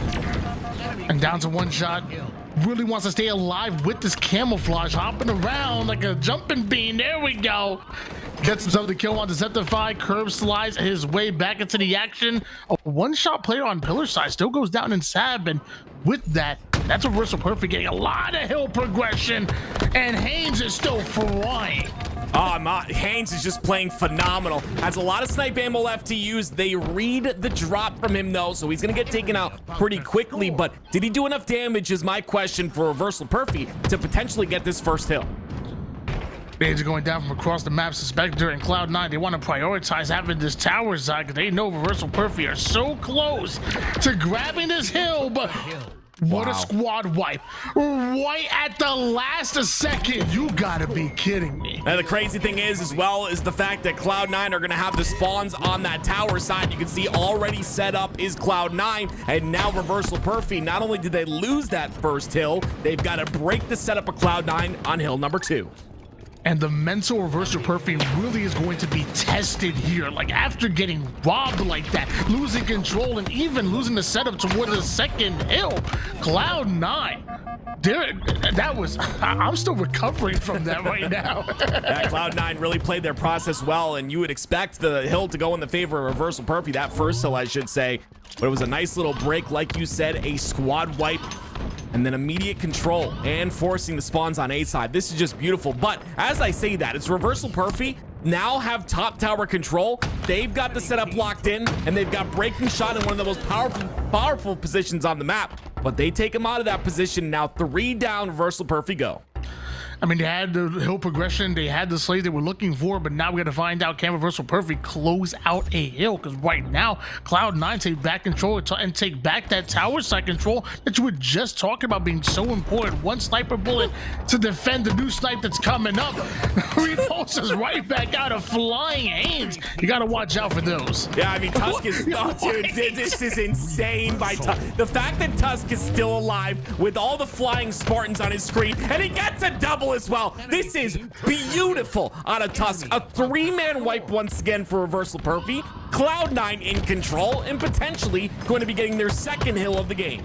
And down to 1 shot. Really wants to stay alive with this camouflage, hopping around like a jumping bean. There we go. Gets himself the kill on Deceptify, curb slides his way back into the action. A one-shot player on pillar side still goes down in Sab, and with that, that's Reversal Perfect getting a lot of hill progression, and Haynes is still flying. Haynes is just playing phenomenal. Has a lot of snipe ammo left to use. They read the drop from him though, so he's gonna get taken out pretty quickly, but did he do enough damage is my question for Reversal Perfect to potentially get this first hill. Nades are going down from across the map. Suspector and Cloud9, they want to prioritize having this tower side because they know Reversal Perfect are so close to grabbing this hill, but what a squad wipe. Right at the last second. You gotta be kidding me. And the crazy thing is, as well, is the fact that Cloud9 are going to have the spawns on that tower side. You can see already set up is Cloud9, and now Reversal Perfect. Not only did they lose that first hill, they've got to break the setup of Cloud9 on hill number 2. And the mental Reversal Perfect really is going to be tested here. Like, after getting robbed like that, losing control, and even losing the setup toward the second hill, Cloud9, that was, I'm still recovering from that right now. Yeah, Cloud9 really played their process well, and you would expect the hill to go in the favor of Reversal Perfect, that first hill, I should say. But it was a nice little break, like you said, a squad wipe, and then immediate control and forcing the spawns on A side. This is just beautiful. But as I say that, it's Reversal Perfect now have top tower control. They've got the setup locked in, and they've got breaking shot in one of the most powerful positions on the map. But they take him out of that position. Now 3 down, Reversal Perfect go. I mean, they had the hill progression, they had the slays they were looking for, but now we got to find out, can Reversal Perfect close out a hill? Because right now, Cloud9 take back control and take back that tower side control that you were just talking about being so important. One sniper bullet to defend the new snipe that's coming up. Repulses right back out of flying Haynes. You got to watch out for those. Yeah, I mean, Tusk is, dude, this is insane by Tusk. The fact that Tusk is still alive with all the flying Spartans on his screen, and he gets a double as well. This is beautiful out of Tusk. A 3-man wipe once again for Reversal Perfect. Cloud9 in control and potentially going to be getting their second hill of the game.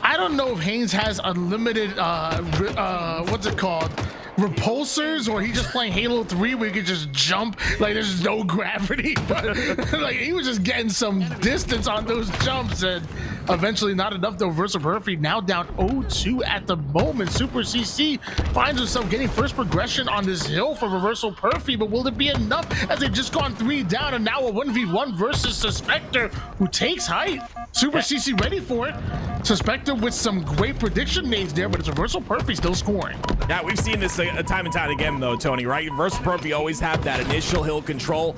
I don't know if Haynes has unlimited, what's it called? Repulsors, or he just playing Halo 3 where you could just jump like there's no gravity, but like he was just getting some distance on those jumps, and eventually not enough though. Reversal Perfect now down 0-2 at the moment. Super CC finds himself getting first progression on this hill for Reversal Perfect, but will it be enough as they've just gone 3 down and now a 1v1 versus Suspector, who takes height. Super CC ready for it. Suspector with some great prediction names there, but it's Reversal Perfect still scoring. Yeah, we've seen this time and time again though, Tony, right? Reversal Perfect always have that initial hill control.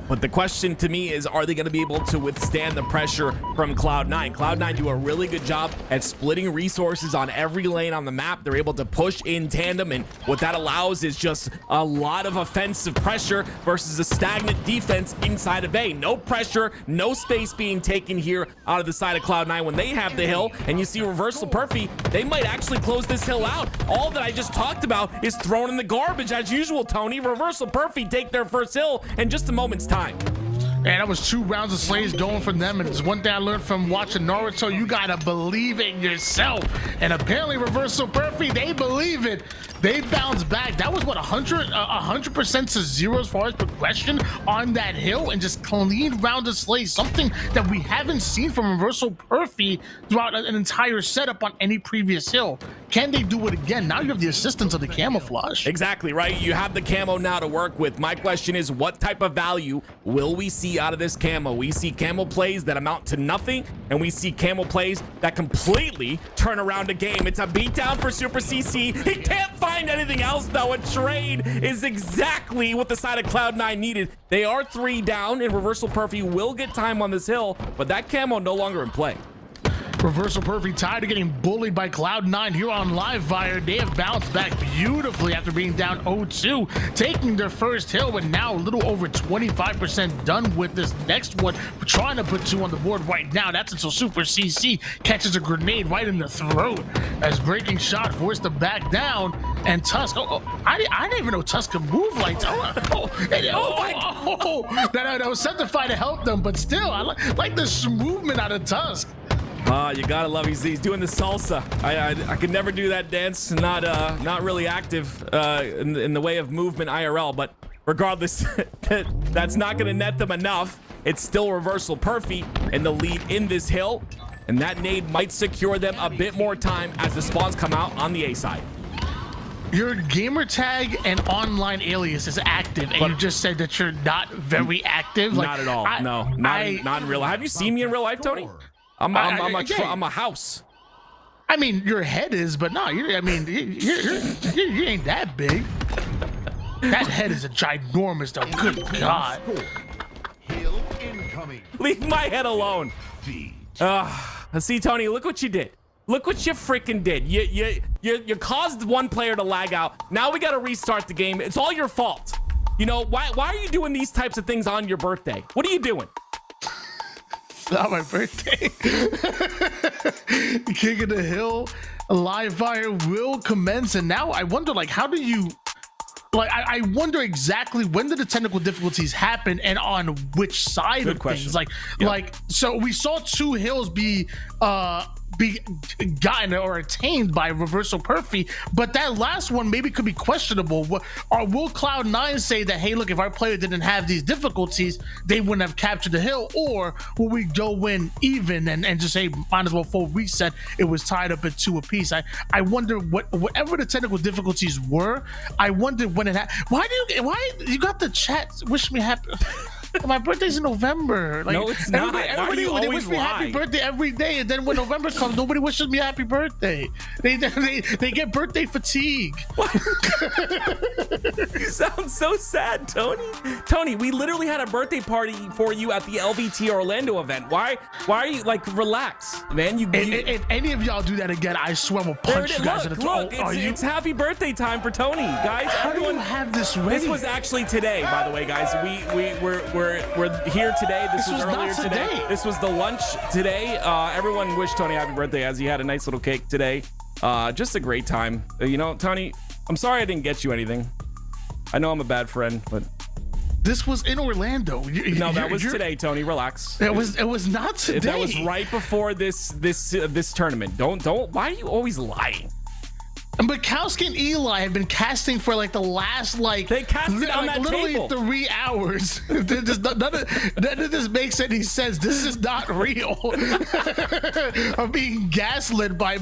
But the question to me is, are they going to be able to withstand the pressure from Cloud9? Cloud9 do a really good job at splitting resources on every lane on the map. They're able to push in tandem, and what that allows is just a lot of offensive pressure versus a stagnant defense inside of A. No pressure, no space being taken here out of the side of Cloud9 when they have the hill. And you see Reversal Perfect, they might actually close this hill out. All that I just talked about is thrown in the garbage as usual, Tony. Reversal Perfect take their first hill in just a moment's time. And that was 2 rounds of slays going from them, and it's one thing I learned from watching Naruto: you gotta believe in yourself. And apparently Reversal Perfect, they believe it. They bounce back. That was what, 100% to 0 as far as progression on that hill, and just clean round of slays, something that we haven't seen from Reversal Perfect throughout an entire setup on any previous hill. Can they do it again? Now you have the assistance of the camouflage. Exactly right. You have the camo now to work with. My question is, what type of value will we see out of this camo? We see camo plays that amount to nothing, and we see camo plays that completely turn around a game. It's a beatdown for Super CC. He can't find anything else though. A trade is exactly what the side of Cloud9 needed. They are 3 down, and Reversal Perfect will get time on this hill, but that camo no longer in play. Reversal Perfect tired of getting bullied by Cloud9 here on Livewire. They have bounced back beautifully after being down 0-2, taking their first hill, but now a little over 25% done with this next one. We're trying to put 2 on the board right now. That's until Super CC catches a grenade right in the throat as breaking shot forced to back down. And Tusk, I didn't even know Tusk could move like that. That was certified to help them, but still, I like this movement out of Tusk. You gotta love he's doing the salsa. I could never do that dance. Not really active in the way of movement IRL, but regardless, that's not going to net them enough. It's still reversal perfy in the lead in this hill, and that nade might secure them a bit more time as the spawns come out on the A side. Your gamer tag and online alias is active, and you just said that you're not very active. Like, Not at all. Not in real life. Have you seen me in real life, Tony? I'm a house. I mean, your head is, but no, you ain't that big. That head is a ginormous, though. Good God. Hill incoming. Leave my head alone. See, Tony, look what you did. Look what you freaking did. You caused one player to lag out. Now we got to restart the game. It's all your fault. You know, why are you doing these types of things on your birthday? What are you doing? Not my birthday. King of the Hill, live fire will commence. And now I wonder, like, how do you... Like, I wonder exactly when did the technical difficulties happen and on which side Good of question. things. Like, so we saw 2 hills be gotten or attained by reversal perfy, but that last one maybe could be questionable. Or will Cloud9 say that, hey, look, if our player didn't have these difficulties, they wouldn't have captured the hill? Or will we go in even and just say, might as well full reset? It was tied up at 2 apiece. I wonder whatever the technical difficulties were. I wonder when it happened. Why you got the chat wish me happy? My birthday's in November. Like, No, it's not. Why do you they always wish me happy lie? birthday every day, and then when November comes, nobody wishes me happy birthday. They get birthday fatigue. You sound so sad, Tony. Tony, we literally had a birthday party for you at the LVT Orlando event. Why are you, like, relax, man? If any of y'all do that again, I swear I will There punch it you guys is. in the Look, throat. it's happy birthday time for Tony, guys. How do Everyone, you have this ready? this was actually today, by the way, guys. We're here today. This was not earlier today. today. This was the lunch today. Everyone wished Tony happy birthday as he had a nice little cake today. Just a great time. You know, Tony, I'm sorry I didn't get you anything. I know I'm a bad friend, but This was in Orlando. no, that was today, Tony. Relax. It was not today. That was right before this tournament. Don't. Why are you always lying? And Bukowski and Eli have been casting for like the last They casted on that literally table. 3 hours. None of this makes any sense. This is not real. I'm being gaslit by.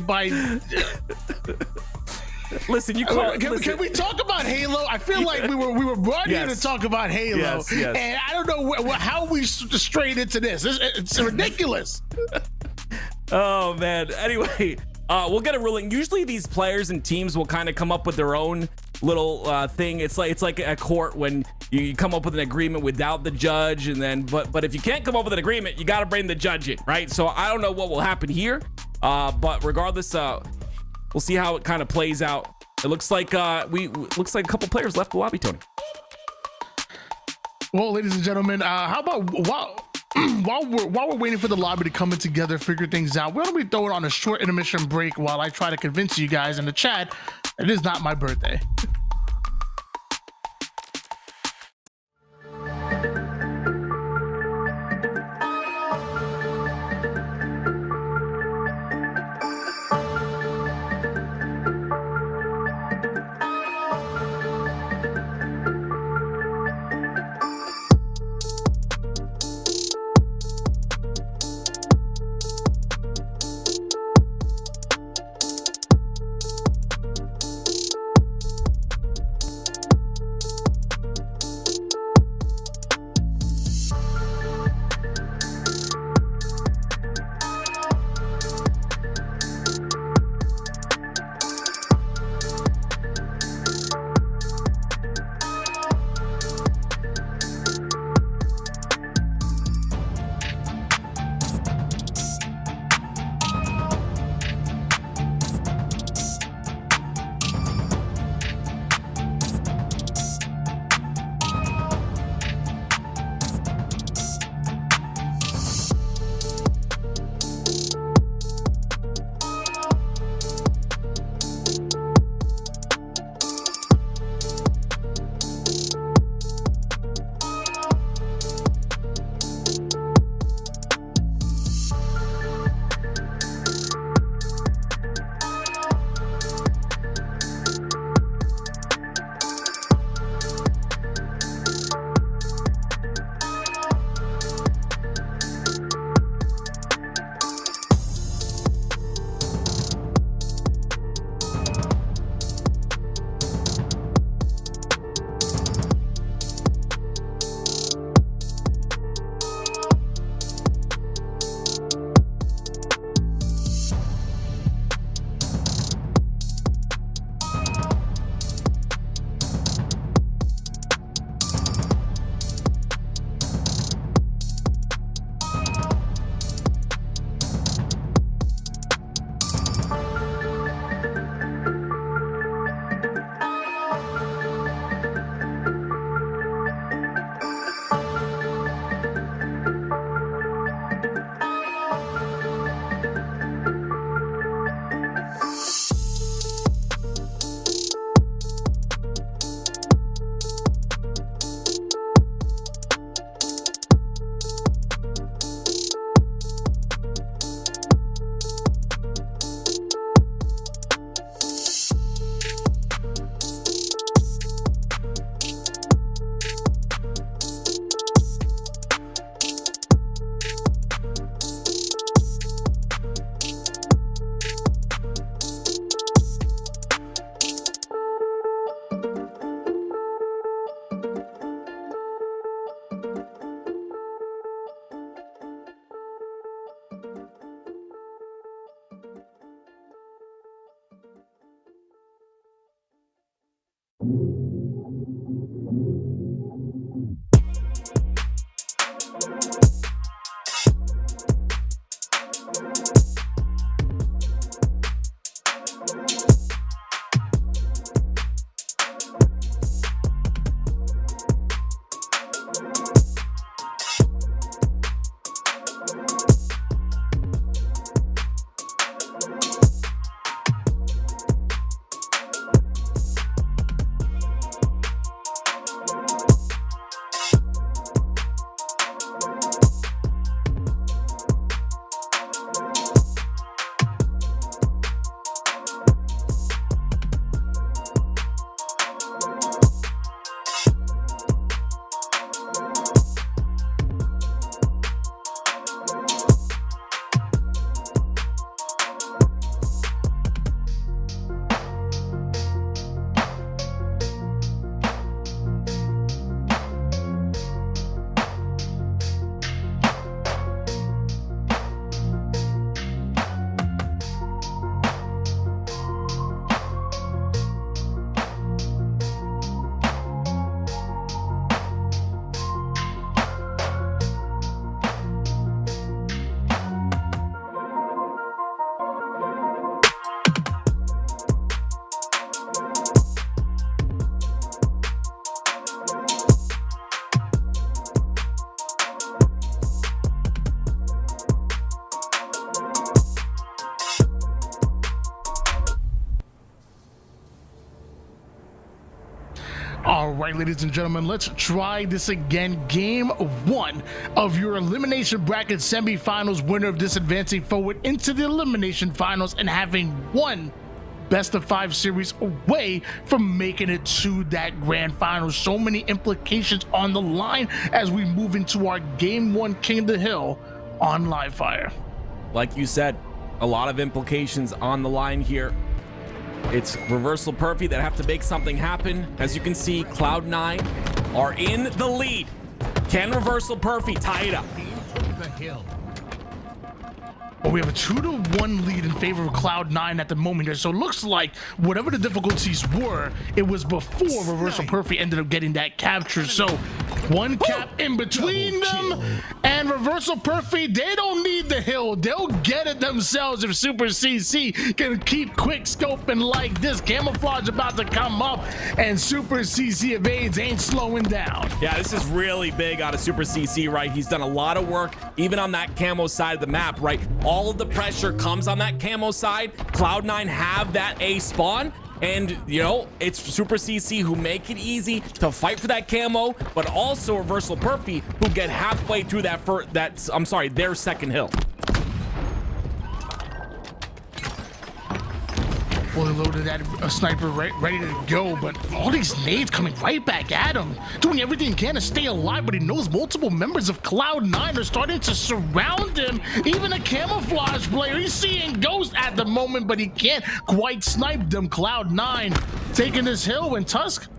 Listen, you Can we talk about Halo? I feel like we were brought here to Yes. talk about Halo, Yes. and I don't know how we strayed into this. It's ridiculous. Oh man. Anyway, we'll get a ruling. Usually these players and teams will kind of come up with their own little thing. It's like a court when you come up with an agreement without the judge, and then but if you can't come up with an agreement, you got to bring the judge in, right? So I don't know what will happen here, but regardless, we'll see how it kind of plays out. It looks like looks like a couple players left the lobby, Tony. Well, ladies and gentlemen, how about while we're waiting for the lobby to come in together, figure things out, why don't we throw it on a short intermission break while I try to convince you guys in the chat it is not my birthday. All right, ladies and gentlemen, let's try this again. Game 1 of your elimination bracket semifinals. Winner of this advancing forward into the elimination finals and having one best of 5 series away from making it to that grand final. So many implications on the line as we move into our Game 1 King of the Hill on Live Fire. Like you said, a lot of implications on the line here. It's Reversal Perfy that have to make something happen. As you can see, Cloud9 are in the lead. Can Reversal Perfy tie it up? The hill. Well, we have a 2-1 lead in favor of Cloud9 at the moment here. So it looks like whatever the difficulties were, it was before Reversal Perfy ended up getting that capture. So one cap in between them, and Reversal Perfy, they don't need the hill. They'll get it themselves if Super CC can keep quick scoping like this. Camouflage about to come up, and Super CC evades ain't slowing down. Yeah, this is really big out of Super CC, right? He's done a lot of work, even on that camo side of the map, right? All of the pressure comes on that camo side. Cloud9 have that A spawn, and you know, it's Super CC who make it easy to fight for that camo, but also Reversal Perfy who get halfway through their second hill. Fully loaded that sniper ready to go, but all these nades coming right back at him, doing everything he can to stay alive, but he knows multiple members of Cloud9 are starting to surround him. Even a camouflage player, he's seeing ghosts at the moment, but he can't quite snipe them. Cloud9 taking this hill, and Tusk,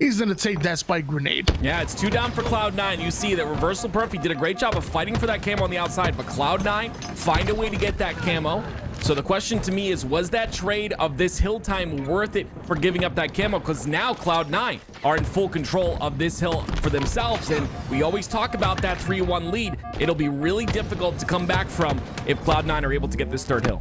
he's gonna take that spike grenade. Yeah, it's 2 down for Cloud9. You see that Reversal Perfy did a great job of fighting for that camo on the outside, but Cloud9 find a way to get that camo. So the question to me is, was that trade of this hill time worth it for giving up that camo? Because now Cloud9 are in full control of this hill for themselves, and we always talk about that 3-1 lead. It'll be really difficult to come back from if Cloud9 are able to get this third hill.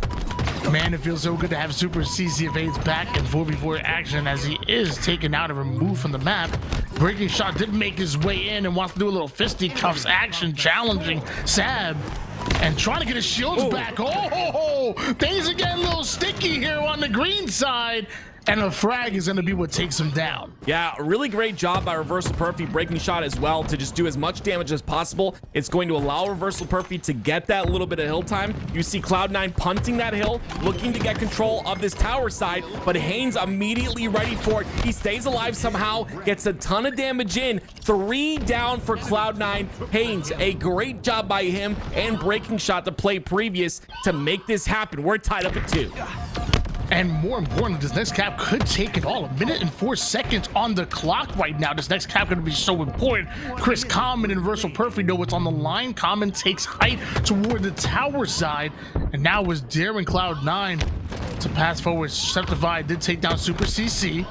Man, it feels so good to have Super CC evades back in 4v4 action as he is taken out and removed from the map. Breaking Shot did make his way in and wants to do a little fisticuffs action, challenging Sab and trying to get his shields back. Oh, things are getting a little sticky here on the green side, and a frag is going to be what takes him down. Yeah, a really great job by Reversal Perfy, Breaking Shot as well, to just do as much damage as possible. It's going to allow Reversal Perfy to get that little bit of hill time. You see Cloud9 punting that hill, looking to get control of this tower side, but Haynes immediately ready for it. He stays alive somehow, gets a ton of damage in. 3 down for Cloud9. Haynes, a great job by him and Breaking Shot to play previous to make this happen. We're tied up at 2. And more importantly, this next cap could take it all. 1 minute and 4 seconds on the clock right now. This next cap going to be so important. Chris Common and Reversal Perfy know what's on the line. Common takes height toward the tower side, and now is daring Cloud9 to pass forward. Septify did take down Super CC.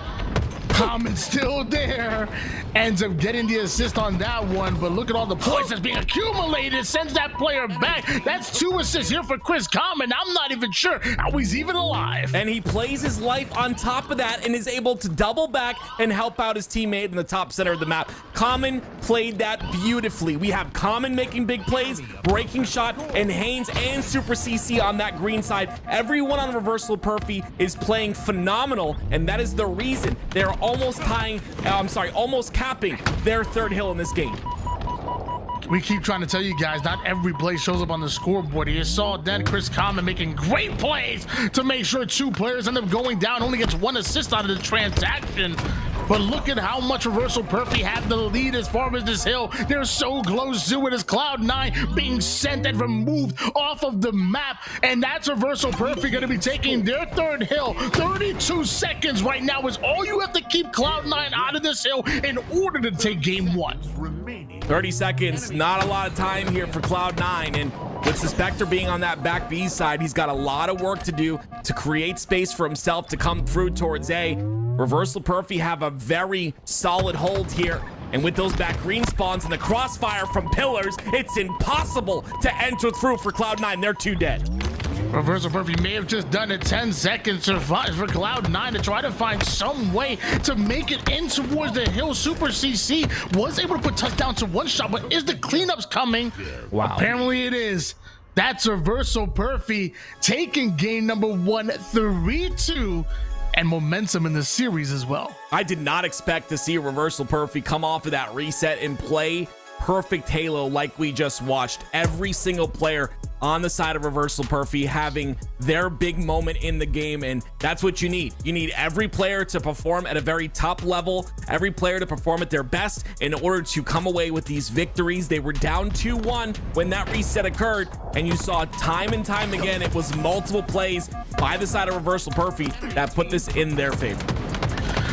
Common's still there. Ends up getting the assist on that one, but look at all the points that's being accumulated. Sends that player back. That's 2 assists here for Chris Common. I'm not even sure how he's even alive. And he plays his life on top of that and is able to double back and help out his teammate in the top center of the map. Common played that beautifully. We have Common making big plays, breaking shot, and Haynes and Super CC on that green side. Everyone on Reversal Perfy is playing phenomenal, and that is the reason they're almost almost capping their third hill in this game. We keep trying to tell you guys, not every play shows up on the scoreboard. You saw then Chris Common making great plays to make sure 2 players end up going down, only gets 1 assist out of the transaction. But look at how much Reversal Perfy have the lead as far as this hill. They're so close to it as Cloud9 being sent and removed off of the map. And that's Reversal Perfy going to be taking their third hill. 32 seconds right now is all you have to keep Cloud9 out of this hill in order to take game 1. 30 seconds, not a lot of time here for Cloud9, and with Suspector being on that back B side, he's got a lot of work to do to create space for himself to come through towards A. Reversal Perfy have a very solid hold here, and with those back green spawns and the crossfire from pillars, it's impossible to enter through for Cloud9. They're 2 dead. Reversal Perfy may have just done it. 10 seconds survives for Cloud9 to try to find some way to make it in towards the hill. Super CC was able to put touchdown to 1 shot, but is the cleanups coming? Wow. Apparently it is. That's Reversal Perfy taking game number 1, 3-2, and momentum in the series as well. I did not expect to see Reversal Perfy come off of that reset and play perfect Halo like we just watched. Every single player on the side of Reversal Perfy having their big moment in the game, and that's what you need. You need every player to perform at a very top level, every player to perform at their best in order to come away with these victories. They were down 2-1 when that reset occurred, and you saw time and time again it was multiple plays by the side of Reversal Perfy that put this in their favor.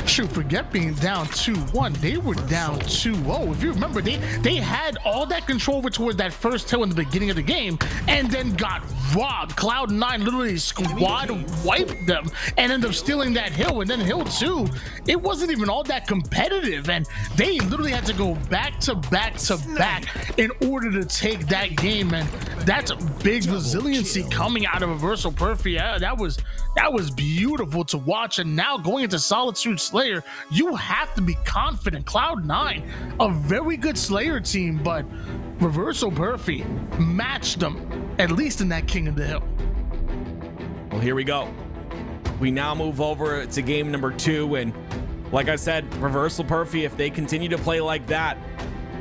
Shoot, forget being down 2-1. They were down 2-0. If you remember, they had all that control over towards that first hill in the beginning of the game and then got robbed. Cloud9 literally squad wiped them and ended up stealing that hill. And then hill 2, it wasn't even all that competitive. And they literally had to go back to back to back in order to take that game. And that's big resiliency coming out of Reversal Perfy. That was beautiful to watch. And now going into Solitude Slayer, you have to be confident. Cloud9, a very good Slayer team, but Reversal Perfy matched them, at least in that King of the Hill. Well, here we go. We now move over to game number 2, and like I said, Reversal Perfy, if they continue to play like that,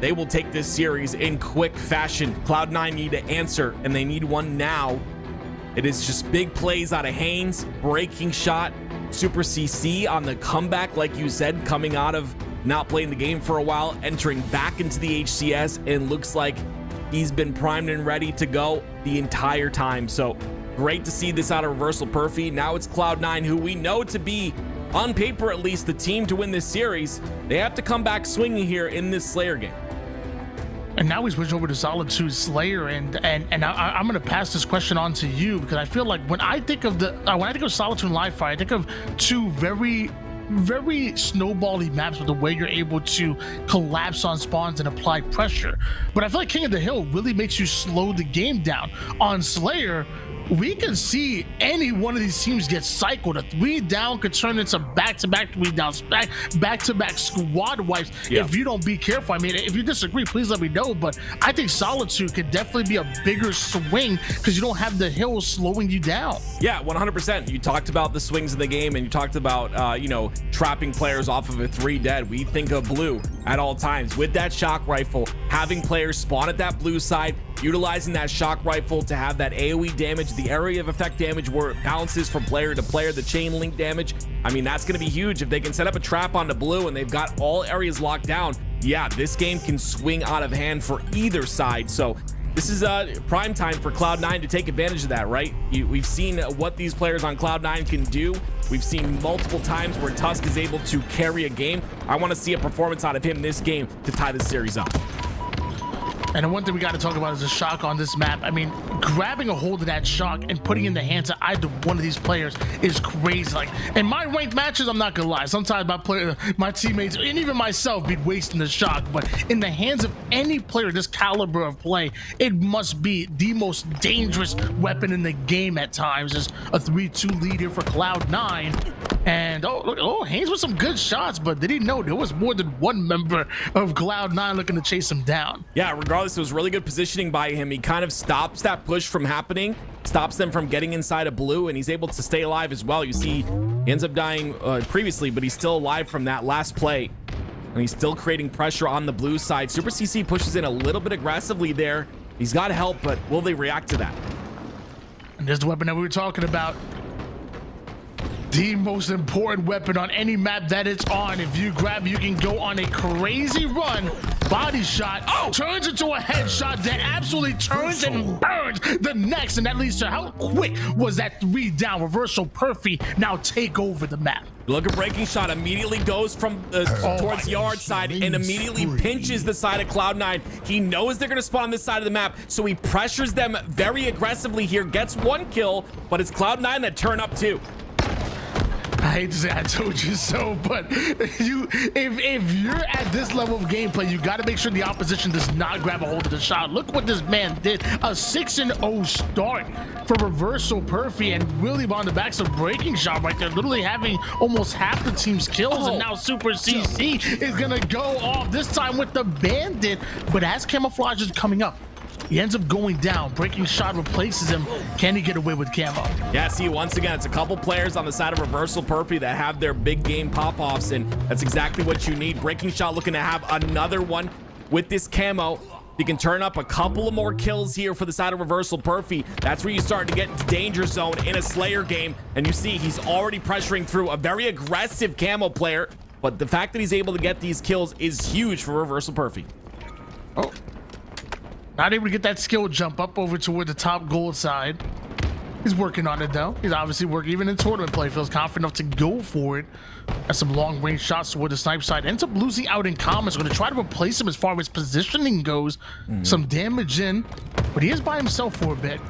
they will take this series in quick fashion. Cloud9 need to answer, and they need one now. It is just big plays out of Haynes, breaking shot, Super CC on the comeback, like you said, coming out of not playing the game for a while, entering back into the HCS, and looks like he's been primed and ready to go the entire time. So great to see this out of Reversal Perfy. Now it's Cloud9, who we know to be, on paper at least, the team to win this series. They have to come back swinging here in this Slayer game. And now we switch over to Solitude Slayer, and I'm going to pass this question on to you, because I feel like when I think of Solitude and Live Fire, I think of 2 very snowbally maps with the way you're able to collapse on spawns and apply pressure. But I feel like King of the Hill really makes you slow the game down. On Slayer, we can see any one of these teams get cycled. A 3 down could turn into back-to-back 3 downs, back-to-back squad wipes if you don't be careful. I mean, if you disagree, please let me know, but I think Solitude could definitely be a bigger swing because you don't have the hill slowing you down. Yeah, 100%. You talked about the swings in the game, and you talked about, trapping players off of a 3 dead. We think of blue at all times with that shock rifle, having players spawn at that blue side, utilizing that shock rifle to have that AoE damage, the area of effect damage where it bounces from player to player, the chain link damage. I mean, that's going to be huge. If they can set up a trap on the blue and they've got all areas locked down, yeah, this game can swing out of hand for either side. So this is prime time for Cloud9 to take advantage of that, right? We've seen what these players on Cloud9 can do. We've seen multiple times where Tusk is able to carry a game. I want to see a performance out of him this game to tie the series up. And the one thing we got to talk about is the shock on this map. I mean, grabbing a hold of that shock and putting it in the hands of either one of these players is crazy. Like, in my ranked matches, I'm not gonna lie, sometimes my teammates and even myself be wasting the shock, but in the hands of any player this caliber of play, it must be the most dangerous weapon in the game at times. Is a 3-2 lead here for Cloud9. And look, Haynes with some good shots, but did he know there was more than one member of Cloud9 looking to chase him down? Yeah, regardless, it was really good positioning by him. He kind of stops that push from happening, stops them from getting inside of blue, and he's able to stay alive as well. You see, he ends up dying previously, but he's still alive from that last play, and he's still creating pressure on the blue side. Super CC pushes in a little bit aggressively there. He's got help, but will they react to that? And there's the weapon that we were talking about. The most important weapon on any map that it's on. If you grab, you can go on a crazy run. Body shot turns into a headshot that absolutely turns and burns the next, and that leads to how quick was that 3 down. Reversal Perfy now take over the map. Look at Breaking Shot immediately goes from towards yard side and immediately pinches the side of Cloud9. He knows they're going to spawn on this side of the map, so he pressures them very aggressively here, gets 1 kill, but it's Cloud9 that turn up 2. I hate to say I told you so, but if you're at this level of gameplay, you got to make sure the opposition does not grab a hold of the shot. Look what this man did. A 6-0 start for Reversal Perfy, and really on the backs of Breaking Shot right there, literally having almost half the team's kills. And now Super CC is going to go off, this time with the Bandit, but as Camouflage is coming up, he ends up going down. Breaking Shot replaces him. Can he get away with camo? Yeah, see, once again, it's a couple players on the side of Reversal Perfy that have their big game pop-offs, and that's exactly what you need. Breaking Shot looking to have another one with this camo. He can turn up a couple of more kills here for the side of Reversal Perfy. That's where you start to get into danger zone in a Slayer game, and you see he's already pressuring through a very aggressive camo player, but the fact that he's able to get these kills is huge for Reversal Perfy. Oh. Not able to get that skill jump up over toward the top gold side. He's working on it though. He's obviously working, even in tournament play, feels confident enough to go for it. Has some long range shots toward the snipe side. Ends up losing out in comments. Going to try to replace him as far as positioning goes. Some damage in, but he is by himself for a bit.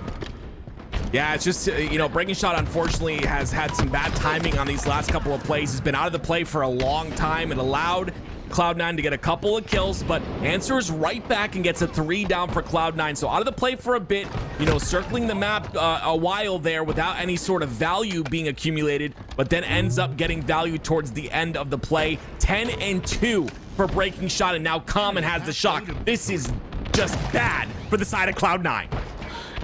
Yeah, it's just, you know, Breaking Shot unfortunately has had some bad timing on these last couple of plays. He's been out of the play for a long time. It allowed Cloud9 to get a couple of kills, but answers right back and gets a 3 down for Cloud9. So out of the play for a bit, you know, circling the map a while there without any sort of value being accumulated, but then ends up getting value towards the end of the play. 10-2 for Breaking Shot, and now Common has the shock. This is just bad for the side of Cloud9.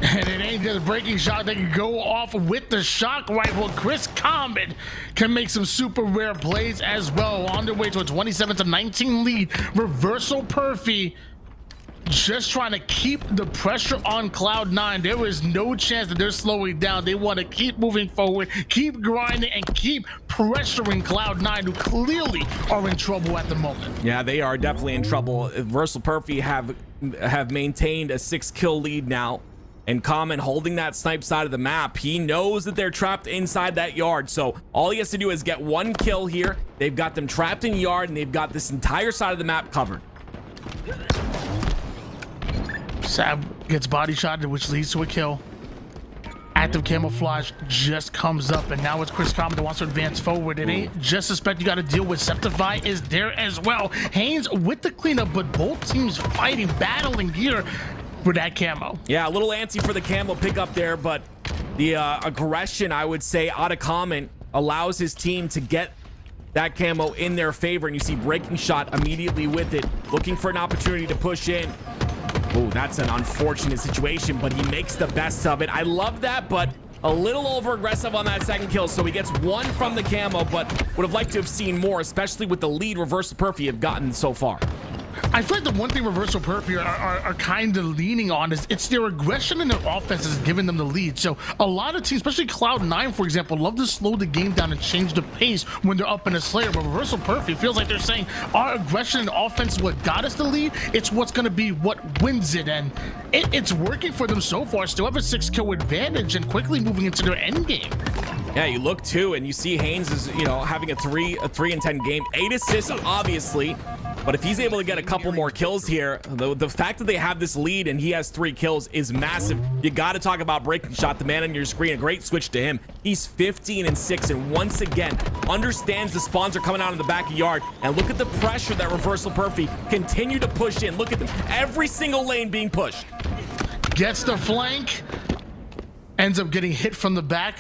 And it ain't just Breaking Shot. They can go off with the shock rifle. Chris Common can make some super rare plays as well. On their way to a 27-19 lead. Reversal Perfy just trying to keep the pressure on Cloud9. There is no chance that they're slowing down. They want to keep moving forward, keep grinding, and keep pressuring Cloud9, who clearly are in trouble at the moment. Yeah, they are definitely in trouble. Reversal Perfy have maintained a 6-kill lead now. And Common holding that snipe side of the map. He knows that they're trapped inside that yard. So all he has to do is get 1 kill here. They've got them trapped in yard, and they've got this entire side of the map covered. Sab gets body shot, which leads to a kill. Active Camouflage just comes up, and now it's Chris Common that wants to advance forward. It ain't just suspect you got to deal with. Septify is there as well. Haynes with the cleanup, but both teams fighting, battling here for that camo. Yeah, a little antsy for the camo pickup there, but the aggression, I would say, out of Common allows his team to get that camo in their favor. And you see Breaking Shot immediately with it, looking for an opportunity to push in. Oh, that's an unfortunate situation, but he makes the best of it. I love that, but a little over aggressive on that second kill. So he gets 1 from the camo, but would have liked to have seen more, especially with the lead Reversal Perfy have gotten so far. I feel like the one thing Reversal Perfy are kind of leaning on is it's their aggression and their offense is giving them the lead. So a lot of teams, especially Cloud9, for example, love to slow the game down and change the pace when they're up in a Slayer. But Reversal Perfy feels like they're saying our aggression and offense is what got us the lead. It's what's going to be what wins it. And it's working for them so far. Still have a 6-kill advantage and quickly moving into their end game. Yeah, you look too, and you see Haynes is, you know, having a 3-10 game, 8 assists, obviously. But if he's able to get a couple more kills here, the fact that they have this lead and he has 3 kills is massive. You got to talk about breaking shot. The man on your screen, a great switch to him. He's 15 and 6, and once again understands the spawns are coming out in the back of yard. And look at the pressure that Reversal Perfy continue to push in. Look at them, every single lane being pushed. Gets the flank, ends up getting hit from the back.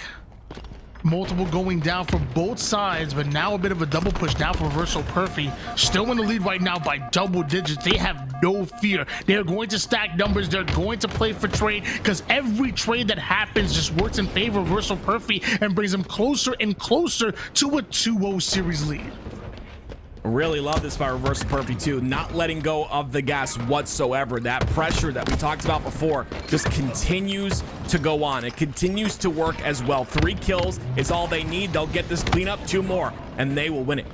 Multiple going down for both sides, but now a bit of a double push now for Reversal Perfy. Still in the lead right now by double digits. They have no fear. They're going to stack numbers. They're going to play for trade, because every trade that happens just works in favor of Reversal Perfy and brings them closer and closer to a 2-0 series lead. Really love this by Reversal Perfy too, not letting go of the gas whatsoever. That pressure that we talked about before just continues to go on. It continues to work as well. 3 kills is all they need. They'll get this cleanup, 2 more, and they will win it.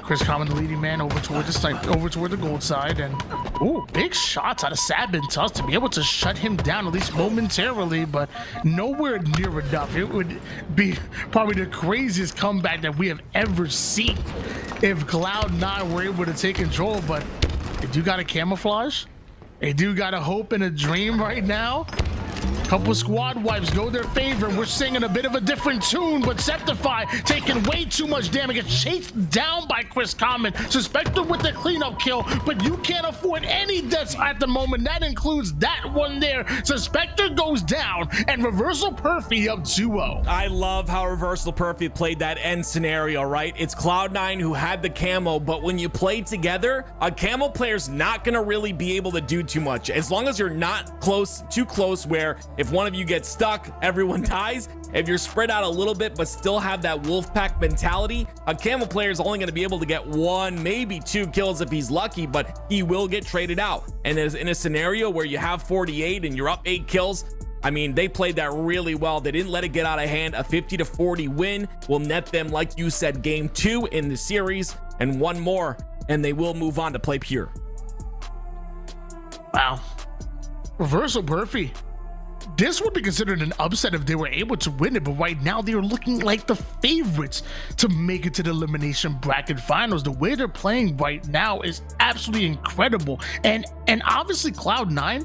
Chris Common, the leading man, over toward the gold side, and ooh, big shots out of Sabintus to be able to shut him down at least momentarily, but nowhere near enough. It would be probably the craziest comeback that we have ever seen if Cloud9 were able to take control. But they do got a camouflage. They do got a hope and a dream right now. Couple squad wipes go their favor. We're singing a bit of a different tune, but Septify taking way too much damage. Gets chased down by Chris Common. Suspector with the cleanup kill, but you can't afford any deaths at the moment. That includes that one there. Suspector goes down, and Reversal Perfy up 2-0. I love how Reversal Perfy played that end scenario, right? It's Cloud9 who had the camo, but when you play together, a camo player's not gonna really be able to do too much. As long as you're not too close where if one of you gets stuck, everyone dies. If you're spread out a little bit but still have that wolf pack mentality, a camo player is only going to be able to get 1, maybe 2 kills if he's lucky, but he will get traded out. And as in a scenario where you have 48 and you're up 8 kills, I mean, they played that really well. They didn't let it get out of hand. A 50-40 win will net them, like you said, game 2 in the series, and 1 more, and they will move on to play Pure. Wow. Reversal Perfy. This would be considered an upset if they were able to win it, but right now they are looking like the favorites to make it to the elimination bracket finals. The way they're playing right now is absolutely incredible, and obviously Cloud9,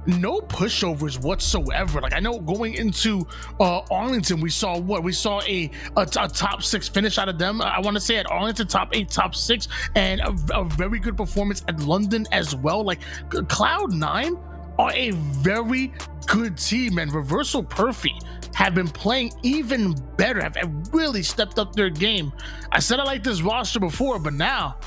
no pushovers whatsoever. Like, I know going into Arlington, we saw a top 6 finish out of them. I want to say at Arlington, top 8, top 6, and a very good performance at London as well. Like, Cloud9 are a very good team, and Reversal Perfy have been playing even better, have really stepped up their game. I said I like this roster before, but now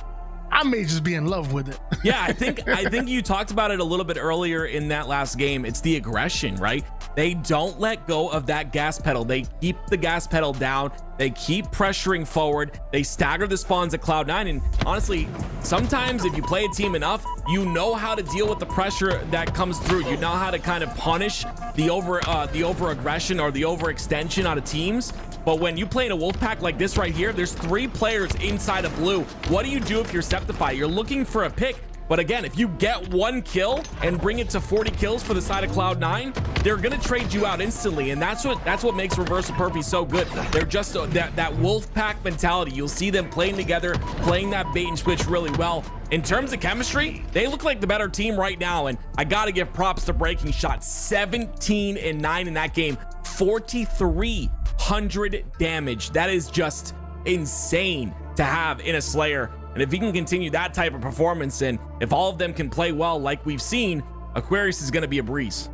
I may just be in love with it. Yeah, I think you talked about it a little bit earlier in that last game. It's the aggression, right? They don't let go of that gas pedal. They keep the gas pedal down. They keep pressuring forward. They stagger the spawns at Cloud9. And honestly, sometimes if you play a team enough, you know how to deal with the pressure that comes through. You know how to kind of punish the over aggression or the overextension out of teams. But when you play in a wolf pack like this right here, there's 3 players inside of blue. What do you do if you're Septify? You're looking for a pick. But again, if you get 1 kill and bring it to 40 kills for the side of Cloud9, they're gonna trade you out instantly, and that's what makes Reversal Perfy so good. They're just that wolf pack mentality. You'll see them playing together, playing that bait and switch really well. In terms of chemistry, they look like the better team right now, and I gotta give props to Breaking Shot. 17 and 9 in that game, 4,300 damage. That is just insane to have in a Slayer. And if he can continue that type of performance, and if all of them can play well like we've seen, Aquarius is going to be a breeze.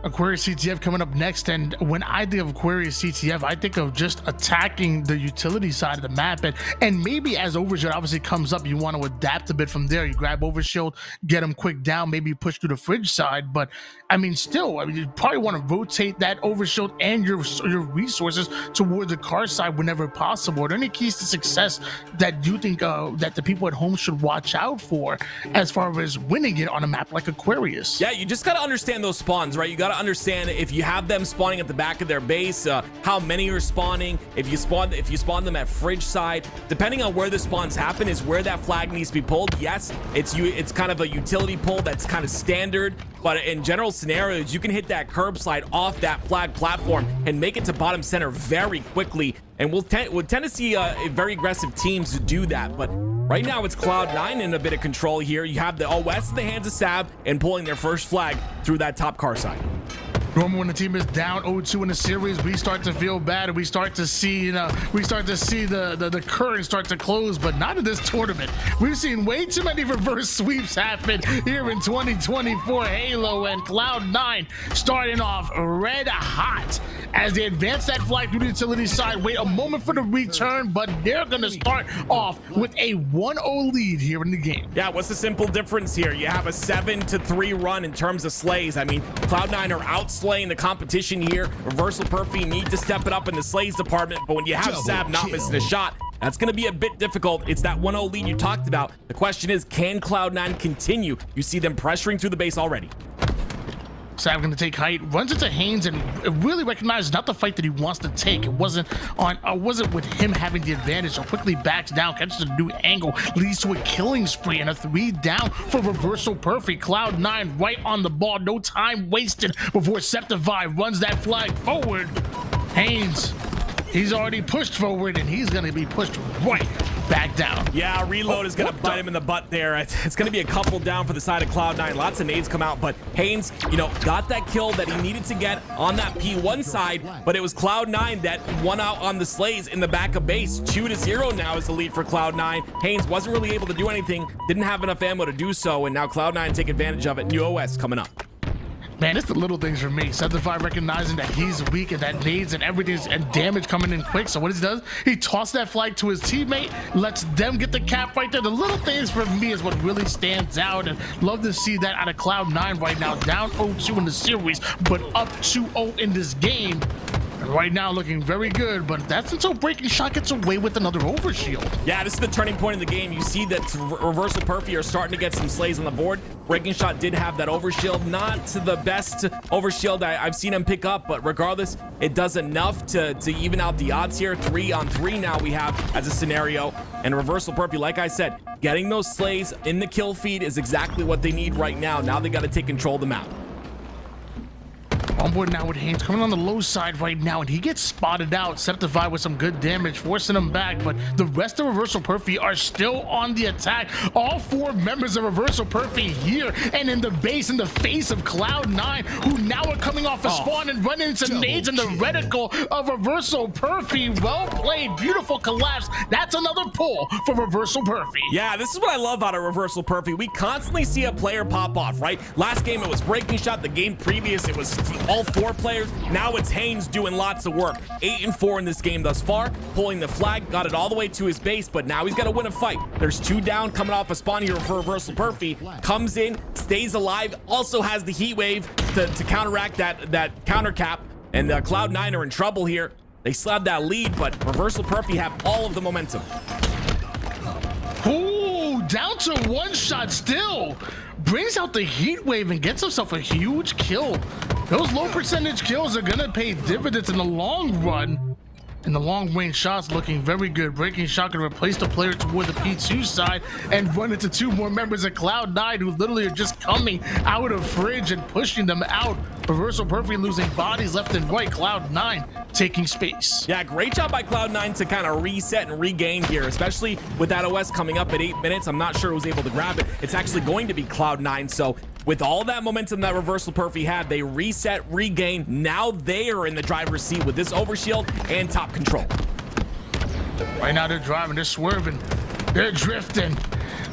Aquarius CTF coming up next, and when I think of Aquarius CTF, I think of just attacking the utility side of the map, and maybe as Overshield obviously comes up, you want to adapt a bit from there. You grab Overshield, get him quick down, maybe push through the fridge side, but I mean, still, I mean, you probably want to rotate that Overshield and your resources towards the car side whenever possible. Are there any keys to success that you think that the people at home should watch out for as far as winning it on a map like Aquarius? Yeah, you just got to understand those spawns, right? You got to to understand if you have them spawning at the back of their base, how many are spawning. If you spawn them at fridge side, depending on where the spawns happen is where that flag needs to be pulled. Yes, it's kind of a utility pull that's kind of standard, but in general scenarios, you can hit that curb slide off that flag platform and make it to bottom center very quickly. And we'll tend to see very aggressive teams do that. But right now, it's Cloud9 in a bit of control here. You have the OS in the hands of Sab and pulling their first flag through that top car side. Normally when the team is down 0-2 in the series, we start to feel bad and we start to see, the current start to close, but not in this tournament. We've seen way too many reverse sweeps happen here in 2024 Halo, and Cloud9 starting off red hot as they advance that flag through the utility side. Wait a moment for the return, but they're gonna start off with a 1-0 lead here in the game. Yeah, what's the simple difference here? You have a 7-3 run in terms of slays. I mean, Cloud9 are outslaying the competition here. Reversal Perfy need to step it up in the slays department, but when you have Sab not missing a shot, that's going to be a bit difficult. It's that 1-0 lead you talked about. The question is, can Cloud9 continue? You see them pressuring through the base already. Sab gonna take height, runs into Haynes, and really recognizes not the fight that he wants to take. It wasn't with him having the advantage, so quickly backs down, catches a new angle, leads to a killing spree and a 3 down for Reversal Perfy. Cloud9 right on the ball, no time wasted before Septify runs that flag forward. Haynes, he's already pushed forward, and he's gonna be pushed right back down. Yeah, reload is gonna bite him in the butt there. It's gonna be a couple down for the side of Cloud9. Lots of nades come out, but Haynes, got that kill that he needed to get on that P1 side, but it was Cloud9 that won out on the slays in the back of base. 2-0 now is the lead for Cloud9. Haynes wasn't really able to do anything, didn't have enough ammo to do so, and now Cloud9 take advantage of it. New OS coming up. Man, it's the little things for me. Septify recognizing that he's weak and that nades and everything and damage coming in quick. So what he does, he tosses that flag to his teammate, lets them get the cap right there. The little things for me is what really stands out, and love to see that out of Cloud9 right now. Down 0-2 in the series, but up 2-0 in this game. And right now looking very good, but that's until Breaking Shot gets away with another overshield. Yeah, this is the turning point in the game. You see that Reversal Perfy are starting to get some slays on the board. Breaking Shot did have that overshield, not the best overshield I've seen him pick up, but regardless, it does enough to even out the odds here. 3-on-3 now we have as a scenario, and Reversal Perfy, like I said, getting those slays in the kill feed is exactly what they need right now. Now they got to take control of the map. On board now with Haynes coming on the low side right now, and he gets spotted out. Septify with some good damage, forcing him back, but the rest of Reversal Perfy are still on the attack. All 4 members of Reversal Perfy here and in the base in the face of Cloud9, who now are coming off a spawn and running into nades in the reticle of Reversal Perfy. Well played, beautiful collapse. That's another pull for Reversal Perfy. Yeah, this is what I love out of Reversal Perfy. We constantly see a player pop off, right? Last game it was Breaking Shot. The game previous it was all 4 players. Now it's Haynes doing lots of work. 8-4 in this game thus far, pulling the flag, got it all the way to his base, but now he's got to win a fight. There's 2 down coming off a spawn here for Reversal Perfy. Comes in, stays alive, also has the heat wave to counteract that counter cap, and Cloud9 are in trouble here. They still have that lead, but Reversal Perfy have all of the momentum. Ooh, down to 1 shot still. Brings out the heat wave and gets himself a huge kill. Those low percentage kills are gonna pay dividends in the long run. And the long range shots looking very good. Breaking Shot can replace the player toward the P2 side and run into 2 more members of Cloud9 who literally are just coming out of fridge and pushing them out. Reversal Perfy losing bodies left and right. Cloud9 taking space. Yeah, great job by Cloud9 to kind of reset and regain here, especially with that OS coming up at 8 minutes. I'm not sure who was able to grab it. It's actually going to be Cloud9. So with all that momentum that Reversal Perfy had, they reset, regain. Now they are in the driver's seat with this overshield and top control. Right now they're driving, they're swerving, they're drifting.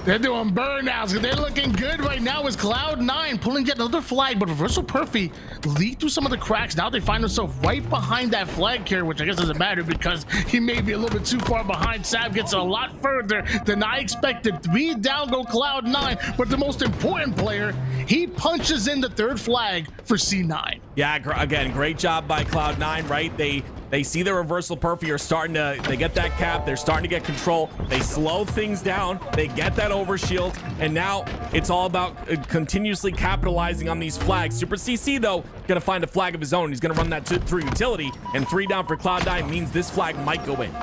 They're doing burnouts. They're looking good right now as Cloud9 pulling yet another flag, but Reversal Perfy leaked through some of the cracks. Now they find themselves right behind that flag carrier, which I guess doesn't matter because he may be a little bit too far behind. Sab gets a lot further than I expected. 3 down go Cloud9, but the most important player, he punches in the 3rd flag for C9. Yeah, again, great job by Cloud9, right? They They see the reversal perfect are starting to, they get that cap, they're starting to get control, they slow things down, they get that overshield, and now it's all about continuously capitalizing on these flags. Super CC though, gonna find a flag of his own. He's gonna run that through utility, and 3 down for Cloud9 means this flag might go in.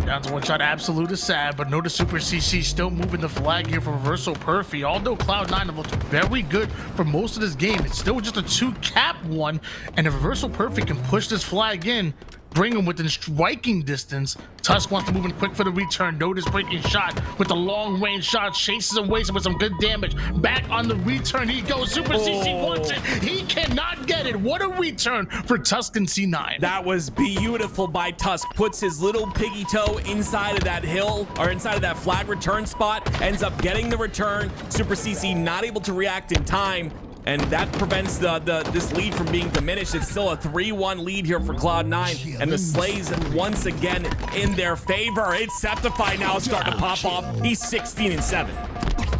Down to one shot, Absolute is sad, but notice Super CC still moving the flag here for reversal perfect. Although Cloud9 have looked very good for most of this game, it's still just a 2 cap one, and if reversal perfect can push this flag in, bring him within striking distance. Tusk wants to move in quick for the return. Notice breaking shot with the long range shot, chases and wastes with some good damage. Back on the return he goes. Super CC wants it. He cannot get it. What a return for Tusk and C9. That was beautiful by Tusk. Puts his little piggy toe inside of that hill, or inside of that flag return spot. Ends up getting the return. Super CC not able to react in time, and that prevents this lead from being diminished. It's still a 3-1 lead here for Cloud9, and the Slays once again in their favor. It's Septify now starting to pop off. He's 16-7.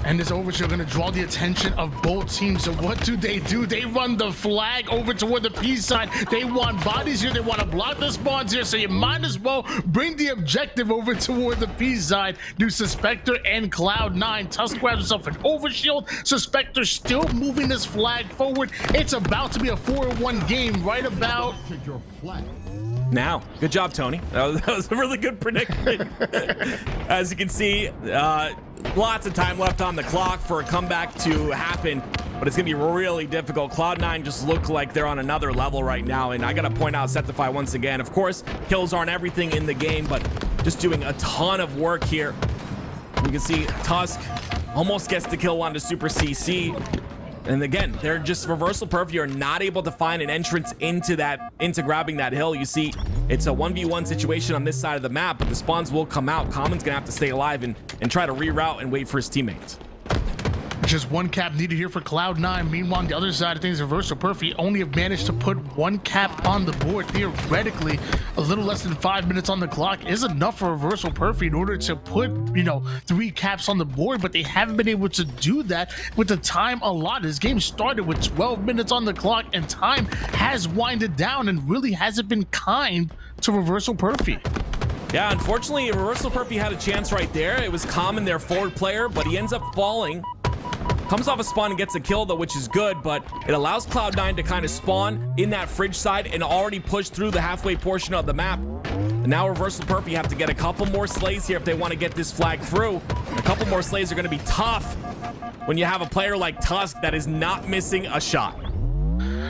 And this overshield going to draw the attention of both teams. So what do? They run the flag over toward the P side. They want bodies here. They want to block the spawns here. So you might as well bring the objective over toward the P side. Do Suspector and Cloud9. Tusk grabs himself an overshield. Suspector still moving this flag forward. It's about to be a 4-1 game right about now. Good job, Tony. That was a really good prediction. As you can see, lots of time left on the clock for a comeback to happen, but it's gonna be really difficult. Cloud9 just look like they're on another level right now, and I gotta point out Septify once again. Of course, kills aren't everything in the game, but just doing a ton of work here. You can see Tusk almost gets the kill onto Super CC. And again, they're just reversal perfect. You're not able to find an entrance into grabbing that hill. You see, it's a 1v1 situation on this side of the map, but the spawns will come out. Common's gonna have to stay alive and try to reroute and wait for his teammates. Just 1 cap needed here for Cloud9. Meanwhile, on the other side of things, reversal perfect only have managed to put 1 cap on the board. Theoretically, a little less than 5 minutes on the clock is enough for reversal perfect in order to put, 3 caps on the board, but they haven't been able to do that with the time allotted. This game started with 12 minutes on the clock, and time has winded down and really hasn't been kind to reversal perfect. Yeah, unfortunately, reversal perfect had a chance right there. It was Common, their forward player, but he ends up falling. Comes off a spawn and gets a kill though, which is good, but it allows Cloud9 to kind of spawn in that fridge side and already push through the halfway portion of the map. And now reversal perfect have to get a couple more slays here if they want to get this flag through. A couple more slays are going to be tough when you have a player like Tusk that is not missing a shot.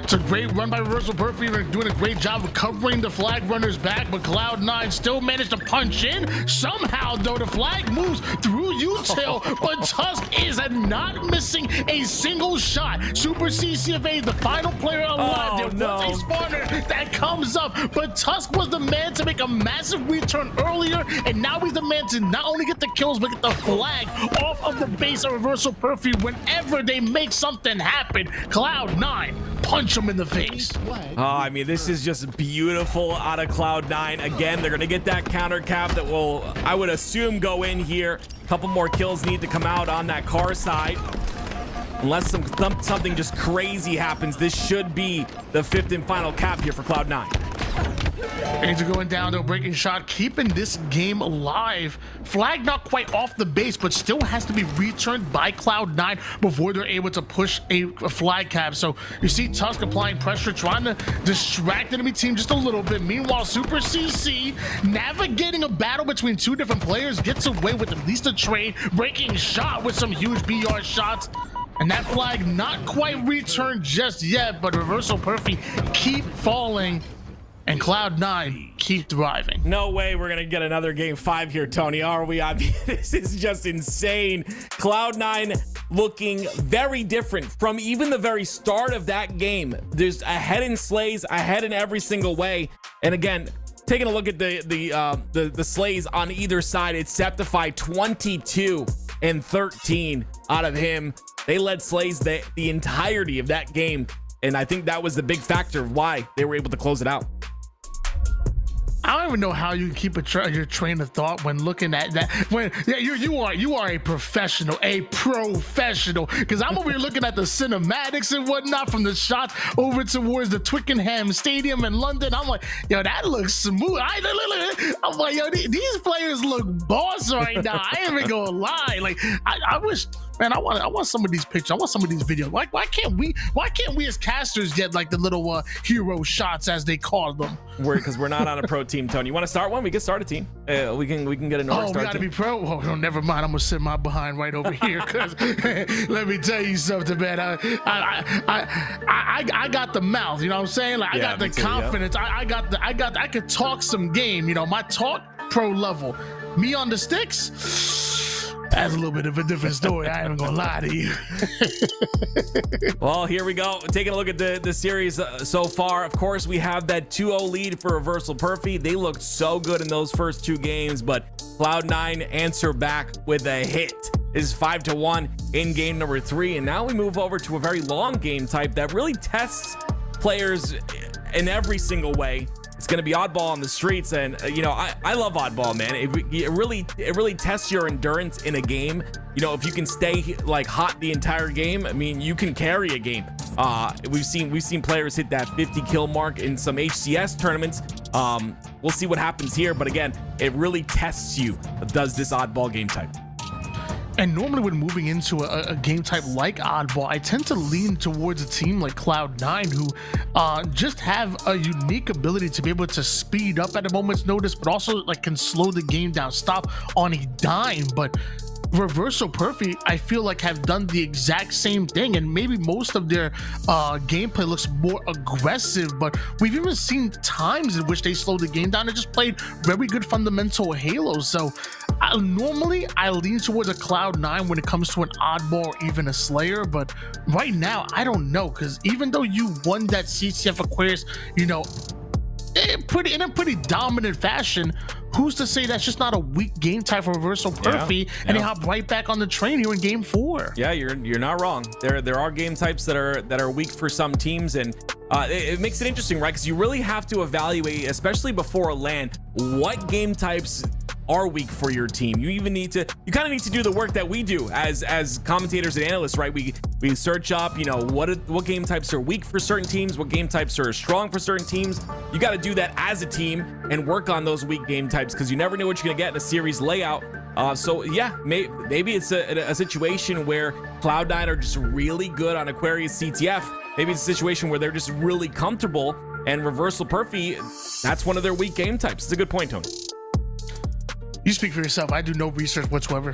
It's a great run by reversal perfect. They're doing a great job of covering the flag runners back, but Cloud9 still managed to punch in. Somehow, though, the flag moves through util, but Tusk is not missing a single shot. Super CCFA, the final player alive. There was a spawner that comes up, but Tusk was the man to make a massive return earlier, and now he's the man to not only get the kills, but get the flag off of the base of reversal perfect whenever they make something happen. Cloud9 punch him in the face. Oh, I mean, this is just beautiful out of Cloud9. Again, they're gonna get that counter cap that will, I would assume, go in here. A couple more kills need to come out on that car side. Unless something just crazy happens, this should be the 5th and final cap here for Cloud9. Things are going down though, breaking shot, keeping this game alive. Flag not quite off the base, but still has to be returned by Cloud9 before they're able to push a flag cap. So you see Tusk applying pressure, trying to distract the enemy team just a little bit. Meanwhile, Super CC navigating a battle between 2 different players, gets away with at least a trade, breaking shot with some huge BR shots. And that flag not quite returned just yet, but reversal perfect keep falling. And Cloud9 keep thriving. No way we're gonna get another game 5 here, Tony. Are we? I mean, this is just insane. Cloud9 looking very different from even the very start of that game. There's ahead in slays, ahead in every single way. And again, taking a look at the slays on either side, it's Septify 22 and 13 out of him. They led slays the entirety of that game. And I think that was the big factor of why they were able to close it out. don't even know how you can keep your train of thought when looking at that. When you are a professional, because I'm over here looking at the cinematics and whatnot from the shots over towards the Twickenham Stadium in London. I'm like, yo, that looks smooth. I'm like, yo, these players look boss right now. I ain't even gonna lie. Like, I wish. Man, I want some of these pictures. I want some of these videos. Like, why can't we as casters get like the little hero shots as they call them? Because we're not on a pro team, Tony. You want to start one? We can start a team. We can get a Nordic we gotta team. be pro. Oh, no, never mind. I'm gonna sit my behind right over here. Cause let me tell you something, man. I got the mouth. You know what I'm saying? Like, I got the confidence. Yeah. I could talk some game. You know, my talk pro level. Me on the sticks. That's a little bit of a different story. I ain't gonna lie to you. Well, here we go. Taking a look at the series so far. Of course, we have that 2-0 lead for Reversal Perfy. They looked so good in those first 2 games, but Cloud9 answer back with a hit. Is 5-1 in game number 3, and now we move over to a very long game type that really tests players in every single way. It's going to be oddball on the streets, and you know, I love oddball, man. It really tests your endurance in a game. You know, if you can stay like hot the entire game, I mean, you can carry a game. We've seen players hit that 50 kill mark in some HCS tournaments. We'll see what happens here, but again, it really tests you. Does this oddball game type? And normally when moving into a game type like oddball, I tend to lean towards a team like Cloud9 who just have a unique ability to be able to speed up at a moment's notice, but also like can slow the game down, stop on a dime. But Reversal Perfy, I feel like have done the exact same thing, and maybe most of their gameplay looks more aggressive, but we've even seen times in which they slowed the game down and just played very good fundamental Halo. So normally I lean towards a Cloud9 when it comes to an oddball or even a Slayer, but right now I don't know, because even though you won that CCF Aquarius, you know, in a pretty dominant fashion, who's to say that's just not a weak game type for Reversal Perfy, and they hop right back on the train here in game 4. Yeah, you're not wrong. There are game types that are weak for some teams, and it makes it interesting, right? Because you really have to evaluate, especially before a LAN, what game types are weak for your team. You kind of need to do the work that we do as commentators and analysts, right? We search up, you know, what game types are weak for certain teams, what game types are strong for certain teams. You got to do that as a team and work on those weak game types, because you never know what you're gonna get in a series layout. So yeah, maybe it's a situation where Cloud9 are just really good on Aquarius CTF. Maybe it's a situation where they're just really comfortable, and Reversal Perfy, that's one of their weak game types. It's a good point, Tony. You speak for yourself. I do no research whatsoever.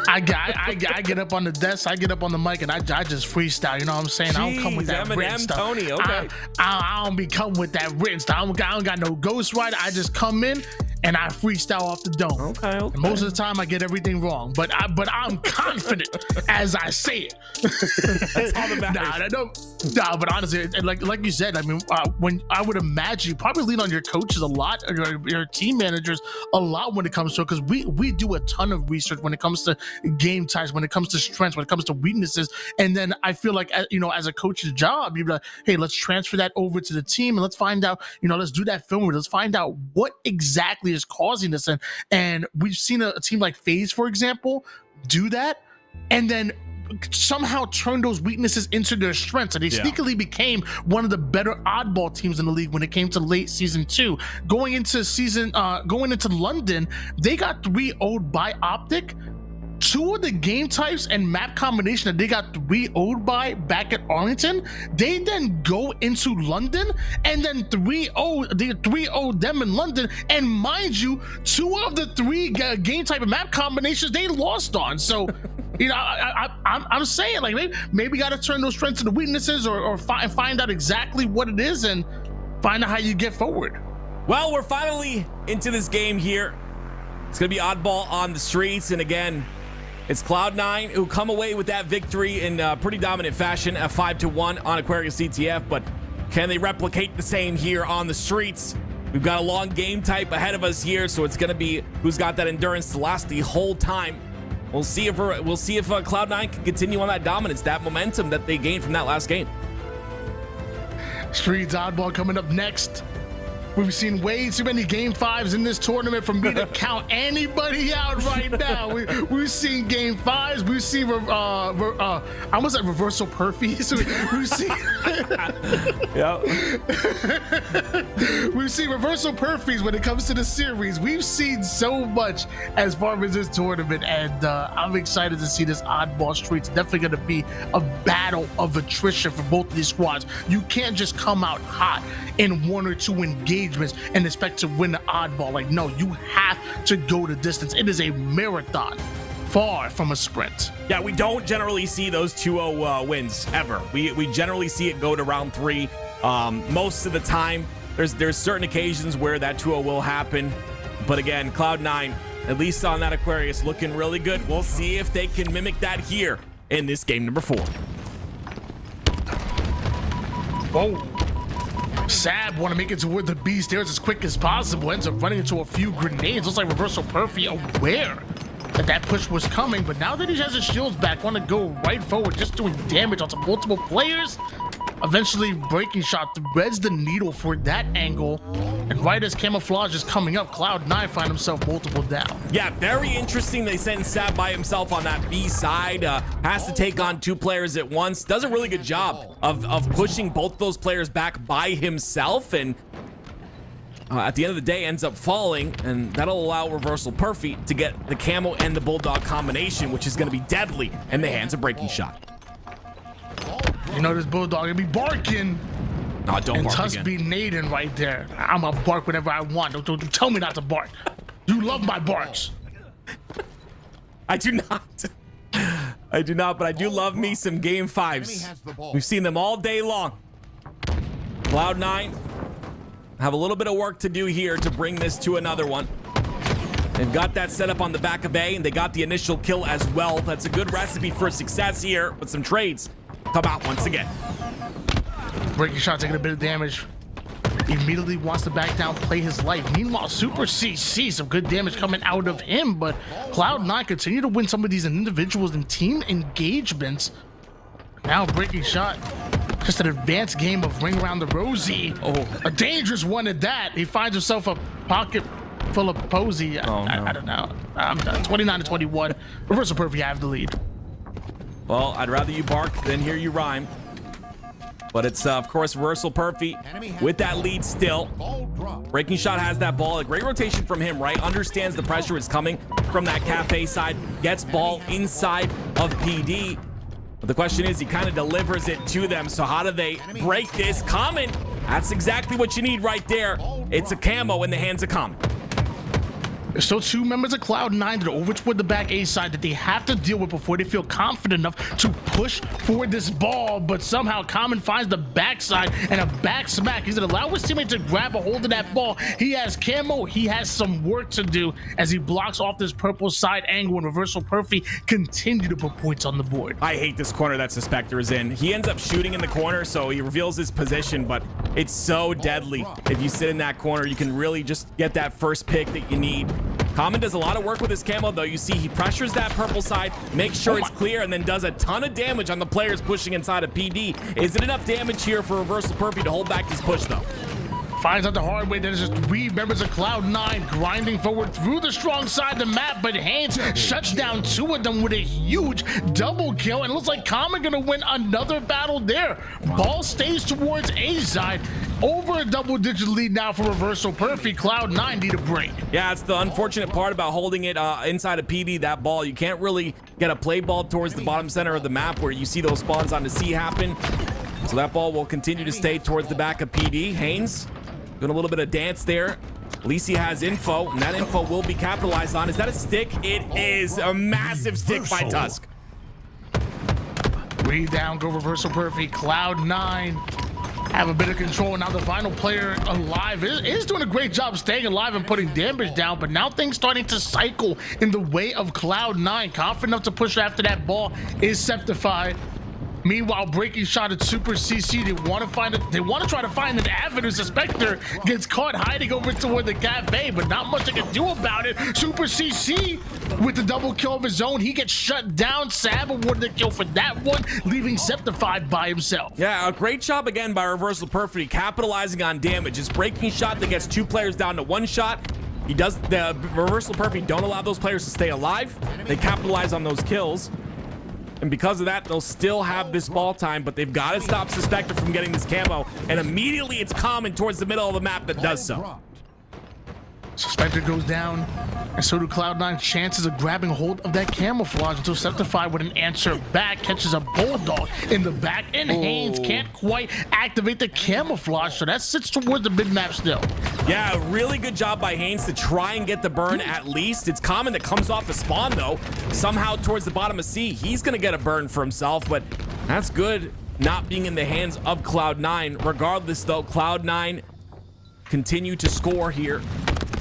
I get up on the desk, I get up on the mic, and I just freestyle. You know what I'm saying? I don't come with that written stuff. Tony, okay. I don't be coming with that written stuff. I don't got no ghostwriter. I just come in and I freestyle off the dome. Okay. And most of the time I get everything wrong, but I'm confident as I say it. That's all that matters. Nah, but honestly, like you said, I mean, when I would imagine you probably lean on your coaches a lot, or your team managers a lot when it comes to it, because we do a ton of research when it comes to game types, when it comes to strengths, when it comes to weaknesses, and then I feel like, you know, as a coach's job, you'd be like, hey, let's transfer that over to the team and let's find out, you know, let's do that film, let's find out what exactly is causing this. And we've seen a team like FaZe, for example, do that, and then somehow turn those weaknesses into their strengths, and they sneakily became one of the better oddball teams in the league when it came to late season 2. Going into London, they got 3-0'd by Optic. 2 of the game types and map combination that they got 3-0'd by back at Arlington, they then go into London and then 3-0 them in London, and mind you, 2 of the 3 game type and map combinations they lost on. So you know, I'm saying, like, maybe got to turn those strengths into weaknesses, or find out exactly what it is and find out how you get forward. Well, we're finally into this game here. It's gonna be oddball on the streets, and again, it's Cloud9 who come away with that victory in pretty dominant fashion, a 5-1 on Aquarius CTF, but can they replicate the same here on the streets? We've got a long game type ahead of us here, so it's going to be who's got that endurance to last the whole time. We'll see if Cloud9 can continue on that dominance, that momentum that they gained from that last game. Streets oddball coming up next. We've seen way too many game 5s in this tournament for me to count anybody out right now. We've seen game 5s. We've seen I almost said reversal perfis. We've seen we've seen reversal perfis when it comes to the series. We've seen so much as far as this tournament, and I'm excited to see this oddball streak. It's definitely going to be a battle of attrition for both of these squads. You can't just come out hot in 1 or 2 engagements and expect to win the oddball. Like, no, you have to go the distance. It is a marathon, far from a sprint. Yeah, we don't generally see those 2-0 wins ever. We generally see it go to round 3. Most of the time, there's certain occasions where that 2-0 will happen. But again, Cloud9, at least on that Aquarius, looking really good. We'll see if they can mimic that here in this game number 4. Oh. Sab want to make it toward the B stairs as quick as possible. Ends up running into a few grenades. Looks like Reversal Perfy aware that push was coming, but now that he has his shields back, want to go right forward, just doing damage onto multiple players. Eventually, Breaking Shot threads the needle for that angle, and right as Camouflage is coming up, Cloud9 find himself multiple down. Yeah, very interesting. They send Sab by himself on that B side. Has to take on 2 players at once. Does a really good job of pushing both those players back by himself, and at the end of the day ends up falling, and that'll allow Reversal Perfy to get the Camo and the Bulldog combination, which is going to be deadly in the hands of Breaking Shot. You know this Bulldog gonna be barking. No, don't and bark Tusk again. be nading right there. I'm gonna bark whenever I want. Don't tell me not to bark. You love my barks. I do not. I do not, but I do love me some game 5s. We've seen them all day long. Cloud9 have a little bit of work to do here to bring this to another one. They've got that set up on the back of A, and they got the initial kill as well. That's a good recipe for success here, but some trades come out once again. Breaking Shot taking a bit of damage. Immediately wants to back down, play his life. Meanwhile, Super CC, some good damage coming out of him, but Cloud9 continue to win some of these individuals and team engagements. Now Breaking Shot, just an advanced game of Ring Around the Rosie. Oh, a dangerous one at that. He finds himself a pocket full of Posey. I don't know. I'm done. 29-21. Reversal Perfy have the lead. Well, I'd rather you bark than hear you rhyme. But it's, of course, Reversal Perfy with that lead still. Breaking Shot has that ball. A great rotation from him, right? Understands the pressure is coming from that Cafe side. Gets ball inside of PD. But the question is, he kind of delivers it to them. So how do they break this? Common. That's exactly what you need right there. It's a Camo in the hands of Common. There's still 2 members of Cloud9 that are over toward the back A side that they have to deal with before they feel confident enough to push for this ball, but somehow Common finds the backside and a back smack. He's gonna allow his teammate to grab a hold of that ball. He has Camo, he has some work to do as he blocks off this purple side angle, and Reversal Perfy continue to put points on the board. I hate this corner that Suspector is in. He ends up shooting in the corner, so he reveals his position, but it's so deadly. If you sit in that corner, you can really just get that first pick that you need. Common does a lot of work with his Camo, though. You see he pressures that purple side, makes sure it's clear, and then does a ton of damage on the players pushing inside of PD. Is it enough damage here for Reversal Perfy to hold back this push, though? Finds out the hard way that there's just 3 members of Cloud9 grinding forward through the strong side of the map, but Haynes shuts down 2 of them with a huge double kill, and it looks like Common gonna win another battle there. Ball stays towards A side. Over a double-digit lead now for Reversal Perfy. Cloud9 need a break. Yeah, it's the unfortunate part about holding it inside of PD, that ball. You can't really get a play ball towards the bottom center of the map where you see those spawns on the C happen. So that ball will continue to stay towards the back of PD. Haynes doing a little bit of dance there. At least he has info, and that info will be capitalized on. Is that a stick? It is a massive stick by Tusk. 3 down, go Reversal Perfy. Cloud9 have a bit of control. Now the final player alive is doing a great job staying alive and putting damage down, but now things starting to cycle in the way of Cloud9. Confident enough to push after that ball is Septified. Meanwhile, breaking shot at Super CC. They want to try to find an avenue. Spectre gets caught hiding over toward the cafe, but not much they can do about it. Super CC with the double kill of his own. He gets shut down. Sab awarded the kill for that one, leaving Septified by himself. Yeah, a great job again by Reversal Perfect, capitalizing on damage. His breaking shot that gets 2 players down to 1 shot. He does the Reversal Perfect don't allow those players to stay alive. They capitalize on those kills. And because of that, they'll still have this ball time, but they've got to stop Suspector from getting this camo. And immediately it's Common towards the middle of the map that does so. Suspector goes down, and so do Cloud9. Chances of grabbing hold of that camouflage until Septified with an answer back catches a Bulldog in the back, and Haynes can't quite activate the camouflage, so that sits towards the mid map still. Yeah, really good job by Haynes to try and get the burn at least. It's Common that comes off the spawn though, somehow towards the bottom of C. He's gonna get a burn for himself, but that's good not being in the hands of Cloud9. Regardless though, Cloud9 continue to score here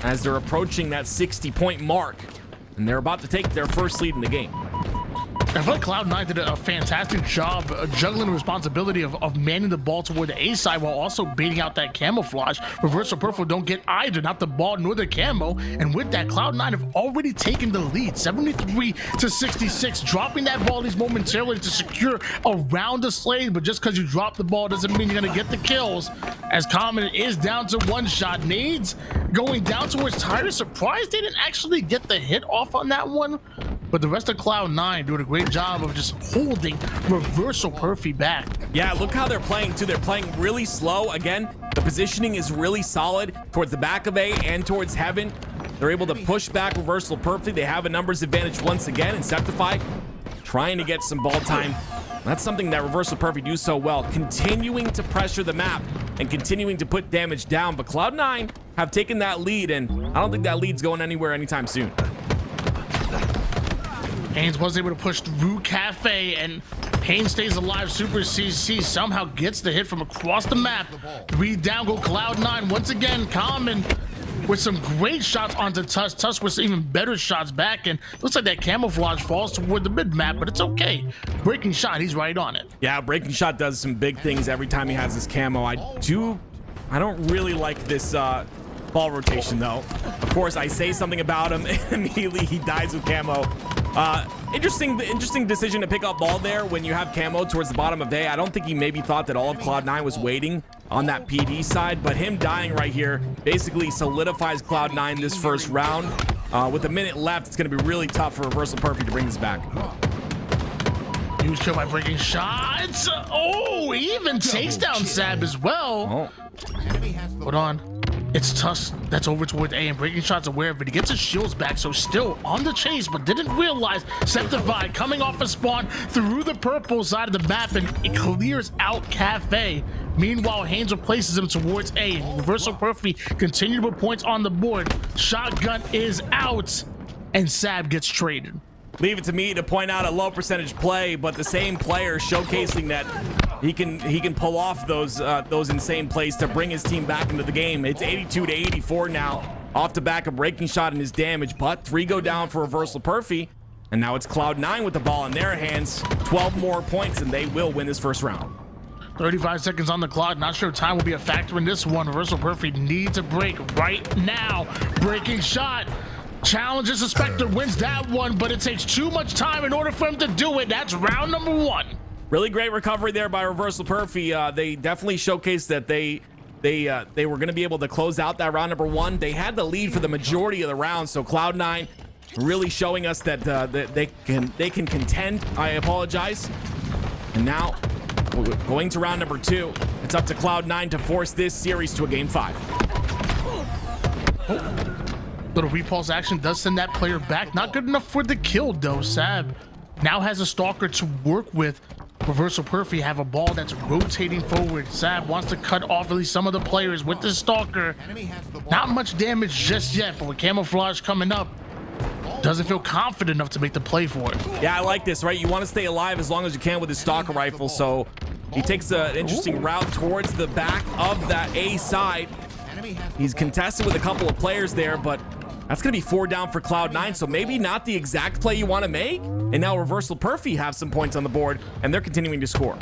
as they're approaching that 60-point mark, and they're about to take their first lead in the game. I feel like Cloud9 did a fantastic job juggling the responsibility of manning the ball toward the A side while also baiting out that camouflage. Reversal Purple don't get either, not the ball nor the camo, and with that, Cloud9 have already taken the lead, 73 to 66, dropping that ball leads momentarily to secure around the slate, but just because you drop the ball doesn't mean you're gonna get the kills, as Common is down to 1 shot. Nades going down towards Tyrus. Surprised they didn't actually get the hit off on that one, but the rest of Cloud9 doing a great job of just holding Reversal Perfy back. Yeah, look how they're playing too. They're playing really slow. Again, the positioning is really solid towards the back of A and towards Heaven. They're able to push back Reversal Perfy. They have a numbers advantage once again, and Septify trying to get some ball time. That's something that Reversal Perfy do so well, continuing to pressure the map and continuing to put damage down. But Cloud9 have taken that lead, and I don't think that lead's going anywhere anytime soon. Haynes was able to push through Cafe, and Haynes stays alive. Super CC somehow gets the hit from across the map. 3 down go Cloud9 once again. Common with some great shots onto Tusk. Tusk with even better shots back, and looks like that camouflage falls toward the mid map, but it's okay. Breaking shot, he's right on it. Yeah, breaking shot does some big things every time he has his camo. I don't really like this ball rotation though. Of course, I say something about him and immediately he dies with camo. Interesting decision to pick up ball there when you have camo towards the bottom of A. I don't think he maybe thought that all of Cloud9 was waiting on that PD side, but him dying right here basically solidifies Cloud9 this first round. With a minute left, it's going to be really tough for Reversal Perfect to bring this back. Huge kill by breaking shots. Oh, he even takes down Sab as well. Hold on. It's Tusk that's over toward A, and breaking shots aware of it. He gets his shields back, so still on the chase, but didn't realize Septified coming off a spawn through the purple side of the map, and it clears out Cafe. Meanwhile, Haynes replaces him towards A. Reversal Perfy continue to put points on the board. Shotgun is out, and Sab gets traded. Leave it to me to point out a low percentage play, but the same player showcasing that he can pull off those insane plays to bring his team back into the game. It's 82 to 84 now, off the back of breaking shot and his damage, but 3 go down for Reversal Perfy, and now it's Cloud9 with the ball in their hands. 12 more points, and they will win this first round. 35 seconds on the clock. Not sure time will be a factor in this one. Reversal Perfy needs a break right now. Breaking shot. Challenges the Spectre, wins that one, but it takes too much time in order for him to do it. That's round number 1. Really great recovery there by Reversal Perfy. They definitely showcased that they were going to be able to close out that round number 1. They had the lead for the majority of the round, so Cloud9 really showing us that they can contend. I apologize. And now going to round number 2. It's up to Cloud9 to force this series to a game 5. Little repulse action does send that player back. Not good enough for the kill though. Sab now has a stalker to work with. Reversal Perfy have a ball that's rotating forward. Sab wants to cut off at least some of the players with the stalker. Not much damage just yet, but with camouflage coming up, doesn't feel confident enough to make the play for it. Yeah, I like this, right? You want to stay alive as long as you can with his stalker rifle, so he takes an interesting route towards the back of that A side. He's contested with a couple of players there, but That's going to be 4 down for Cloud9, so maybe not the exact play you want to make. And now Reversal Perfy have some points on the board, and they're continuing to score.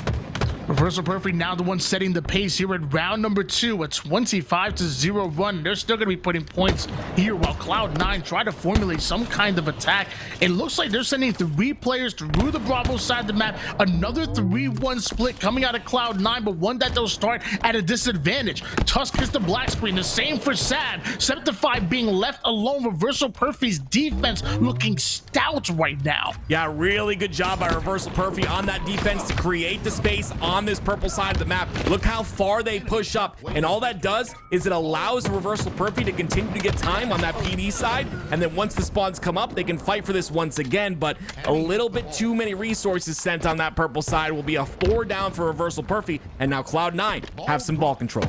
Reversal Perfy now the one setting the pace here at round number 2, a 25-0 run. They're still going to be putting points here while Cloud9 try to formulate some kind of attack. It looks like they're sending 3 players through the Bravo side of the map. Another 3-1 split coming out of Cloud9, but one that they'll start at a disadvantage. Tusk hits the black screen. The same for Sab. Septify being left alone. Reversal Perfy's defense looking stout right now. Yeah, really good job by Reversal Perfy on that defense to create the space on this purple side of the map. Look how far they push up, and all that does is it allows Reversal Perfy to continue to get time on that PD side, and then once the spawns come up, they can fight for this once again, but a little bit too many resources sent on that purple side will be a 4 down for Reversal Perfy, and now Cloud9 have some ball control.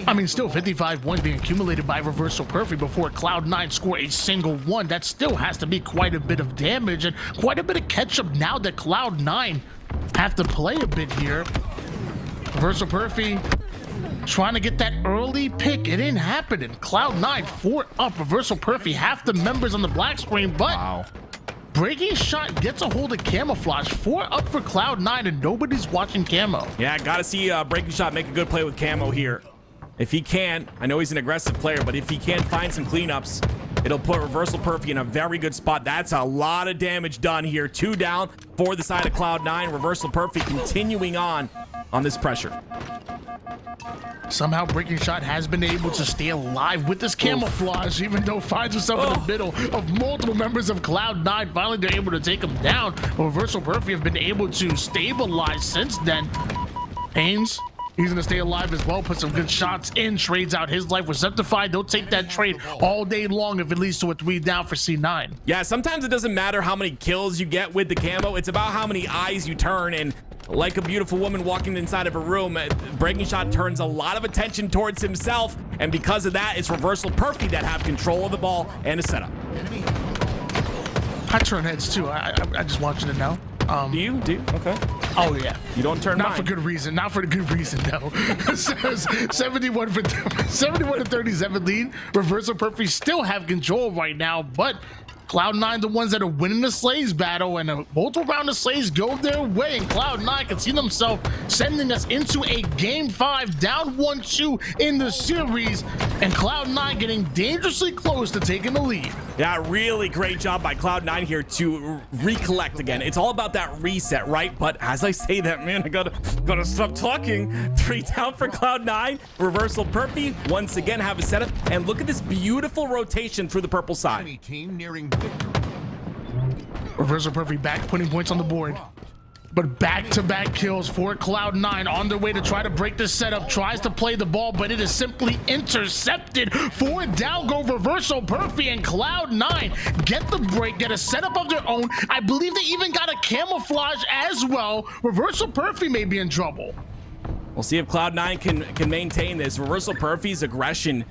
I mean, still 55 points being accumulated by Reversal Perfy before Cloud9 score a single one. That still has to be quite a bit of damage and quite a bit of catch-up now that Cloud9 have to play a bit here. Reversal Perfy trying to get that early pick. It ain't happening. Cloud9 4 up. Reversal Perfy half the members on the black screen, but Breaking Shot gets a hold of Camouflage. 4 up for Cloud9 and nobody's watching Camo. Yeah, gotta see Breaking Shot make a good play with Camo here. If he can, I know he's an aggressive player, but if he can find some cleanups, it'll put Reversal Perfy in a very good spot. That's a lot of damage done here. 2 down for the side of Cloud9. Reversal Perfy continuing on this pressure. Somehow Breaking Shot has been able to stay alive with this camouflage, even though finds himself in the middle of multiple members of Cloud9. Finally, they're able to take him down. Reversal Perfy have been able to stabilize since then. Haynes, he's gonna stay alive as well, put some good shots in, trades out his life with Septify. They'll take that trade all day long if it leads to a 3 down for C9. Yeah, sometimes it doesn't matter how many kills you get with the camo. It's about how many eyes you turn, and like a beautiful woman walking inside of a room, Breaking Shot turns a lot of attention towards himself, and because of that, it's Reversal Perfy that have control of the ball and a setup. I turn heads too. I just want you to know. Do you? Okay. Oh yeah. You don't turn Not mine. for good reason. Not for the good reason though. Says 71 to 37 lead. Reversal Perfy still have control right now, but Cloud9 the ones that are winning the Slays battle, and multiple round of Slays go their way, and Cloud9 can see themselves sending us into a game 5, down 1-2 in the series, and Cloud9 getting dangerously close to taking the lead. Yeah, really great job by Cloud9 here to recollect again. It's all about that reset, right? But as I say that, man, I gotta stop talking. 3 down for Cloud9. Reversal Perfy once again have a setup, and look at this beautiful rotation through the purple side. Team nearing Reversal Perfy back, putting points on the board. But back-to-back kills for Cloud9 on their way to try to break this setup. Tries to play the ball, but it is simply intercepted. 4 down go Reversal Perfy, and Cloud9 get the break, get a setup of their own. I believe they even got a camouflage as well. Reversal Perfy may be in trouble. We'll see if Cloud9 can maintain this. Reversal Perfy's aggression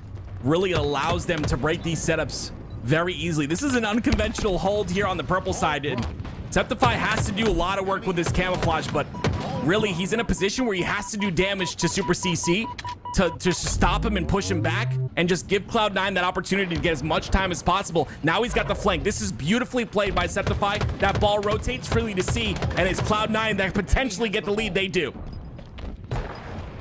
really allows them to break these setups very easily. This is an unconventional hold here on the purple side. Septify has to do a lot of work with this camouflage, but really he's in a position where he has to do damage to Super CC to stop him and push him back, and just give Cloud9 that opportunity to get as much time as possible. Now he's got the flank. This is beautifully played by Septify. That ball rotates freely to C, and it's Cloud9 that potentially get the lead. They do.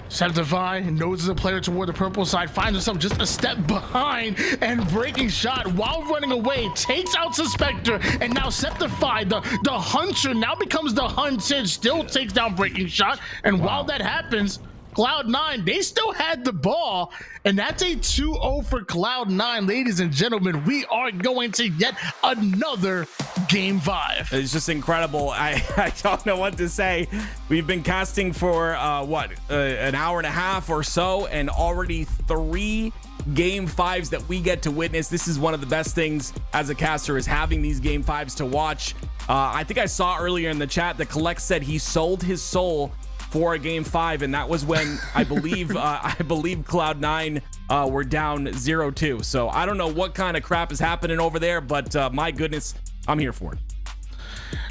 Septify knows as a player toward the purple side, finds himself just a step behind, and Breaking Shot while running away takes out Suspector, and now Septify, the hunter, now becomes the hunted, still takes down Breaking Shot, and while that happens, Cloud9, they still had the ball, and that's a 2-0 for Cloud9. Ladies and gentlemen, we are going to get another game 5. It's just incredible. I don't know what to say. We've been casting for an hour and a half or so, and already 3 game 5s that we get to witness. This is one of the best things as a caster, is having these game 5s to watch. I think I saw earlier in the chat that Collect said he sold his soul for a game 5, and that was when I believe Cloud9 were down 0-2. So I don't know what kind of crap is happening over there, but my goodness, I'm here for it.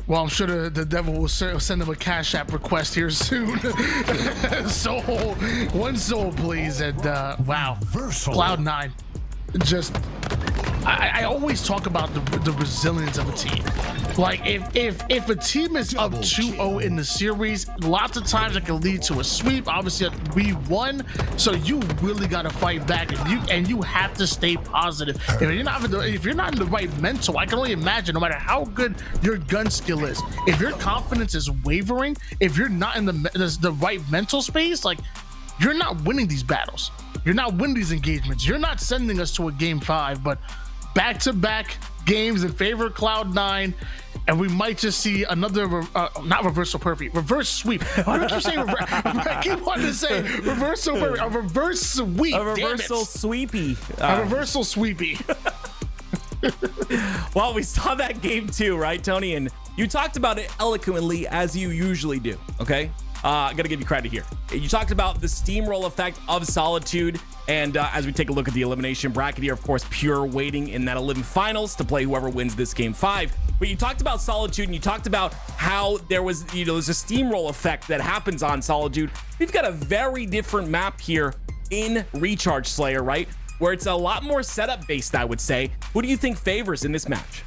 Well, I'm sure the devil will send them a Cash App request here soon. Soul, 1 soul, please. And wow, Cloud9 just I always talk about the resilience of a team. Like if a team is up 2-0 in the series, lots of times it can lead to a sweep. Obviously we won, so you really got to fight back, and you have to stay positive. If you're not in the right mental, I can only imagine, no matter how good your gun skill is, if your confidence is wavering, if you're not in the right mental space, like, you're not winning these battles. You're not winning these engagements. You're not sending us to a game 5, but back-to-back games in favor of Cloud9, and we might just see another not reversal perfect, reverse sweep. Why do I keep saying I keep wanting to say reversal perfect, a reverse sweep. A reversal sweepy. A reversal sweepy. Well, we saw that game too, right, Tony? And you talked about it eloquently, as you usually do, okay? I gotta give you credit here. You talked about the steamroll effect of Solitude, and as we take a look at the elimination bracket here, of course, Pure waiting in that 11 finals to play whoever wins this game 5. But you talked about Solitude, and you talked about how there's a steamroll effect that happens on Solitude. We've got a very different map here in Recharge Slayer, right? Where it's a lot more setup based, I would say. Who do you think favors in this match?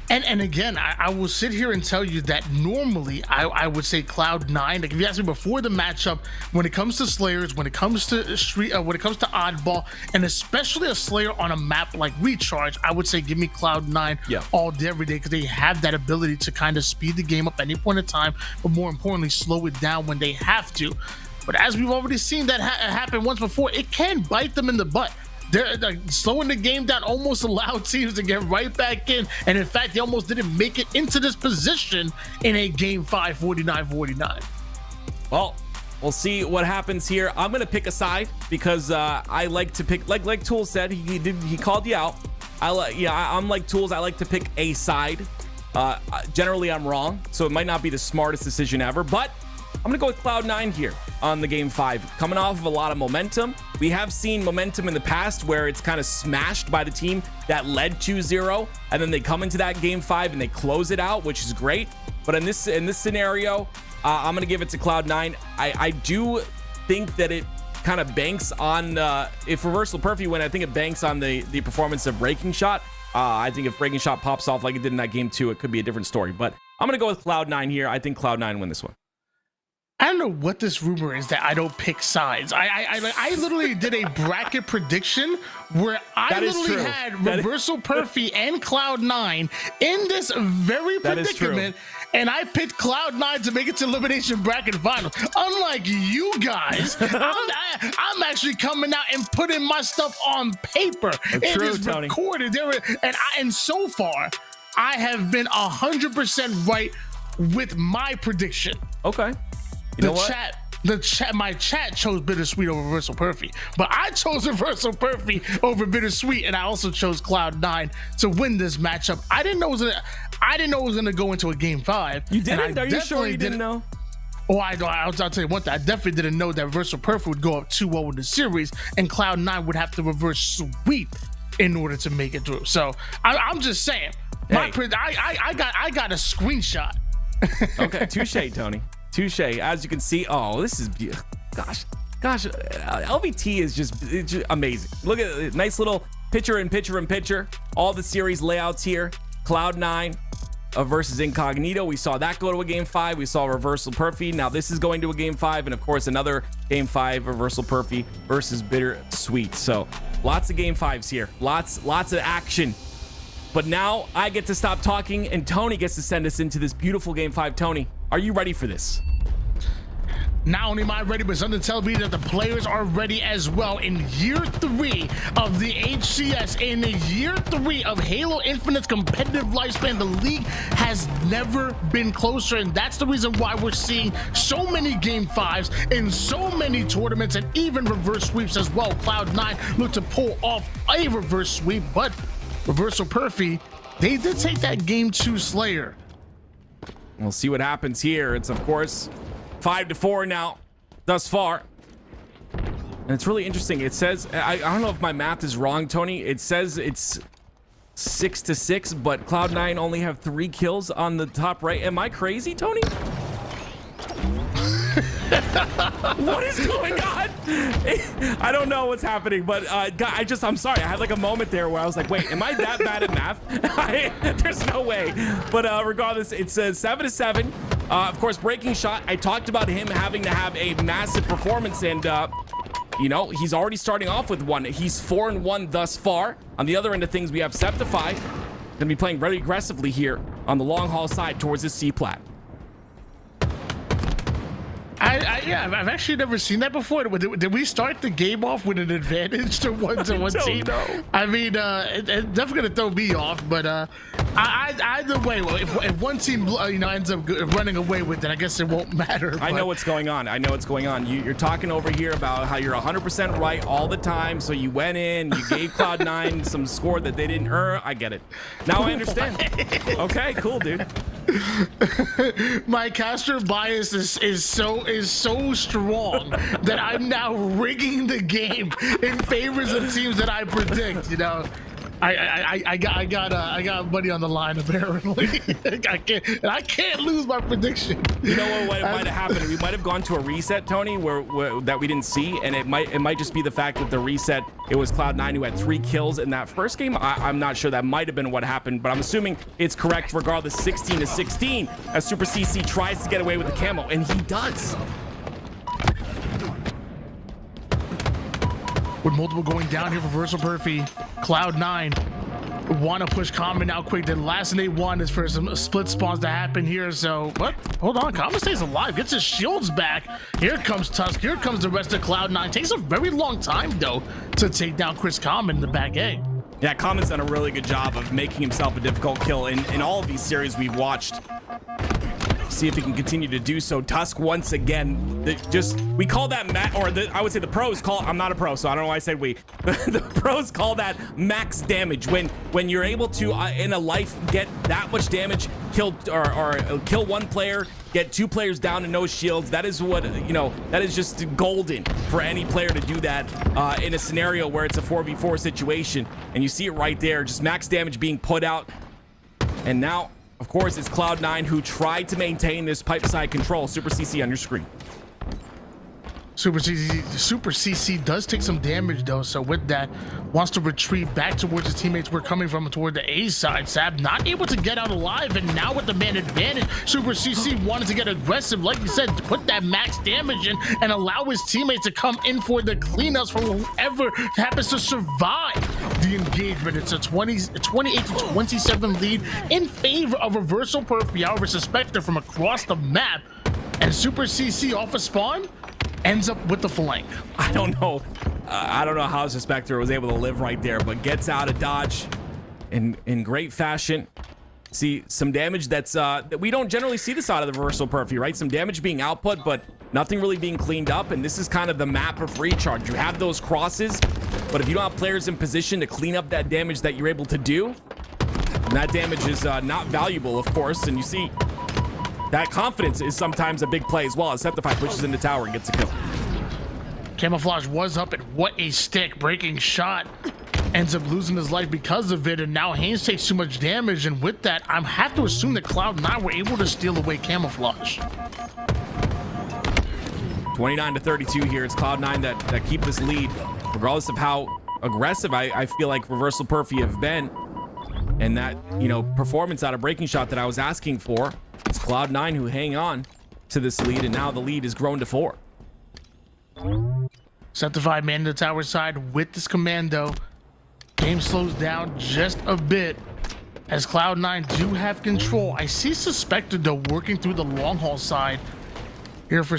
And again, I will sit here and tell you that normally I would say Cloud9. Like, if you ask me before the matchup, when it comes to Slayers, when it comes to Oddball, and especially a Slayer on a map like Recharge, I would say give me Cloud9 all day, every day, because they have that ability to kind of speed the game up at any point in time, but more importantly, slow it down when they have to. But as we've already seen that happen once before, it can bite them in the butt. They're like, slowing the game down almost allowed teams to get right back in, and in fact, they almost didn't make it into this position in a game 5, 49-49. Well, we'll see what happens here. I'm gonna pick a side because I like to pick, like Tool said, he called you out. I'm like Tools. I like to pick a side. Generally, I'm wrong, so it might not be the smartest decision ever, but I'm gonna go with Cloud9 here on the game 5, coming off of a lot of momentum. We have seen momentum in the past where it's kind of smashed by the team that led 2-0, and then they come into that game 5 and they close it out, which is great. But in this scenario, I'm gonna give it to Cloud9. I do think that it kind of banks on if Reversal Perfect win, I think it banks on the performance of Breaking Shot. I think if Breaking Shot pops off like it did in that game 2, it could be a different story. But I'm gonna go with Cloud9 here. I think Cloud9 win this one. I don't know what this rumor is that I don't pick sides. I literally did a bracket prediction where I literally had Reversal Perfy and Cloud9 in this very predicament, and I picked Cloud9 to make it to elimination bracket finals. Unlike you guys, I'm actually coming out and putting my stuff on paper. It is recorded. And so far, I have been 100% right with my prediction. Okay. You know what? My chat chose Bittersweet over Reversal Perfy, but I chose Reversal Perfy over Bittersweet, and I also chose Cloud9 to win this matchup. I didn't know it was gonna go into a game 5. You didn't? Are you sure you didn't know? Oh, I'll tell you one thing. I definitely didn't know that Reversal Perfy would go up 2-0 in the series, and Cloud9 would have to reverse sweep in order to make it through. So I'm just saying, I got a screenshot. Okay, touche, Tony. Touche. As you can see, oh, this is beautiful. Gosh, LVT is just amazing. Look at it, nice little picture. All the series layouts here. Cloud9 versus Incognito. We saw that go to a game 5. We saw Reversal Perfy. Now this is going to a game 5, and of course another game 5, Reversal Perfy versus Bittersweet. So lots of game 5s here. Lots of action. But now I get to stop talking, and Tony gets to send us into this beautiful game 5. Tony, are you ready for this? Not only am I ready, but something tells me that the players are ready as well. In year 3 of the HCS, in year 3 of Halo Infinite's competitive lifespan, the league has never been closer, and that's the reason why we're seeing so many game 5s in so many tournaments, and even reverse sweeps as well. Cloud9 look to pull off a reverse sweep, but Reversal Perfy, they did take that game 2 Slayer. We'll see what happens here. It's, of course, 5-4 now, thus far. And it's really interesting. It says, I don't know if my math is wrong, Tony. It says it's 6-6, but Cloud9 only have 3 kills on the top right. Am I crazy, Tony? What is going on? I don't know what's happening, but I'm sorry. I had like a moment there where I was like, wait, am I that bad at math? There's no way. But regardless, it's 7-7. Of course, breaking shot. I talked about him having to have a massive performance, and you know, he's already starting off with one. He's 4-1 thus far. On the other end of things, we have Septify. Gonna be playing very aggressively here on the long haul side towards the C plat. Yeah, I've actually never seen that before. Did we start the game off with an advantage to one team? Know. I mean, it's definitely gonna throw me off. But either way, well, if one team ends up running away with it, I guess it won't matter. I know what's going on. You're talking over here about how you're 100% right all the time. So you went in, you gave Cloud9 some score that they didn't earn. I get it. Now I understand. Okay, cool, dude. My caster bias is so strong that I'm now rigging the game in favors of teams that I predict. You know, I got money on the line apparently. I can't lose my prediction. You know what might have happened? We might have gone to a reset, Tony, where that we didn't see, and it might just be the fact that the reset, it was Cloud9 who had 3 kills in that first game. I'm not sure. That might have been what happened, but I'm assuming it's correct regardless. 16-16 as Super CC tries to get away with the camo, and he does. With multiple going down here for Versal Perfy, Cloud9 want to push Common out quick. The last thing they want is for some split spawns to happen here. So, but hold on, Common stays alive, gets his shields back. Here comes Tusk. Here comes the rest of Cloud9. Takes a very long time though to take down Chris Common in the back A. Yeah, Common's done a really good job of making himself a difficult kill in all of these series we've watched. See if he can continue to do so. Tusk once again, we call that I would say the pros call. I'm not a pro, so I don't know why I said we. The pros call that max damage when you're able to in a life get that much damage, kill one player, get 2 players down and no shields. That is what that is just golden for any player to do that in a scenario where it's a 4v4 situation. And you see it right there, just max damage being put out. And now, of course, it's Cloud9 who tried to maintain this pipe side control. Super CC on your screen. Super CC does take some damage though, so with that, wants to retreat back towards his teammates. We're coming from toward the A side. Sab not able to get out alive, and now with the man advantage, Super CC wanted to get aggressive, like you said, to put that max damage in and allow his teammates to come in for the cleanups for whoever happens to survive the engagement. It's a 28-27 lead in favor of Reversal Perfy. However, Suspector from across the map, and Super CC off a spawn ends up with the flank. I don't know how Suspector was able to live right there, but gets out of dodge in great fashion. See some damage that we don't generally see this out of the Reversal Perfy, right? Some damage being output, but nothing really being cleaned up. And this is kind of the map of recharge. You have those crosses, but if you don't have players in position to clean up that damage that you're able to do, that damage is not valuable, of course. And you see that confidence is sometimes a big play as well, as Septify pushes in the tower and gets a kill. Camouflage was up, and what a stick. Breaking shot ends up losing his life because of it, and now Haynes takes too much damage, and with that, I have to assume that Cloud9 were able to steal away Camouflage. 29-32 here. It's Cloud9 that keep this lead, regardless of how aggressive I feel like Reversal Perfy have been. And that, performance out of Breaking Shot that I was asking for. It's Cloud9 who hang on to this lead, and now the lead has grown to 4. Septified man in the tower side with this commando. Game slows down just a bit as Cloud9 do have control. I see Suspector though working through the long haul side here for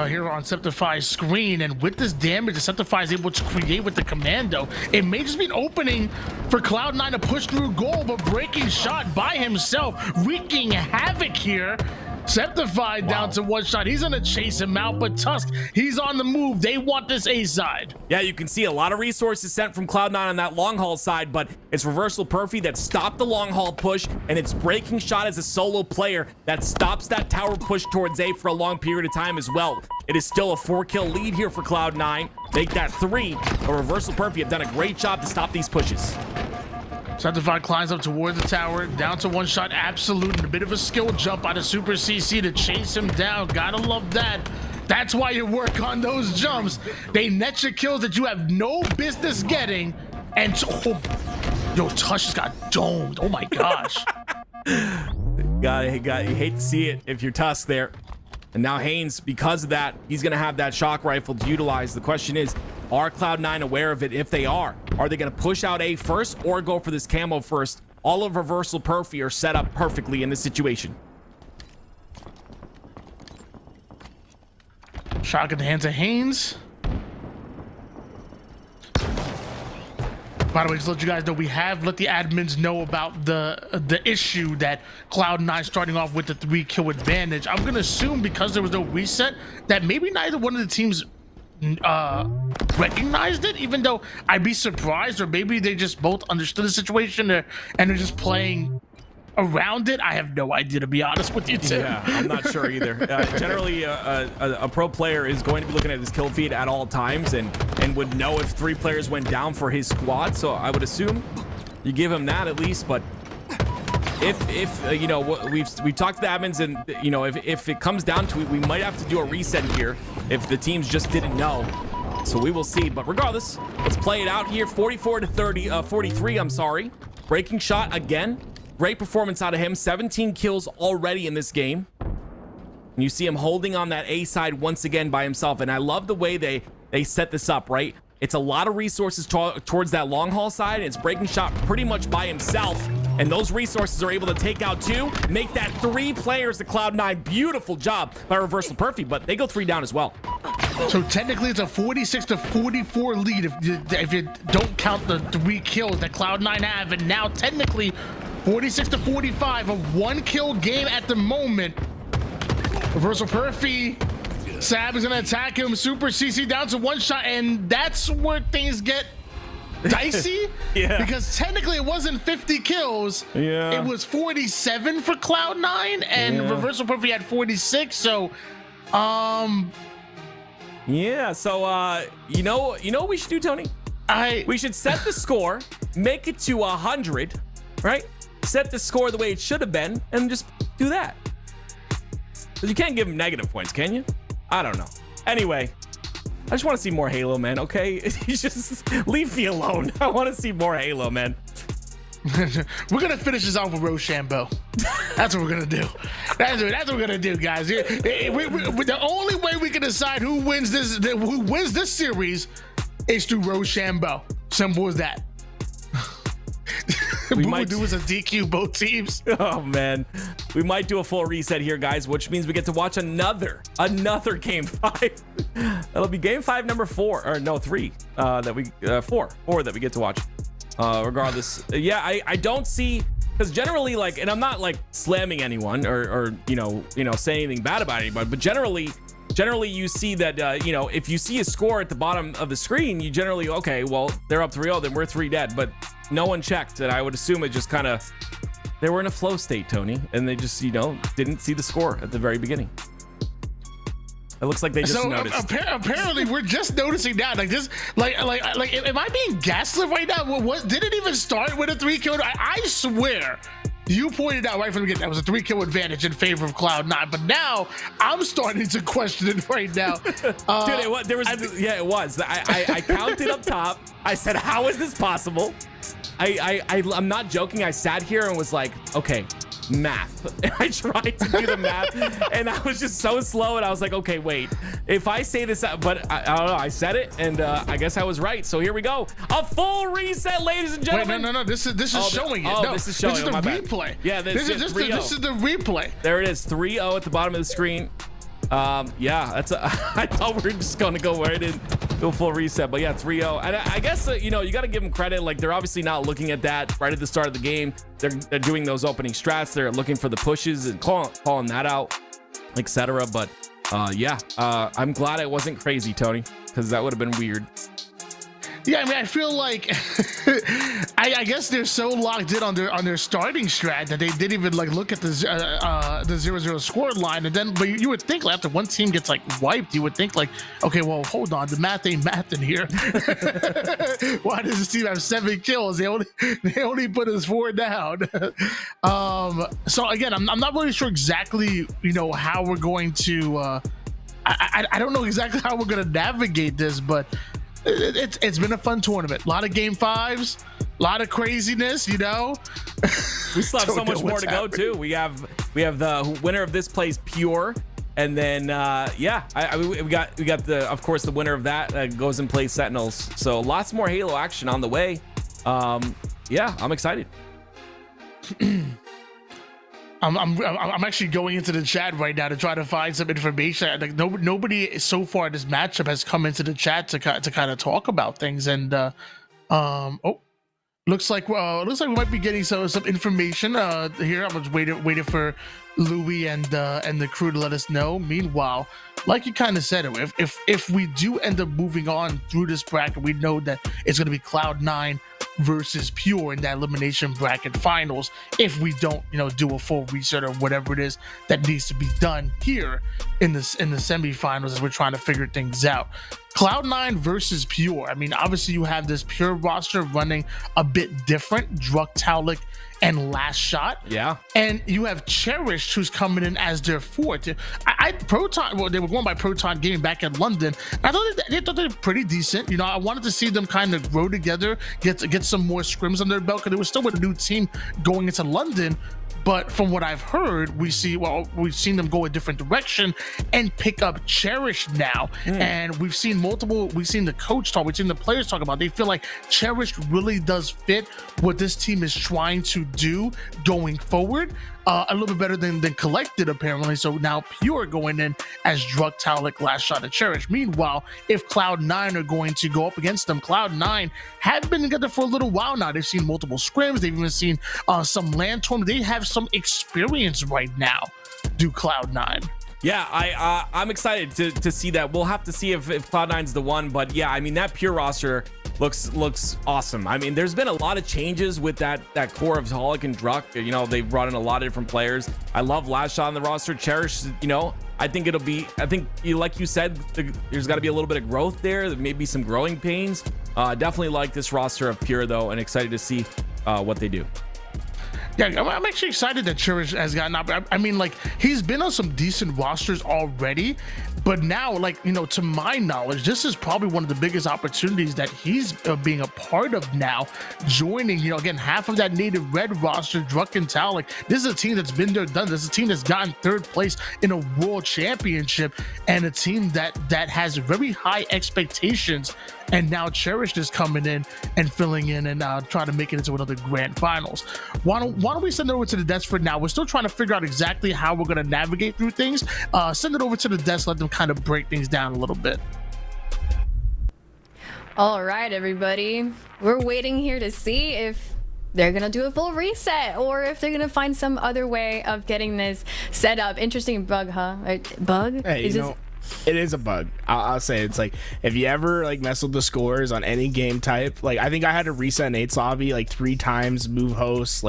here on Septify's screen, and with this damage that Septify is able to create with the commando, it may just be an opening for Cloud9 to push through goal, but Breaking Shot by himself wreaking havoc here. Septify down to 1 shot. He's gonna chase him out, but Tusk, he's on the move. They want this A side. Yeah, you can see a lot of resources sent from Cloud9 on that long haul side, but it's Reversal Perfy that stopped the long haul push, and it's Breaking Shot as a solo player that stops that tower push towards A for a long period of time as well. It is still a 4-kill lead here for Cloud9. Make that 3, but Reversal Perfy have done a great job to stop these pushes. Septify climbs up toward the tower, down to 1 shot, absolute, and a bit of a skill jump out of Super CC to chase him down. Gotta love that. That's why you work on those jumps. They net your kills that you have no business getting. And yo, Tush just got domed. Oh my gosh. You hate to see it if you're Tusk there. And now Haynes, because of that, he's going to have that shock rifle to utilize. The question is, are Cloud9 aware of it? If they are they going to push out A first or go for this camo first? All of Reversal Perfy are set up perfectly in this situation. Shock in the hands of Haynes. By the way, just to let you guys know, we have let the admins know about the issue that Cloud9 starting off with the 3-kill advantage. I'm gonna assume because there was no reset that maybe neither one of the teams recognized it, even though I'd be surprised, or maybe they just both understood the situation and they're just playing around it. I have no idea, to be honest with you, Tim. Yeah, I'm not sure either. Generally, a pro player is going to be looking at his kill feed at all times and would know if 3 players went down for his squad. So I would assume you give him that at least. But if you know, we've talked to the admins, and you know, if it comes down to it, we might have to do a reset here if the teams just didn't know. So we will see. But regardless, let's play it out here. 43. I'm sorry. Breaking shot again. Great performance out of him. 17 kills already in this game. And you see him holding on that A side once again by himself. And I love the way they set this up, right? It's a lot of resources towards that long haul side. And it's breaking shot pretty much by himself. And those resources are able to take out 2, make that 3 players to Cloud9. Beautiful job by Reversal Perfy, but they go 3 down as well. So technically it's a 46-44 lead if you don't count the 3 kills that Cloud9 have. And now technically 46-45, a 1-kill game at the moment. Reversal Perfy, Sab is gonna attack him. Super CC down to 1 shot, and that's where things get dicey. Yeah. Because technically it wasn't 50 kills. Yeah. It was 47 for Cloud9, and Reversal Perfy had 46. So, yeah. So, you know what we should do, Tony? We should set the score, make it to 100, right? Set the score the way it should have been, and just do that. Because you can't give him negative points, can you? I don't know. Anyway, I just want to see more Halo, man, okay? Just leave me alone. I want to see more Halo, man. We're going to finish this off with Rochambeau. That's what we're going to do. That's what we're going to do, guys. The only way we can decide who wins this series is through Rochambeau. Simple as that. We might do is a DQ both teams. Oh man, we might do a full reset here, guys, which means we get to watch another game 5. That'll be game 5 number 4, or no 3 that we 4 that we get to watch. Regardless, yeah, I don't see, because generally, like, and I'm not like slamming anyone or you know saying anything bad about anybody, but generally you see that you know, if you see a score at the bottom of the screen, you generally, okay, well, they're up 3-0, then we're 3 dead, but no one checked, and I would assume it just kind of, they were in a flow state, Tony, and they just, you know, didn't see the score at the very beginning. It looks like they just noticed. Apparently, we're just noticing now. Like this, like, am I being gaslit right now? What did it even start with a 3-kill? I swear, you pointed out right from the beginning that was a 3-kill advantage in favor of Cloud9. But now I'm starting to question it right now. Dude, it was. I counted up top. I said, how is this possible? I'm not joking. I sat here and was like, okay, math. And I tried to do the math, and I was just so slow. And I was like, okay, wait. If I say this, but I don't know. I said it, and I guess I was right. So here we go. A full reset, ladies and gentlemen. Wait, no. This is showing it. Oh, no, this is showing. This is the replay. Yeah, this is the replay. There it is. 3-0 at the bottom of the screen. Yeah, I thought we were just gonna go right in, do a full reset, but yeah, 3-0. And I guess you know, you got to give them credit. Like, they're obviously not looking at that right at the start of the game. They're doing those opening strats. They're looking for the pushes and calling that out, etc. But yeah, I'm glad it wasn't crazy, Tony, because that would have been weird. Yeah, I mean, I feel like I guess they're so locked in on their starting strat that they didn't even like look at the 0-0 score line. And then, but you would think like, after one team gets like wiped, you would think like, okay, well, hold on, the math ain't math in here. Why does this team have 7 kills? They only put us 4 down. So again, I'm not really sure exactly, you know, how we're going to I don't know exactly how we're gonna navigate this, but it's been a fun tournament. A lot of game 5s, a lot of craziness, you know. We still have so Don't know much more what's to go happening. too. We have the winner of this plays Pure, and then I mean, we got the, of course, the winner of that goes and plays Sentinels. So lots more Halo action on the way. Yeah, I'm excited. I'm actually going into the chat right now to try to find some information. Like nobody so far in this matchup has come into the chat to kind of talk about things. And looks like we might be getting some information here. I'm just waiting for Louis and the crew to let us know. Meanwhile, like you kind of said, if we do end up moving on through this bracket, we know that it's going to be Cloud9 versus Pure in that elimination bracket finals. If we don't, do a full reset or whatever it is that needs to be done here in the semifinals as we're trying to figure things out. Cloud9 versus Pure. I mean, obviously you have this Pure roster running a bit different. Druk, Taulik, and Last Shot. Yeah. And you have Cherished, who's coming in as their fourth. Proton, well, they were going by Proton Gaming back in London. I thought they were pretty decent. I wanted to see them kind of grow together, get some more scrims on their belt, because they were still with a new team going into London. But from what I've heard, we've seen them go a different direction and pick up Cherish now. And we've seen the coach talk, we've seen the players talk about, they feel like Cherish really does fit what this team is trying to do going forward. A little bit better than Collected, apparently. So now Pure going in as Druk, Taulik, Last Shot, and Cherish. Meanwhile, if Cloud9 are going to go up against them, Cloud9 have been together for a little while now. They've seen multiple scrims. They've even seen some land tournaments. They have some experience right now. Do Cloud9. Yeah, I'm excited to see that. We'll have to see if Cloud9's the one, but yeah, I mean, that Pure roster looks awesome. I mean, there's been a lot of changes with that core of Taulik and Druk. They've brought in a lot of different players. I love Last Shot on the roster. Cherish, I think like you said, there's got to be a little bit of growth there. There may be some growing pains. Definitely like this roster of Pure though, and excited to see what they do. Yeah, I'm actually excited that Cherish has gotten up. I mean, like, he's been on some decent rosters already, but now, to my knowledge, this is probably one of the biggest opportunities that he's being a part of now, joining, again, half of that native red roster, Druk and Taulik. This is a team that's been there, done. This is a team that's gotten third place in a world championship, and a team that has very high expectations. And now Cherish is coming in and filling in and trying to make it into another grand finals. Why don't we send it over to the desk for now? We're still trying to figure out exactly how we're going to navigate through things. Send it over to the desk, let them kind of break things down a little bit. All right, everybody. We're waiting here to see if they're going to do a full reset or if they're going to find some other way of getting this set up. Interesting bug, huh? Bug? Hey, it is a bug. I'll say it's like, if you ever mess with the scores on any game type, I think I had to reset Nate's lobby 3 times, move hosts,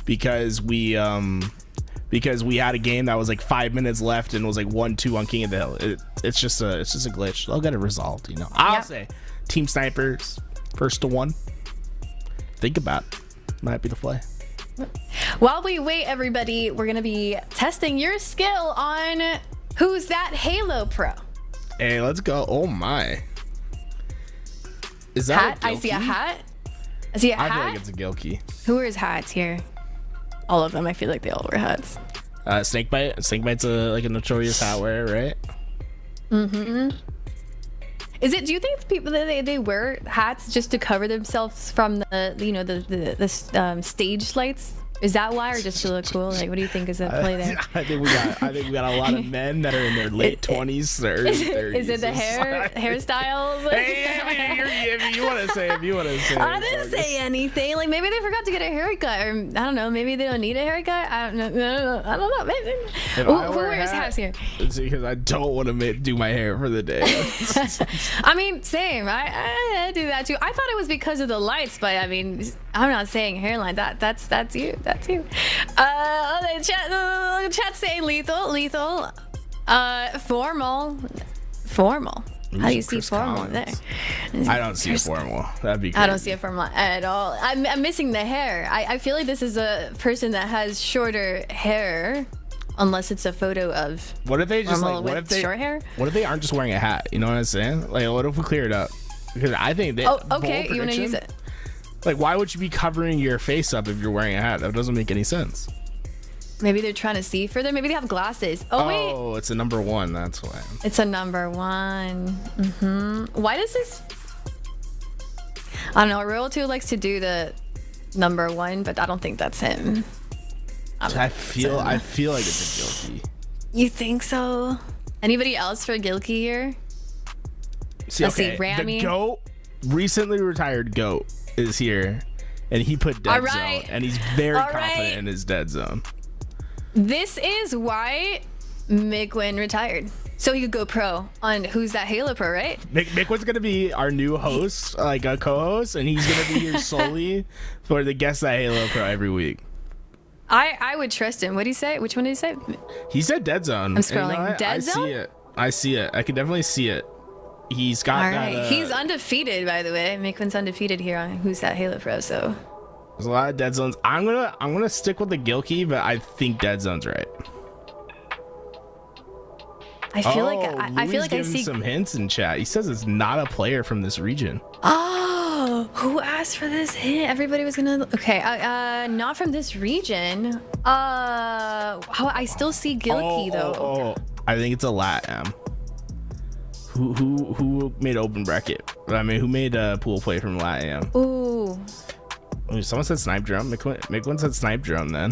because we had a game that was 5 minutes left and was 1-2 on King of the Hill. It's just a glitch. They'll get it resolved. I'll say Team Snipers first to 1. Think about it. Might be the play. While we wait, everybody, we're gonna be testing your skill on Who's That Halo Pro. Hey, let's go. Oh my. Is that hat? I see a hat. I see a hat. I feel like it's a Gilkey. Who wears hats here? All of them. I feel like they all wear hats. Snakebite. Snakebite's a notorious hat wearer, right? Mm-hmm. Do you think people that they wear hats just to cover themselves from the stage lights? Is that why, or just to look cool? What do you think is at play there? I think we got a lot of men that are in their late 20s, their 30s. Is it the hairstyles? Hey, if you want to say, I didn't say anything. Maybe they forgot to get a haircut, or I don't know. Maybe they don't need a haircut. I don't know. Maybe. Who wears hats here? It's because I don't want to do my hair for the day. I mean, same. I do that too. I thought it was because of the lights, but I mean, I'm not saying hairline. That's you. That's you. Chat saying lethal. Formal. How do you see formal there? I don't see a formal. That'd be crazy. I don't see a formal at all. I'm missing the hair. I feel like this is a person that has shorter hair unless it's a photo of What if they just normal like? What with if they? short hair. What if they aren't just wearing a hat? You know what I'm saying? Like, what if we clear it up? Because I think they. Oh, okay. bold You want to use prediction, it? Like, why would you be covering your face up if you're wearing a hat? That doesn't make any sense. Maybe they're trying to see further. Maybe they have glasses. Oh wait, Oh, it's a number 1. That's why. it's a number 1. Why does this? I don't know. Royal 2 likes to do the number 1, but I don't think that's him. I feel like it's a guilty. You think so? Anybody else for Gilkey here? See, Let's see, okay, Rami. the GOAT, recently retired GOAT, is here, and he put dead All right. zone, and he's very All confident right. in his dead zone. This is why Mickwin retired. So he could go pro on Who's That Halo Pro, right? Mickwin's gonna be our new host, like a co-host, and he's gonna be here solely for the Guess That Halo Pro every week. I would trust him. What did he say? Which one did he say? He said dead zone. I'm scrolling. And you know what? Dead I zone? see it. I see it. I can definitely see it. He's got All that. right. He's undefeated, by the way. Mickwin's undefeated here on Who's That Halo Pro, so. There's a lot of dead zones. I'm gonna stick with the Gilkey, but I think dead zone's right. I feel like I feel like I giving see. some hints in chat. He says it's not a player from this region. Oh, who asked for this hint? Everybody was gonna. Okay, not from this region. I still see Gilkey though. I think it's a LatAm. Who made open bracket? I mean, who made a pool play from LatAm? Ooh. Ooh, someone said snipe drone. McQuinn said snipe drone. Then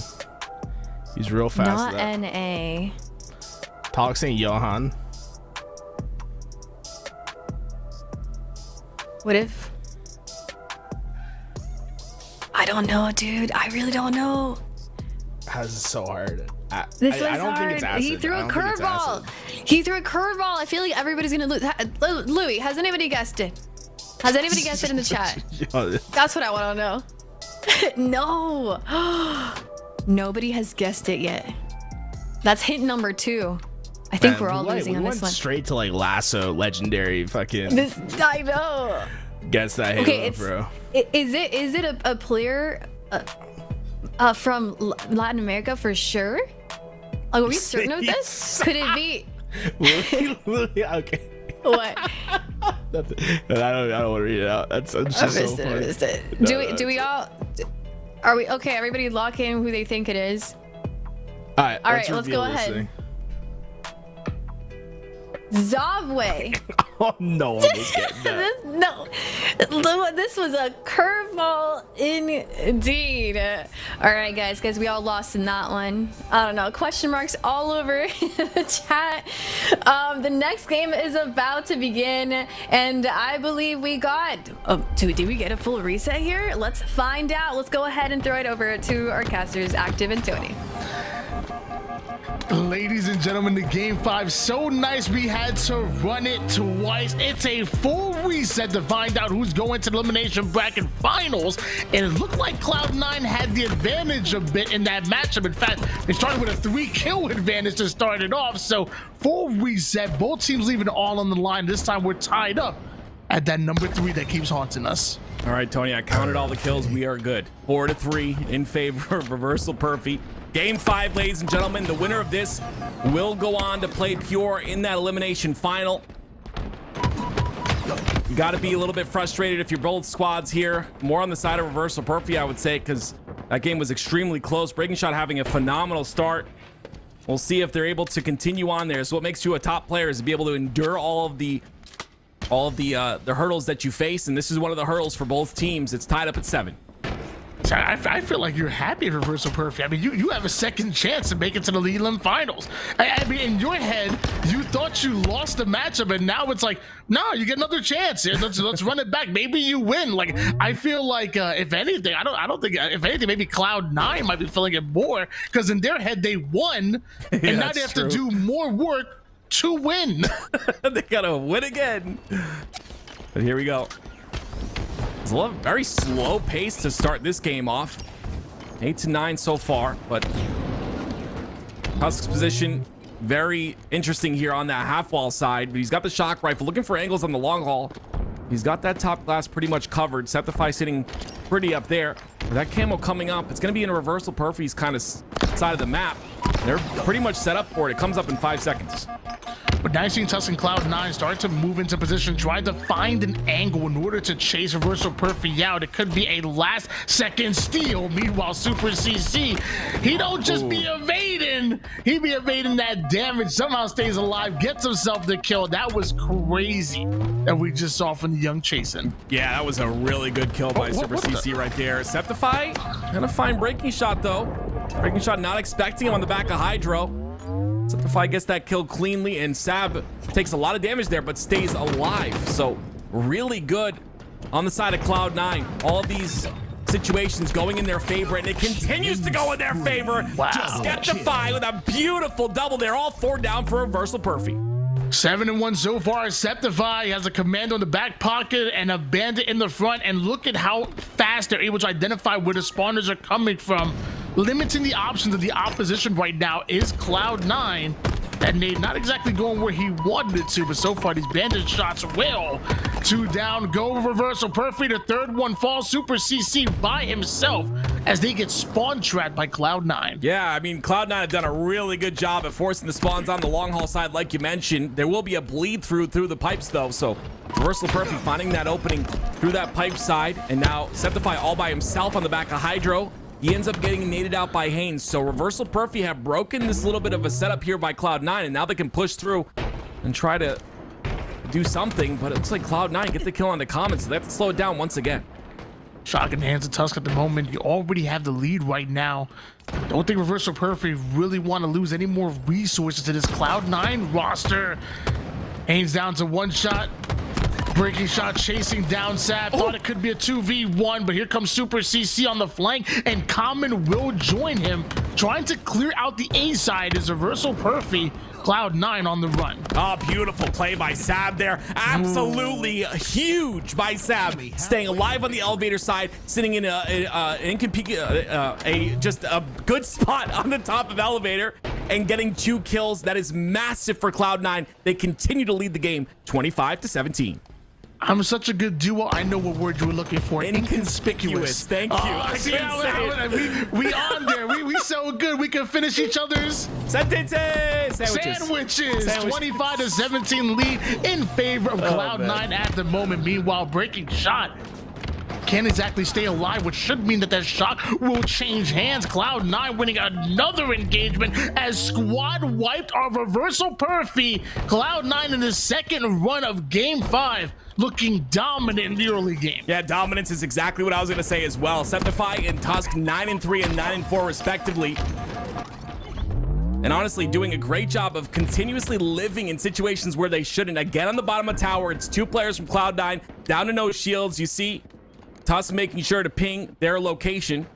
he's real fast. Not NA. Talk saying Johan. What if? I don't know, dude. I really don't know. This is so hard. This was I don't hard. think it's acid. He threw I a don't think it's curveball. acid. He threw a curveball. I feel like everybody's gonna lose. Louis, has anybody guessed it? Has anybody guessed it in the chat? Yo, That's what I want to know. No. Nobody has guessed it yet. That's hint number 2. I think man, we're all losing we on went this one. straight to like Lasso legendary fucking I know. Guess That Halo, Okay, bro. Is it a player from Latin America for sure? Are we certain of this? Could it be? Okay. What? I don't want to read it out. That's just I so missed it. I funny. missed it. No, Do we all? Are we okay? Everybody lock in who they think it is. All right, Let's reveal go this ahead. thing. Zavwe. Oh no, I was getting that. No, this was a curveball indeed. All right, guys, we all lost in that one. I don't know, question marks all over the chat. The next game is about to begin, and I believe we got. Did we get a full reset here? Let's find out. Let's go ahead and throw it over to our casters, Active and Tony. Ladies and gentlemen, the game 5, so nice we had to run it twice. It's a full reset to find out who's going to the elimination bracket finals. And it looked like Cloud9 had the advantage a bit in that matchup. In fact, they started with a 3-kill advantage to start it off. So full reset, both teams leaving it all on the line. This time we're tied up at that number 3 that keeps haunting us. All right, Tony, I counted all the kills. We are good. 4-3 in favor of Reversal Perfy. Game 5, ladies and gentlemen. The winner of this will go on to play Pure in that elimination final. You got to be a little bit frustrated if you're both squads here. More on the side of Reversal Perfy, I would say, because that game was extremely close. Breaking Shot having a phenomenal start. We'll see if they're able to continue on there. So what makes you a top player is to be able to endure all of the hurdles that you face, and this is one of the hurdles for both teams. It's tied up at 7. I feel like you're happy for Reversal Perfy. I mean, you have a second chance to make it to the Elim finals. I mean, in your head, you thought you lost the matchup, and now it's like, no, you get another chance. Let's run it back. Maybe you win. Like, I feel like if anything, I don't think if anything, maybe Cloud9 might be feeling it more, because in their head they won, and Yeah, now they have to do more work to win. They gotta win again. But here we go. It's a very slow pace to start this game off. 8-9 so far, but Husk's position very interesting here on that half wall side. But he's got the shock rifle, looking for angles on the long haul. He's got that top glass pretty much covered. Septify sitting pretty up there. That camo coming up, it's going to be in a reversal Perfy's kind of side of the map. They're pretty much set up for it. It comes up in 5 seconds. But now you're seeing Tusk and Cloud9 start to move into position, try to find an angle in order to chase Reversal Perfy out. It could be a last-second steal. Meanwhile, Super CC, he don't just be evading. He be evading that damage, somehow stays alive, gets himself the kill. That was crazy that we just saw from the young Chasen. Yeah, that was a really good kill by Super CC right there. Septify, gonna find Breaking Shot though. Breaking Shot not expecting him on the back of Hydro. Septify gets that kill cleanly, and Sab takes a lot of damage there, but stays alive. So really good on the side of Cloud9. All of these situations going in their favor, and it continues to go in their favor. Wow. Septify with a beautiful double there. All 4 down for Reversal Perfy. 7-1 so far. Septify has a commando in the back pocket and a bandit in the front, and look at how fast they're able to identify where the spawners are coming from. Limiting the options of the opposition right now is Cloud9. That nade not exactly going where he wanted it to, but so far these bandit shots will. 2 down, go Reversal Perfy. The third one falls. Super CC by himself as they get spawn trapped by Cloud9. Yeah, I mean, Cloud9 have done a really good job at forcing the spawns on the long haul side, like you mentioned. There will be a bleed through the pipes, though, so Reversal Perfy finding that opening through that pipe side, and now Septify all by himself on the back of Hydro. He ends up getting naded out by Haynes, so Reversal Perfy have broken this little bit of a setup here by Cloud9, and now they can push through and try to do something, but it looks like Cloud9 get the kill on the Common, so they have to slow it down once again. Shock in the hands of Tusk at the moment. You already have the lead right now. Don't think Reversal Perfy really want to lose any more resources to this Cloud9 roster. Haynes down to 1 shot. Breaking Shot chasing down Sab. Thought it could be a 2v1, but here comes Super CC on the flank, and Common will join him. Trying to clear out the A side is Reversal Perfy. Cloud9 on the run. Oh, beautiful play by Sab there. Absolutely huge by Sab. Staying alive on the elevator side, sitting in just a good spot on the top of elevator and getting 2 kills. That is massive for Cloud9. They continue to lead the game 25-17. I'm such a good duo. I know what word you were looking for. Inconspicuous. Thank you. Oh, see we on there. We so good. We can finish each other's sandwiches. 25-17 lead in favor of Cloud9 at the moment. Meanwhile, Breaking Shot can't exactly stay alive, which should mean that that shot will change hands. Cloud9 winning another engagement as squad wiped our Reversal Perfy. Cloud9 in the second run of Game 5, looking dominant in the early game. Yeah, dominance is exactly what I was going to say as well. Septify and Tusk 9-3 and 9-4 respectively. And honestly, doing a great job of continuously living in situations where they shouldn't. Again, on the bottom of tower, it's 2 players from Cloud9 down to no shields. You see Tusk making sure to ping their location.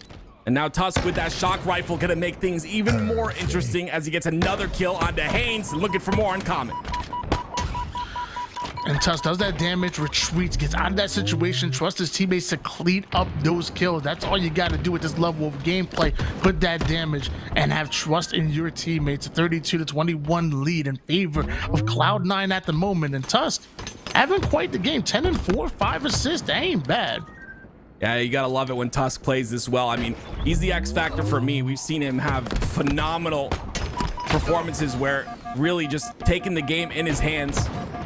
And now Tusk with that shock rifle gonna make things even more interesting as he gets another kill onto Haynes, looking for more uncommon. And Tusk does that damage, retreats, gets out of that situation, trusts his teammates to clean up those kills. That's all you got to do with this level of gameplay. Put that damage and have trust in your teammates. A 32-21 lead in favor of Cloud9 at the moment. And Tusk having quite the game. 10-4, 5 assists. That ain't bad. Yeah, you gotta love it when Tusk plays this well. I mean, he's the X factor for me. We've seen him have phenomenal performances where really just taking the game in his hands.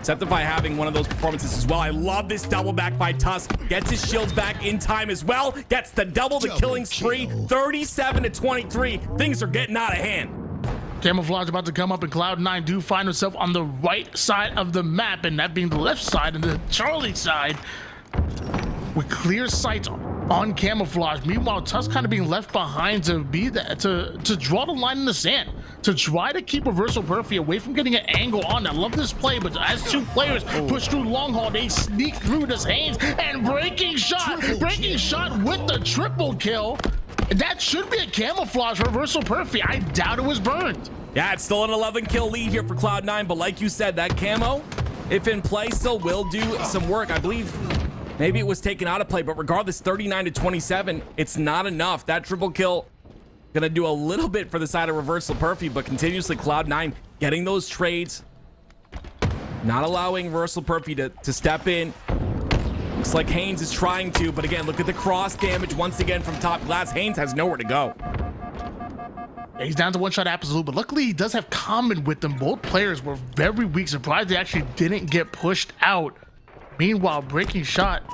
Septify having one of those performances as well. I love this double back by Tusk. Gets his shields back in time as well. Gets the double, the killing spree. 37-23. Things are getting out of hand. Camouflage about to come up, and Cloud9 do find himself on the right side of the map, and that being the left side and the Charlie side, with clear sight on Camouflage. Meanwhile, Tusk kind of being left behind to be that to draw the line in the sand, to try to keep Reversal Perfy away from getting an angle on. I love this play, but as 2 players push through long haul, they sneak through this Haynes, and Breaking Shot with the triple kill. That should be a Camouflage for Reversal Perfy. I doubt it was burned. Yeah, it's still an 11 kill lead here for Cloud9, but like you said, that camo, if in play, still will do some work. I believe maybe it was taken out of play, but regardless, 39-27, it's not enough. That triple kill gonna do a little bit for the side of Reversal Perfy, but continuously Cloud9 getting those trades, not allowing Reversal Perfy to step in, Looks like Haynes is trying to, but again, look at the cross damage once again from top glass. Haynes has nowhere to go. He's down to one shot absolute, but luckily he does have common with them. Both players were very weak. Surprised they actually didn't get pushed out. Meanwhile, breaking shot.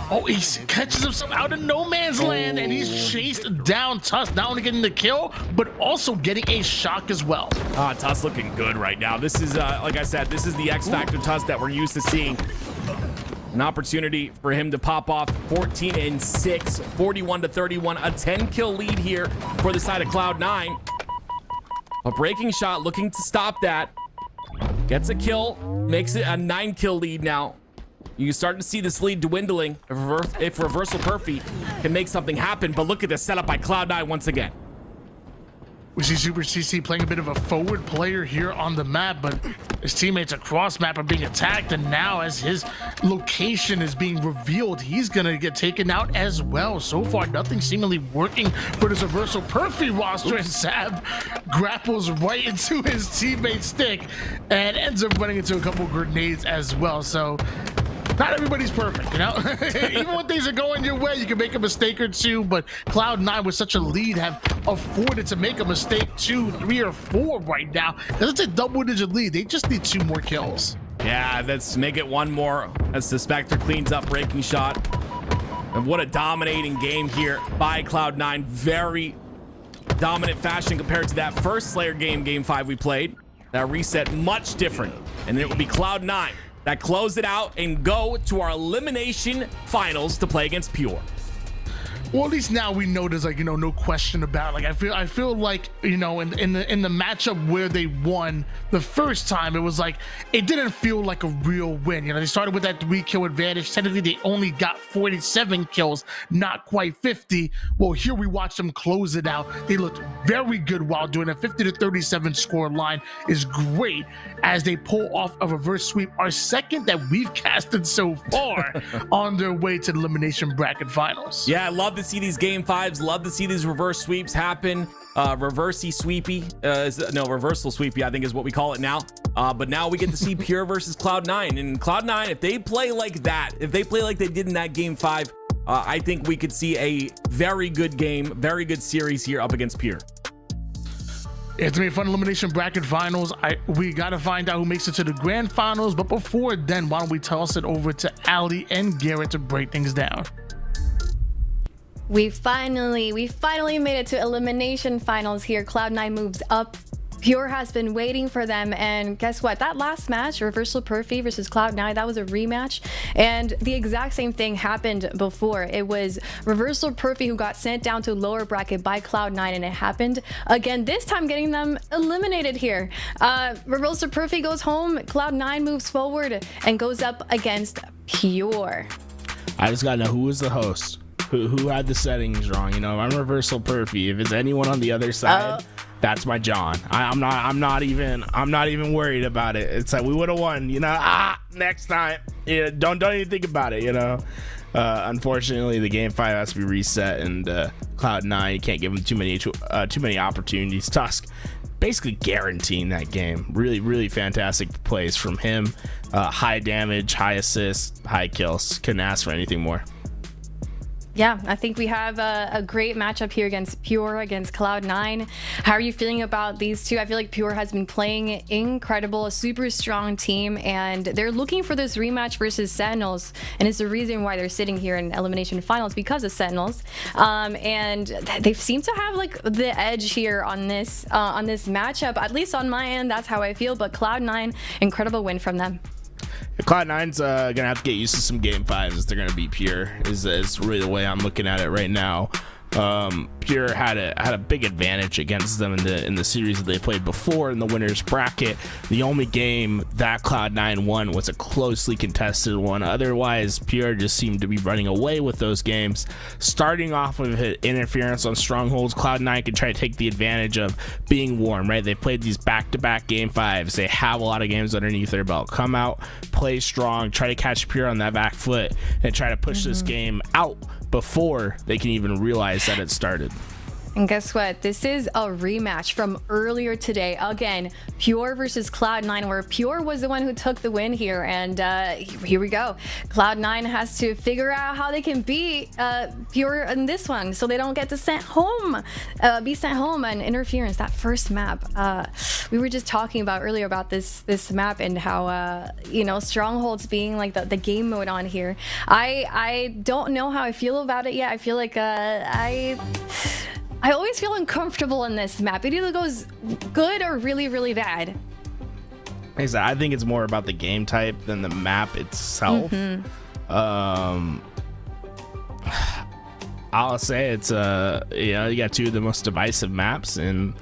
Oh, he catches himself out of no man's land, and he's chased down. Tusk not only getting the kill, but also getting a shock as well. Tusk looking good right now. This is, like I said, this is the X Factor Tusk that we're used to seeing. An opportunity for him to pop off 14-6, 41-31, a 10-kill lead here for the side of Cloud9. A breaking shot looking to stop that. Gets a kill, makes it a 9-kill lead now. You start to see this lead dwindling if Reversal Perfy can make something happen, but look at the setup by Cloud9 once again. We see Super CC playing a bit of a forward player here on the map, but his teammates across map are being attacked, and now as his location is being revealed, he's gonna get taken out as well. So far, nothing seemingly working for this Reversal Perfy roster, and Sab grapples right into his teammate's stick and ends up running into a couple grenades as well. So not everybody's perfect, you know? Even when things are going your way, you can make a mistake or two, but Cloud9 with such a lead have afforded to make a mistake 2, 3, or 4 right now. Because it's a double-digit lead. They just need 2 more kills. Yeah, let's make it 1 more as the Spectre cleans up breaking shot. And what a dominating game here by Cloud9. Very dominant fashion compared to that first Slayer game 5 we played. That reset much different. And it will be Cloud9 that close it out and go to our elimination finals to play against Pure. Well, at least now we know there's, like, you know, no question about it. Like, I feel like, you know, in the matchup where they won the first time, it was like, it didn't feel like a real win. You know, they started with that 3-kill advantage. Technically, they only got 47 kills, not quite 50. Well, here we watched them close it out. They looked very good while doing it. 50-37 score line is great as they pull off a reverse sweep, our second that we've casted so far, on their way to the elimination bracket finals. Yeah, I love to see these game 5s. Love to see these reverse sweeps happen. Reversey sweepy. Reversal sweepy, I think is what we call it now. But now we get to see Pure versus Cloud9. And Cloud9, if they play like that, if they play like they did in that game 5, I think we could see a very good game, very good series here up against Pure. It's gonna be a fun elimination bracket finals. We gotta find out who makes it to the grand finals. But before then, why don't we toss it over to Ali and Garrett to break things down? We finally made it to elimination finals here. Cloud9 moves up. Pure has been waiting for them, and guess what? That last match, Reversal Perfy versus Cloud9, that was a rematch, and the exact same thing happened before. It was Reversal Perfy who got sent down to lower bracket by Cloud9, and it happened again, this time getting them eliminated here. Reversal Perfy goes home, Cloud9 moves forward and goes up against Pure. I just gotta know who was the host. Who had the settings wrong? You know, I'm Reversal Perfy. If it's anyone on the other side, that's my John. I'm not even worried about it. It's like we would have won, you know. Next time. Yeah, don't even think about it, you know. Unfortunately, the game 5 has to be reset, and Cloud9, you can't give them too many opportunities. Tusk basically guaranteeing that game. Really fantastic plays from him. High damage, high assists, high kills. Couldn't ask for anything more. Yeah, I think we have a great matchup here against Pure, against Cloud9. How are you feeling about these two? I feel like Pure has been playing incredible, a super strong team, and they're looking for this rematch versus Sentinels, and it's the reason why they're sitting here in elimination finals, because of Sentinels. And they seem to have like the edge here on this matchup, at least on my end. That's how I feel. But Cloud9, incredible win from them. Cloud9's gonna have to get used to some game 5s if they're gonna beat Pure. Is really the way I'm looking at it right now. Pure had a big advantage against them in the series that they played before in the winners bracket. The only game that Cloud9 won was a closely contested one. Otherwise, Pure just seemed to be running away with those games. Starting off with interference on strongholds, Cloud9 could try to take the advantage of being warm, right? They played these back-to-back game 5s. They have a lot of games underneath their belt. Come out, play strong, try to catch Pure on that back foot, and try to push this game out before they can even realize that it started. And guess what? This is a rematch from earlier today. Again, Pure versus Cloud9, where Pure was the one who took the win here. And here we go. Cloud9 has to figure out how they can beat Pure in this one, so they don't get to be sent home and interference. That first map, we were just talking about earlier about this map and how Strongholds being like the game mode on here. I don't know how I feel about it yet. I feel like I always feel uncomfortable in this map. It either goes good or really, really bad. Like I said, I think it's more about the game type than the map itself. I'll say it's you got two of the most divisive maps in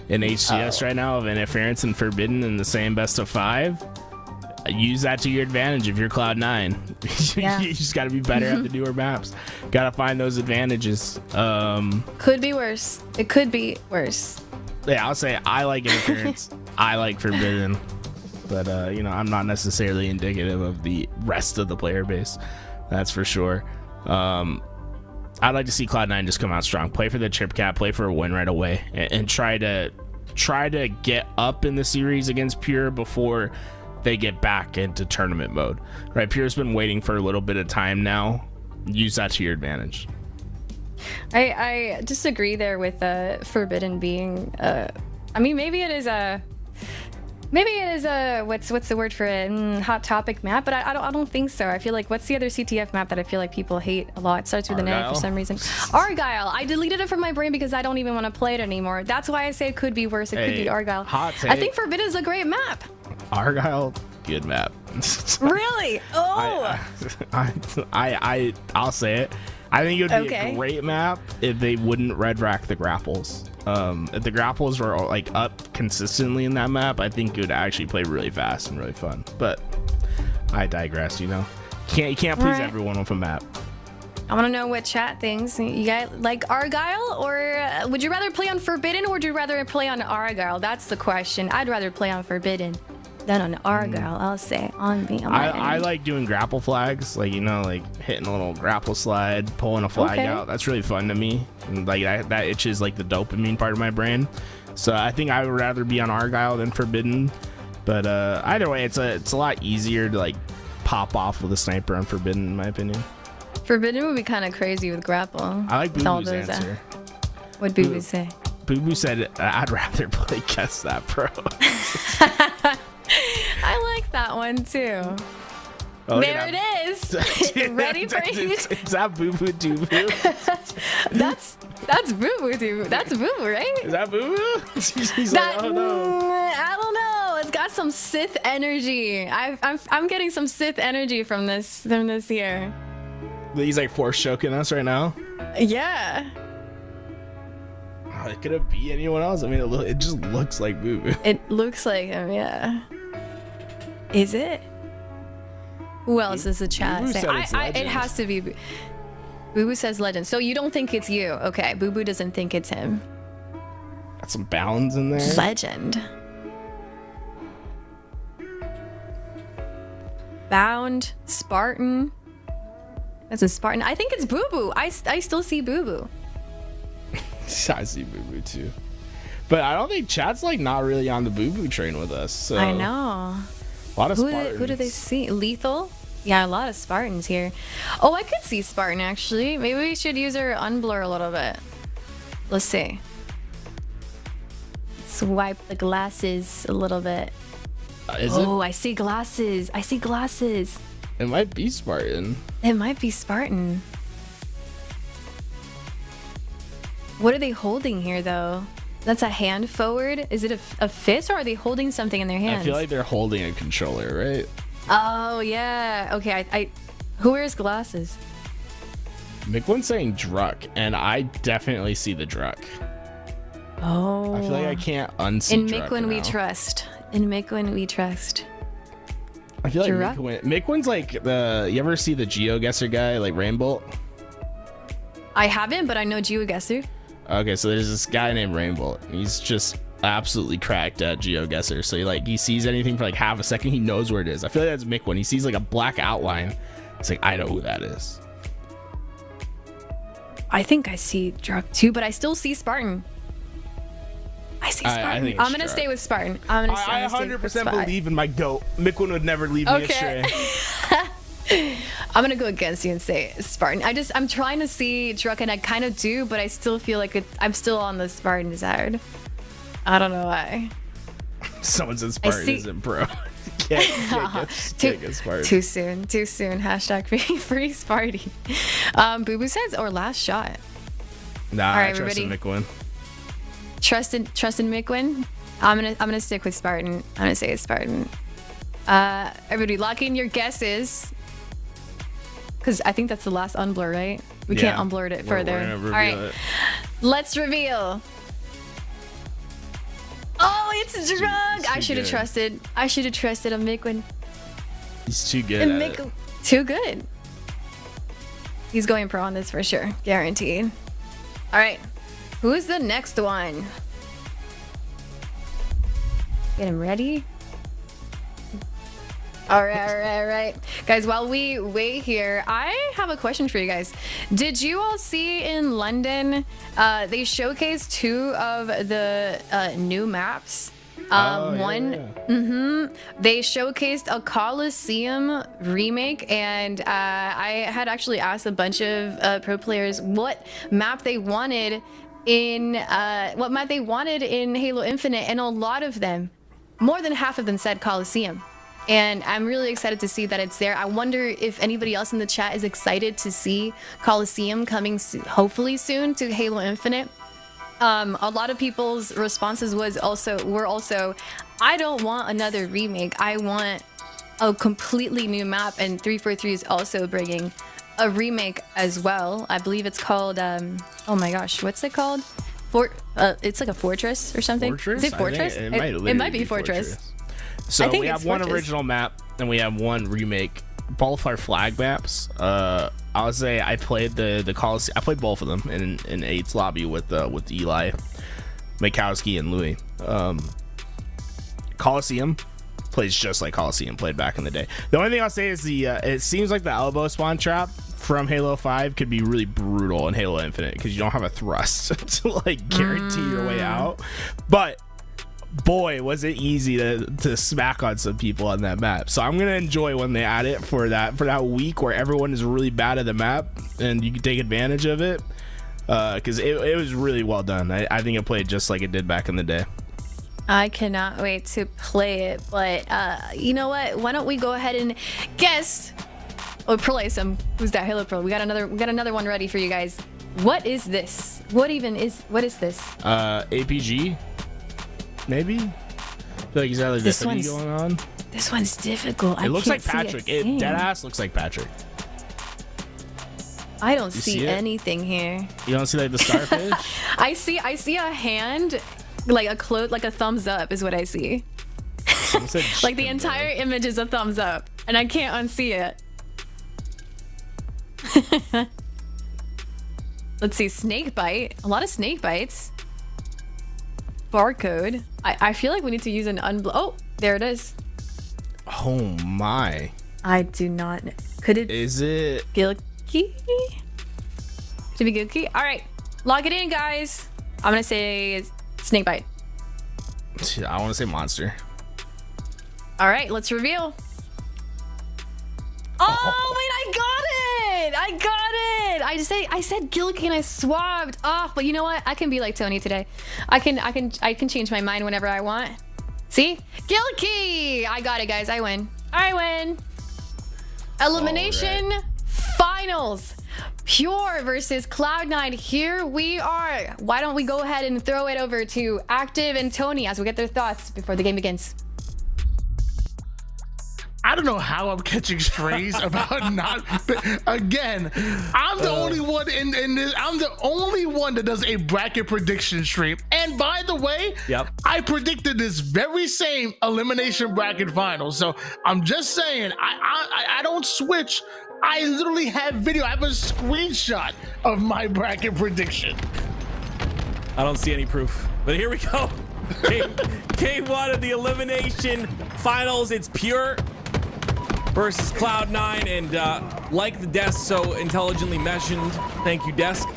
HCS right now, of Interference and Forbidden in the same best of 5. Use that to your advantage if you're Cloud9. Yeah. You just got to be better at the newer maps. Got to find those advantages. Could be worse. It could be worse. Yeah, I'll say I like Interference. I like Forbidden. But, I'm not necessarily indicative of the rest of the player base. That's for sure. I'd like to see Cloud9 just come out strong. Play for the chip cap. Play for a win right away. And try to get up in the series against Pure before they get back into tournament mode, right? Pure's been waiting for a little bit of time now. Use that to your advantage. I disagree there with Forbidden being maybe it is a what's the word for it, hot topic map, but I don't think so. I feel like, what's the other CTF map that I feel like people hate a lot? It starts with an A for some reason. Argyle. I deleted it from my brain because I don't even want to play it anymore. That's why I say it could be worse. It could be Argyle. Hot take. I think Forbidden is a great map. Argyle, good map. Really? Oh. I'll say it. I think it would be a great map if they wouldn't red rack the grapples. If the grapples were like up consistently in that map, I think it would actually play really fast and really fun. But I digress. You can't please everyone with a map. I want to know what chat thinks. You guys like Argyle, or would you rather play on Forbidden, or would you rather play on Argyle? That's the question. I'd rather play on Forbidden than on Argyle. I'll say on me. I like doing grapple flags, like hitting a little grapple slide, pulling a flag out. That's really fun to me. And like that itches like the dopamine part of my brain. So I think I would rather be on Argyle than Forbidden. But either way, it's a lot easier to like pop off with a sniper on Forbidden, in my opinion. Forbidden would be kind of crazy with grapple. I like Boo Boo's answer. What'd Boo Boo say? Boo Boo said, I'd rather play Guess That Pro. I like that one too. Oh, there it is. Ready for you? Is that Boo Boo Doo Boo? That's Boo Boo Doo. That's Boo Boo, right? Is that Boo Boo? She's like, oh no. I don't know. It's got some Sith energy. I'm getting some Sith energy from this here. He's like force choking us right now. Yeah. It could be anyone else. I mean, it just looks like Boo Boo. It looks like him, yeah. Is it? Who else is the chat saying? It has to be. Boo Boo says legend. So you don't think it's you? Okay, Boo Boo doesn't think it's him. Got some bounds in there. Legend. Bound, Spartan. That's a Spartan. I think it's Boo Boo. I still see Boo Boo. I see Boo Boo too. But I don't think chat's like not really on the Boo Boo train with us. So. I know. A lot of Spartans. Who do they see? Lethal? Yeah, a lot of Spartans here. Oh, I could see Spartan actually. Maybe we should use our unblur a little bit. Let's see. Swipe the glasses a little bit. I see glasses. I see glasses. It might be Spartan. It might be Spartan. What are they holding here though? That's a hand forward? Is it a fist, or are they holding something in their hands? I feel like they're holding a controller, right? Oh yeah. Okay, who wears glasses? McWin's saying Druck, and I definitely see the Druck. Oh. I feel like I can't unsee In Druck McWin now. we trust. In McWin we trust. I feel like Druck? McWin's like you ever see the GeoGuessr guy, like Rainbolt? I haven't, but I know GeoGuessr. Okay, so there's this guy named Rainbolt. He's just absolutely cracked at GeoGuessr. So he sees anything for like half a second, he knows where it is. I feel like that's McWin. He sees like a black outline. It's like, I know who that is. I think I see Drug too, but I still see Spartan. I see Spartan. I think I'm it's gonna Drug. stay with Spartan. I'm gonna I stay with 100% Spy. believe in my goat. Miquin would never leave me astray. I'm gonna go against you and say Spartan. I'm trying to see Druk, and I kind of do, but I still feel like I'm still on the Spartan side. I don't know why. Someone said Spartan isn't pro. Can't get Spartan. Too soon. Hashtag free Sparty. Boo Boo says, or last shot. Nah, All right, I trust in Miquin. Trust in Miquin. I'm gonna stick with Spartan. I'm gonna say it's Spartan. Everybody, lock in your guesses, because I think that's the last unblur, right? We can't unblur it further. We're gonna reveal All right, it. let's reveal. Oh, it's Drug. I should have trusted. I should have trusted a Miquin. He's too good at it. Too good. He's going pro on this for sure, guaranteed. All right, who's the next one? Get him ready. All right. Guys, while we wait here, I have a question for you guys. Did you all see in London, they showcased 2 of the new maps? They showcased a Coliseum remake, and I had actually asked a bunch of pro players what map they wanted in Halo Infinite, and a lot of them, more than half of them, said Coliseum. And I'm really excited to see that it's there. I wonder if anybody else in the chat is excited to see Coliseum coming hopefully soon to Halo Infinite. A lot of people's responses were also, I don't want another remake. I want a completely new map, and 343 is also bringing a remake as well. I believe it's called, oh my gosh, what's it called? It's like a fortress or something. Fortress? Is it Fortress? It might be Fortress. So we have one original map and we have one remake. Both are flag maps. I would say I played the Coliseum. I played both of them in 8's lobby with Eli, Mikowski, and Louis. Coliseum plays just like Coliseum played back in the day. The only thing I'll say is it seems like the elbow spawn trap from Halo 5 could be really brutal in Halo Infinite because you don't have a thrust to like guarantee your way out. But boy, was it easy to smack on some people on that map. So I'm gonna enjoy when they add it for that week where everyone is really bad at the map and you can take advantage of it, because it was really well done. I think it played just like it did back in the day. I cannot wait to play it, but you know what? Why don't we go ahead and guess or play some? Who's that? Halo Pro. We got another one ready for you guys. What is this? What is this? APG. Maybe? I feel like he's got like this going on. This one's difficult. It looks like Patrick. It deadass looks like Patrick. I don't see anything here. You don't see like the starfish? I see a hand, like a thumbs up is what I see. Like the entire image is a thumbs up, and I can't unsee it. Let's see, snake bite. A lot of snake bites. Barcode. I feel like we need to use an oh, there it is. Oh my. I do not know. Could it? Is it? Gilkey? Should be Gilkey? All right. Lock it in, guys. I'm going to say snake bite. I want to say monster. All right. Let's reveal. Oh, wait. I got it. I said Gilkey and I swapped. Oh, but you know what? I can be like Tony today. I can change my mind whenever I want. See? Gilkey! I got it, guys. I win. Elimination finals. Pure versus Cloud9. Here we are. Why don't we go ahead and throw it over to Active and Tony as we get their thoughts before the game begins. I don't know how I'm catching strays about not. Again, I'm the only one in this. I'm the only one that does a bracket prediction stream. And by the way, I predicted this very same elimination bracket final. So I'm just saying, I don't switch. I literally have video. I have a screenshot of my bracket prediction. I don't see any proof, but here we go. Game 1 of the elimination finals. It's Pure versus Cloud9, and like the desk so intelligently mentioned, thank you, desk.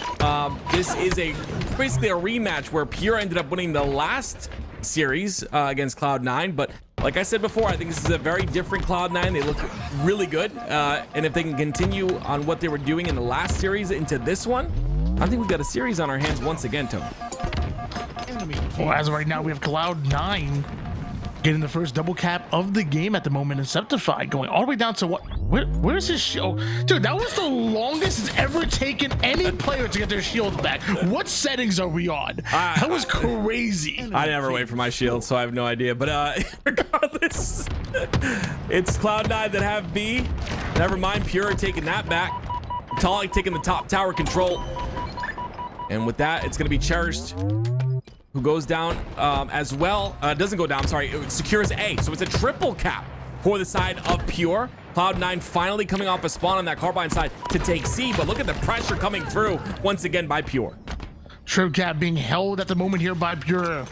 This is basically a rematch where Pure ended up winning the last series against Cloud9, but like I said before, I think this is a very different Cloud9. They look really good, and if they can continue on what they were doing in the last series into this one, I think we've got a series on our hands once again, Tony. Well, as of right now, we have Cloud9 getting the first double cap of the game at the moment, and Septify going all the way down to what? Where's his shield? Dude, that was the longest it's ever taken any player to get their shield back. What settings are we on? That was crazy. I never wait for my shield, so I have no idea. But regardless, it's Cloud9 that have B. Never mind, Pure taking that back. Talik taking the top tower control. And with that, it's going to be Cherished, who goes down as well. Doesn't go down, sorry. It secures A. So it's a triple cap for the side of Pure. Cloud9 finally coming off a spawn on that Carbine side to take C. But look at the pressure coming through once again by Pure. Trip cap being held at the moment here by Pure.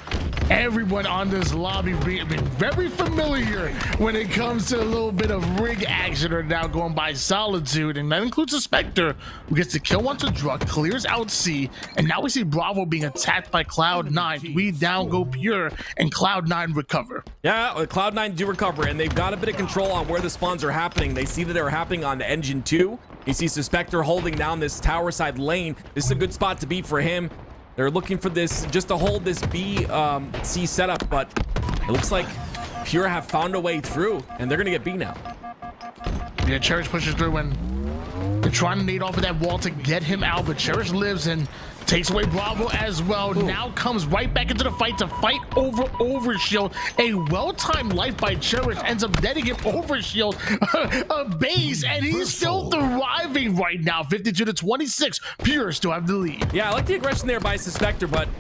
Everyone on this lobby being very familiar when it comes to a little bit of rig action are now going by Solitude, and that includes a Spectre who gets the kill onto Druk, clears out C, and now we see Bravo being attacked by Cloud9. We down go Pure, and Cloud9 recover. Yeah, Cloud9 do recover, and they've got a bit of control on where the spawns are happening. They see that they're happening on Engine 2. You see Spectre holding down this tower side lane. This is a good spot to be for him. They're looking for this, just to hold this B, C setup, but it looks like Pure have found a way through, and they're gonna get B now. Yeah, Cherish pushes through, and they're trying to nade off of that wall to get him out, but Cherish lives and takes away Bravo as well. Ooh. Now comes right back into the fight to fight over Overshield. A well-timed life by Cherish ends up netting him Overshield a base, and he's still thriving right now. 52-26. Pure still have the lead. Yeah, I like the aggression there by Suspector, but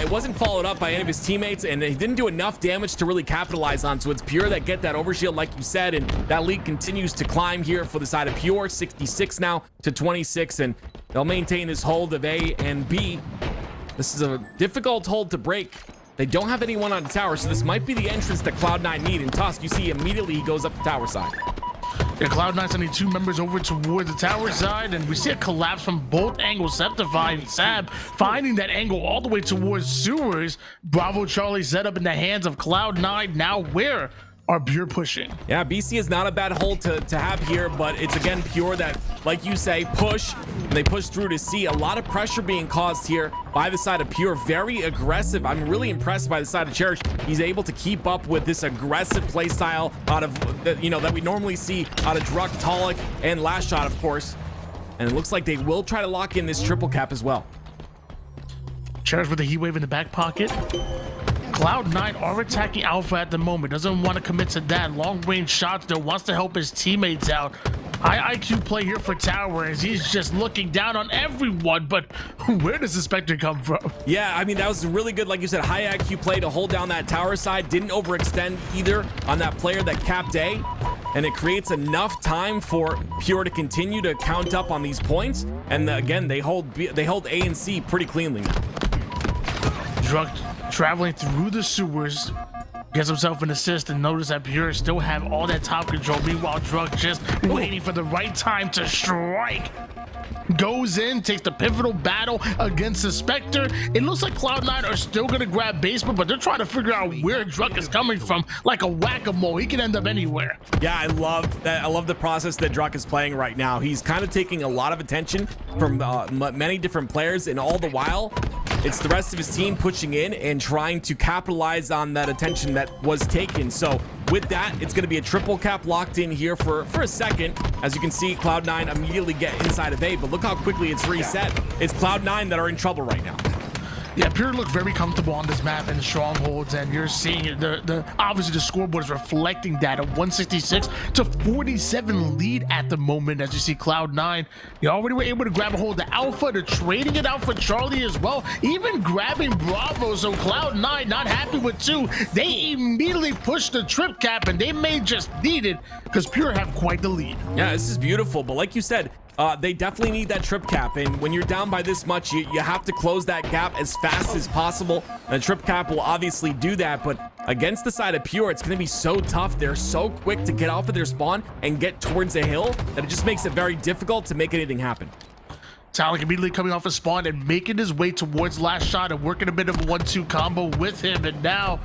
it wasn't followed up by any of his teammates, and he didn't do enough damage to really capitalize on. So it's Pure that get that Overshield, like you said, and that lead continues to climb here for the side of Pure. 66 now to 26, and they'll maintain this hold of A and B. This is a difficult hold to break. They don't have anyone on the tower, so this might be the entrance that Cloud9 need. And Tusk, you see immediately he goes up the tower side. Yeah, Cloud9 sending two members over towards the tower side, and we see a collapse from both angles. Septify and Sab finding that angle all the way towards sewers. Bravo Charlie set up in the hands of Cloud9. Now where are Pure pushing? Yeah, BC is not a bad hold to have here, but it's again Pure that, like you say, push, and they push through to C. A lot of pressure being caused here by the side of Pure. Very aggressive. I'm really impressed by the side of Cherish. He's able to keep up with this aggressive play style out of, that we normally see out of Druk, Talik, and Last Shot, of course. And it looks like they will try to lock in this triple cap as well. Cherish with the heat wave in the back pocket. Cloud9 are attacking Alpha at the moment. Doesn't want to commit to that. Long range shots though. Wants to help his teammates out. High IQ play here for Tower as he's just looking down on everyone. But where does the Spectre come from? Yeah, I mean, that was really good. Like you said, high IQ play to hold down that tower side. Didn't overextend either on that player that capped A. And it creates enough time for Pure to continue to count up on these points. And again, they hold A and C pretty cleanly. Druk traveling through the sewers, gets himself an assist, and notice that Pure still have all that top control. Meanwhile, Druk just waiting for the right time to strike. Goes in, takes the pivotal battle against the Spectre. It looks like Cloud9 are still gonna grab basement, but they're trying to figure out where Druk is coming from, like a whack-a-mole. He can end up anywhere. Yeah, I love that. I love the process that Druk is playing right now. He's kind of taking a lot of attention from many different players, and all the while, it's the rest of his team pushing in and trying to capitalize on that attention that was taken. So with that, it's going to be a triple cap locked in here for a second. As you can see, Cloud9 immediately get inside of A, but look how quickly it's reset. It's Cloud9 that are in trouble right now. Yeah, Pure look very comfortable on this map in strongholds, and you're seeing it. Obviously the scoreboard is reflecting that, a 166 to 47 lead at the moment. As you see, Cloud9, you already were able to grab a hold of Alpha. They're trading it out for Charlie as well, even grabbing Bravo. So Cloud9 not happy with two. They immediately pushed the trip cap, and they may just need it because Pure have quite the lead. Yeah, this is beautiful, but like you said, they definitely need that trip cap. And when you're down by this much, you have to close that gap as fast as possible. And the trip cap will obviously do that. But against the side of Pure, it's going to be so tough. They're so quick to get off of their spawn and get towards a hill that it just makes it very difficult to make anything happen. Talik immediately coming off his spawn and making his way towards last shot and working a bit of a 1-2 combo with him. And now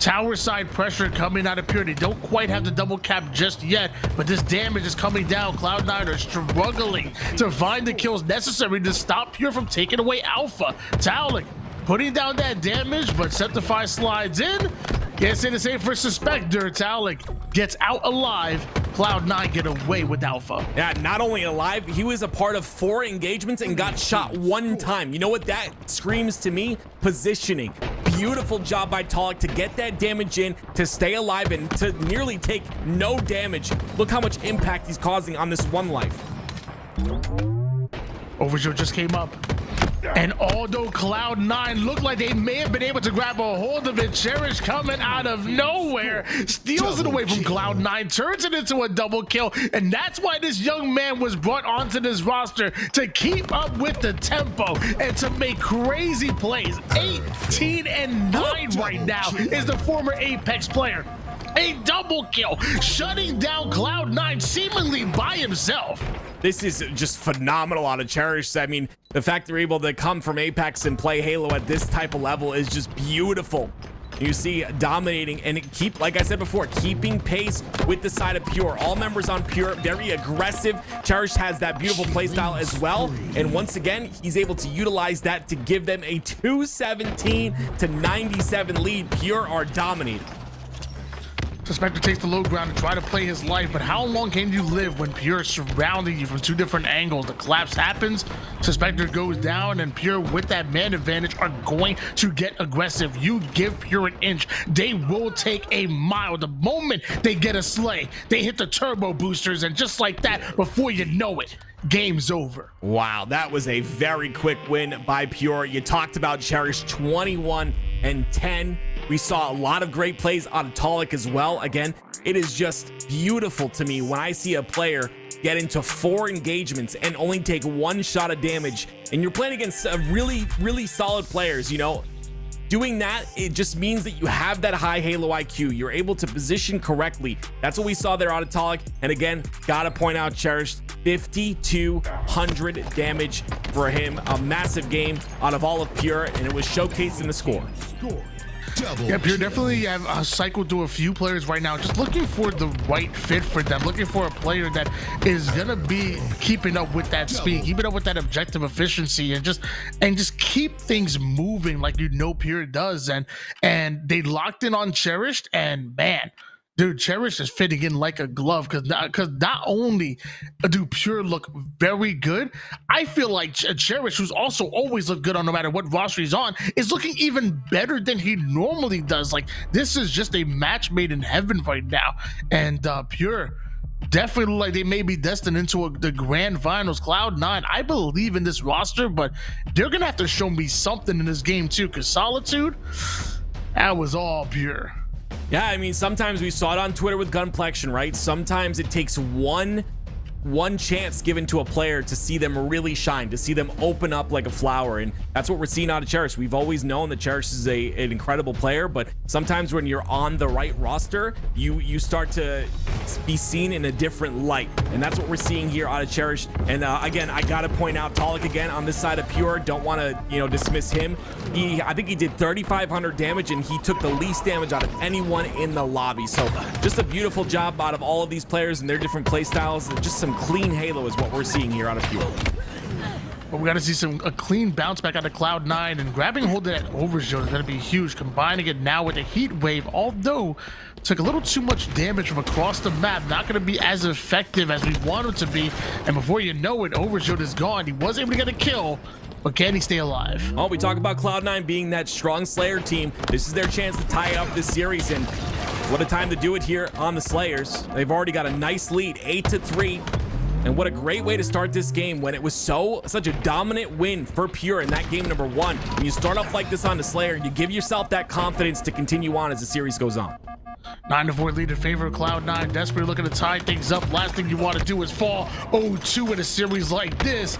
tower side pressure coming out of Pure. They don't quite have the double cap just yet, but this damage is coming down. Cloud9 are struggling to find the kills necessary to stop Pure from taking away Alpha. Talik putting down that damage, but Septify slides in. Can't say the same for Suspector. Talik gets out alive. Cloud9 get away with Alpha. Yeah, not only alive, he was a part of 4 engagements and got shot 1 time. You know what that screams to me? Positioning. Beautiful job by Talik to get that damage in, to stay alive, and to nearly take no damage. Look how much impact he's causing on this 1 life. Overjoe just came up. And although Cloud9 looked like they may have been able to grab a hold of it, Cherish coming out of nowhere, steals it away from Cloud9, turns it into a double kill, and that's why this young man was brought onto this roster, to keep up with the tempo and to make crazy plays. 18-9 right now is the former Apex player. A double kill, shutting down Cloud9 seemingly by himself. This is just phenomenal out of Cherish. I mean, the fact they're able to come from Apex and play Halo at this type of level is just beautiful. You see dominating and like I said before, keeping pace with the side of Pure. All members on Pure, very aggressive. Cherish has that beautiful playstyle as well. And once again, he's able to utilize that to give them a 217-97 lead. Pure are dominating. Suspector takes the low ground to try to play his life, but how long can you live when Pure is surrounding you from 2 different angles? The collapse happens, Suspector goes down, and Pure with that man advantage are going to get aggressive. You give Pure an inch, they will take a mile. The moment they get a slay, they hit the turbo boosters, and just like that, before you know it, game's over. Wow, that was a very quick win by Pure. You talked about Cherish, 21-10. We saw a lot of great plays out of Talik as well. Again, it is just beautiful to me when I see a player get into 4 engagements and only take 1 shot of damage, and you're playing against really solid players. You know, doing that, it just means that you have that high Halo IQ. You're able to position correctly. That's what we saw there out of Talik. And again, gotta point out Cherish, 5,200 damage for him. A massive game out of all of Pure, and it was showcased in the score. Yeah, Pure definitely have cycled through a few players right now, just looking for the right fit for them, looking for a player that is gonna be keeping up with that speed, keeping up with that objective efficiency, and just keep things moving like you know Pure does. And they locked in on Cherished, and man, dude, Cherish is fitting in like a glove, because not only do Pure look very good, I feel like Cherish, who's also always looked good on no matter what roster he's on, is looking even better than he normally does. Like, this is just a match made in heaven right now. And Pure definitely look like they may be destined into the grand finals. Cloud9, I believe in this roster, but they're gonna have to show me something in this game too, because Solitude, that was all Pure. Yeah, I mean, sometimes we saw it on Twitter with Gunplexion, right? Sometimes it takes one chance given to a player to see them really shine, to see them open up like a flower, and that's what we're seeing out of Cherish. We've always known that Cherish is an incredible player, but sometimes when you're on the right roster, you start to be seen in a different light, and that's what we're seeing here out of Cherish. And again, I gotta point out Talik again on this side of Pure. Don't want to dismiss him. I think he did 3,500 damage, and he took the least damage out of anyone in the lobby. So just a beautiful job out of all of these players and their different play styles. Just some clean Halo is what we're seeing here out of Pure. But we got to see a clean bounce back out of Cloud9, and grabbing hold of that Overjoe is going to be huge. Combining it now with a heat wave, although took a little too much damage from across the map, not going to be as effective as we want it to be. And before you know it, Overjoe is gone. He was able to get a kill, but can he stay alive? Oh, we talk about Cloud9 being that strong Slayer team. This is their chance to tie up this series, and what a time to do it here on the Slayers. They've already got a nice lead, 8-3. And what a great way to start this game when it was such a dominant win for Pure in that game number 1. When you start off like this on the Slayer, you give yourself that confidence to continue on as the series goes on. 9-4 lead in favor of Cloud9, desperately looking to tie things up. Last thing you want to do is fall 0-2 in a series like this.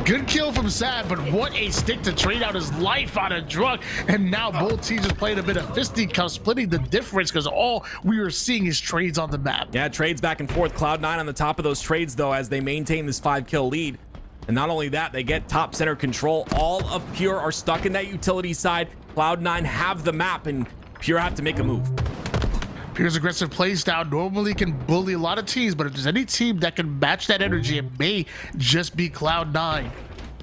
Good kill from Sab, but what a stick to trade out his life on a drug. And now both teams just playing a bit of fisticuffs, splitting the difference, because all we are seeing is trades on the map. Yeah, trades back and forth. Cloud9 on the top of those trades, though, as they maintain this 5-kill lead. And not only that, they get top center control. All of Pure are stuck in that utility side. Cloud9 have the map, and Pure have to make a move. Pure's aggressive play style normally can bully a lot of teams, but if there's any team that can match that energy, it may just be Cloud9.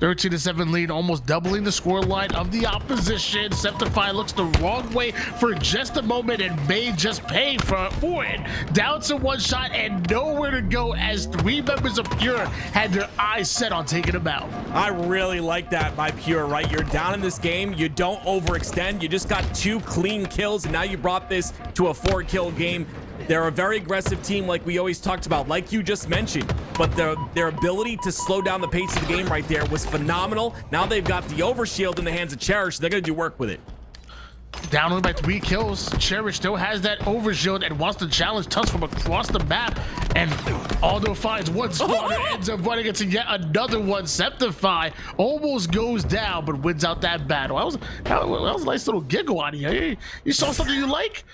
13-7 lead, almost doubling the score line of the opposition. Septify looks the wrong way for just a moment and may just pay for it. Down to one shot and nowhere to go as 3 members of Pure had their eyes set on taking him out. I really like that by Pure, right? You're down in this game, you don't overextend, you just got 2 clean kills, and now you brought this to a 4-kill game. They're a very aggressive team, like we always talked about, like you just mentioned, but their ability to slow down the pace of the game right there was phenomenal. Now they've got the overshield in the hands of Cherish. They're gonna do work with it. Down only by 3 kills, Cherish still has that overshield and wants to challenge Tusk from across the map. And although finds one spawner, ends up running into yet another one. Septify almost goes down, but wins out that battle. That was a nice little giggle out of here. You saw something you like?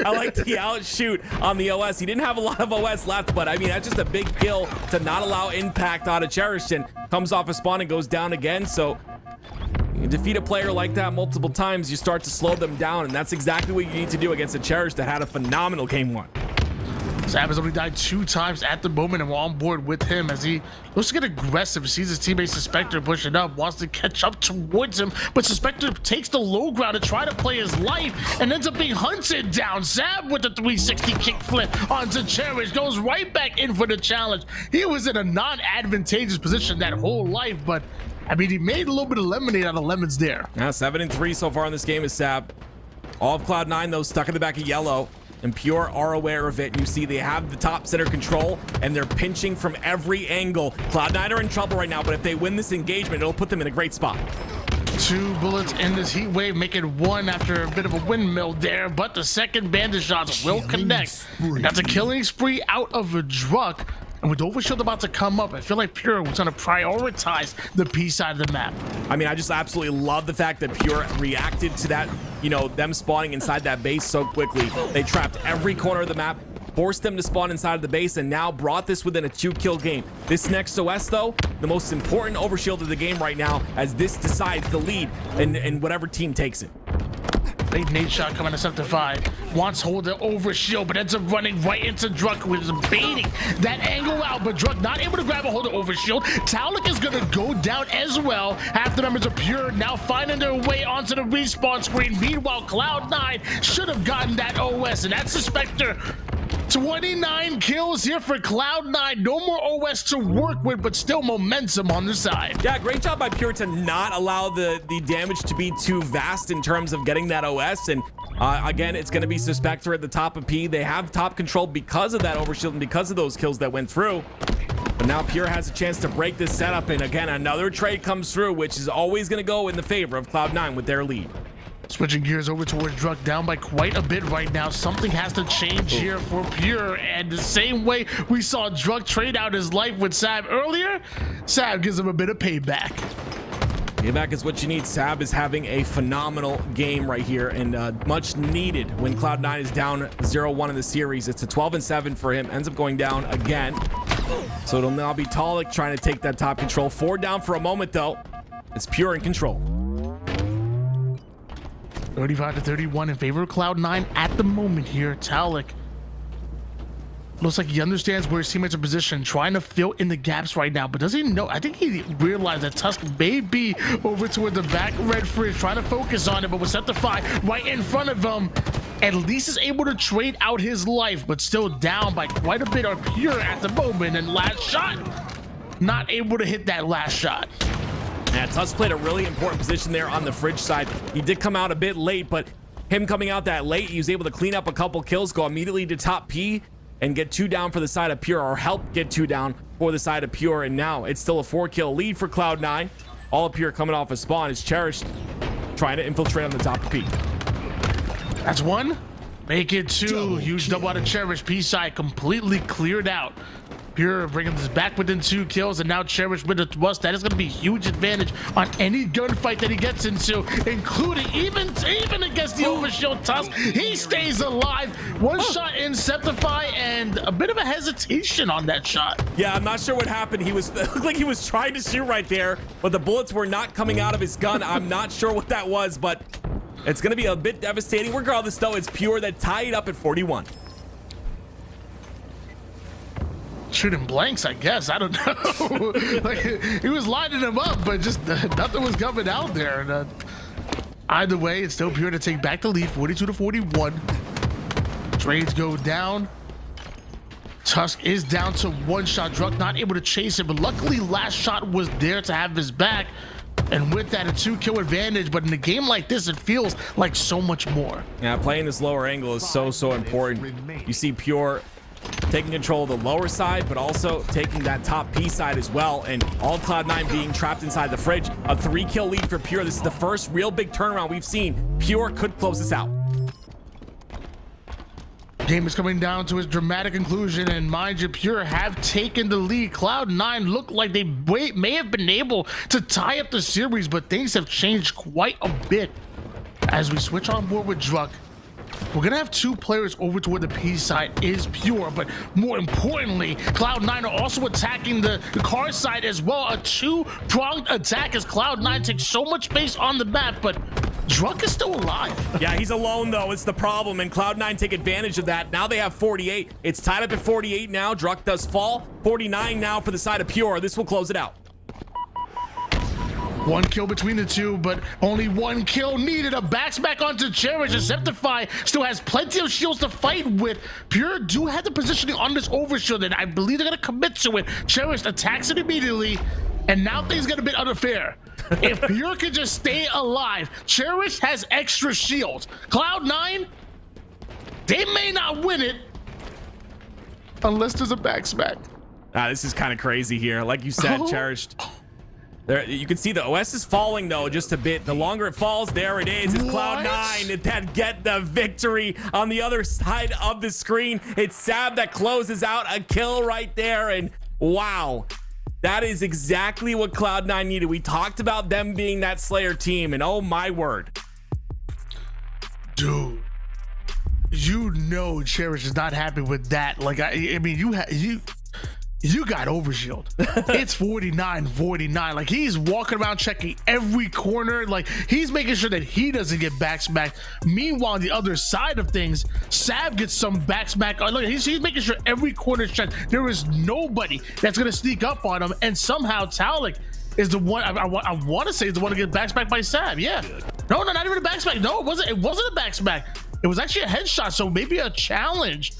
I like the outshoot on the OS. He didn't have a lot of OS left, but I mean, that's just a big kill to not allow impact on a Cherish, and comes off a spawn and goes down again. So you defeat a player like that multiple times, you start to slow them down, and that's exactly what you need to do against a Cherish that had a phenomenal game 1. Sab has only died 2 times at the moment, and we're on board with him as he looks to get aggressive, sees his teammate Suspector pushing up, wants to catch up towards him, but Suspector takes the low ground to try to play his life and ends up being hunted down. Sab with the 360 kickflip onto Cherish, goes right back in for the challenge. He was in a non-advantageous position that whole life, but I mean, he made a little bit of lemonade out of lemons there. Now 7-3 so far in this game is Sab. All of Cloud9, though, stuck in the back of yellow, and Pure are aware of it. You see they have the top center control, and they're pinching from every angle. Cloud9 are in trouble right now, but if they win this engagement, it'll put them in a great spot. 2 bullets in this heat wave, making 1 after a bit of a windmill there, but the second bandit shots will connect. That's a killing spree out of a Druk. And with Overshield about to come up, I feel like Pure was going to prioritize the P side of the map. I mean, I just absolutely love the fact that Pure reacted to that, you know, them spawning inside that base so quickly. They trapped every corner of the map, forced them to spawn inside of the base, and now brought this within a 2-kill game. This next OS, though, the most important overshield of the game right now, as this decides the lead in whatever team takes it. Late nade shot coming to Septify. Wants hold the overshield, but ends up running right into Druk, who is baiting that angle out, but Druk not able to grab a hold of overshield. Taulik is gonna go down as well. Half the members of Pure now finding their way onto the respawn screen. Meanwhile, Cloud9 should have gotten that OS, and that's the Spectre. 29 kills here for Cloud9. No more OS to work with, but still momentum on the side. Yeah, great job by Pure to not allow the damage to be too vast in terms of getting that OS. And again, it's going to be Suspector at the top of P. They have top control because of that overshield and because of those kills that went through. But now Pure has a chance to break this setup. And again, another trade comes through, which is always going to go in the favor of Cloud9 with their lead. Switching gears over towards Druk, down by quite a bit right now. Something has to change here for Pure, and the same way we saw Druk trade out his life with Sab earlier, Sab gives him a bit of payback. Payback is what you need. Sab is having a phenomenal game right here, and much needed when Cloud9 is down 0-1 in the series. It's a 12-7 for him, ends up going down again. So it'll now be Taulik trying to take that top control. 4 down for a moment, though. It's Pure in control. 35-31 in favor of Cloud9 at the moment here. Taulik looks like he understands where his teammates are positioned, trying to fill in the gaps right now, but does he know? I think he realized that Tusk may be over toward the back red fridge, trying to focus on it, but with Septify right in front of him, at least is able to trade out his life, but still down by quite a bit are Pure at the moment. And last shot, not able to hit that last shot. Yeah, Tusk played a really important position there on the fridge side. He did come out a bit late, but him coming out that late, he was able to clean up a couple kills, go immediately to top P, and get 2 down for the side of Pure, or help get 2 down for the side of Pure. And now it's still a 4-kill lead for Cloud9. All of Pure coming off a spawn is Cherished trying to infiltrate on the top of P. That's 1. Make it 2. Huge double out of Cherish. P side completely cleared out. Pure bringing this back within 2 kills, and now Cherish with a thrust. That is going to be a huge advantage on any gunfight that he gets into, including even against the Overshield Tusk. He stays alive. 1 shot in Septify, and a bit of a hesitation on that shot. Yeah, I'm not sure what happened. It looked like he was trying to shoot right there, but the bullets were not coming out of his gun. I'm not sure what that was, but it's going to be a bit devastating. Regardless, though, it's Pure that tied it up at 41. Shooting blanks, I guess. I don't know. Like, he was lining them up, but just nothing was coming out there. And either way, it's still Pure to take back the lead, 42-41. Trades go down. Tusk is down to 1 shot. Druk not able to chase it, but luckily last shot was there to have his back. And with that, a 2-kill advantage. But in a game like this, it feels like so much more. Yeah, playing this lower angle is so important. You see Pure taking control of the lower side, but also taking that top P side as well. And all Cloud9 being trapped inside the fridge. A 3-kill lead for Pure. This is the first real big turnaround we've seen. Pure could close this out. Game is coming down to its dramatic conclusion, and mind you, Pure have taken the lead. Cloud9 look like they may have been able to tie up the series, but things have changed quite a bit. As we switch on board with Druk, we're gonna have 2 players over to where the P side is Pure, but more importantly, Cloud9 are also attacking the car side as well. A 2-pronged attack as Cloud9 takes so much space on the map, but Druk is still alive. Yeah, he's alone though. It's the problem, and Cloud9 take advantage of that. Now they have 48. It's tied up at 48 now. Druk does fall. 49 now for the side of Pure. This will close it out. 1 kill between the 2, but only 1 kill needed. A back onto Cherish. Septify still has plenty of shields to fight with. Pure do have the positioning on this Overshield, and I believe they're going to commit to it. Cherish attacks it immediately, and now things get a bit unfair. If Pure can just stay alive, Cherish has extra shields. Cloud9, they may not win it unless there's a backsmack. This is kind of crazy here. Like you said, Cherished. There, you can see the OS is falling though just a bit. The longer it falls, there it is. It's Cloud9 that get the victory. On the other side of the screen, it's Sab that closes out a kill right there. And wow, that is exactly what Cloud9 needed. We talked about them being that Slayer team, and oh my word. Dude, you know Cherish is not happy with that. Like, I mean, you got Overshield. It's 49-49. Like, he's walking around checking every corner. Like, he's making sure that he doesn't get backsmacked. Meanwhile, on the other side of things, Sab gets some backsmack. Look, he's making sure every corner is checked. There is nobody that's going to sneak up on him. And somehow Talik is the one, I want to say is the one to get backsmacked by Sab. Yeah. No, not even a backsmack. No, it wasn't a backsmack. It was actually a headshot. So maybe a challenge.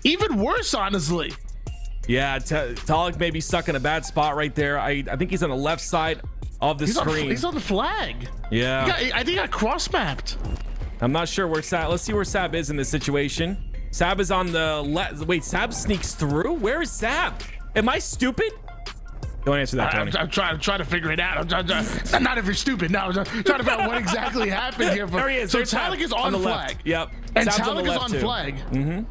Even worse, honestly. Yeah, Talik may be stuck in a bad spot right there. I think he's on the left side of the screen. He's on the flag. Yeah. I think he got cross-mapped. I'm not sure where Sab... Let's see where Sab is in this situation. Sab is on the left. Wait, Sab sneaks through? Where is Sab? Am I stupid? Don't answer that, Tony. I'm trying to figure it out. Not if you're stupid. No, I'm trying to figure out what exactly happened here. There he is. So Talik is on the flag. Left. Yep. And Sab's Talik is on flag. Mm-hmm.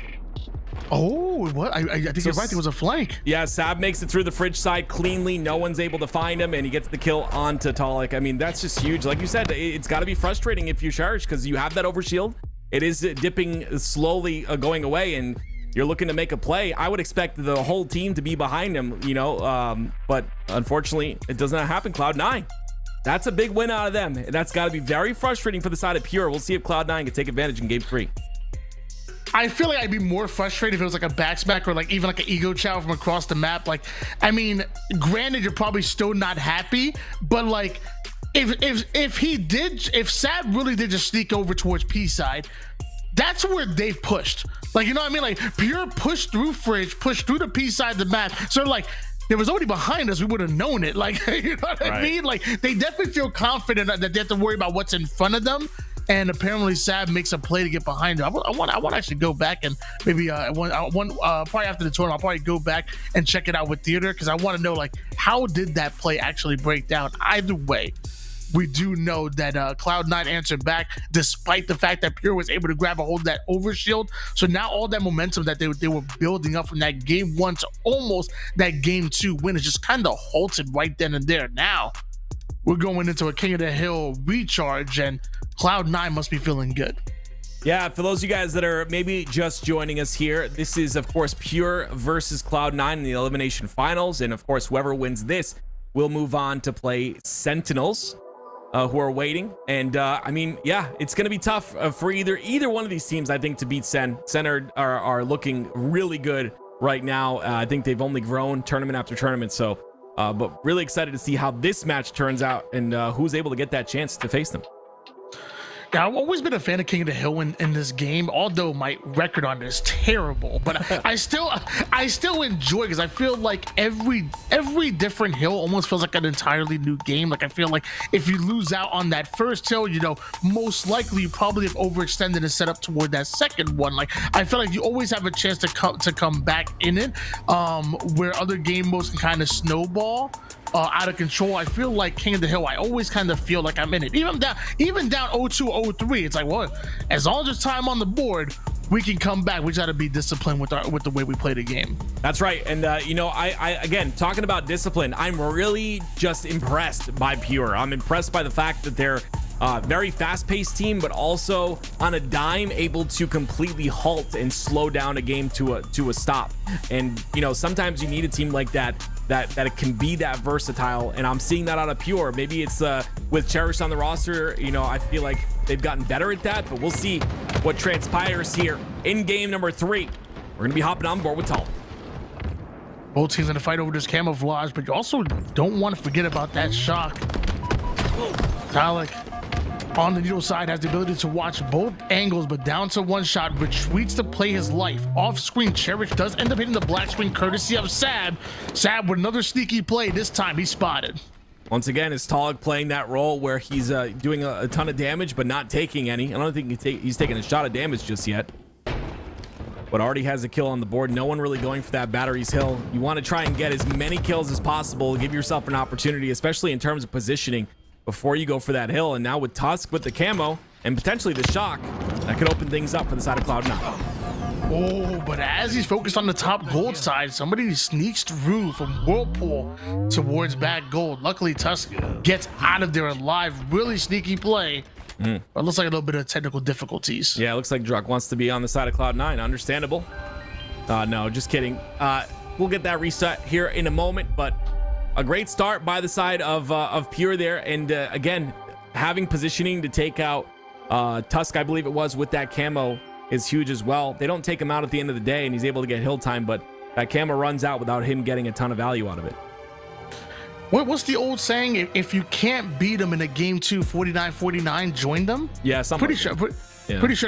Oh, what? I think you're right. There was a flank. Yeah, Sab makes it through the fridge side cleanly. No one's able to find him, and he gets the kill onto Talik. I mean, that's just huge. Like you said, it's got to be frustrating if you charge because you have that overshield. It is dipping slowly, going away, and you're looking to make a play. I would expect the whole team to be behind him, you know, but unfortunately, it does not happen. Cloud9. That's a big win out of them. That's got to be very frustrating for the side of Pure. We'll see if Cloud9 can take advantage in game 3. I feel like I'd be more frustrated if it was like a backsmack or like even like an ego chow from across the map. Like, I mean, granted, you're probably still not happy, but like if Sab really did just sneak over towards P side, that's where they pushed. Like, you know what I mean? Like, Pure pushed through fridge, pushed through the P side of the map. So like, there was already behind us, we would have known it. Like, you know what I mean? Like, they definitely feel confident that they have to worry about what's in front of them. and apparently Sab makes a play to get behind her. I want to actually go back and maybe probably after the tournament, I'll probably go back and check it out with theater, because I want to know, like, how did that play actually break down? Either way, we do know that Cloud9 answered back, despite the fact that Pure was able to grab a hold of that overshield. So now all that momentum that they were building up from that game 1 to almost that game 2 win is just kind of halted right then and there. Now we're going into a King of the Hill recharge, and Cloud9 must be feeling good. Yeah, for those of you guys that are maybe just joining us here, this is, of course, Pure versus Cloud9 in the elimination finals. And, of course, whoever wins this will move on to play Sentinels, who are waiting. And, I mean, yeah, it's going to be tough for either one of these teams, I think, to beat Sen. Sen are looking really good right now. I think they've only grown tournament after tournament. So, but really excited to see how this match turns out and who's able to get that chance to face them. Yeah, I've always been a fan of King of the Hill in this game, although my record on it is terrible. But I still enjoy, because I feel like every different hill almost feels like an entirely new game. Like, I feel like if you lose out on that first hill, you know, most likely you probably have overextended and set up toward that second one. Like, I feel like you always have a chance to come back in it, where other game modes can kind of snowball out of control. I feel like King of the Hill, I always kind of feel like I'm in it. Even down 0-2, 0-3, it's like, well, as long as there's time on the board, we can come back. We just got to be disciplined with the way we play the game. That's right. And you know, I again, talking about discipline, I'm really just impressed by Pure. I'm impressed by the fact that they're very fast-paced team, but also on a dime able to completely halt and slow down a game to a stop. And you know, sometimes you need a team like that it can be that versatile, and I'm seeing that out of Pure. Maybe it's with Cherish on the roster, you know, I feel like they've gotten better at that, but we'll see what transpires here in game number 3. We're gonna be hopping on board with Tal. Both teams in the fight over this camouflage, but you also don't want to forget about that shock. Talik on the needle side has the ability to watch both angles, but down to one shot, retreats to play his life. Off screen, Cherish does end up hitting the black screen courtesy of Sab. Sab with another sneaky play. This time he's spotted. Once again, is Talik playing that role where he's doing a ton of damage, but not taking any. I don't think he's taking a shot of damage just yet, but already has a kill on the board. No one really going for that batteries hill. You want to try and get as many kills as possible, give yourself an opportunity, especially in terms of positioning, before you go for that hill. And now with Tusk with the camo and potentially the shock, that could open things up for the side of Cloud9. Oh, but as he's focused on the top gold side, somebody sneaks through from Whirlpool towards back gold. Luckily, Tusk gets out of there alive. Really sneaky play. But it looks like a little bit of technical difficulties. Yeah, it looks like Druck wants to be on the side of Cloud9. Understandable. No, just kidding. We'll get that reset here in a moment, but a great start by the side of Pure there. And again, having positioning to take out Tusk, I believe it was, with that camo is huge as well. They don't take him out at the end of the day, and he's able to get hill time, but that camo runs out without him getting a ton of value out of it. What's the old saying? If you can't beat them in a game 2 49-49, join them? Yeah, Pretty sure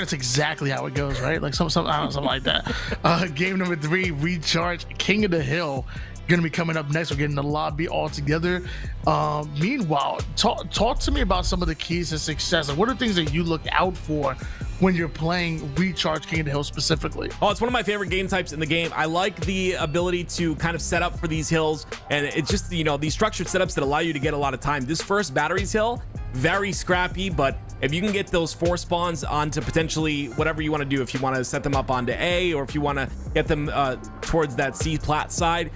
that's exactly how it goes, right? Like something like that. Game number 3, recharge. King of the Hill gonna be coming up next. We're getting the lobby all together. Meanwhile, talk to me about some of the keys to success, and what are things that you look out for when you're playing recharge King of the Hill specifically? Oh, it's one of my favorite game types in the game. I like the ability to kind of set up for these hills, and it's just, you know, these structured setups that allow you to get a lot of time. This first batteries hill, very scrappy, but if you can get those 4 spawns onto potentially whatever you want to do, if you want to set them up onto A, or if you want to get them towards that C plat side,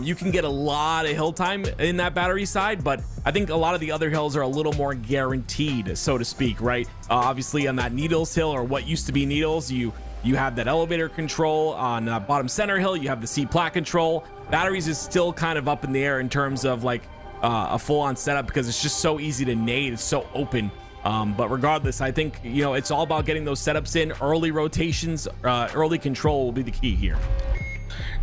you can get a lot of hill time in that battery side. But I think a lot of the other hills are a little more guaranteed, so to speak, right? Obviously on that Needles hill, or what used to be Needles, you have that elevator control. On bottom center hill, you have the C plat control. Batteries is still kind of up in the air in terms of like a full-on setup, because it's just so easy to nade. It's so open. But regardless, I think, you know, it's all about getting those setups in. Early rotations, early control will be the key here.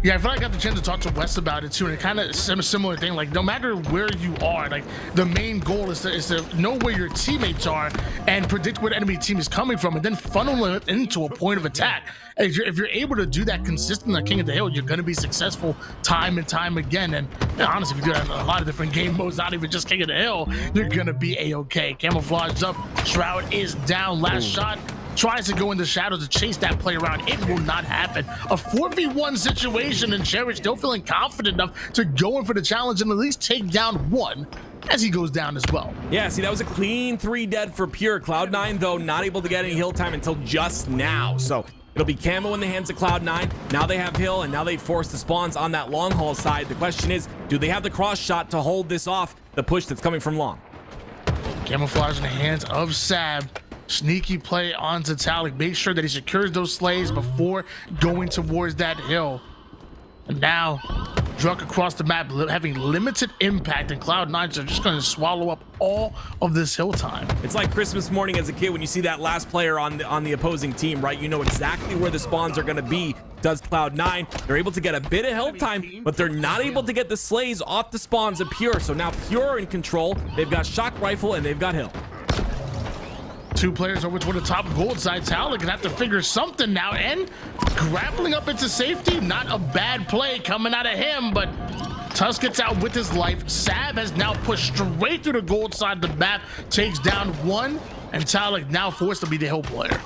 Yeah, I feel like I got the chance to talk to Wes about it too, and it kind of similar thing. Like, no matter where you are, like the main goal is to know where your teammates are and predict where the enemy team is coming from, and then funnel it into a point of attack. If you're able to do that consistently at King of the Hill, you're going to be successful time and time again. And honestly, if you do that in a lot of different game modes, not even just King of the Hill, you're going to be a-okay. Camouflage up, Shroud is down. Last shot tries to go in the shadows to chase that play around. It will not happen. A 4v1 situation, and Cherish still feeling confident enough to go in for the challenge and at least take down one as he goes down as well. Yeah, see, that was a clean 3 dead for Pure. Cloud9, though, not able to get any hill time until just now. So it'll be camo in the hands of Cloud9. Now they have hill, and now they force the spawns on that long haul side. The question is, do they have the cross shot to hold this off, the push that's coming from long? Camouflage in the hands of Sab. Sneaky play onto Talik. Make sure that he secures those slays before going towards that hill. And now, Drunk across the map, having limited impact, and Cloud9 are just going to swallow up all of this hill time. It's like Christmas morning as a kid when you see that last player on the opposing team, right? You know exactly where the spawns are going to be. Does Cloud9. They're able to get a bit of hill time, but they're not able to get the slays off the spawns of Pure. So now Pure are in control. They've got shock rifle and they've got hill. 2 players over toward the top gold side. Talik gonna have to figure something now, and grappling up into safety. Not a bad play coming out of him, but Tusk gets out with his life. Sab has now pushed straight through the gold side of the map, takes down one, and Talik now forced to be the hill player.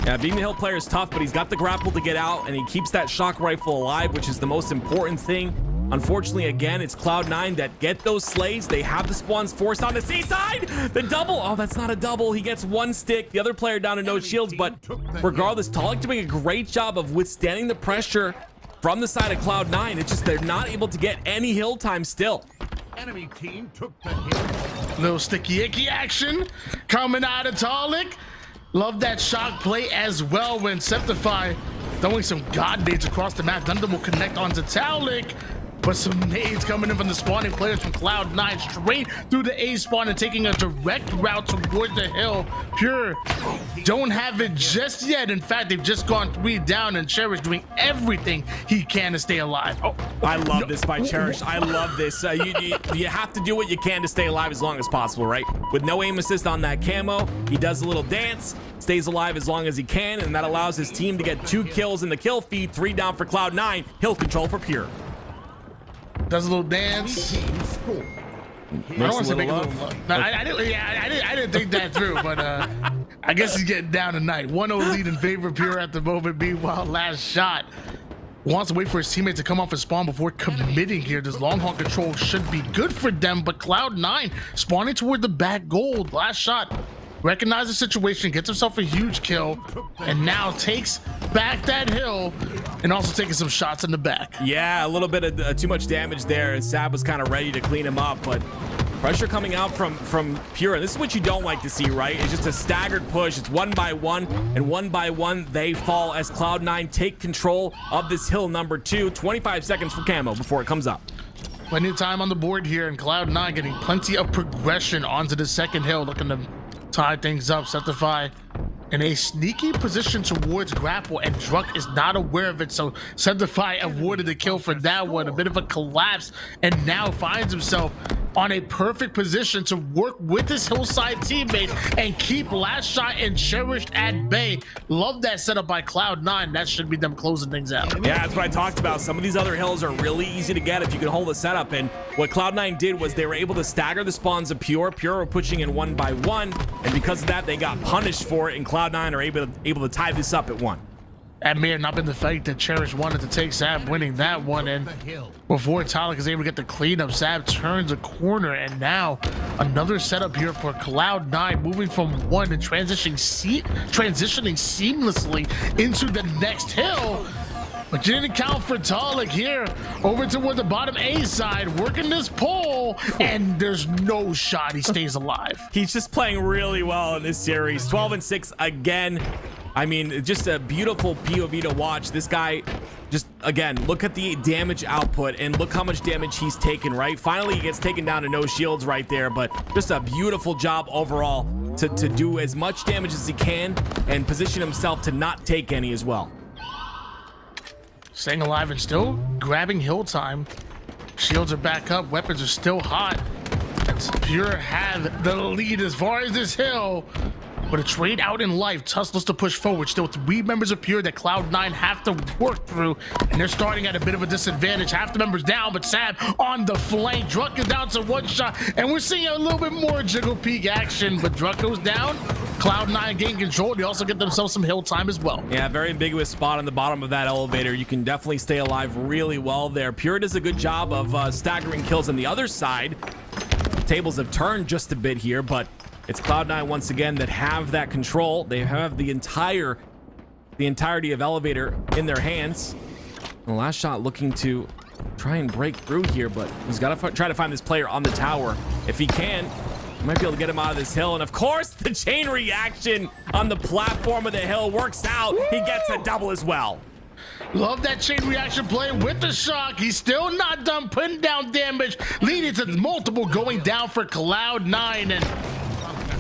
Yeah, being the hill player is tough, but he's got the grapple to get out, and he keeps that shock rifle alive, which is the most important thing. Unfortunately, again, it's Cloud9 that get those slays. They have the spawns forced on the seaside. The double. Oh, that's not a double. He gets 1 stick. The other player down to no shields. But regardless, Talik doing a great job of withstanding the pressure from the side of Cloud9. It's just they're not able to get any hill time still. Enemy team took the hit. Little sticky icky action coming out of Talik. Love that shock play as well when Septify throwing some god nades across the map. None of them will connect onto Talik. But some nades coming in from the spawning players from Cloud9 straight through the A spawn and taking a direct route towards the hill. Pure don't have it just yet. In fact, they've just gone 3 down, and Cherish doing everything he can to stay alive. Oh, I love this by Cherish. I love this. You have to do what you can to stay alive as long as possible, right? With no aim assist on that camo, he does a little dance, stays alive as long as he can, and that allows his team to get 2 kills in the kill feed, 3 down for Cloud9, hill control for Pure. Does a little dance. I didn't think that through, but I guess he's getting down tonight. 1-0 lead in favor of Pure at the moment. Meanwhile, last shot wants to wait for his teammate to come off his spawn before committing here. This long haul control should be good for them, but Cloud9 spawning toward the back gold. Last shot. Recognizes the situation, gets himself a huge kill, and now takes back that hill, and also taking some shots in the back. Yeah, a little bit of too much damage there, and Sab was kind of ready to clean him up, but pressure coming out from Pure. This is what you don't like to see, right? It's just a staggered push. It's 1 by 1, and 1 by 1 they fall as Cloud9 take control of this hill number 2. 25 seconds for camo before it comes up. Plenty of time on the board here, and Cloud9 getting plenty of progression onto the second hill, looking to tie things up. Septify in a sneaky position towards grapple, and Drunk is not aware of it, so Septify avoided the kill for that one. A bit of a collapse, and now finds himself on a perfect position to work with his hillside teammates and keep last shot and Cherished at bay. Love that setup by Cloud9. That should be them closing things out. Yeah, that's what I talked about. Some of these other hills are really easy to get if you can hold the setup, and what Cloud9 did was they were able to stagger the spawns of Pure. Pure were pushing in 1 by 1, and because of that they got punished for it, and Cloud9 are able to tie this up at 1. That may have not been the fight that Cherish wanted to take. Sab winning that one, and before Talik is able to get the cleanup, Sab turns a corner, and now another setup here for Cloud9, moving from 1 and transitioning seamlessly into the next hill. But you didn't count for Talik here. Over toward the bottom A side, working this pole, and there's no shot he stays alive. He's just playing really well in this series. 12-6 again. I mean, just a beautiful POV to watch. This guy, just again, look at the damage output and look how much damage he's taken, right? Finally, he gets taken down to no shields right there, but just a beautiful job overall to do as much damage as he can and position himself to not take any as well. staying alive and still grabbing hill time. Shields are back up, weapons are still hot. And Pure have the lead as far as this hill. But a trade out in life, Tusk looks to push forward. Still 3 members of Pure that Cloud9 have to work through, and they're starting at a bit of a disadvantage. Half the members down, but Sab on the flank. Druck is down to 1 shot, and we're seeing a little bit more jiggle peek action, but Druck goes down. Cloud9 gain control. They also get themselves some hill time as well. Yeah, very ambiguous spot on the bottom of that elevator. You can definitely stay alive really well there. Pure does a good job of staggering kills on the other side. Tables have turned just a bit here, but it's Cloud9 once again that have that control. They have the entirety of elevator in their hands. The last shot looking to try and break through here, but he's got to try to find this player on the tower. If he can, he might be able to get him out of this hill. And of course, the chain reaction on the platform of the hill works out. He gets a double as well. Love that chain reaction play with the shock. He's still not done putting down damage, leading to multiple going down for Cloud9. And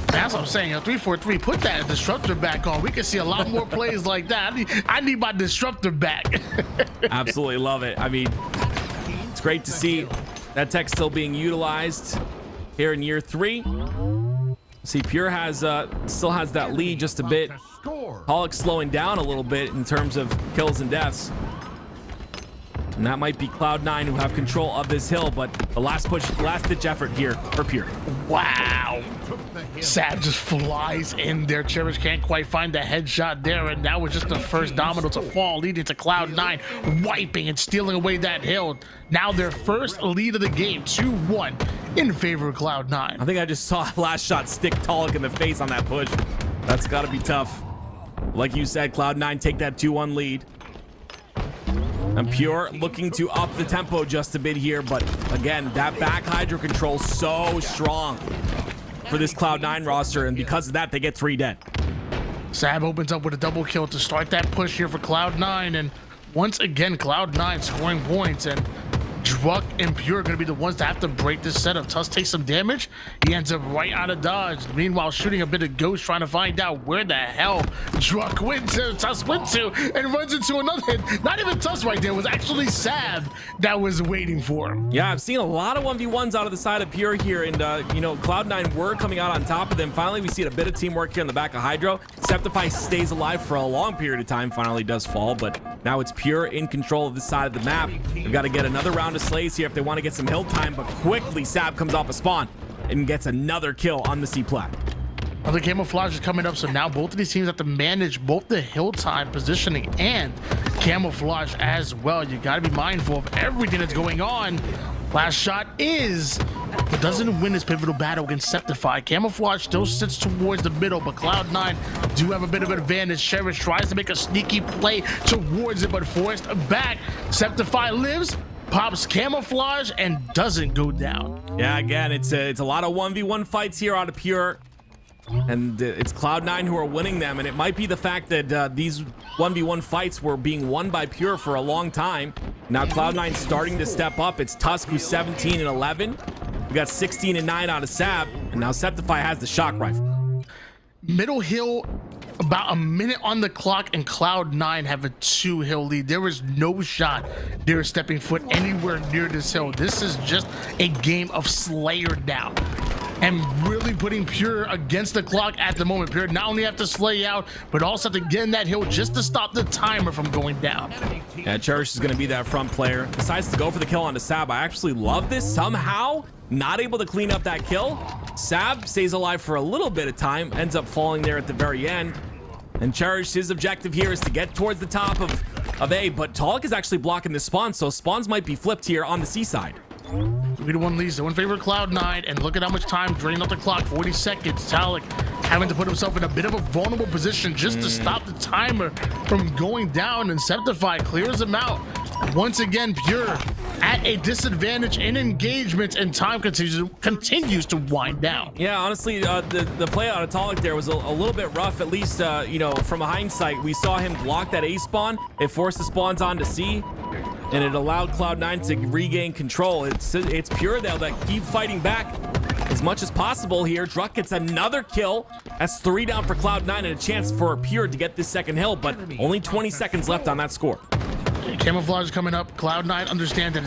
that's what I'm saying. A 3-4-3, put that disruptor back on. We can see a lot more plays like that. I need my disruptor back. Absolutely love it. I mean, it's great to see that tech still being utilized here in year 3. See, Pure has still has that lead just a bit. Pollock slowing down a little bit in terms of kills and deaths. And that might be Cloud9 who have control of this hill, but the last push, last ditch effort here for Pure. Wow. Sab just flies in there. Cherish can't quite find the headshot there, and that was just the first domino to fall, leading to Cloud9 wiping and stealing away that hill. Now their first lead of the game, 2-1 in favor of Cloud9. I think I just saw last shot stick Pollock in the face on that push. That's got to be tough. Like you said, Cloud9 take that 2-1 lead. And Pure looking to up the tempo just a bit here, but again, that back Hydra control so strong for this Cloud9 roster, and because of that, they get 3 dead. Sab opens up with a double kill to start that push here for Cloud9, and once again, Cloud9 scoring points, and Druck and Pure are going to be the ones that have to break this setup. Tusk takes some damage. He ends up right out of dodge. Meanwhile, shooting a bit of ghost, trying to find out where the hell Druck went to, Tusk went to, and runs into another hit. Not even Tusk right there. It was actually Sab that was waiting for him. Yeah, I've seen a lot of 1v1s out of the side of Pure here, and you know, Cloud9 were coming out on top of them. Finally, we see a bit of teamwork here in the back of Hydro. Septify stays alive for a long period of time, finally does fall, but now it's Pure in control of this side of the map. We've got to get another round of slays here if they want to get some hill time, but quickly Sab comes off a spawn and gets another kill on the C plat. Other camouflage is coming up, so now both of these teams have to manage both the hill time positioning and camouflage as well. You got to be mindful of everything that's going on. Last shot is, but doesn't win this pivotal battle against Septify. Camouflage still sits towards the middle, but Cloud9 do have a bit of an advantage. Cherish tries to make a sneaky play towards it, but forced back. Septify lives, pops camouflage, and doesn't go down. Yeah, again, it's a lot of 1v1 fights here out of Pure, and it's Cloud9 who are winning them, and it might be the fact that these 1v1 fights were being won by Pure for a long time. Now Cloud9 starting to step up. It's Tusk who's 17 and 11. We got 16 and 9 out of Sab, and now Septify has the shock rifle. Middle hill, about a minute on the clock, and Cloud9 have a 2-hill lead. There is no shot they're stepping foot anywhere near this hill. This is just a game of Slayer down, and really putting Pure against the clock at the moment. Pure not only have to slay out, but also have to get in that hill just to stop the timer from going down. Yeah, Cherish is going to be that front player. Decides to go for the kill onto Sab. I actually love this. Somehow, not able to clean up that kill. Sab stays alive for a little bit of time, ends up falling there at the very end. And Cherish, his objective here is to get towards the top of A, but Talik is actually blocking the spawn, so spawns might be flipped here on the C side. 3-1 leads, so in favor of Cloud9, and look at how much time drained off the clock. 40 seconds. Talik having to put himself in a bit of a vulnerable position just to stop the timer from going down, and Septify clears him out. Once again, Pure at a disadvantage in engagement, and time continues to wind down. Yeah, honestly, the play out of Talik there was a little bit rough, at least, you know, from hindsight. We saw him block that A spawn. It forced the spawns onto C, and it allowed Cloud9 to regain control. It's Pure, though, that keep fighting back as much as possible here. Druck gets another kill. That's 3 down for Cloud9 and a chance for Pure to get this second hill, but only 20 seconds left on that score. Camouflage coming up. Cloud9 understand that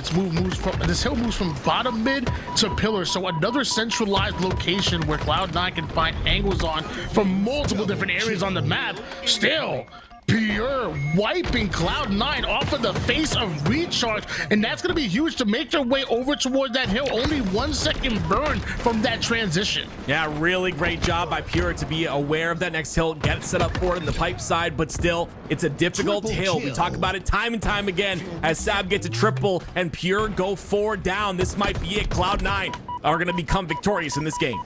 this hill moves from bottom mid to pillar, so another centralized location where Cloud9 can find angles on from multiple different areas on the map. Still, Pure wiping Cloud9 off of the face of recharge, and that's going to be huge to make their way over towards that hill. Only 1 second burn from that transition. Yeah, really great job by Pure to be aware of that next hill, get set up for it in the pipe side, but still, it's a difficult hill. We talk about it time and time again as Sab gets a triple and Pure go 4 down. This might be it. Cloud9 are going to become victorious in this game.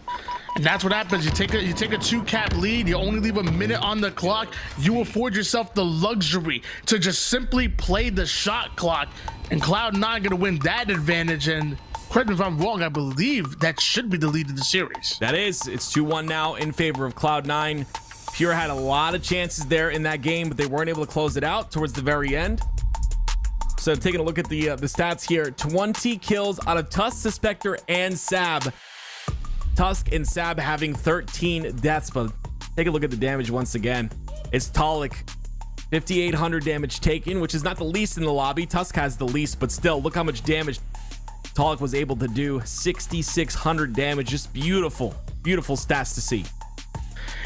And that's what happens. You take a 2-cap lead. You only leave a minute on the clock. You afford yourself the luxury to just simply play the shot clock. And Cloud9 going to win that advantage. And correct me if I'm wrong, I believe that should be the lead of the series. That is. It's 2-1 now in favor of Cloud9. Pure had a lot of chances there in that game, but they weren't able to close it out towards the very end. So taking a look at the stats here, 20 kills out of Tusk, Suspector, and Sab. Tusk and Sab having 13 deaths, but take a look at the damage once again. It's Talik, 5,800 damage taken, which is not the least in the lobby. Tusk has the least, but still, look how much damage Talik was able to do. 6,600 damage, just beautiful, beautiful stats to see.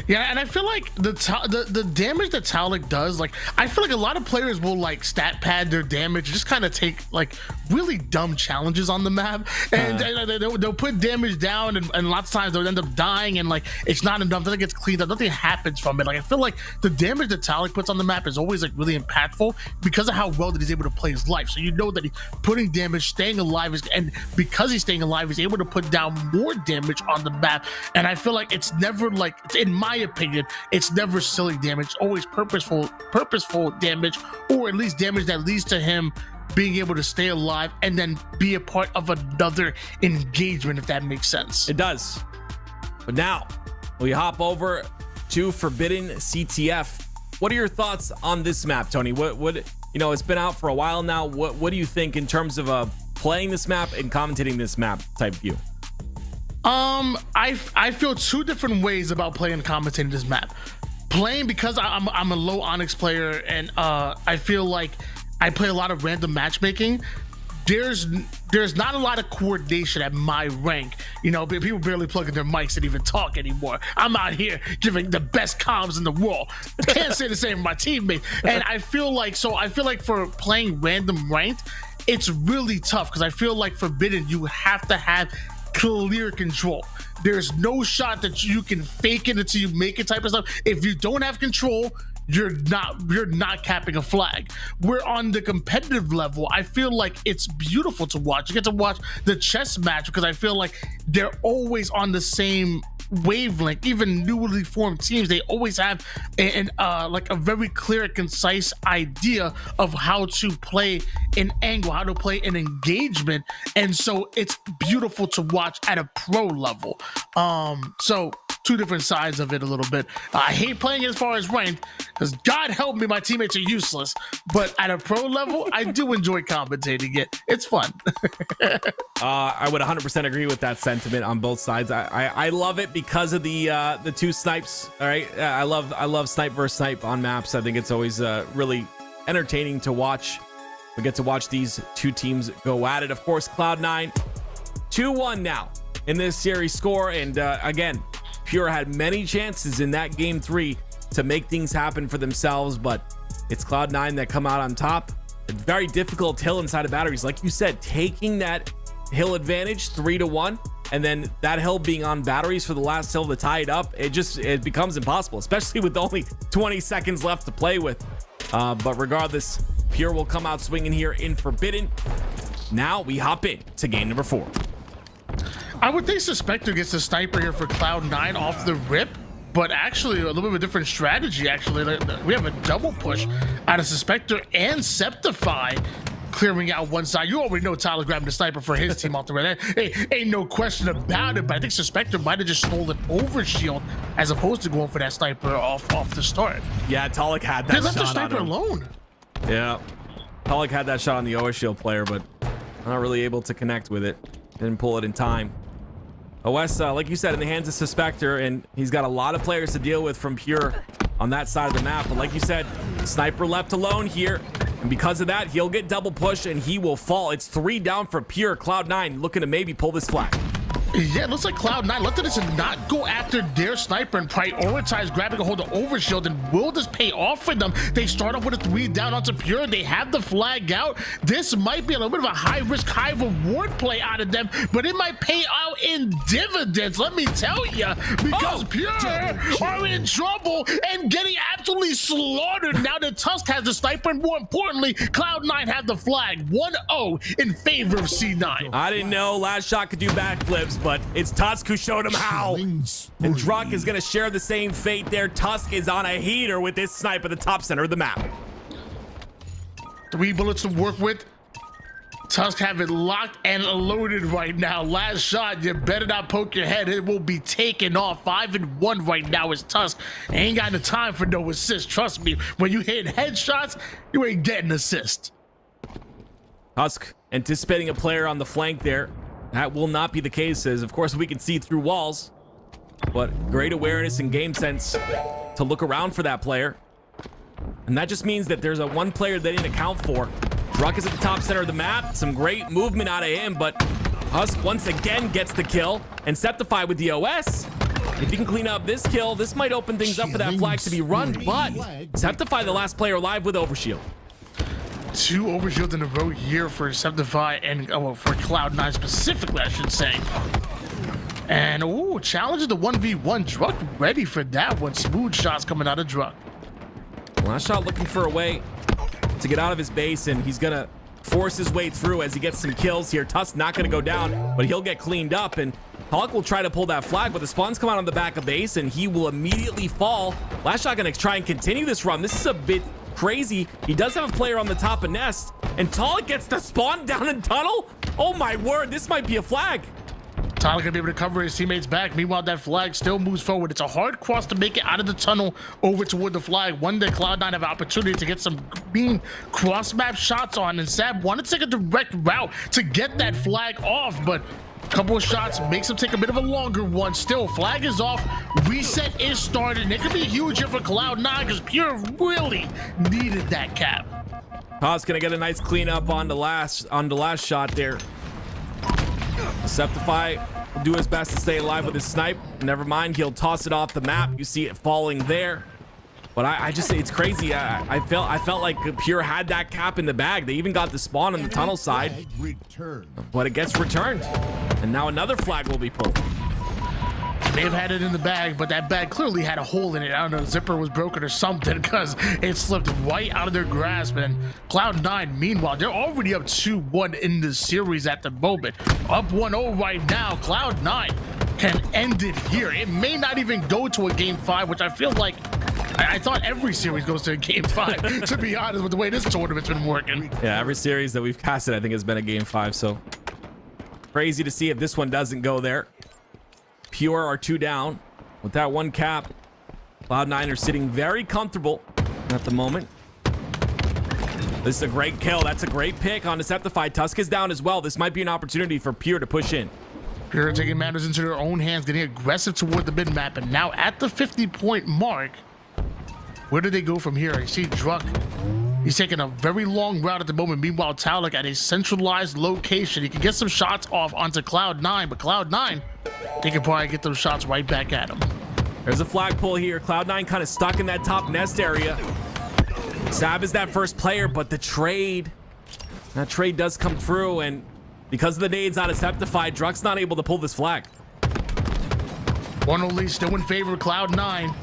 Yeah, and I feel like the damage that Talik does, like, I feel like a lot of players will like stat pad their damage, just kind of take like really dumb challenges on the map, and they'll put damage down, and lots of times they'll end up dying, and like it's not enough, then it gets cleaned up, nothing happens from it. Like I feel like the damage that Talik puts on the map is always like really impactful because of how well that he's able to play his life. So you know that he's putting damage, staying alive, and because he's staying alive, he's able to put down more damage on the map. And I feel like it's never like, in my opinion, it's never silly damage. It's always purposeful damage, or at least damage that leads to him being able to stay alive and then be a part of another engagement, if that makes sense. It does. But now we hop over to Forbidden CTF. What are your thoughts on this map, Tony? What you know, it's been out for a while now. What do you think in terms of playing this map and commentating this map type view? I feel two different ways about playing and commentating this map. Playing because I'm a low Onyx player, and I feel like I play a lot of random matchmaking. There's not a lot of coordination at my rank. You know, people barely plug in their mics and even talk anymore. I'm out here giving the best comms in the world. Can't say the same for my teammates. And I feel like for playing random ranked, it's really tough because I feel like Forbidden, you have to have clear control. There's no shot that you can fake it until you make it type of stuff. If you don't have control, you're not capping a flag. We're on the competitive level. I feel like it's beautiful to watch. You get to watch the chess match because I feel like they're always on the same wavelength. Even newly formed teams, they always have like a very clear, concise idea of how to play an angle, how to play an engagement, and so it's beautiful to watch at a pro level. So two different sides of it a little bit. I hate playing it as far as ranked because God help me, my teammates are useless. But at a pro level, I do enjoy commentating it. It's fun. I would 100% agree with that sentiment on both sides. I love it because of the two snipes. All right, I love snipe versus snipe on maps. I think it's always really entertaining to watch. We get to watch these two teams go at it. Of course, Cloud9 2-1 now in this series score, and again, Pure had many chances in that game 3 to make things happen for themselves, but it's Cloud9 that come out on top. A very difficult hill inside of batteries. Like you said, taking that hill advantage 3-1, and then that hill being on batteries for the last hill to tie it up, it becomes impossible, especially with only 20 seconds left to play with. But regardless, Pure will come out swinging here in Forbidden. Now we hop in to game number 4. I would think Suspector gets the sniper here for Cloud9 off the rip, but actually a little bit of a different strategy. Actually, we have a double push out of Suspector and Septify clearing out one side. You already know Tyler grabbing the sniper for his team off the red. Hey, ain't no question about it, but I think Suspector might have just stolen overshield as opposed to going for that sniper off the start. Yeah, Talik had that They left the shot sniper on him. alone. Yeah, Talik had that shot on the overshield player, but not really able to connect with it. Didn't pull it in time. OS, like you said, in the hands of Suspector, and he's got a lot of players to deal with from Pure on that side of the map. But like you said, sniper left alone here. And because of that, he'll get double push and he will fall. It's 3 down for Pure. Cloud9 looking to maybe pull this flag. Yeah, it looks like Cloud9 looked at this and not go after their sniper and prioritize grabbing a hold of Overshield. And will this pay off for them? They start off with a 3 down onto Pure. They have the flag out. This might be a little bit of a high risk, high reward play out of them, but it might pay out in dividends, let me tell you, because Pure are in trouble and getting absolutely slaughtered. Now that Tusk has the sniper, and more importantly, Cloud9 have the flag. 1-0 in favor of C9. I didn't know Last Shot could do backflips, but it's Tusk who showed him how. And Druk is going to share the same fate there. Tusk is on a heater with this snipe at the top center of the map. 3 bullets to work with. Tusk have it locked and loaded right now. Last shot, you better not poke your head. It will be taken off. 5-1 right now is Tusk. Ain't got the time for no assist. Trust me, when you hit headshots, you ain't getting assist. Tusk anticipating a player on the flank there. That will not be the case, as of course we can see through walls, but great awareness and game sense to look around for that player. And that just means that there's a 1 player they didn't account for. Druk is at the top center of the map. Some great movement out of him, but Tusk once again gets the kill. And Septify with the OS. If he can clean up this kill, this might open things up for that flag to be run, but Septify the last player alive with Overshield. 2 Overshields in a row here for Septify and for Cloud9 specifically, I should say. And challenges the 1v1. Druk ready for that one. Smooth shots coming out of Druk. Last Shot looking for a way to get out of his base, and he's gonna force his way through as he gets some kills here. Tusk not gonna go down, but he'll get cleaned up, and Hawk will try to pull that flag, but the spawns come out on the back of base, and he will immediately fall. Last Shot gonna try and continue this run. This is a bit crazy. He does have a player on the top of Nest, and Talik gets the spawn down in tunnel. Oh my word, this might be a flag. Tyler gonna be able to cover his teammates back. Meanwhile, that flag still moves forward. It's a hard cross to make it out of the tunnel over toward the flag. One that Cloud9 have an opportunity to get some beam cross map shots on, and Sab wanted to take a direct route to get that flag off, but a couple of shots makes him take a bit of a longer one. Still, flag is off. Reset is started, and it could be huge here for Cloud9 because Pure really needed that cap. Haas gonna get a nice cleanup on the last shot there. Septify will do his best to stay alive with his snipe. Never mind, he'll toss it off the map. You see it falling there. But I just say it's crazy. I felt like Pure had that cap in the bag. They even got the spawn on the tunnel side, but it gets returned. And now another flag will be pulled. May have had it in the bag, but that bag clearly had a hole in it. I don't know, the zipper was broken or something, because it slipped right out of their grasp. And Cloud9, meanwhile, they're already up 2-1 in the series at the moment. Up 1-0 right now. Cloud9 can end it here. It may not even go to a game 5, which I feel like I thought every series goes to a game 5, to be honest, with the way this tournament's been working. Yeah, every series that we've casted, I think, has been a game 5. So crazy to see if this one doesn't go there. Pure are 2 down with that 1 cap. Cloud9 are sitting very comfortable at the moment. This is a great kill. That's a great pick on Deceptify. Tusk is down as well. This might be an opportunity for Pure to push in. Pure taking matters into their own hands, getting aggressive toward the mid map, and now at the 50-point mark, where do they go from here? I see Druk. He's taking a very long route at the moment. Meanwhile, Talik at a centralized location. He can get some shots off onto Cloud9, but Cloud9, they can probably get those shots right back at him. There's a flag pull here. Cloud9 kind of stuck in that top nest area. Sab is that first player, but that trade does come through, and because of the nades out of Septify, Druk's not able to pull this flag. 1-0 lead still in favor of Cloud9.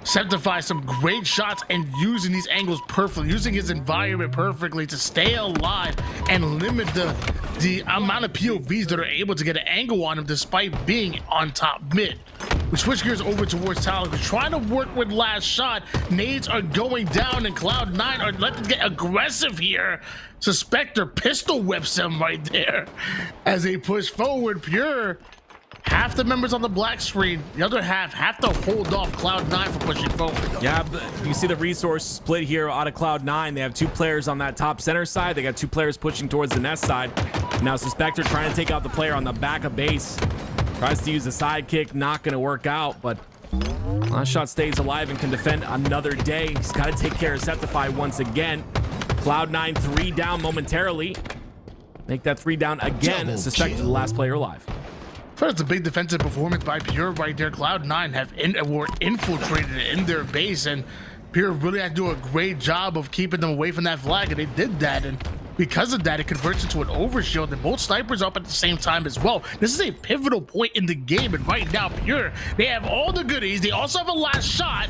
Septify some great shots and using these angles perfectly, using his environment perfectly to stay alive and limit the amount of POVs that are able to get an angle on him despite being on top mid. We switch gears over towards Talik. We're trying to work with last shot. Nades are going down and Cloud9 are letting get aggressive here. Suspector pistol whips him right there as they push forward. Pure, half the members on the black screen, the other half have to hold off Cloud9 for pushing forward. Yeah, but you see the resource split here out of Cloud9. They have 2 players on that top center side. They got 2 players pushing towards the nest side. Now Suspector trying to take out the player on the back of base. Tries to use a sidekick, not going to work out, but Last Shot stays alive and can defend another day. He's got to take care of Septify once again. Cloud9 3 down momentarily. Make that 3 down again. Suspected the last player alive. First, a big defensive performance by Pure right there. Cloud9 were infiltrated in their base, and Pure really had to do a great job of keeping them away from that flag, and they did that. And because of that, it converts into an overshield, and both snipers up at the same time as well. This is a pivotal point in the game, and right now, Pure, they have all the goodies. They also have a last shot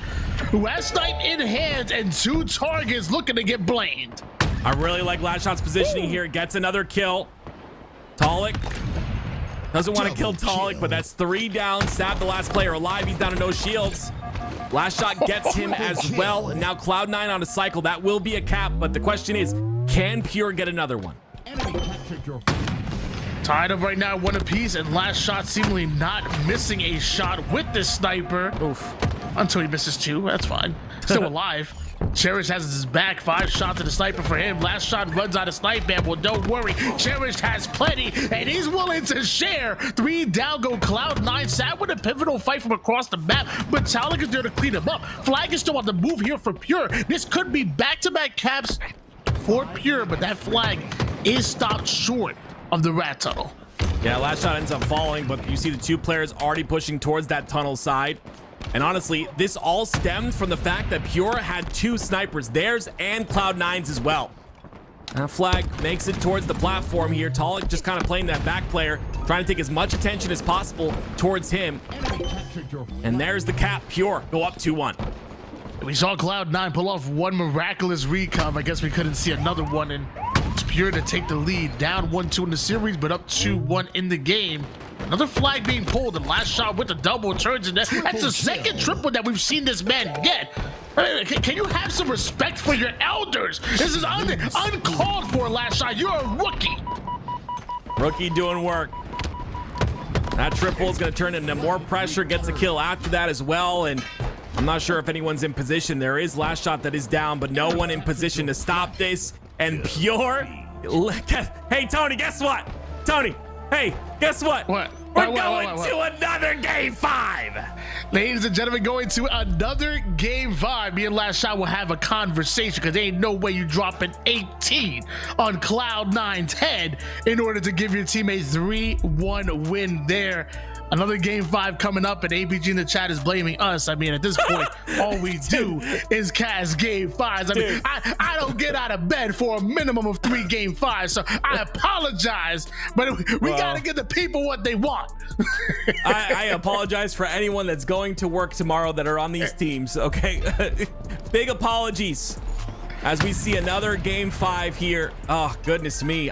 who has snipe in hand and 2 targets looking to get blamed. I really like Last Shot's positioning here. Gets another kill. Talik doesn't want to kill Talik, but that's 3 down. Stab the last player alive. He's down to no shields. Last Shot gets him as well. And now Cloud9 on a cycle. That will be a cap, but the question is, can Pure get another one? Tied up right now, 1 apiece, and Last Shot seemingly not missing a shot with this sniper. Oof. Until he misses 2, that's fine. Still alive. Cherish has his back, 5 shots to the sniper for him. Last Shot runs out of snipe, man. Well, don't worry. Cherish has plenty, and he's willing to share. 3 down go Cloud9. Sad with a pivotal fight from across the map, but Talik is there to clean him up. Flag is still on the move here for Pure. This could be back-to-back caps for Pure, but that flag is stopped short of the rat tunnel. Yeah, Last Shot ends up falling, but you see the 2 players already pushing towards that tunnel side. And honestly, this all stemmed from the fact that Pure had 2 snipers, theirs and Cloud9's as well. That flag makes it towards the platform here. Talik just kind of playing that back player, trying to take as much attention as possible towards him. And there's the cap. Pure go up 2-1. We saw Cloud9 pull off 1 miraculous recov. I guess we couldn't see another one, and it's Pure to take the lead. Down 1-2 in the series, but up 2-1 in the game. Another flag being pulled, and Last Shot with the double turns, and that's the second triple that we've seen this man get. Can you have some respect for your elders? This is uncalled for, Last Shot. You're a rookie. Rookie doing work. That triple is going to turn into more pressure, gets a kill after that as well, and I'm not sure if anyone's in position. There is Last Shot that is down, but no one in position to stop this. And Pure, hey Tony, guess what? Tony, hey, guess what? What? We're going to another game 5. Ladies and gentlemen, going to another game 5. Me and Last Shot will have a conversation, because there ain't no way you drop an 18 on Cloud9's head in order to give your team a 3-1 win there. Another game 5 coming up, and APG in the chat is blaming us. I mean, at this point, all we do is cast game 5s. I mean, I don't get out of bed for a minimum of 3 game 5s, so I apologize, but we gotta give the people what they want. I apologize for anyone that's going to work tomorrow that are on these teams, okay? Big apologies as we see another game 5 here. Oh, goodness me.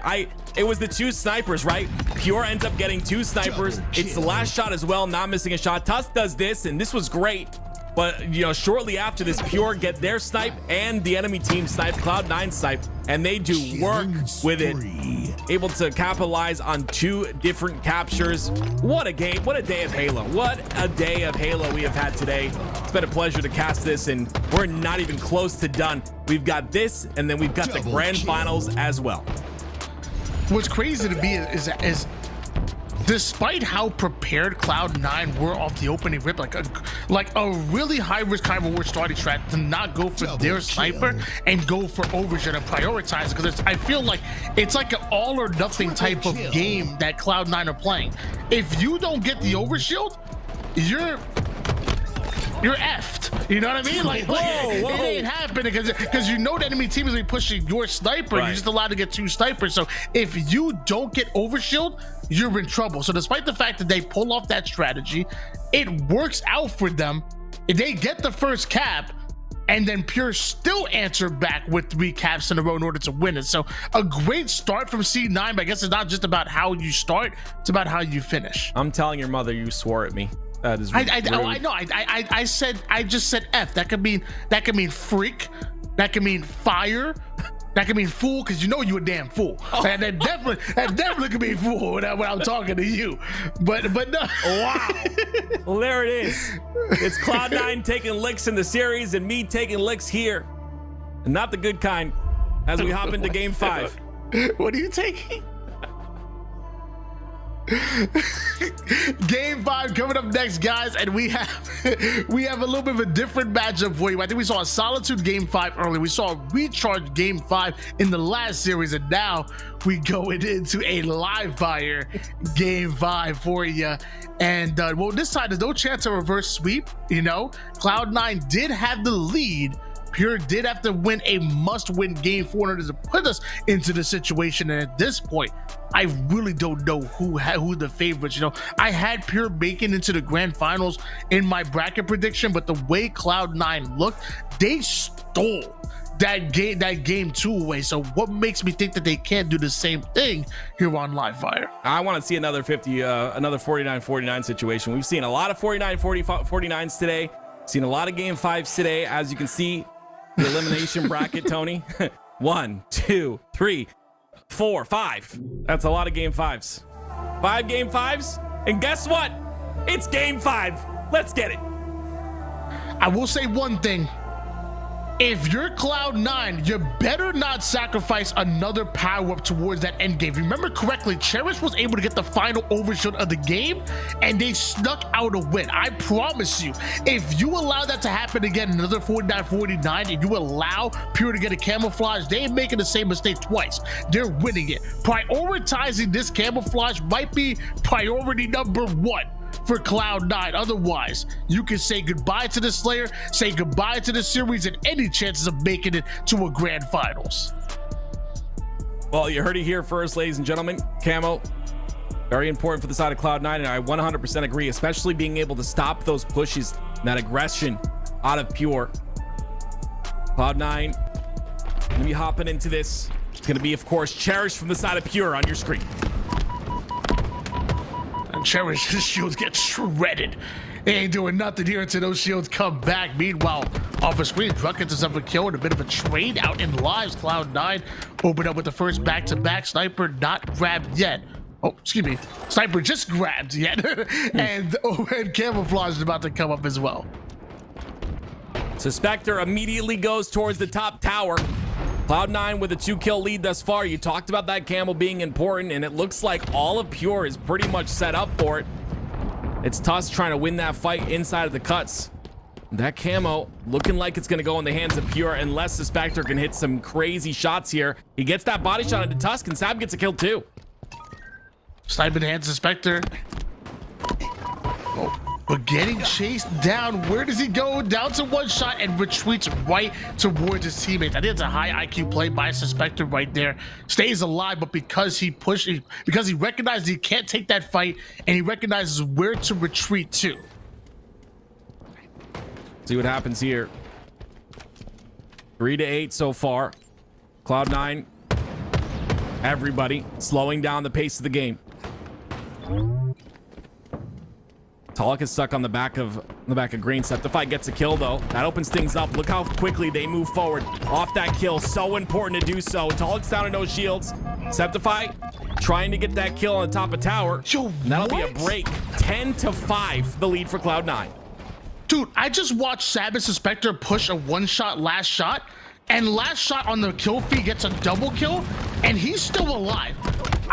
It was the 2 snipers, right? Pure ends up getting 2 snipers. It's the Last Shot as well, not missing a shot. Tusk does this, and this was great. But, you know, shortly after this, Pure get their snipe and the enemy team snipe, Cloud9 snipe, and they do work with it. Able to capitalize on 2 different captures. What a game. What a day of Halo. What a day of Halo we have had today. It's been a pleasure to cast this, and we're not even close to done. We've got this, and then we've got the grand finals as well. What's crazy to me is despite how prepared Cloud9 were off the opening rip, like a really high risk high reward starting strat to not go for their sniper and go for overshield and prioritize, because I feel like it's like an all or nothing type of game that Cloud9 are playing. If you don't get the overshield, you're effed. You know what I mean? Like, whoa. It ain't happening, because you know the enemy team is gonna be pushing your sniper. Right. You're just allowed to get 2 snipers. So if you don't get overshield, you're in trouble. So despite the fact that they pull off that strategy, it works out for them. They get the first cap, and then Pure still answer back with 3 caps in a row in order to win it. So a great start from C9, but I guess it's not just about how you start, it's about how you finish. I'm telling your mother you swore at me. That is rude. I know. I just said F. That could mean freak. That could mean fire. That could mean fool, because you know you a damn fool. Oh. And that definitely could mean fool when I'm talking to you. But no. Wow. Well, there it is. It's Cloud9 taking licks in the series and me taking licks here. And not the good kind as we hop into game 5. What are you taking? Game 5 coming up next, guys, and we have a little bit of a different matchup for you. I think we saw a Solitude Game 5 earlier. We saw a Recharge Game 5 in the last series, and now we going into a live fire Game 5 for you. And well, this time there's no chance of reverse sweep. You know, Cloud9 did have the lead. Pure did have to win a must-win game 400 to put us into the situation, and at this point, I really don't know who the favorites. You know, I had Pure making into the grand finals in my bracket prediction, but the way Cloud9 looked, they stole that game 2 away. So what makes me think that they can't do the same thing here on Live Fire? I want to see another 49-49 situation. We've seen a lot of 49-49s today. Seen a lot of game 5s today, as you can see. The elimination bracket, Tony. 1, 2, 3, 4, 5. That's a lot of game 5s. 5 game 5s. And guess what? It's game 5. Let's get it. I will say one thing. If you're Cloud9, you better not sacrifice another power-up towards that end game. If you remember correctly, Cherish was able to get the final overshot of the game, and they snuck out a win. I promise you, if you allow that to happen again, another 49-49, and you allow Pure to get a camouflage, they ain't making the same mistake twice. They're winning it. Prioritizing this camouflage might be priority number 1 for Cloud9. Otherwise, you can say goodbye to the Slayer, say goodbye to the series, and any chances of making it to a grand finals. Well, you heard it here first, ladies and gentlemen. Camo, very important for the side of Cloud9, and I 100% agree, especially being able to stop those pushes and that aggression out of Pure. Cloud9 gonna be hopping into this. It's gonna be, of course, Cherish from the side of Pure on your screen. Cherish's shields get shredded. They ain't doing nothing here until those shields come back. Meanwhile, off the screen, Druck gets himself a kill and a bit of a trade out in lives. Cloud9 opened up with the first back-to-back. Sniper not grabbed yet. Oh, excuse me. Sniper just grabbed yet. and Camouflage is about to come up as well. Suspector immediately goes towards the top tower. Cloud9 with a 2-kill lead thus far. You talked about that camo being important, and it looks like all of Pure is pretty much set up for it. It's Tusk trying to win that fight inside of the cuts. That camo looking like it's going to go in the hands of Pure unless Suspector can hit some crazy shots here. He gets that body shot into Tusk, and Sab gets a kill too. Sniper hands Suspector. Oh. But getting chased down, where does he go? Down to 1 shot and retreats right towards his teammates. I think it's a high IQ play by Suspector right there. Stays alive, but because he recognized he can't take that fight, and he recognizes where to retreat to. See what happens here. 3-8 so far. Cloud9, everybody slowing down the pace of the game. Talik is stuck on the back of Green. Septify gets a kill though. That opens things up. Look how quickly they move forward off that kill. So important to do so. Talik's down to no shields. Septify trying to get that kill on the top of tower. Yo, and that'll be a break. 10-5, the lead for Cloud9. Dude, I just watched Sabbath Suspector push a 1-shot last shot, and last shot on the kill feed gets a double kill, and he's still alive.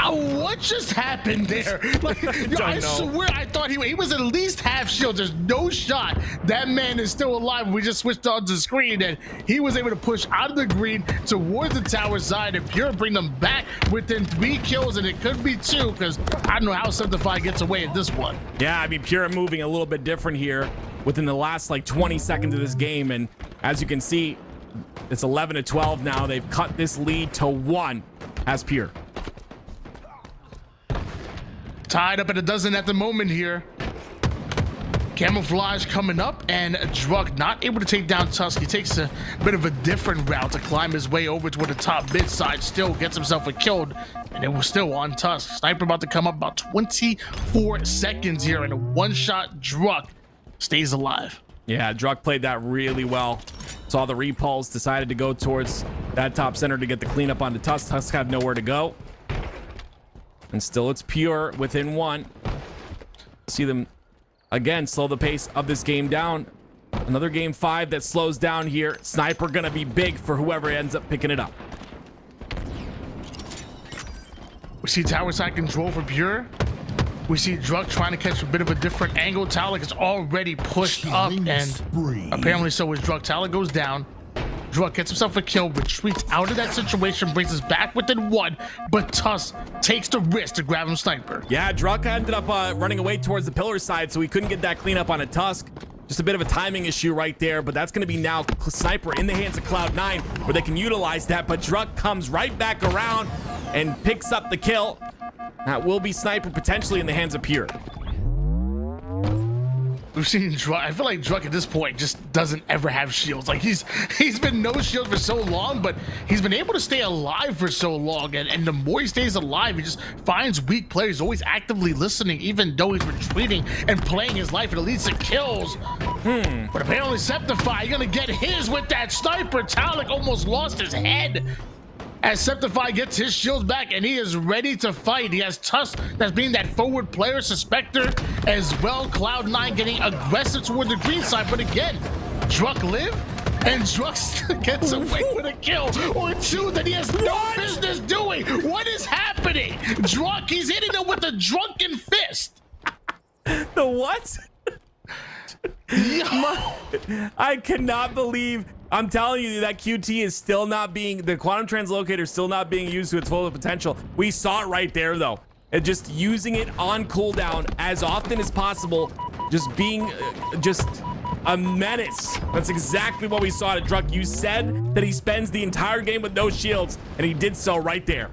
What just happened there? Like, I swear I thought he was at least half shield. There's no shot. That man is still alive. We just switched on the screen, and he was able to push out of the green towards the tower side, and Pure bring them back within 3 kills, and it could be 2, because I don't know how Simplify gets away at this one. Yeah, I mean, Pure moving a little bit different here within the last like 20 seconds of this game, and as you can see, it's 11-12 now. They've cut this lead to 1 as Pure. Tied up at 12 at the moment here. Camouflage coming up, and Druck not able to take down Tusk. He takes a bit of a different route to climb his way over toward the top mid side. Still gets himself a kill, and it was still on Tusk. Sniper about to come up about 24 seconds here, and a 1-shot Druck stays alive. Yeah, Druck played that really well. Saw the repulse, decided to go towards that top center to get the cleanup onto Tusk. Tusk had nowhere to go. And still it's Pure within 1. See them again slow the pace of this game down. Another game 5 that slows down here. Sniper gonna be big for whoever ends up picking it up. We see tower side control for Pure. We see Druk trying to catch a bit of a different angle. Talik is already pushed up, and apparently so is Druk. Talik goes down. Druk gets himself a kill, retreats out of that situation, brings us back within 1, but Tusk takes the risk to grab him sniper. Yeah, Druk ended up running away towards the pillar side, so he couldn't get that cleanup on a Tusk. Just a bit of a timing issue right there, but that's going to be now Sniper in the hands of Cloud9, where they can utilize that, but Druk comes right back around and picks up the kill. That will be Sniper potentially in the hands of Pery. We've seen Druk. I feel like Druk at this point just doesn't ever have shields. Like he's been no shield for so long, but he's been able to stay alive for so long. And the more he stays alive, he just finds weak players, always actively listening, even though he's retreating and playing his life. It leads to kills. But apparently Septify gonna get his with that sniper. Talik almost lost his head as Septify gets his shields back, and he is ready to fight. He has Tusk that's being that forward player, Suspector as well. Cloud9 getting aggressive toward the green side, but again, Druk live, and Druk gets away with a kill or 2 that he has no business doing. What is happening? Druk, he's hitting him with a drunken fist. The what? I cannot believe, I'm telling you, that QT is still not being, the quantum translocator is still not being used to its full potential. We saw it right there though. And just using it on cooldown as often as possible, just being just a menace. That's exactly what we saw at Druk. You said that he spends the entire game with no shields, and he did so right there.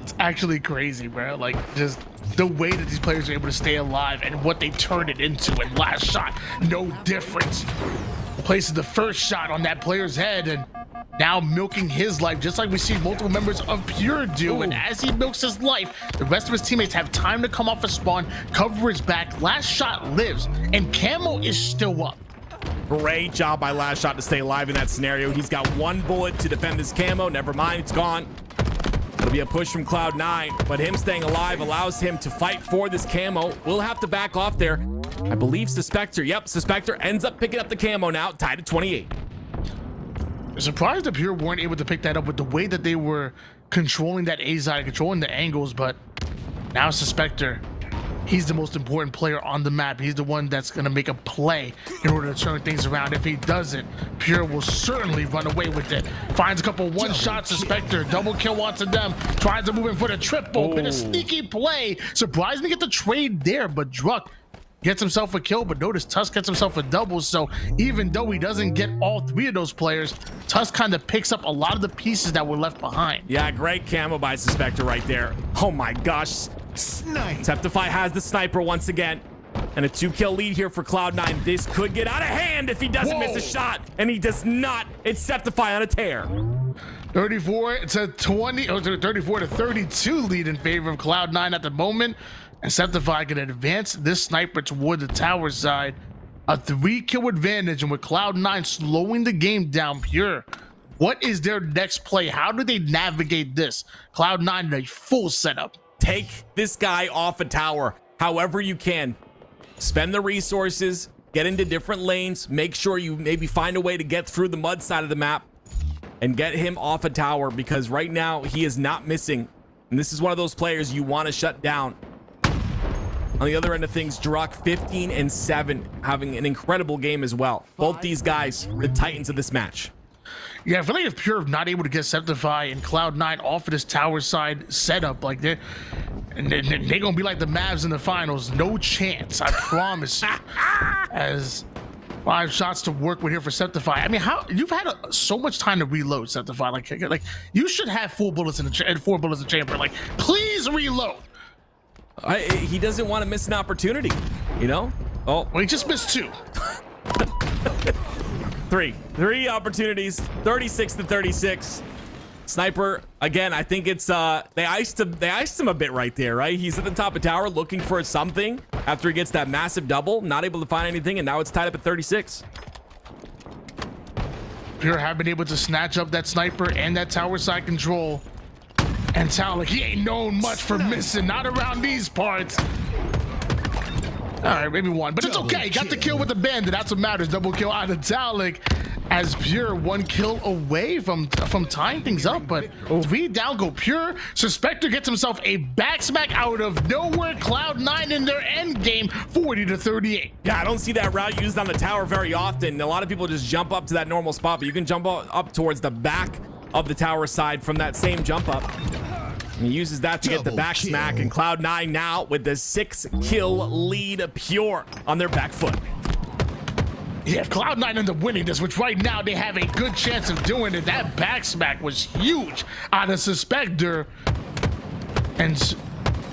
It's actually crazy, bro. Like, just the way that these players are able to stay alive and what they turn it into. And last shot, no difference. Places the first shot on that player's head, and now milking his life, just like we see multiple members of Pure do. And as he milks his life, the rest of his teammates have time to come off a spawn, cover his back. Last shot lives, and Camo is still up. Great job by Last Shot to stay alive in that scenario. He's got 1 bullet to defend his camo. Never mind, it's gone. It'll be a push from Cloud9, but him staying alive allows him to fight for this camo. We'll have to back off there. I believe Suspector. Yep, Suspector ends up picking up the camo now, tied at 28. I'm surprised that Pure weren't able to pick that up with the way that they were controlling that A side, controlling the angles, but now Suspector, he's the most important player on the map. He's the one that's going to make a play in order to turn things around. If he doesn't, Pure will certainly run away with it. Finds a couple one-shots, Suspector, double kill onto them, tries to move in for the triple. Bit of sneaky play. Surprised to get the trade there, but Druk gets himself a kill, but notice Tusk gets himself a double. So even though he doesn't get all 3 of those players, Tusk kind of picks up a lot of the pieces that were left behind. Yeah, great camo by Suspector right there. Oh my gosh. Septify has the sniper once again, and a 2-kill lead here for Cloud9. This could get out of hand if he doesn't miss a shot, and he does not. It's Septify on a tear. 34 to 20, or 34 to 32 lead in favor of Cloud9 at the moment, and Septify can advance this sniper toward the tower side. A 3-kill advantage, and with Cloud9 slowing the game down. Pure, what is their next play? How do they navigate this? Cloud9 in a full setup. Take this guy off a tower however you can. Spend the resources, get into different lanes, make sure you maybe find a way to get through the mud side of the map and get him off a tower, because right now he is not missing, and this is one of those players you want to shut down. On the other end of things, Druk 15 and 7, having an incredible game as well. Both these guys, the titans of this match. Yeah, I feel like if Pure not able to get Septify and Cloud9 off of this tower side setup, like they're gonna be like the Mavs in the finals. No chance, I promise you. As 5 shots to work with here for Septify. I mean, how you've had so much time to reload, Septify. Like you should have 4 bullets in the 4 bullets in the chamber. Like, please reload. He doesn't want to miss an opportunity, you know? Oh, well, he just missed 2. 3 opportunities, 36 to 36. Sniper, again, I think it's they iced him a bit right there, right? He's at the top of tower looking for something after he gets that massive double, not able to find anything, and now it's tied up at 36. Pure have been able to snatch up that sniper and that tower side control. And Talik, he ain't known much for missing, not around these parts. All right, maybe 1, but it's okay. Got the kill with the bandit. That's what matters. Double kill out of Talik. as Pure 1 kill away from tying things up, but 3 down go Pure. Suspector gets himself a back smack out of nowhere. Cloud9 in their end game, 40-38. Yeah, I don't see that route used on the tower very often. A lot of people just jump up to that normal spot, but you can jump up towards the back of the tower side from that same jump up. And he uses that to get the back smack, and Cloud9 now with the 6-kill lead, Pure on their back foot. Yeah, if Cloud9 end up winning this, which right now they have a good chance of doing it, that back smack was huge out of Suspector. And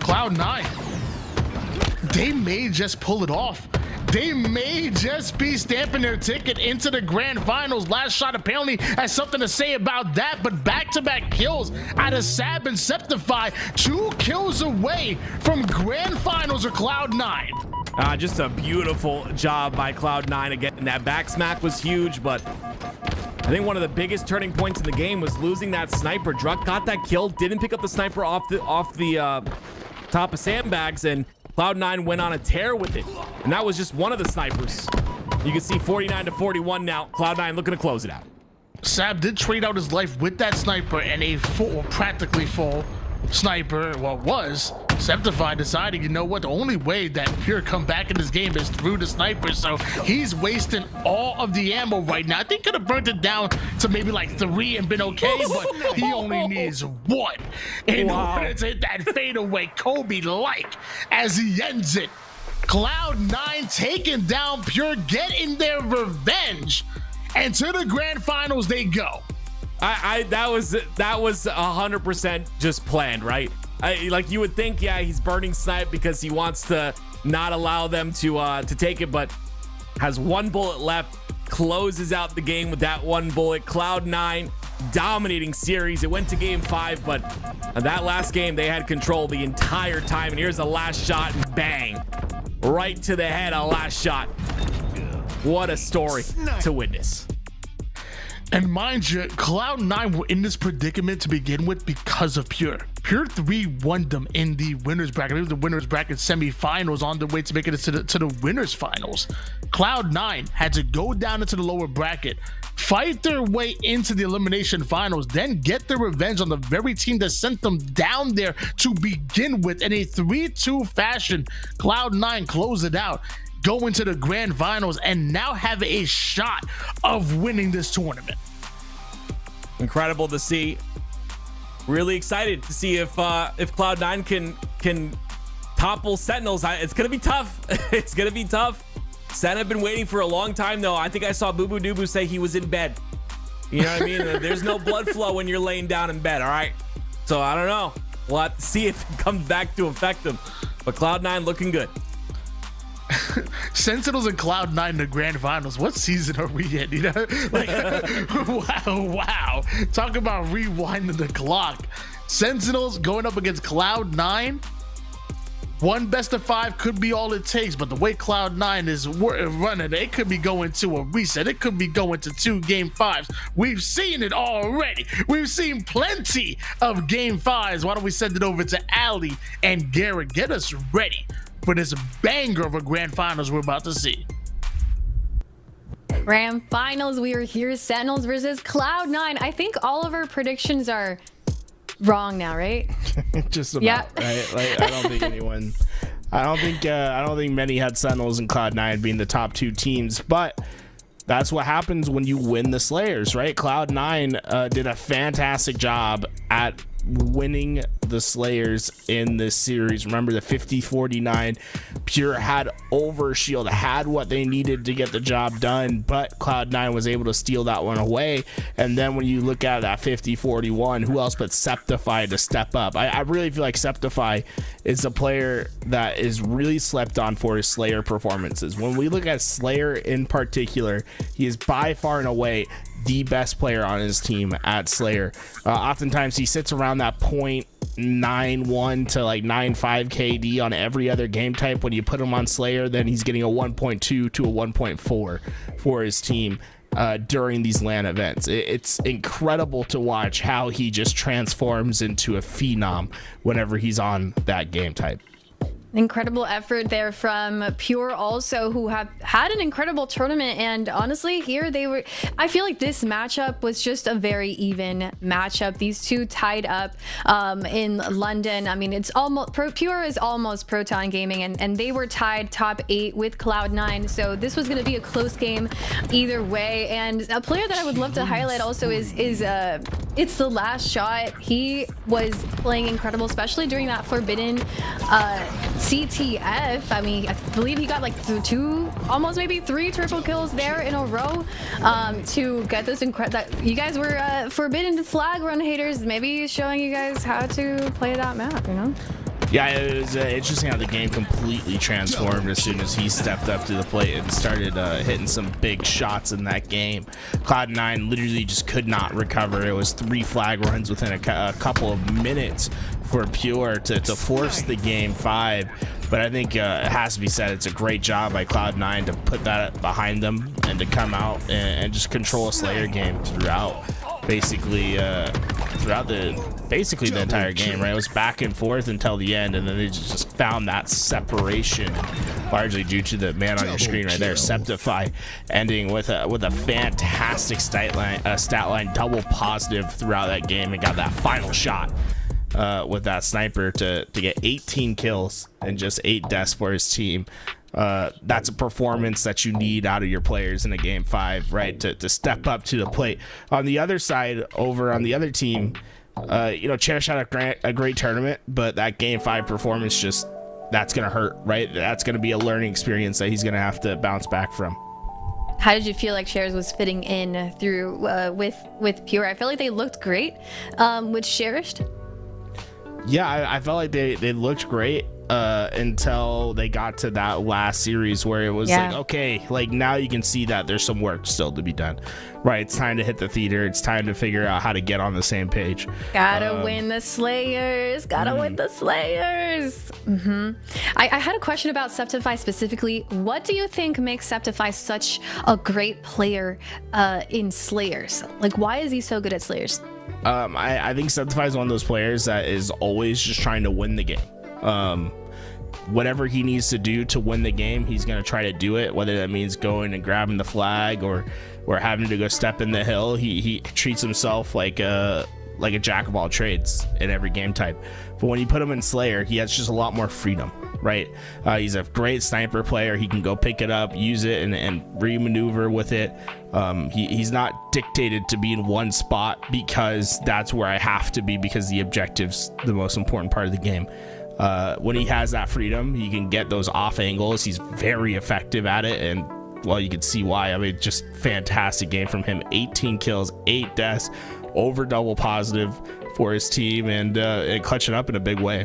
Cloud9, they may just pull it off. They may just be stamping their ticket into the grand finals. Last shot apparently has something to say about that, but back-to-back kills out of Sab and Septify, 2 kills away from grand finals or Cloud9. Just a beautiful job by Cloud9 again. That back smack was huge, but I think one of the biggest turning points in the game was losing that sniper. Druck got that kill, didn't pick up the sniper off the top of sandbags, and Cloud9 went on a tear with it. And that was just one of the snipers. You can see 49-41 now. Cloud9 looking to close it out. Sab did trade out his life with that sniper and a full, practically full sniper. Well, was Septify deciding, you know what, the only way that Pure come back in this game is through the sniper, so he's wasting all of the ammo right now. I think could have burnt it down to maybe like 3 and been okay, but he only needs 1 in order to hit that fadeaway Kobe-like as he ends it. Cloud9 taking down Pure, getting their revenge, and to the grand finals they go. That was 100% just planned, right? Like you would think, yeah, he's burning snipe because he wants to not allow them to take it, but has 1 bullet left, closes out the game with that 1 bullet. Cloud9 dominating series. It went to game 5, but that last game they had control the entire time. And here's the last shot, and bang, right to the head. A last shot. What a story to witness. And mind you, Cloud9 were in this predicament to begin with because of Pure. Pure 3 won them in the winners bracket. I believe the winners bracket semifinals, on their way to making it to the winners finals. Cloud9 had to go down into the lower bracket, fight their way into the elimination finals, then get their revenge on the very team that sent them down there to begin with. In a 3-2 fashion, Cloud9 close it out, go into the grand finals, and now have a shot of winning this tournament. Incredible to see. Really excited to see if Cloud9 can topple Sentinels. It's gonna be tough. It's gonna be tough. Sen have been waiting for a long time though. I think I saw Boo Boo Doo say he was in bed. You know what I mean? There's no blood flow when you're laying down in bed. All right. So I don't know. We'll have to see if it comes back to affect him. But Cloud9 looking good. Sentinels and Cloud9 in the grand finals. What season are we in? You know, like, wow. Talk about rewinding the clock. Sentinels going up against Cloud9. 1 best of 5 could be all it takes, but the way Cloud9 is running, it could be going to a reset. It could be going to 2 game 5s. We've seen it already. We've seen plenty of game 5s. Why don't we send it over to Ali and Garrett? Get us ready for this banger of a grand finals we're about to see. Grand finals, we are here. Sentinels versus Cloud9. I think all of our predictions are wrong now, right? Just about, yeah. right? Like, I don't think anyone. I don't think many had Sentinels and Cloud9 being the top 2 teams, but that's what happens when you win the Slayers, right? Cloud9 did a fantastic job at winning the Slayers in this series. Remember the 50-49. Pure had overshield, had what they needed to get the job done, but Cloud9 was able to steal that one away. And then when you look at that 50-41, who else but Septify to step up? I really feel like Septify is a player that is really slept on for his Slayer performances. When we look at Slayer in particular, he is by far and away the best player on his team at Slayer. Oftentimes he sits around that 0.91 to like 9.5 KD on every other game type. When you put him on Slayer, then he's getting a 1.2 to a 1.4 for his team during these LAN events. It's incredible to watch how he just transforms into a phenom whenever he's on that game type. Incredible effort there from Pure also, who have had an incredible tournament. And honestly, here I feel like this matchup was just a very even matchup. These two tied up in London. I mean, it's almost Pure is almost Proton Gaming, and they were tied top 8 with Cloud9. So this was going to be a close game either way. And a player that I would love to highlight also is it's the last shot. He was playing incredible, especially during that Forbidden CTF. I mean, I believe he got like 2, almost maybe 3 triple kills there in a row to get this incredible. You guys were Forbidden flag run haters, maybe showing you guys how to play that map, you know? Yeah, it was interesting how the game completely transformed as soon as he stepped up to the plate and started hitting some big shots in that game. Cloud9 literally just could not recover. It was 3 flag runs within a couple of minutes for Pure to force the game 5. But I think it has to be said, it's a great job by Cloud9 to put that behind them and to come out and just control a Slayer game throughout. Basically the entire game, right? It was back and forth until the end, and then they just found that separation, largely due to the man on your screen right there, Septify, ending with a fantastic stat line, double positive throughout that game, and got that final shot with that sniper to get 18 kills and just 8 deaths for his team. That's a performance that you need out of your players in a game 5, right? To step up to the plate. On the other side, over on the other team, Cherish had a great tournament, but that game 5 performance that's gonna hurt, right? That's gonna be a learning experience that he's gonna have to bounce back from. How did you feel like Shares was fitting in through with Pure? I feel like they looked great with Cherished. Yeah, I felt like they looked great until they got to that last series where it was like, okay, like now you can see that there's some work still to be done, right? It's time to hit the theater. It's time to figure out how to get on the same page. Gotta win the Slayers. Gotta win the Slayers. I had a question about Septify specifically. What do you think makes Septify such a great player in Slayers? Like, why is he so good at Slayers? I think Septify is one of those players that is always just trying to win the game. Whatever he needs to do to win the game, he's going to try to do it, whether that means going and grabbing the flag or having to go step in the hill. He treats himself like a jack of all trades in every game type. But when you put him in Slayer, he has just a lot more freedom, right? He's a great sniper player. He can go pick it up, use it, and re-maneuver with it. He's not dictated to be in one spot because that's where I have to be because the objective's the most important part of the game. When he has that freedom, he can get those off angles. He's very effective at it, and well, you can see why. I mean, just fantastic game from him. 18 kills, 8 deaths, over double positive for his team, and clutching up in a big way.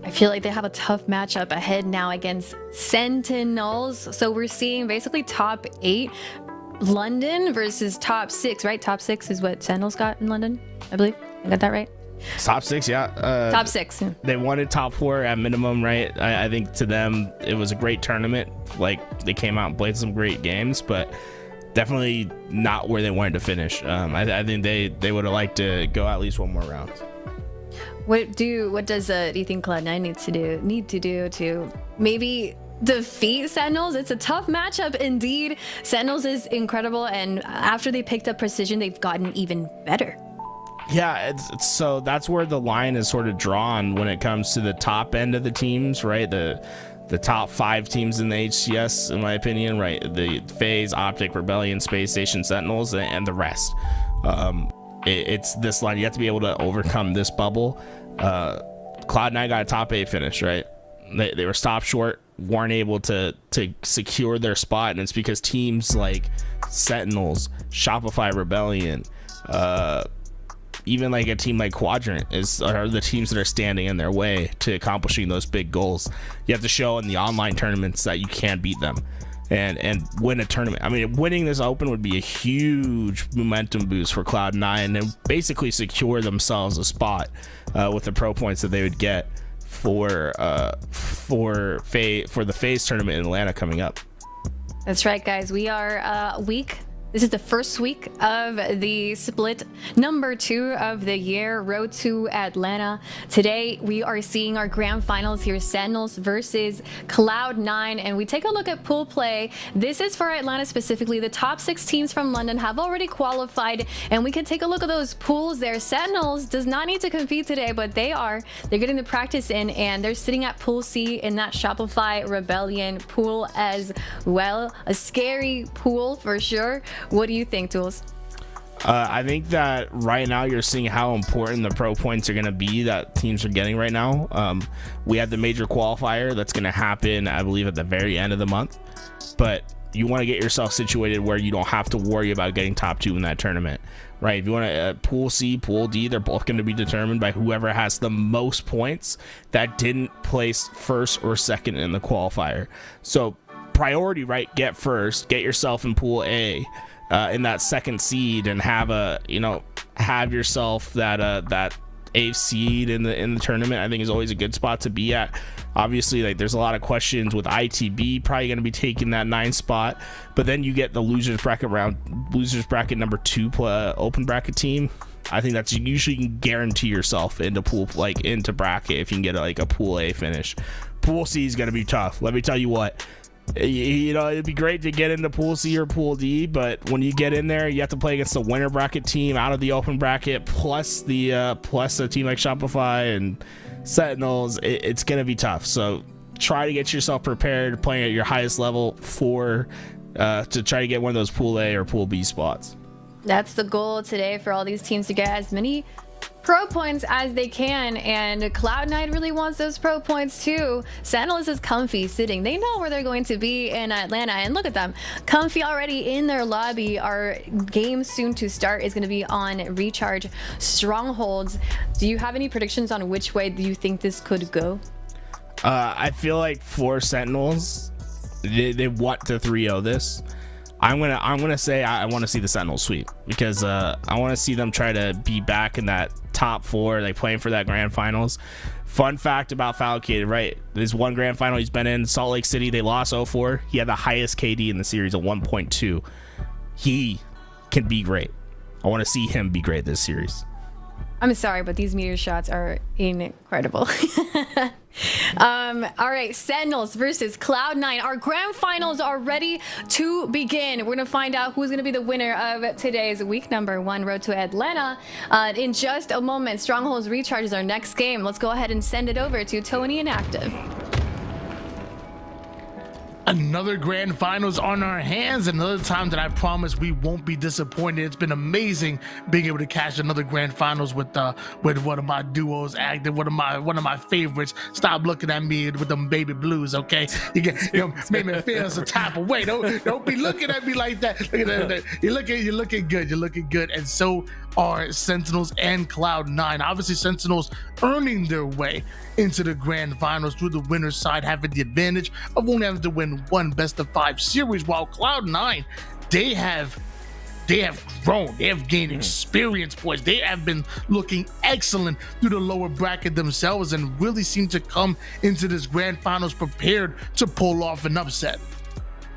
I feel like they have a tough matchup ahead now against Sentinels. So we're seeing basically top 8 London versus top 6, right? Top 6 is what Sentinels got in London, I believe. I got that right? Top 6, yeah. Top 6. They wanted top 4 at minimum, right? I think to them it was a great tournament. Like, they came out and played some great games, but definitely not where they wanted to finish. I think they would have liked to go at least one more round. What do you think Cloud9 need to do to maybe defeat Sentinels? It's a tough matchup indeed. Sentinels is incredible, and after they picked up Precision, they've gotten even better. Yeah, so that's where the line is sort of drawn when it comes to the top end of the teams, right? The top 5 teams in the HCS, in my opinion, right? The FaZe, Optic, Rebellion, Space Station, Sentinels, and the rest. It's this line. You have to be able to overcome this bubble. Cloud9 got a top 8 finish, right? They were stopped short, weren't able to secure their spot, and it's because teams like Sentinels, Shopify, Rebellion, even like a team like Quadrant are the teams that are standing in their way to accomplishing those big goals. You have to show in the online tournaments that you can beat them and win a tournament. I mean, winning this open would be a huge momentum boost for Cloud9 and basically secure themselves a spot with the pro points that they would get for the FaZe tournament in Atlanta coming up. That's right, guys. We are week This is the first week of the split number 2 of the year, Road to Atlanta. Today, we are seeing our grand finals here, Sentinels versus Cloud9, and we take a look at pool play. This is for Atlanta specifically. The top 6 teams from London have already qualified, and we can take a look at those pools there. Sentinels does not need to compete today, but they're getting the practice in, and they're sitting at Pool C in that Shopify Rebellion pool as well. A scary pool for sure. What do you think, Tools? I think that right now you're seeing how important the pro points are going to be that teams are getting right now. We have the major qualifier that's going to happen, I believe, at the very end of the month. But you want to get yourself situated where you don't have to worry about getting top 2 in that tournament, right? If you want to Pool C, Pool D, they're both going to be determined by whoever has the most points that didn't place first or second in the qualifier. So priority, right? Get first, get yourself in Pool A. In that second seed, and have yourself that 8th seed in the tournament, I think is always a good spot to be at. Obviously, like, there's a lot of questions with ITB probably going to be taking that 9th spot, but then you get the losers bracket number 2 open bracket team. I think that's usually you can guarantee yourself into into bracket if you can get a Pool A finish. Pool C is going to be tough. Let me tell you what. It'd be great to get into Pool C or Pool D, but when you get in there, you have to play against the winner bracket team out of the open bracket, plus a team like Shopify and Sentinels. It's gonna be tough. So try to get yourself prepared, playing at your highest level to try to get one of those Pool A or Pool B spots. That's the goal today for all these teams, to get as many pro points as they can, and Cloud9 really wants those pro points too. Sentinels is comfy sitting. They know where they're going to be in Atlanta, and look at them, comfy already in their lobby. Our game soon to start is going to be on Recharge Strongholds. Do you have any predictions on which way do you think this could go? I feel like for Sentinels, they want to 3-0 this. I'm gonna say I want to see the Sentinels sweep, because I want to see them try to be back in that top 4, like playing for that grand finals. Fun fact about Falcated, right? There's one grand final he's been in, Salt Lake City. They lost 0-4. He had the highest KD in the series of 1.2. He can be great. I want to see him be great this series. I'm sorry, but these meteor shots are incredible. All right, Sentinels versus Cloud9. Our grand finals are ready to begin. We're going to find out who's going to be the winner of today's week number 1 Road to Atlanta in just a moment. Strongholds Recharge is our next game. Let's go ahead and send it over to Tony Inactive. Another grand finals on our hands, another time that I promise we won't be disappointed. It's been amazing being able to catch another grand finals with one of my duos active, one of my favorites. Stop looking at me with them baby blues, okay? You made me feel some type of way. Don't be looking at me like that. Look at that. You're looking good. You're looking good, and so are Sentinels and Cloud9. Obviously, Sentinels earning their way into the grand finals through the winner's side, having the advantage of only having to win one best of 5 series, while Cloud9, they have grown. They have gained experience points. They have been looking excellent through the lower bracket themselves, and really seem to come into this grand finals prepared to pull off an upset.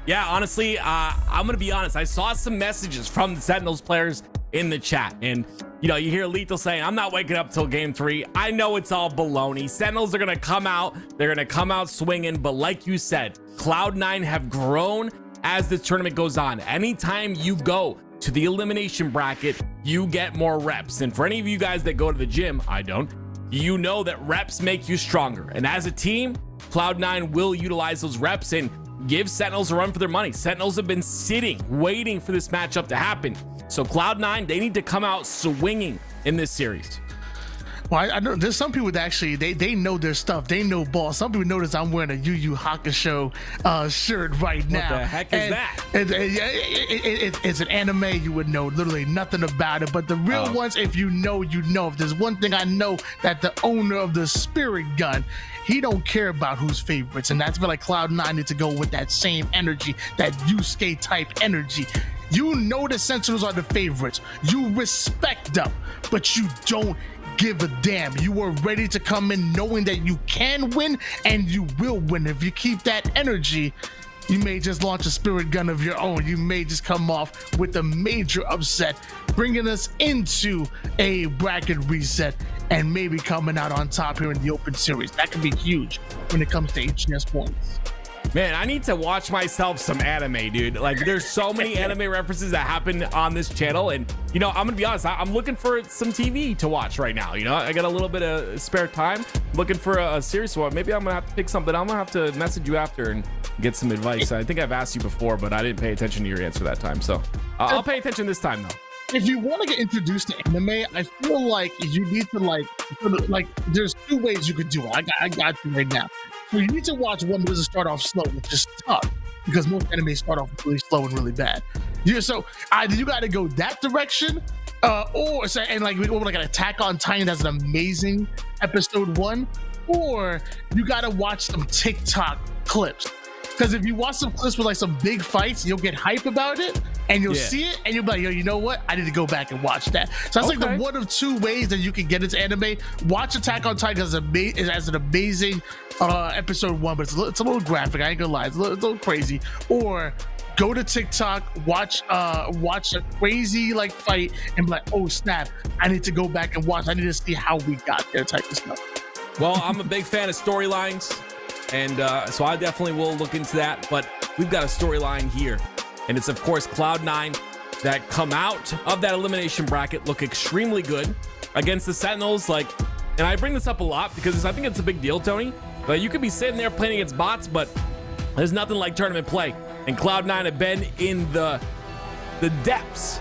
Yeah, honestly, I'm gonna be honest. I saw some messages from the Sentinels players in the chat, and you hear Lethal saying, I'm not waking up till game 3. I know it's all baloney. Sentinels are gonna come out, they're gonna come out swinging, but like you said, Cloud9 have grown as this tournament goes on. Anytime you go to the elimination bracket, you get more reps, and for any of you guys that go to the gym, I don't, you know that reps make you stronger, and as a team, Cloud9 will utilize those reps and give Sentinels a run for their money. Sentinels have been sitting, waiting for this matchup to happen. So Cloud9, they need to come out swinging in this series. Well, I know there's some people that actually they know their stuff. They know ball. Some people notice I'm wearing a Yu Yu Hakusho shirt right now. What the heck is that? It's an anime. You would know literally nothing about it. But the real ones, if you know, you know. If there's one thing I know, that the owner of the Spirit Gun, he don't care about who's favorites, and that's where like Cloud9 need to go with that same energy, that Yusuke type energy. You know the Sentinels are the favorites. You respect them, but you don't give a damn. You are ready to come in knowing that you can win and you will win. If you keep that energy, You may just launch a spirit gun of your own. You may just come off with a major upset, bringing us into a bracket reset and maybe coming out on top here in the open series. That could be huge when it comes to HCS points. Man, I need to watch myself some anime, dude. Like, there's so many anime references that happen on this channel. And, you know, I'm going to be honest, I'm looking for some TV to watch right now. You know, I got a little bit of spare time, looking for a series one. Maybe I'm going to have to pick something. I'm going to have to message you after and get some advice. I think I've asked you before, but I didn't pay attention to your answer that time. So I'll pay attention this time, though. If you want to get introduced to anime, I feel like you need to like there's two ways you could do it. I got you right now. So you need to watch one that doesn't start off slow, which is tough because most anime start off really slow and really bad. So either you got to go that direction, or say, and like we go like an Attack on Titan that's an amazing episode 1, or you got to watch some TikTok clips. Because if you watch some clips with like some big fights, you'll get hype about it and you'll see it and you'll be like, yo, you know what? I need to go back and watch that. So that's like the one of two ways that you can get into anime. Watch Attack on Titan as an amazing episode 1, but it's a little graphic. I ain't gonna lie, it's a little crazy. Or go to TikTok, watch a crazy like fight and be like, oh snap, I need to go back and watch. I need to see how we got there type of stuff. Well, I'm a big fan of storylines. And so I definitely will look into that. But we've got a storyline here. And it's, of course, Cloud9 that come out of that elimination bracket look extremely good against the Sentinels. Like, and I bring this up a lot because I think it's a big deal, Tony. Like, you could be sitting there playing against bots, but there's nothing like tournament play. And Cloud9 have been in the depths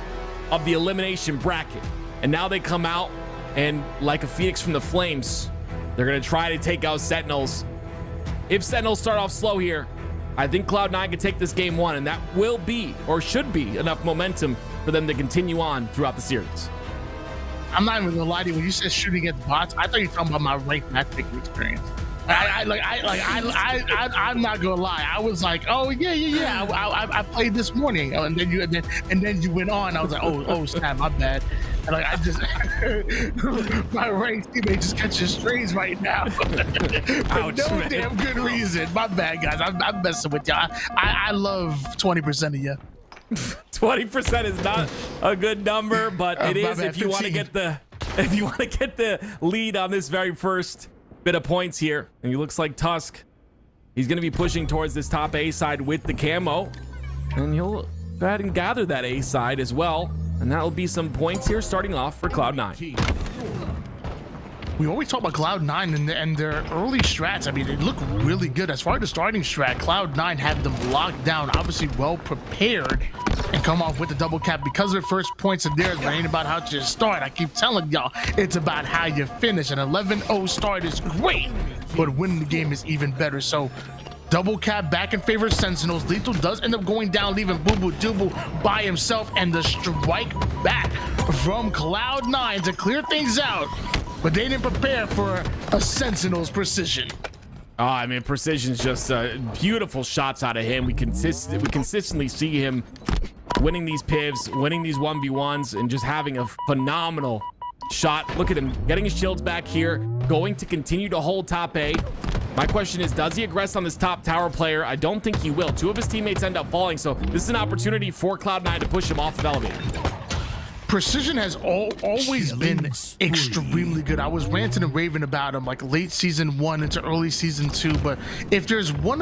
of the elimination bracket. And now they come out and, like a phoenix from the flames, they're going to try to take out Sentinels. If Sentinels start off slow here, I think Cloud9 can take this game 1, and that will be, or should be, enough momentum for them to continue on throughout the series. I'm not even gonna lie to you. When you said shooting at bots, I thought you were talking about my ranked matchmaking experience. I'm not gonna lie. I was like, oh yeah. I played this morning, and then you went on. I was like, oh snap, my bad. And like I just my ranked teammate just catches strays right now. For no damn good reason. My bad, guys. I'm messing with y'all. I love 20% of you. 20% is not a good number, but it is if you want to get the lead on this very first bit of points here. And he looks like Tusk. He's going to be pushing towards this top A side with the camo, and he'll go ahead and gather that A side as well. And that'll be some points here starting off for Cloud9. We always talk about Cloud9 and their early strats. I mean, they look really good. As far as the starting strat, Cloud9 had them locked down, obviously well prepared, and come off with the double cap because their first points are theirs, but it ain't about how you start. I keep telling y'all, it's about how you finish. An 11-0 start is great, but winning the game is even better. So double cap back in favor of Sentinels. Lethal does end up going down, leaving Boo Boo Doobu by himself, and the strike back from Cloud9 to clear things out. But they didn't prepare for a Sentinel's precision. Oh, I mean, precision's just beautiful shots out of him. We consistently see him winning these pivs, winning these 1v1s, and just having a phenomenal shot. Look at him getting his shields back here, going to continue to hold top A. My question is, does he aggress on this top tower player? I don't think he will. 2 of his teammates end up falling, so this is an opportunity for Cloud9 to push him off the elevator. Precision has always been extremely good. I was ranting and raving about him like late season 1 into early season 2, but if there's one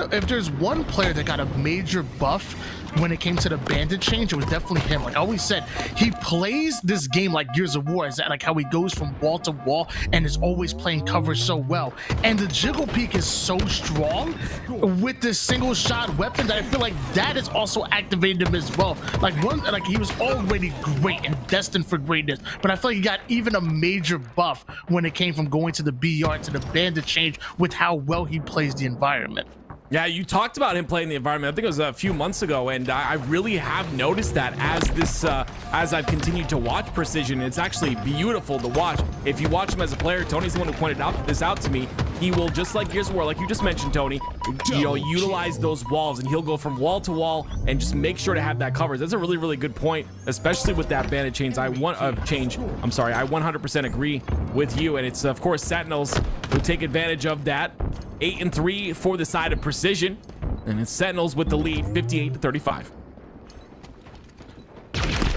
player that got a major buff when it came to the bandit change, it was definitely him. Like I always said, he plays this game like Gears of War, is that like how he goes from wall to wall and is always playing cover so well. And the jiggle peak is so strong with this single shot weapon that I feel like that has also activated him as well. Like he was already great and destined for greatness, but I feel like he got even a major buff when it came from going to the BR to the bandit change with how well he plays the environment. Yeah, you talked about him playing the environment. I think it was a few months ago, and I really have noticed that as I've continued to watch Precision. It's actually beautiful to watch. If you watch him as a player, Tony's the one who pointed this out to me. He will, just like Gears of War, like you just mentioned, Tony, utilize those walls, and he'll go from wall to wall and just make sure to have that coverage. That's a really, really good point, especially with that bandit change. I 100% agree with you, and it's of course Sentinels who take advantage of that. 8-3 for the side of Precision. And it's Sentinels with the lead, 58-35.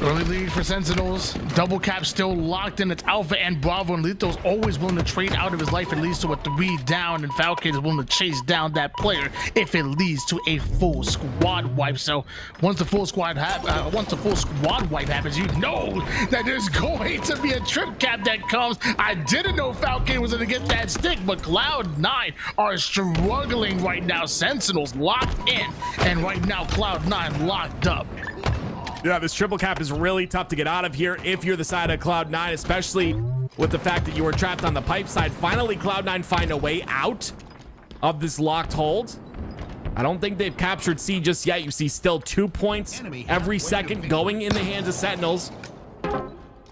Early lead for Sentinels. Double cap still locked in. It's Alpha and Bravo, and Lito's always willing to trade out of his life. It leads to a 3 down, and Falcon is willing to chase down that player if it leads to a full squad wipe. So once the full squad wipe happens, you know that there's going to be a trip cap that comes. I didn't know Falcon was going to get that stick, but Cloud9 are struggling right now. Sentinels locked in, and right now Cloud9 locked up. Yeah, this triple cap is really tough to get out of here if you're the side of Cloud9, especially with the fact that you were trapped on the pipe side. Finally, Cloud9 find a way out of this locked hold. I don't think they've captured C just yet. You see still 2 points every second going in the hands of Sentinels.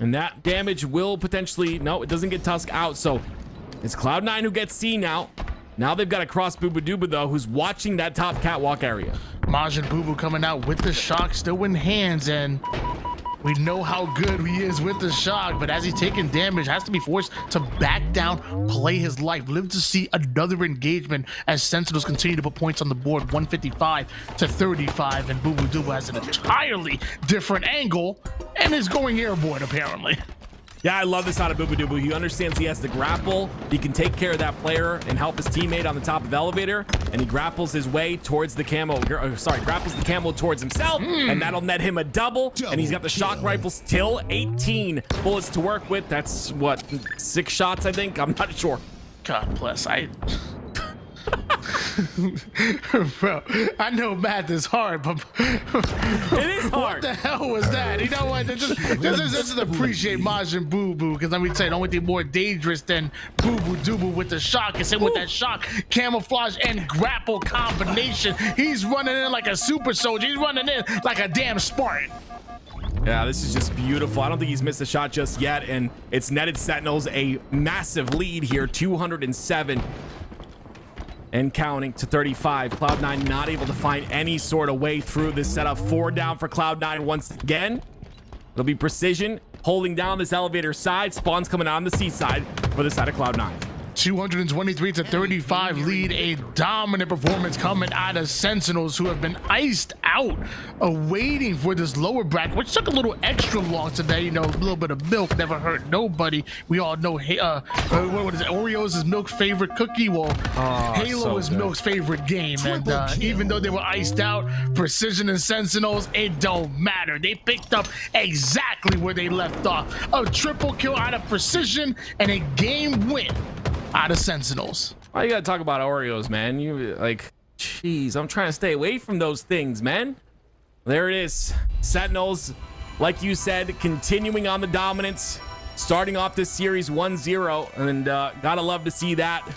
And that damage will potentially... No, it doesn't get Tusk out. So it's Cloud9 who gets C now. Now they've got to cross Booba Dooba, though, who's watching that top catwalk area. Maj and Boo Boo coming out with the shock still in hands, and we know how good he is with the shock, but as he's taking damage, has to be forced to back down, play his life, live to see another engagement as Sentinels continue to put points on the board, 155-35, and Boo Boo Doo has an entirely different angle and is going airborne apparently. Yeah, I love this out of Booba Dooba. He understands he has to grapple. He can take care of that player and help his teammate on the top of elevator. And he grapples his way towards the camo. Grapples the camo towards himself. And that'll net him a double. And he's got the shock rifle still. 18 bullets to work with. That's what, 6 shots, I think? I'm not sure. God bless. Bro, I know math is hard, but it is hard. What the hell was that? You know what? Just appreciate Maj and Boo Boo, because let me tell you, the only thing more dangerous than Boo Boo Dooba with the shock is him with that shock, camouflage, and grapple combination. He's running in like a super soldier. He's running in like a damn Spartan. Yeah, this is just beautiful. I don't think he's missed a shot just yet, and it's netted Sentinels a massive lead here, 207. And counting to 35. Cloud9 not able to find any sort of way through this setup. 4 down for Cloud9 once again. It'll be Precision holding down this elevator side. Spawn's coming out on the C side for the side of Cloud9. 223-35 lead, a dominant performance coming out of Sentinels, who have been iced out, waiting for this lower bracket, which took a little extra long today. You know, a little bit of milk never hurt nobody. We all know, what is it? Oreos is Milk's favorite cookie. Well, Halo so is good. Milk's favorite game, and even though they were iced out, Precision and Sentinels, it don't matter. They picked up exactly where they left off. A triple kill out of Precision and a game win out of Sentinels. Why you gotta talk about Oreos, man? You like, jeez, I'm trying to stay away from those things, man. There it is. Sentinels, like you said, continuing on the dominance, starting off this series 1-0, and gotta love to see that.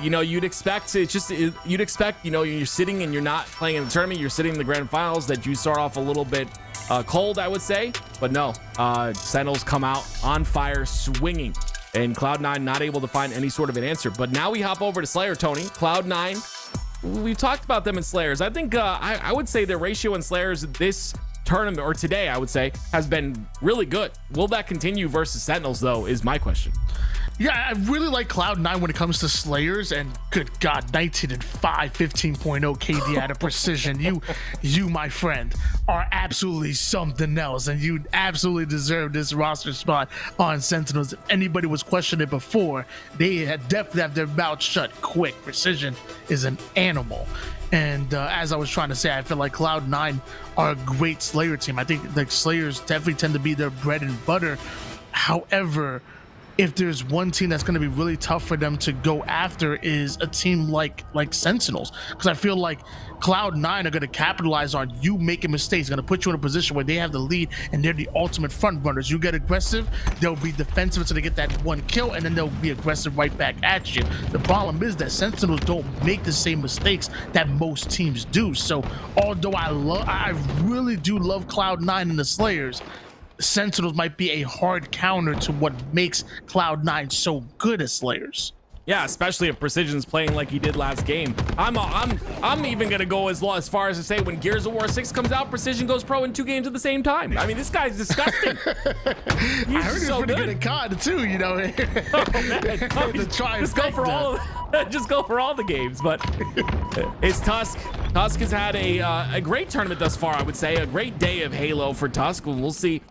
You know, you'd expect you know, you're sitting and you're not playing in the tournament, you're sitting in the grand finals, that you start off a little bit cold, I would say, but no, Sentinels come out on fire, swinging. And Cloud9 not able to find any sort of an answer. But now we hop over to Slayer, Tony. Cloud9, we've talked about them in Slayers. I think I would say their ratio in Slayers this tournament, or today, I would say, has been really good. Will that continue versus Sentinels, though, is my question. Yeah, I really like Cloud9 when it comes to Slayers, and good God, 19-5, 15.0 KD out of Precision. You, my friend, are absolutely something else, and you absolutely deserve this roster spot on Sentinels. If anybody was questioning it before, they had definitely have their mouth shut quick. Precision is an animal. And as I was trying to say, I feel like Cloud9 are a great Slayer team. I think the Slayers definitely tend to be their bread and butter. However, if there's one team that's going to be really tough for them to go after, is a team like Sentinels, because I feel like Cloud9 are going to capitalize on you making mistakes, going to put you in a position where they have the lead and they're the ultimate front runners. You get aggressive, they'll be defensive until they get that one kill, and then they'll be aggressive right back at you. The problem is that Sentinels don't make the same mistakes that most teams do. So although I really do love Cloud9 and the Slayers, Sentinels might be a hard counter to what makes Cloud9 so good as Slayers. Yeah, especially if Precision's playing like he did last game. I'm even gonna go as far as to say, when Gears of War 6 comes out, Precision goes pro in 2 games at the same time. I mean, this guy's disgusting. I heard he's so pretty good at COD too, you know. Oh, man. Just go for all of it. Just go for all the games. But it's Tusk. Tusk has had a great tournament thus far, I would say. A great day of Halo for Tusk. We'll see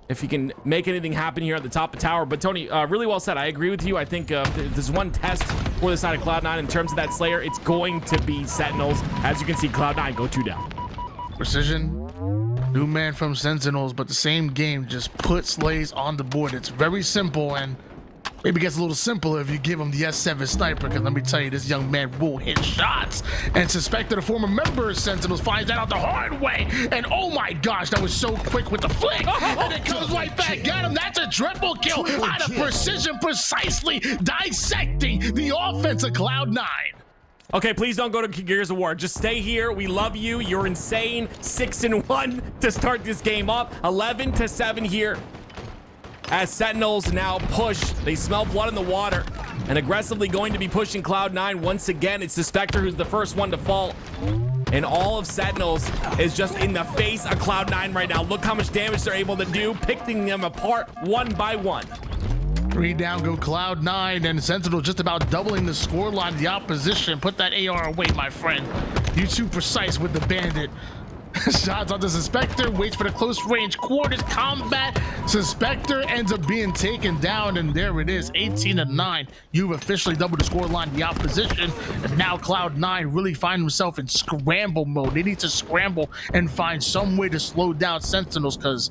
if he can make anything happen here at the top of tower. But Tony, really well said. I agree with you. I think there's one test for the side of Cloud9 in terms of that Slayer. It's going to be Sentinels. As you can see, Cloud9 go 2 down. Precision, new man from Sentinels, but the same game just put Slays on the board. It's very simple, and maybe gets a little simpler if you give him the S7 sniper, because let me tell you, this young man will hit shots. And suspected a former member of Sentinels finds that out the hard way. And oh my gosh, that was so quick with the flick. And it comes right back at him. That's a triple kill out of Precision, precisely dissecting the offense of Cloud9. Okay, please don't go to Gears of War. Just stay here. We love you. You're insane. 6-1 to start this game off. 11-7 here. As Sentinels now push, they smell blood in the water and aggressively going to be pushing Cloud9 once again. It's the Spectre who's the first one to fall. And all of Sentinels is just in the face of Cloud9 right now. Look how much damage they're able to do, picking them apart one by one. 3 down go Cloud9, and Sentinel just about doubling the scoreline of the opposition. Put that AR away, my friend. You too precise with the bandit. Shots on the Suspector, waits for the close range quarters combat. Suspector ends up being taken down, and there it is, 18-9. You've officially doubled the scoreline of the opposition, and now Cloud9 really find himself in scramble mode. They need to scramble and find some way to slow down Sentinels, because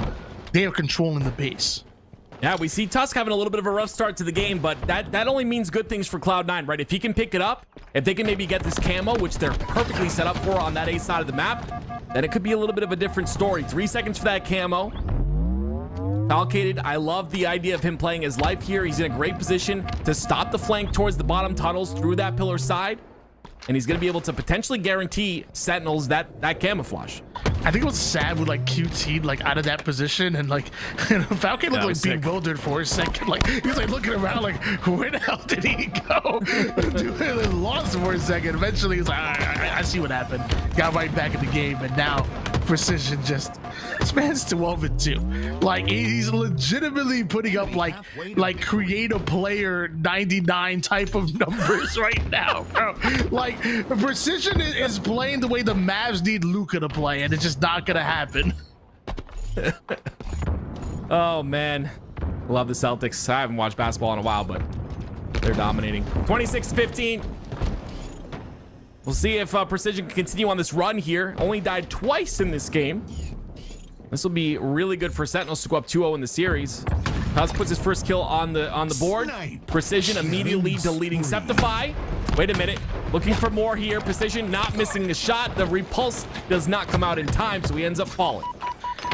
they are controlling the base. Yeah, we see Tusk having a little bit of a rough start to the game, but that only means good things for Cloud9, right? If he can pick it up, if they can maybe get this camo, which they're perfectly set up for on that A side of the map, then it could be a little bit of a different story. 3 seconds for that camo. Falcated, I love the idea of him playing his life here. He's in a great position to stop the flank towards the bottom tunnels through that pillar side. And he's going to be able to potentially guarantee Sentinels that camouflage. I think it was sad with like QT like out of that position, and like Falcon looked like bewildered for a second. Like he was like looking around like, where the hell did he go? Dude, lost for a second. Eventually he's like, I see what happened. Got right back in the game, and now Precision just spans 12-2. Like he's legitimately putting up like create a player 99 type of numbers right now, bro. Like Precision is playing the way the Mavs need Luka to play, and it's just not gonna happen. Oh man, love the Celtics. I haven't watched basketball in a while, but they're dominating. 26-15. We'll see if Precision can continue on this run here. Only died twice in this game. This will be really good for Sentinels to go up 2-0 in the series. Tusk puts his first kill on the board. Precision immediately deleting Septify. Wait a minute, looking for more here. Precision not missing the shot. The repulse does not come out in time, so he ends up falling.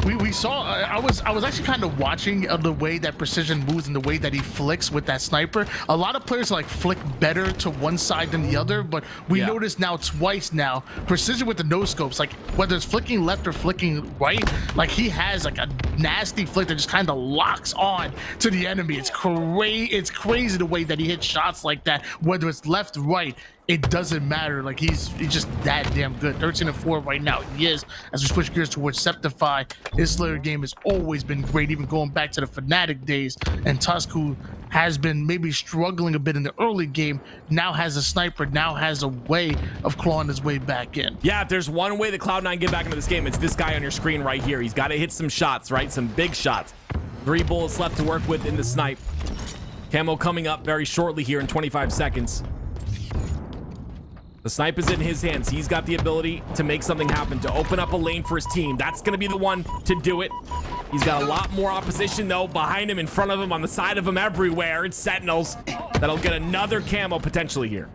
We saw, I was actually kind of watching the way that Precision moves and the way that he flicks with that sniper. A lot of players like flick better to one side than the other, but we noticed now twice now, Precision with the no scopes, like whether it's flicking left or flicking right, like he has like a nasty flick that just kind of locks on to the enemy. It's crazy the way that he hits shots like that, whether it's left, right. It doesn't matter. Like he's just that damn good. 13-4 right now. He is. As we switch gears towards Septify, his Slayer game has always been great, even going back to the Fnatic days. And Tusk, who has been maybe struggling a bit in the early game, now has a sniper, now has a way of clawing his way back in. Yeah, if there's one way that Cloud9 get back into this game, it's this guy on your screen right here. He's got to hit some shots, right? Some big shots. 3 bullets left to work with in the snipe. Camo coming up very shortly here in 25 seconds. The snipe is in his hands. He's got the ability to make something happen, to open up a lane for his team. That's going to be the one to do it. He's got a lot more opposition, though, behind him, in front of him, on the side of him, everywhere. It's Sentinels that'll get another camo potentially here.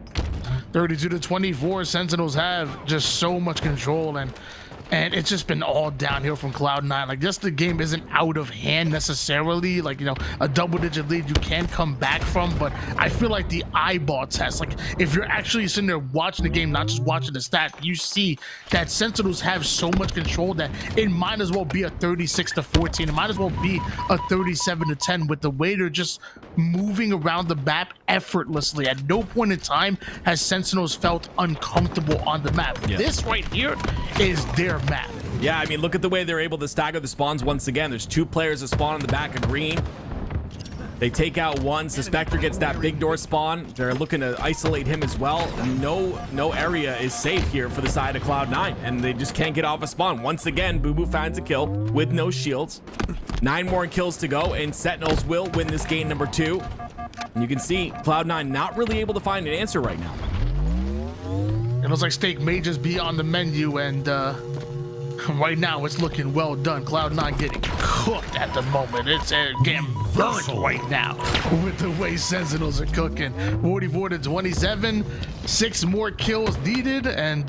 32-24, Sentinels have just so much control, and it's just been all downhill from Cloud9. Like, just the game isn't out of hand necessarily. Like, you know, a double-digit lead you can come back from, but I feel like the eyeball test, like, if you're actually sitting there watching the game, not just watching the stats, you see that Sentinels have so much control that it might as well be a 36-14. It might as well be a 37-10 with the way they're just moving around the map effortlessly. At no point in time has Sentinels felt uncomfortable on the map. Yeah. This right here is their map. Yeah, I mean, look at the way they're able to stagger the spawns once again. There's 2 players that spawn on the back of green. They take out one. Suspector gets that big door spawn. They're looking to isolate him as well. No area is safe here for the side of Cloud9, and they just can't get off a spawn. Once again, Boo Boo finds a kill with no shields. 9 more kills to go, and Sentinels will win this game number 2. And you can see Cloud9 not really able to find an answer right now. It looks like steak may just be on the menu, and right now it's looking well done. Cloud9 getting cooked at the moment. It's getting burnt right now with the way Sentinels are cooking. 44 to 27, 6 more kills needed, and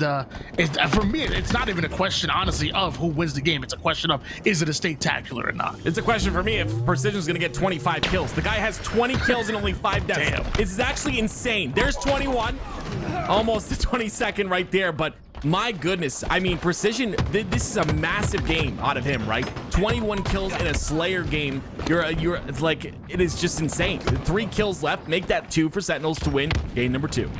for me, it's not even a question, honestly, of who wins the game. It's a question of, is it a spectacular or not? It's a question for me if Precision's gonna get 25 kills. The guy has 20 kills and only 5 deaths. Damn. It's actually insane. There's 21, almost the 22nd right there, but my goodness, I mean, Precision, this is a massive game out of him, right? 21 kills in a Slayer game. It's like, it is just insane. 3 kills left, make that 2 for Sentinels to win game number 2.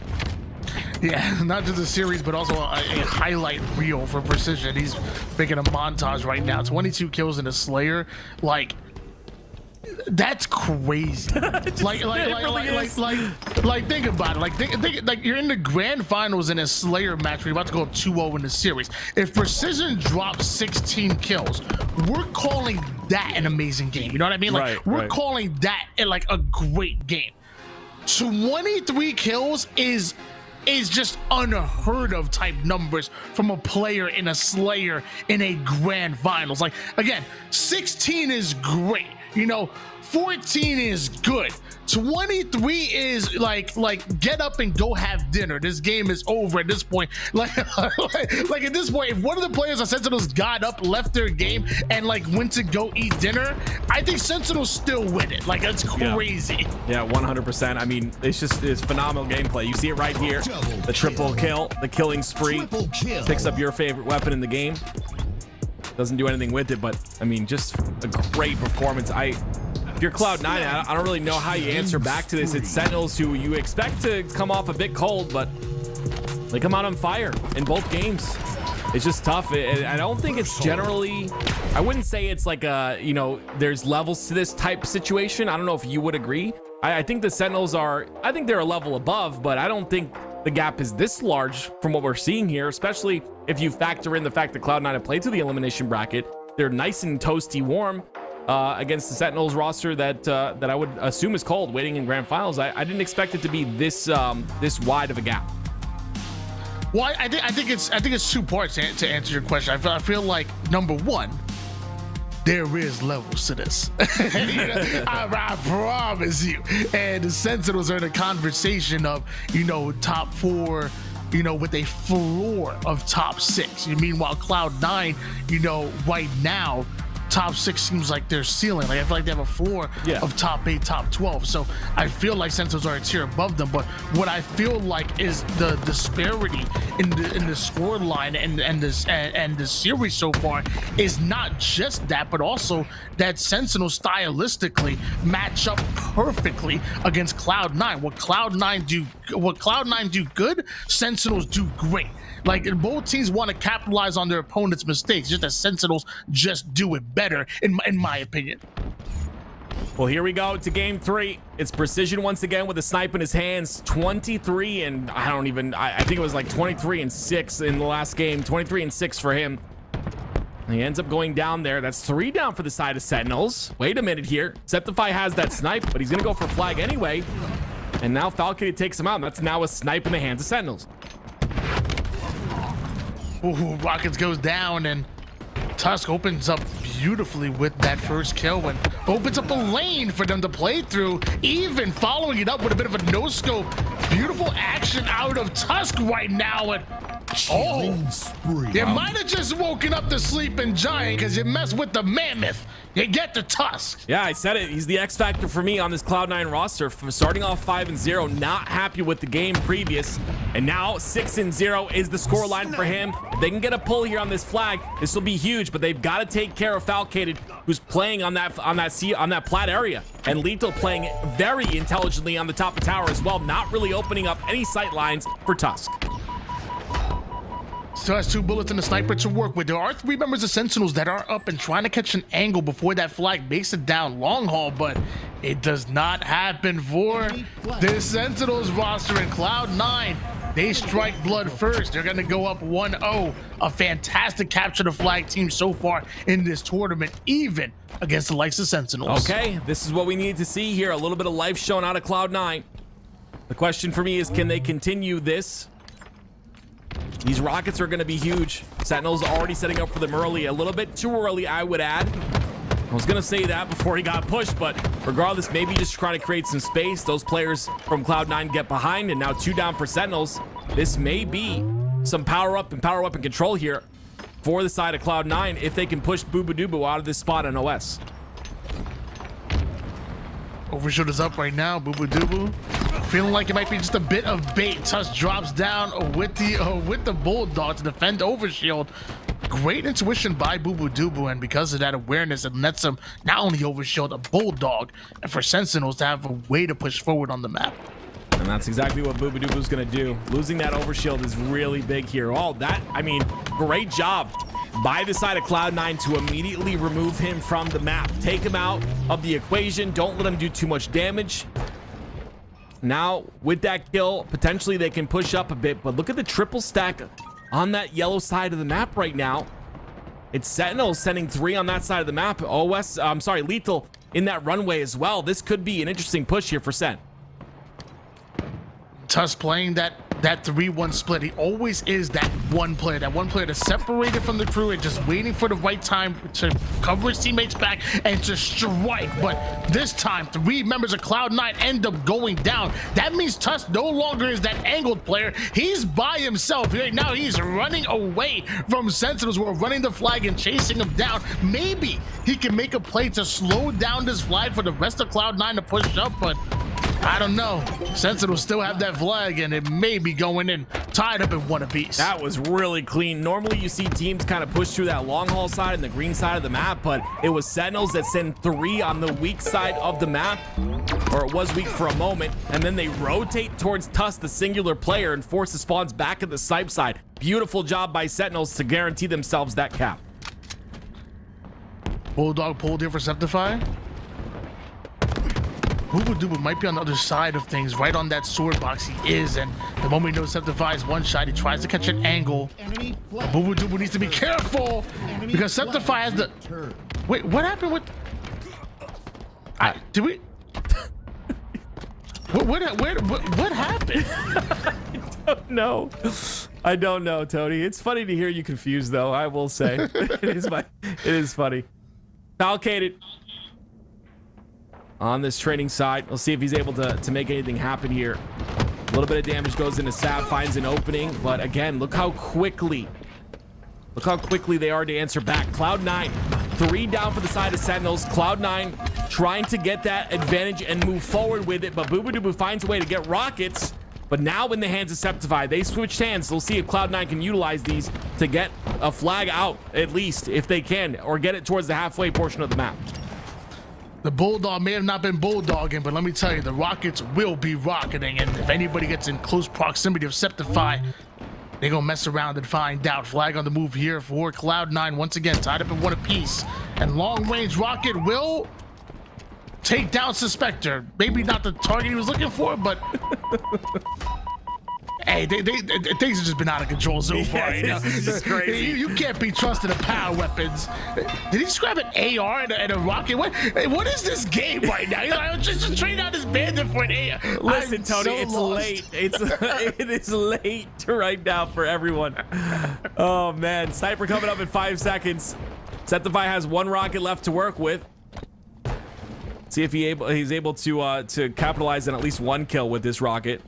Yeah, not just a series, but also a highlight reel for Precision. He's making a montage right now. 22 kills in a Slayer, like, that's crazy. Think about it. Think you're in the grand finals in a Slayer match where you're about to go 2-0 in the series. If Precision drops 16 kills, we're calling that an amazing game. You know what I mean? Like, we're calling that like a great game. 23 kills is just unheard of type numbers from a player in a Slayer in a grand finals. Like, again, 16 is great. You know, 14 is good. 23 is like get up and go have dinner. This game is over at this point. Like at this point, if one of the players of Sentinels got up, left their game, and like went to go eat dinner, I think Sentinels still win it. Like, that's crazy. Yeah, 100%. I mean, it's phenomenal gameplay. You see it right here. The triple kill, the killing spree. Picks up your favorite weapon in the game. Doesn't do anything with it, but I mean, just a great performance. If you're Cloud9, I don't really know how you answer back to this. It's Sentinels who you expect to come off a bit cold, but they come out on fire in both games. It's just tough. I don't think it's generally, I wouldn't say it's like there's levels to this type situation. I don't know if you would agree. I think the Sentinels I think they're a level above, but I don't think the gap is this large from what we're seeing here, especially if you factor in the fact that Cloud9 have played through the elimination bracket. They're nice and toasty warm against the Sentinels roster that I would assume is cold, waiting in grand finals. I didn't expect it to be this wide of a gap. Well, I think it's 2 parts to answer your question. I feel like, number one, there is levels to this. I promise you. And the Sentinels are in a conversation of, top 4, with a floor of top 6. Meanwhile, Cloud9, right now, top 6 seems like their ceiling. Like, I feel like they have a floor of top 8, top 12. So I feel like Sentinels are a tier above them. But what I feel like is the disparity in the score line and the series so far is not just that, but also that Sentinels stylistically match up perfectly against Cloud9. What Cloud9 do good, Sentinels do great. Like, both teams want to capitalize on their opponent's mistakes, just as Sentinels just do it better, in my opinion. Well, here we go to game 3. It's Precision once again with a snipe in his hands. 23 and I think it was like 23 and 6 in the last game. 23 and 6 for him. He ends up going down there. That's 3 down for the side of Sentinels. Wait a minute here. Septify has that snipe, but he's going to go for flag anyway. And now Falcon takes him out. And that's now a snipe in the hands of Sentinels. Ooh, Rockets goes down, and Tusk opens up beautifully with that first kill and opens up a lane for them to play through, even following it up with a bit of a no-scope. Beautiful action out of Tusk right now. And you might have just woken up the sleeping giant because you mess with the mammoth. You get the Tusk. Yeah, I said it. He's the X factor for me on this Cloud9 roster. From starting off 5-0, not happy with the game previous, and now 6-0 is the scoreline for him. If they can get a pull here on this flag, this will be huge. But they've got to take care of Falcated, who's playing on that plat area, and Lethal playing very intelligently on the top of tower as well, not really opening up any sight lines for Tusk. still has 2 bullets and a sniper to work with. There are 3 members of Sentinels that are up and trying to catch an angle before that flag makes it down long haul, but it does not happen for the Sentinels roster in Cloud9. They strike blood first. They're going to go up 1-0. A fantastic capture the flag team so far in this tournament, even against the likes of Sentinels. Okay, this is what we need to see here. A little bit of life shown out of Cloud9. The question for me is, can they continue this? These rockets are going to be huge. Sentinels already setting up for them early. A little bit too early, I would add. I was going to say that before he got pushed, but regardless, maybe just trying to create some space. Those players from Cloud9 get behind, and now 2 down for Sentinels. This may be some power up and control here for the side of Cloud9 if they can push Boobadooboo out of this spot on OS. Overshoot is up right now. Boobadooboo feeling like it might be just a bit of bait. Tusk drops down with the Bulldog to defend Overshield. Great intuition by Boobadooboo, and because of that awareness, it lets him not only overshield a Bulldog, and for Sentinels to have a way to push forward on the map. And that's exactly what Boobadooboo's going to do. Losing that overshield is really big here. Oh, that, I mean, great job by the side of Cloud9 to immediately remove him from the map. Take him out of the equation. Don't let him do too much damage. Now, with that kill, potentially they can push up a bit, but look at the triple stack on that yellow side of the map right now. It's Sentinels sending 3 on that side of the map. Lethal in that runway as well. This could be an interesting push here for Sent. Tusk playing that 3-1 split. He always is that one player that's separated from the crew and just waiting for the right time to cover his teammates back and to strike. But this time, 3 members of Cloud9 end up going down. That means Tusk no longer is that angled player. He's by himself. Right now, he's running away from Sentinels who are running the flag and chasing him down. Maybe he can make a play to slow down this flag for the rest of Cloud9 to push up, but I don't know. Sentinels still have that flag, and it may be going in tied up in 1 apiece. That was really clean. Normally, you see teams kind of push through that long haul side and the green side of the map, but it was Sentinels that send 3 on the weak side of the map, or it was weak for a moment, and then they rotate towards Tusk, the singular player, and force the spawns back at the snipe side. Beautiful job by Sentinels to guarantee themselves that cap. Bulldog pulled in for Septify. Boobadooboo might be on the other side of things, right on that sword box. He is, and the moment he knows Septify is one shot, he tries to catch an angle. Boobadooboo needs to be careful because Septify has the. Wait, what happened with? Did we? What happened? I don't know, Tony. It's funny to hear you confused, though. I will say, it is funny. Falcated on this training side. We'll see if he's able to make anything happen here. A little bit of damage goes into Sav, finds an opening, but again, look how quickly they are to answer back. Cloud9, 3 down for the side of Sentinels. Cloud9 trying to get that advantage and move forward with it, but Boobadooboo finds a way to get rockets. But now in the hands of Septify, they switched hands. We'll see if Cloud9 can utilize these to get a flag out, at least, if they can, or get it towards the halfway portion of the map. The Bulldog may have not been bulldogging, but let me tell you, the rockets will be rocketing, and if anybody gets in close proximity of Septify, they're gonna mess around and find out. Flag on the move here for Cloud9, once again tied up in 1 apiece, and long-range rocket will take down Suspector. Maybe not the target he was looking for, but hey, things have just been out of control so far. You know? This is crazy. You can't be trusted with power weapons. Did he just grab an AR and a rocket? What is this game right now? You know, I'm just train out this bandit for an AR. Listen, Tony, it's late. It is late right now for everyone. Oh man, sniper coming up in 5 seconds. Septify has 1 rocket left to work with. See if he's able to capitalize on at least 1 kill with this rocket.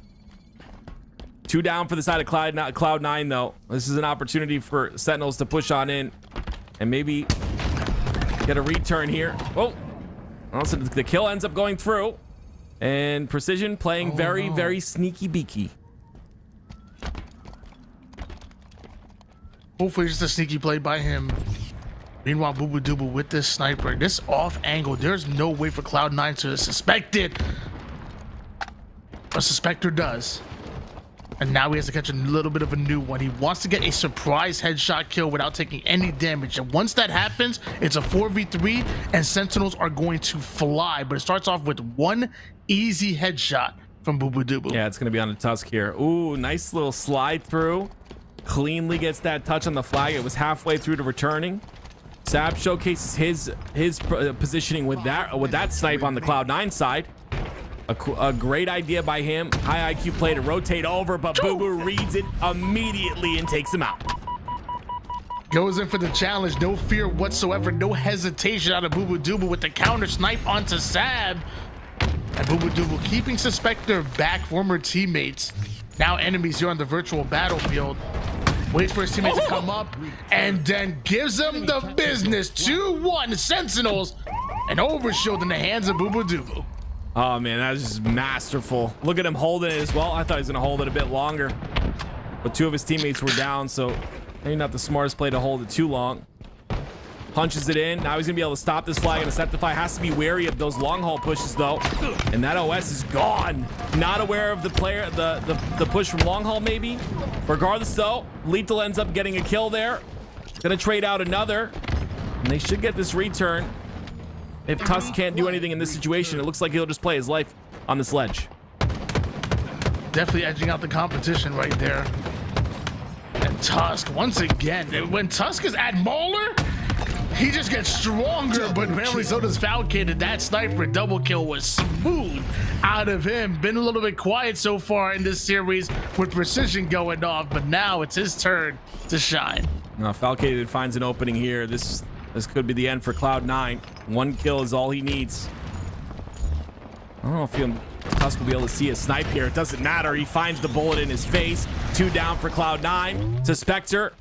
2 down for the side of Cloud9, though. This is an opportunity for Sentinels to push on in and maybe get a return here. Oh, also the kill ends up going through, and Precision playing very sneaky beaky. Hopefully just a sneaky play by him. Meanwhile, Boobadooboo with this sniper, this off angle, there's no way for Cloud9 to suspect it. A Suspector does. And now he has to catch a little bit of a new one. He wants to get a surprise headshot kill without taking any damage. And once that happens, it's a 4v3 and Sentinels are going to fly. But it starts off with one easy headshot from Bubudubu. Yeah, it's going to be on the Tusk here. Ooh, nice little slide through. Cleanly gets that touch on the flag. It was halfway through to returning. Sab showcases his positioning with that snipe on the Cloud9 side. A great idea by him. High IQ play to rotate over, but Bubu reads it immediately and takes him out. Goes in for the challenge, no fear whatsoever, no hesitation out of Bubudubu with the counter snipe onto Sab. And Bubudubu keeping Suspector back, former teammates, now enemies here on the virtual battlefield. Waits for his teammate to come up and then gives them the business. 2-1 Sentinels, an overshield in the hands of Bubudubu. Oh man, that was just masterful. Look at him holding it as well. I thought he was gonna hold it a bit longer, but two of his teammates were down, so maybe not the smartest play to hold it too long. Punches it in. Now he's gonna be able to stop this flag, and Acceptify has to be wary of those long haul pushes though. And that OS is gone. Not aware of the player, the push from long haul maybe. Regardless though, Lethal ends up getting a kill there. Gonna trade out another, and they should get this return. If Tusk can't do anything in this situation, it looks like he'll just play his life on this ledge. Definitely edging out the competition right there. And Tusk, once again, when Tusk is at Mauler, he just gets stronger, but apparently so does Falcon, and that sniper double kill was smooth out of him. Been a little bit quiet so far in this series with Precision going off, but now it's his turn to shine. Now Falcon finds an opening here. This could be the end for Cloud9. One kill is all he needs. I don't know if Tusk will be able to see a snipe here. It doesn't matter. He finds the bullet in his face. 2 down for Cloud9. Suspector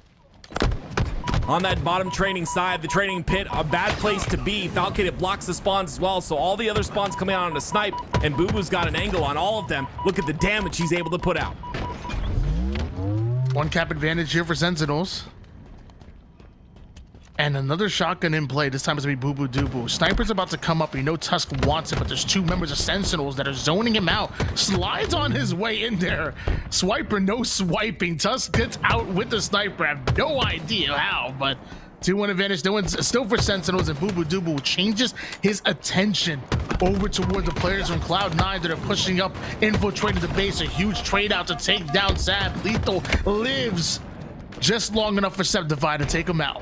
on that bottom training side, the training pit, a bad place to be. Falcon, it blocks the spawns as well, so all the other spawns coming out on a snipe, and Bubu's got an angle on all of them. Look at the damage he's able to put out. One cap advantage here for Sentinels. And another shotgun in play. This time it's gonna be Bubudubu. Sniper's about to come up. You know Tusk wants it, but there's 2 members of Sentinels that are zoning him out. Slides on his way in there. Swiper, no swiping. Tusk gets out with the sniper. I have no idea how, but 2-1 advantage. No one's still for Sentinels, and Bubudubu changes his attention over toward the players from Cloud9 that are pushing up, infiltrating the base. A huge trade out to take down Sab. Lethal lives just long enough for Acceptify to take him out.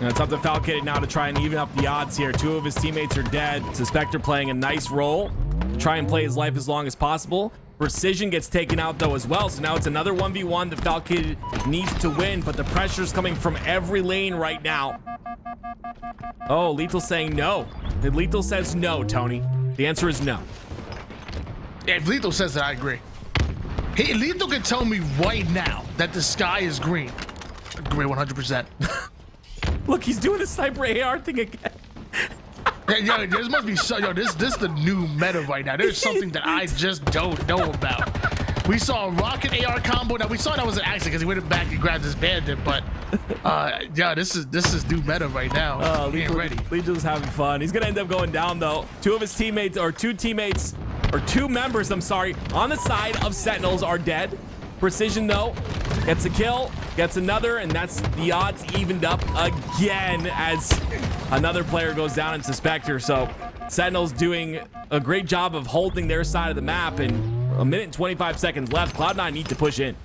It's up to Falcon now to try and even up the odds here. 2 of his teammates are dead. Suspector playing a nice role to try and play his life as long as possible. Precision gets taken out though as well, so now it's another 1v1 that Falcon needs to win, but the pressure's coming from every lane right now. Oh, Lethal saying no. If Lethal says no, Tony, the answer is no. Yeah, if Lethal says that, I agree. Hey, Lethal can tell me right now that the sky is green. Agree 100%. Look, he's doing the sniper AR thing again. Yo, this must be so. Yo, this the new meta right now. There's something that I just don't know about. We saw a rocket AR combo. Now we saw that was an accident because he went back and grabbed his bandit. But yeah, this is new meta right now. Oh, Getting ready. Legion's having fun. He's gonna end up going down though. 2 of his teammates, or 2 teammates, or 2 members, I'm sorry, on the side of Sentinels are dead. Precision though gets a kill, gets another, and that's the odds evened up again as another player goes down in Suspector. So Sentinels doing a great job of holding their side of the map, and 1 minute and 25 seconds left. Cloud9 need to push in.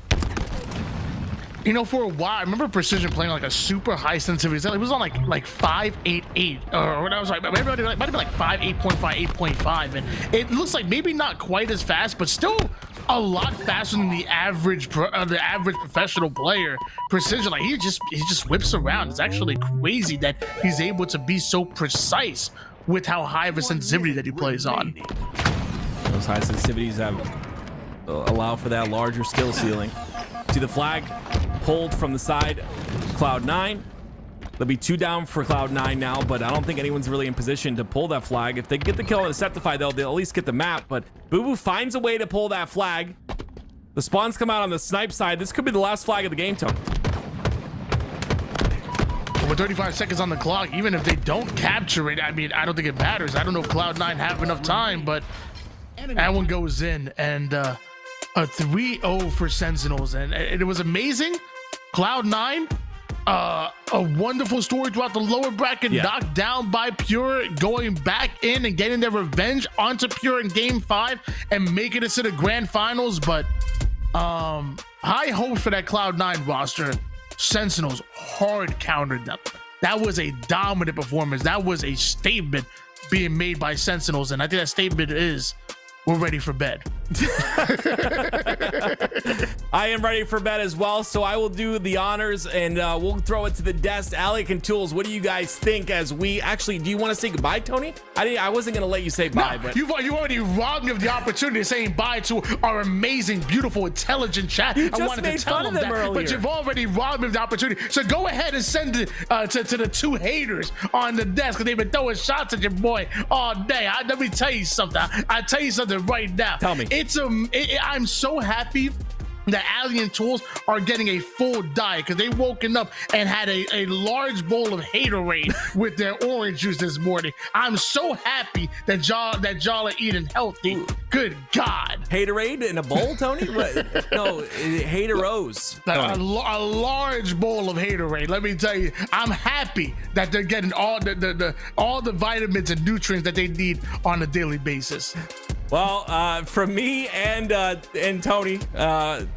You know, for a while, I remember Precision playing like a super high sensitivity. It was on like 5.88, or what I was like, maybe it might have been like 5.8.5, 8.5, and it looks like maybe not quite as fast, but still a lot faster than the average professional player. Precision, like he just whips around. It's actually crazy that he's able to be so precise with how high of a sensitivity that he plays on. Those high sensitivities have allow for that larger skill ceiling. See the flag pulled from the side of Cloud9. There'll be 2 down for Cloud9 now, but I don't think anyone's really in position to pull that flag. If they get the kill on Acceptify, they'll at least get the map, but Bubu finds a way to pull that flag. The spawns come out on the snipe side. This could be the last flag of the game, Tony. With 35 seconds on the clock, even if they don't capture it, I mean, I don't think it matters. I don't know if Cloud9 have enough time, but that one goes in, and a 3-0 for Sentinels, and it was amazing. Cloud9, a wonderful story throughout the lower bracket, knocked down by Pure, going back in and getting their revenge onto Pure in Game 5 and making it to the grand finals. But high hopes for that Cloud9 roster. Sentinels hard countered them. That was a dominant performance. That was a statement being made by Sentinels, and I think that statement is, we're ready for bed. I am ready for bed as well, so I will do the honors and we'll throw it to the desk. Alec and Tools, what do you guys think as we actually, do you want to say goodbye, Tony? I wasn't going to let you say bye, but you already robbed me of the opportunity of saying bye to our amazing, beautiful, intelligent chat. You just I wanted made to tell fun of them them that, earlier. but you've already robbed me of the opportunity. So go ahead and send it to the two haters on the desk, because they've been throwing shots at your boy all day. Let me tell you something. I tell you something right now. Tell me. I'm so happy that Alien Tools are getting a full diet, because they woken up and had a large bowl of Haterade with their orange juice this morning. I'm so happy that y'all are eating healthy. Good God. Haterade in a bowl, Tony? What? No, Hateros. A large bowl of Haterade. Let me tell you, I'm happy that they're getting all the vitamins and nutrients that they need on a daily basis. Well, from me and Tony,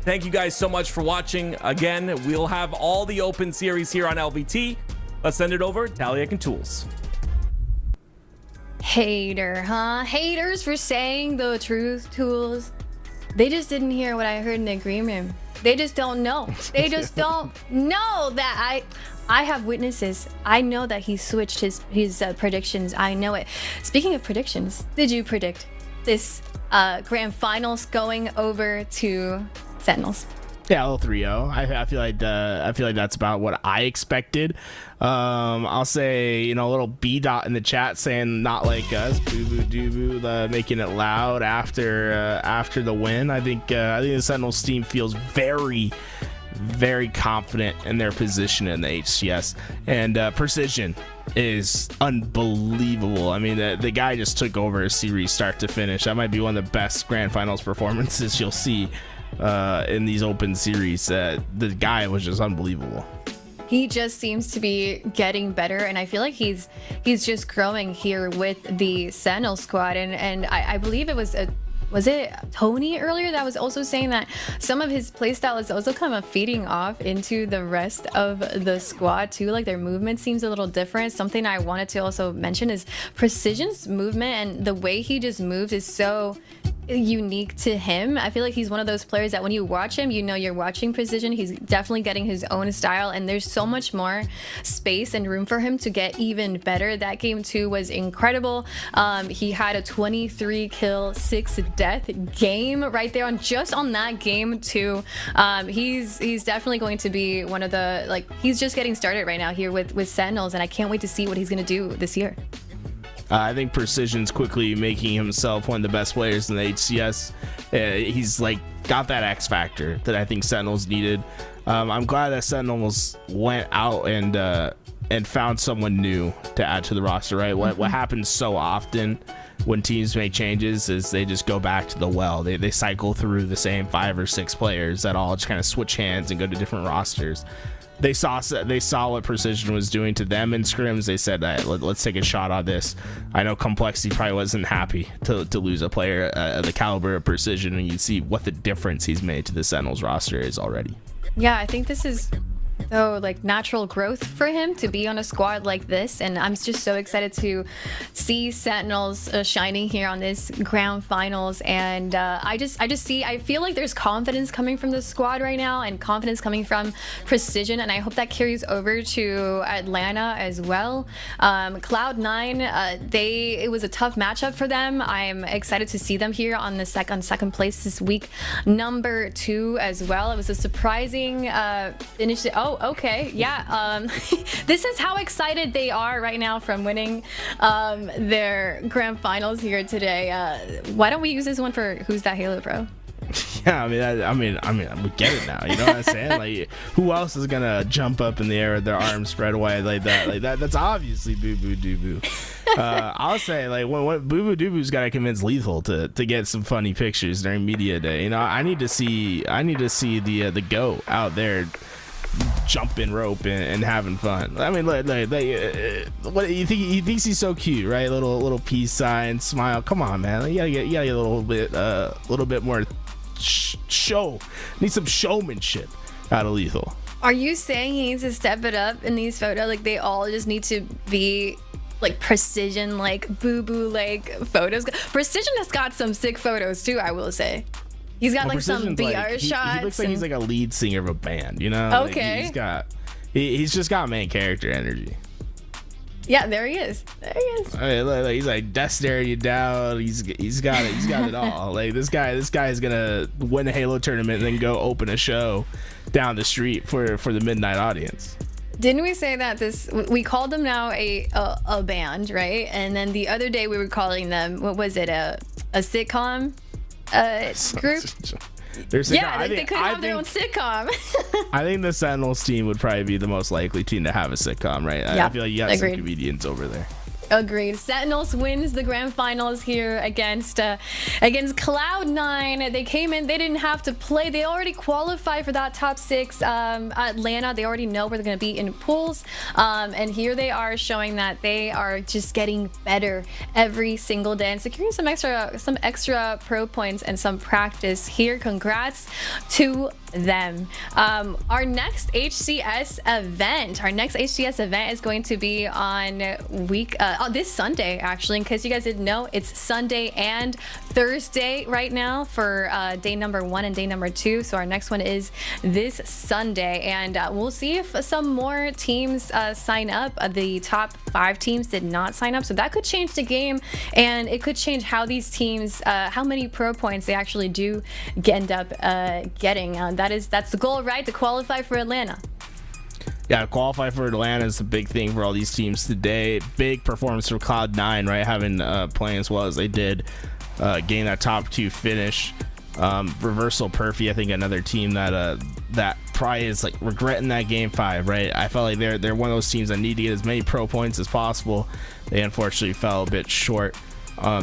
thank you guys so much for watching. Again, we'll have all the open series here on LVT. Let's send it over to Taliak and Tools. Hater, huh? Haters for saying the truth, Tools. They just didn't hear what I heard in the green room. They just don't know. They just don't know that I have witnesses. I know that he switched his predictions. I know it. Speaking of predictions, did you predict this grand finals going over to Sentinels? Yeah, a little 3-0. I feel like that's about what I expected. I'll say, a little B dot in the chat saying not like us, boo boo doo boo, making it loud after the win. I think the Sentinels team feels very, very confident in their position in the HCS, and Precision is unbelievable. I mean, the guy just took over a series start to finish. That might be one of the best grand finals performances you'll see in these open series. The guy was just unbelievable. He just seems to be getting better, and I feel like he's just growing here with the Sentinel squad. And I believe it was it Tony earlier that was also saying that some of his playstyle is also kind of feeding off into the rest of the squad too. Like their movement seems a little different. Something I wanted to also mention is Precision's movement, and the way he just moves is so unique to him. I feel like he's one of those players that when you watch him, you're watching Precision. He's definitely getting his own style, and there's so much more space and room for him to get even better. That game 2 was incredible. He had a 23 kill 6 death game right there on that game 2. He's definitely going to be one of the, he's just getting started right now here with Sentinels, and I can't wait to see what he's going to do this year. I think Precision's quickly making himself one of the best players in the HCS. He's got that X factor that I think Sentinels needed. I'm glad that Sentinels went out and found someone new to add to the roster. Right? What happens so often when teams make changes is they just go back to the well. They cycle through the same 5 or 6 players that all just kind of switch hands and go to different rosters. They saw what Precision was doing to them in scrims. They said, let's take a shot on this. I know Complexity probably wasn't happy to lose a player of the caliber of Precision, and you see what the difference he's made to the Sentinels roster is already. Yeah, I think this is natural growth for him to be on a squad like this, and I'm just so excited to see Sentinels shining here on this grand finals. And I feel like there's confidence coming from the squad right now, and confidence coming from Precision, and I hope that carries over to Atlanta as well. Cloud9, it was a tough matchup for them. I'm excited to see them here on the second place this week, number 2 as well. It was a surprising finish. Oh, okay. Yeah. This is how excited they are right now from winning their grand finals here today. Why don't we use this one for Who's That Halo Pro? Yeah, I mean, we get it now. You know what I'm saying? Who else is gonna jump up in the air with their arms spread wide like that? That's obviously boo boo doo boo. I'll say, like, when Boo Boo Doo Boo's got to convince Lethal to get some funny pictures during media day. You know, I need to see the goat out there jumping rope and having fun. I mean, what you think? He thinks he's so cute, right? Little peace sign, smile. Come on, man. You gotta get a little bit more show. Need some showmanship out of Lethal. Are you saying he needs to step it up in these photos? Like, they all just need to be like precision, like Boo Boo, like photos. Precision has got some sick photos too, I will say. He's got like some BR shots. He looks like he's like a lead singer of a band, you know? Okay. Like he's just got main character energy. Yeah, there he is. I mean, look, he's like death staring you down. He's got it all. Like this guy is gonna win a Halo tournament and then go open a show down the street for the midnight audience. didn't we say that we called them now a band, right? And then the other day we were calling them, what was it, a sitcom group? They could have their own sitcom. I think the Sentinels team would probably be the most likely team to have a sitcom, right? Yeah, I feel like you got some comedians over there. Agreed. Sentinels wins the grand finals here against Cloud9. They came in, they didn't have to play. They already qualified for that top 6. Atlanta, they already know where they're going to be in pools. And here they are showing that they are just getting better every single day and securing some extra pro points and some practice here. Congrats to them. Our next HCS event is going to be on this Sunday, actually. In case you guys didn't know, it's Sunday and Thursday right now for day number 1 and day number 2. So our next one is this Sunday, and we'll see if some more teams sign up. The top 5 teams did not sign up, so that could change the game, and it could change how these teams, how many pro points they actually do end up getting. That's the goal, right? To qualify for Atlanta. Yeah, qualify for Atlanta is the big thing for all these teams today. Big performance for Cloud9, right? Having playing as well as they did, gain that top 2 finish. Reversal Perfy, I think another team that probably is like regretting that game 5, right? I felt like they're one of those teams that need to get as many pro points as possible. They unfortunately fell a bit short.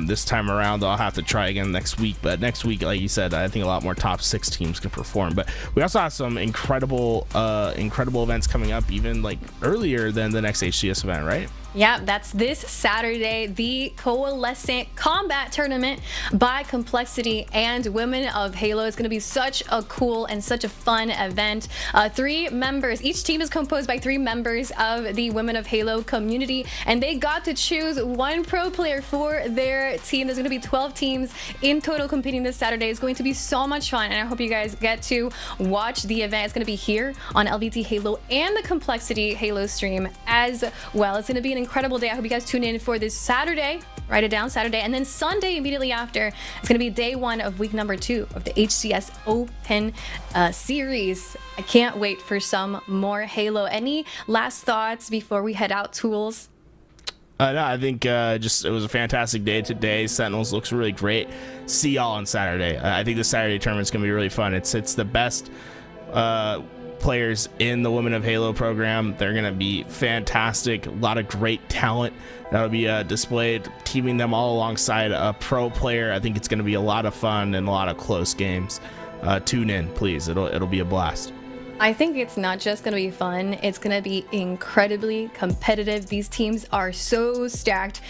This time around, I'll have to try again next week. But next week, like you said, I think a lot more top 6 teams can perform. But we also have some incredible events coming up, even like earlier than the next HCS event, right? Yeah, that's this Saturday, the Coalescent Combat Tournament by Complexity and Women of Halo. It's going to be such a cool and such a fun event. 3 members, each team is composed by 3 members of the Women of Halo community, and they got to choose 1 pro player for their team. There's going to be 12 teams in total competing this Saturday. It's going to be so much fun, and I hope you guys get to watch the event. It's going to be here on LVT Halo and the Complexity Halo stream as well. It's going to be an incredible day. I hope you guys tune in for this Saturday. Write it down, Saturday. And then Sunday immediately after, it's going to be day 1 of week number 2 of the HCS Open series. I can't wait for some more Halo. Any last thoughts before we head out, Tools? No, I think it was a fantastic day today. Sentinels looks really great. See y'all on Saturday. I think the Saturday tournament's going to be really fun. It's the best players in the Women of Halo program. They're gonna be fantastic. A lot of great talent that'll be displayed, teaming them all alongside a pro player. I think it's gonna be a lot of fun and a lot of close games. Tune in, please. It'll be a blast. I think it's not just going to be fun, it's going to be incredibly competitive. These teams are so stacked.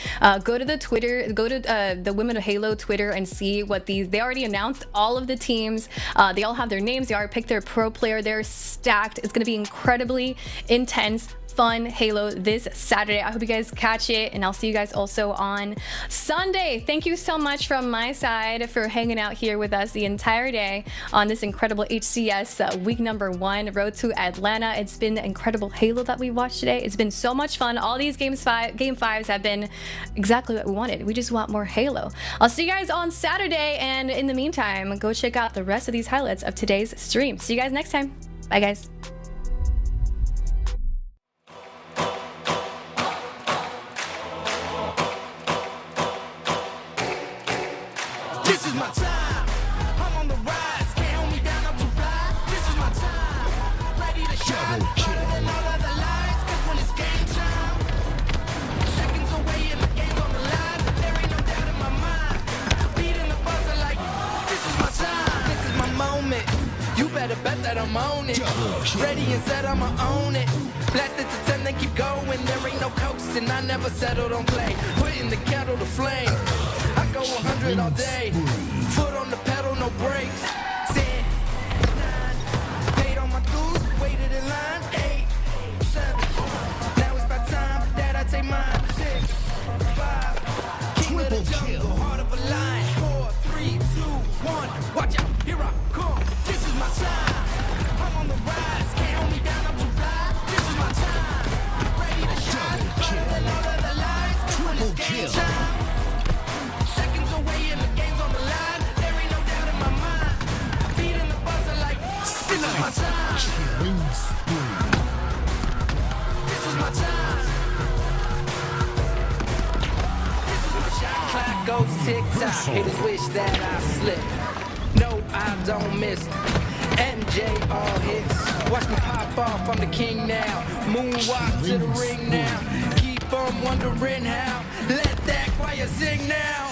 Go to the Women of Halo Twitter and see what they already announced all of the teams. They all have their names, they already picked their pro player. They're stacked. It's going to be incredibly intense, fun Halo this Saturday. I hope you guys catch it, and I'll see you guys also on Sunday. Thank you so much from my side for hanging out here with us the entire day on this incredible HCS week number 1 road to Atlanta. It's been incredible Halo that we watched today. It's been so much fun. All these game 5s have been exactly what we wanted. We just want more Halo. I'll see you guys on Saturday, and in the meantime, go check out the rest of these highlights of today's stream. See you guys next time. Bye, guys. This is my time. I'm on the rise. Can't hold me down. I'm too fly. This is my time. Ready to shine. Harder than all other lies. 'Cause when it's game time, seconds away and the game's I'm on it. Ready and set, I'ma own it. Blast it to 10, then keep going. There ain't no coasting, I never settle, don't play. Putting the kettle to flame. I go 100 all day. Foot on the pedal, no brakes. 10, 9, paid on my dues, waited in line. 8, 7. Now it's my time that I take mine. 6, 5. King of the jungle, heart of a lion. 4, 3, 2, 1. Watch out, here I come. This is my time. I'm on the rise, can't hold me down, I'm too fly. This is my time. Ready to shine, harder than all of the lies. When it's game time. Seconds away and the game's on the line. There ain't no doubt in my mind. Beating the buzzer like, this is my time. This is my time. This is my shot. Clock goes tick-tock. Haters wish that I slip. No, I don't miss. MJ all hits. Watch me pop off, I'm the king now. Moonwalk to the ring now. Keep on wondering how. Let that choir sing now.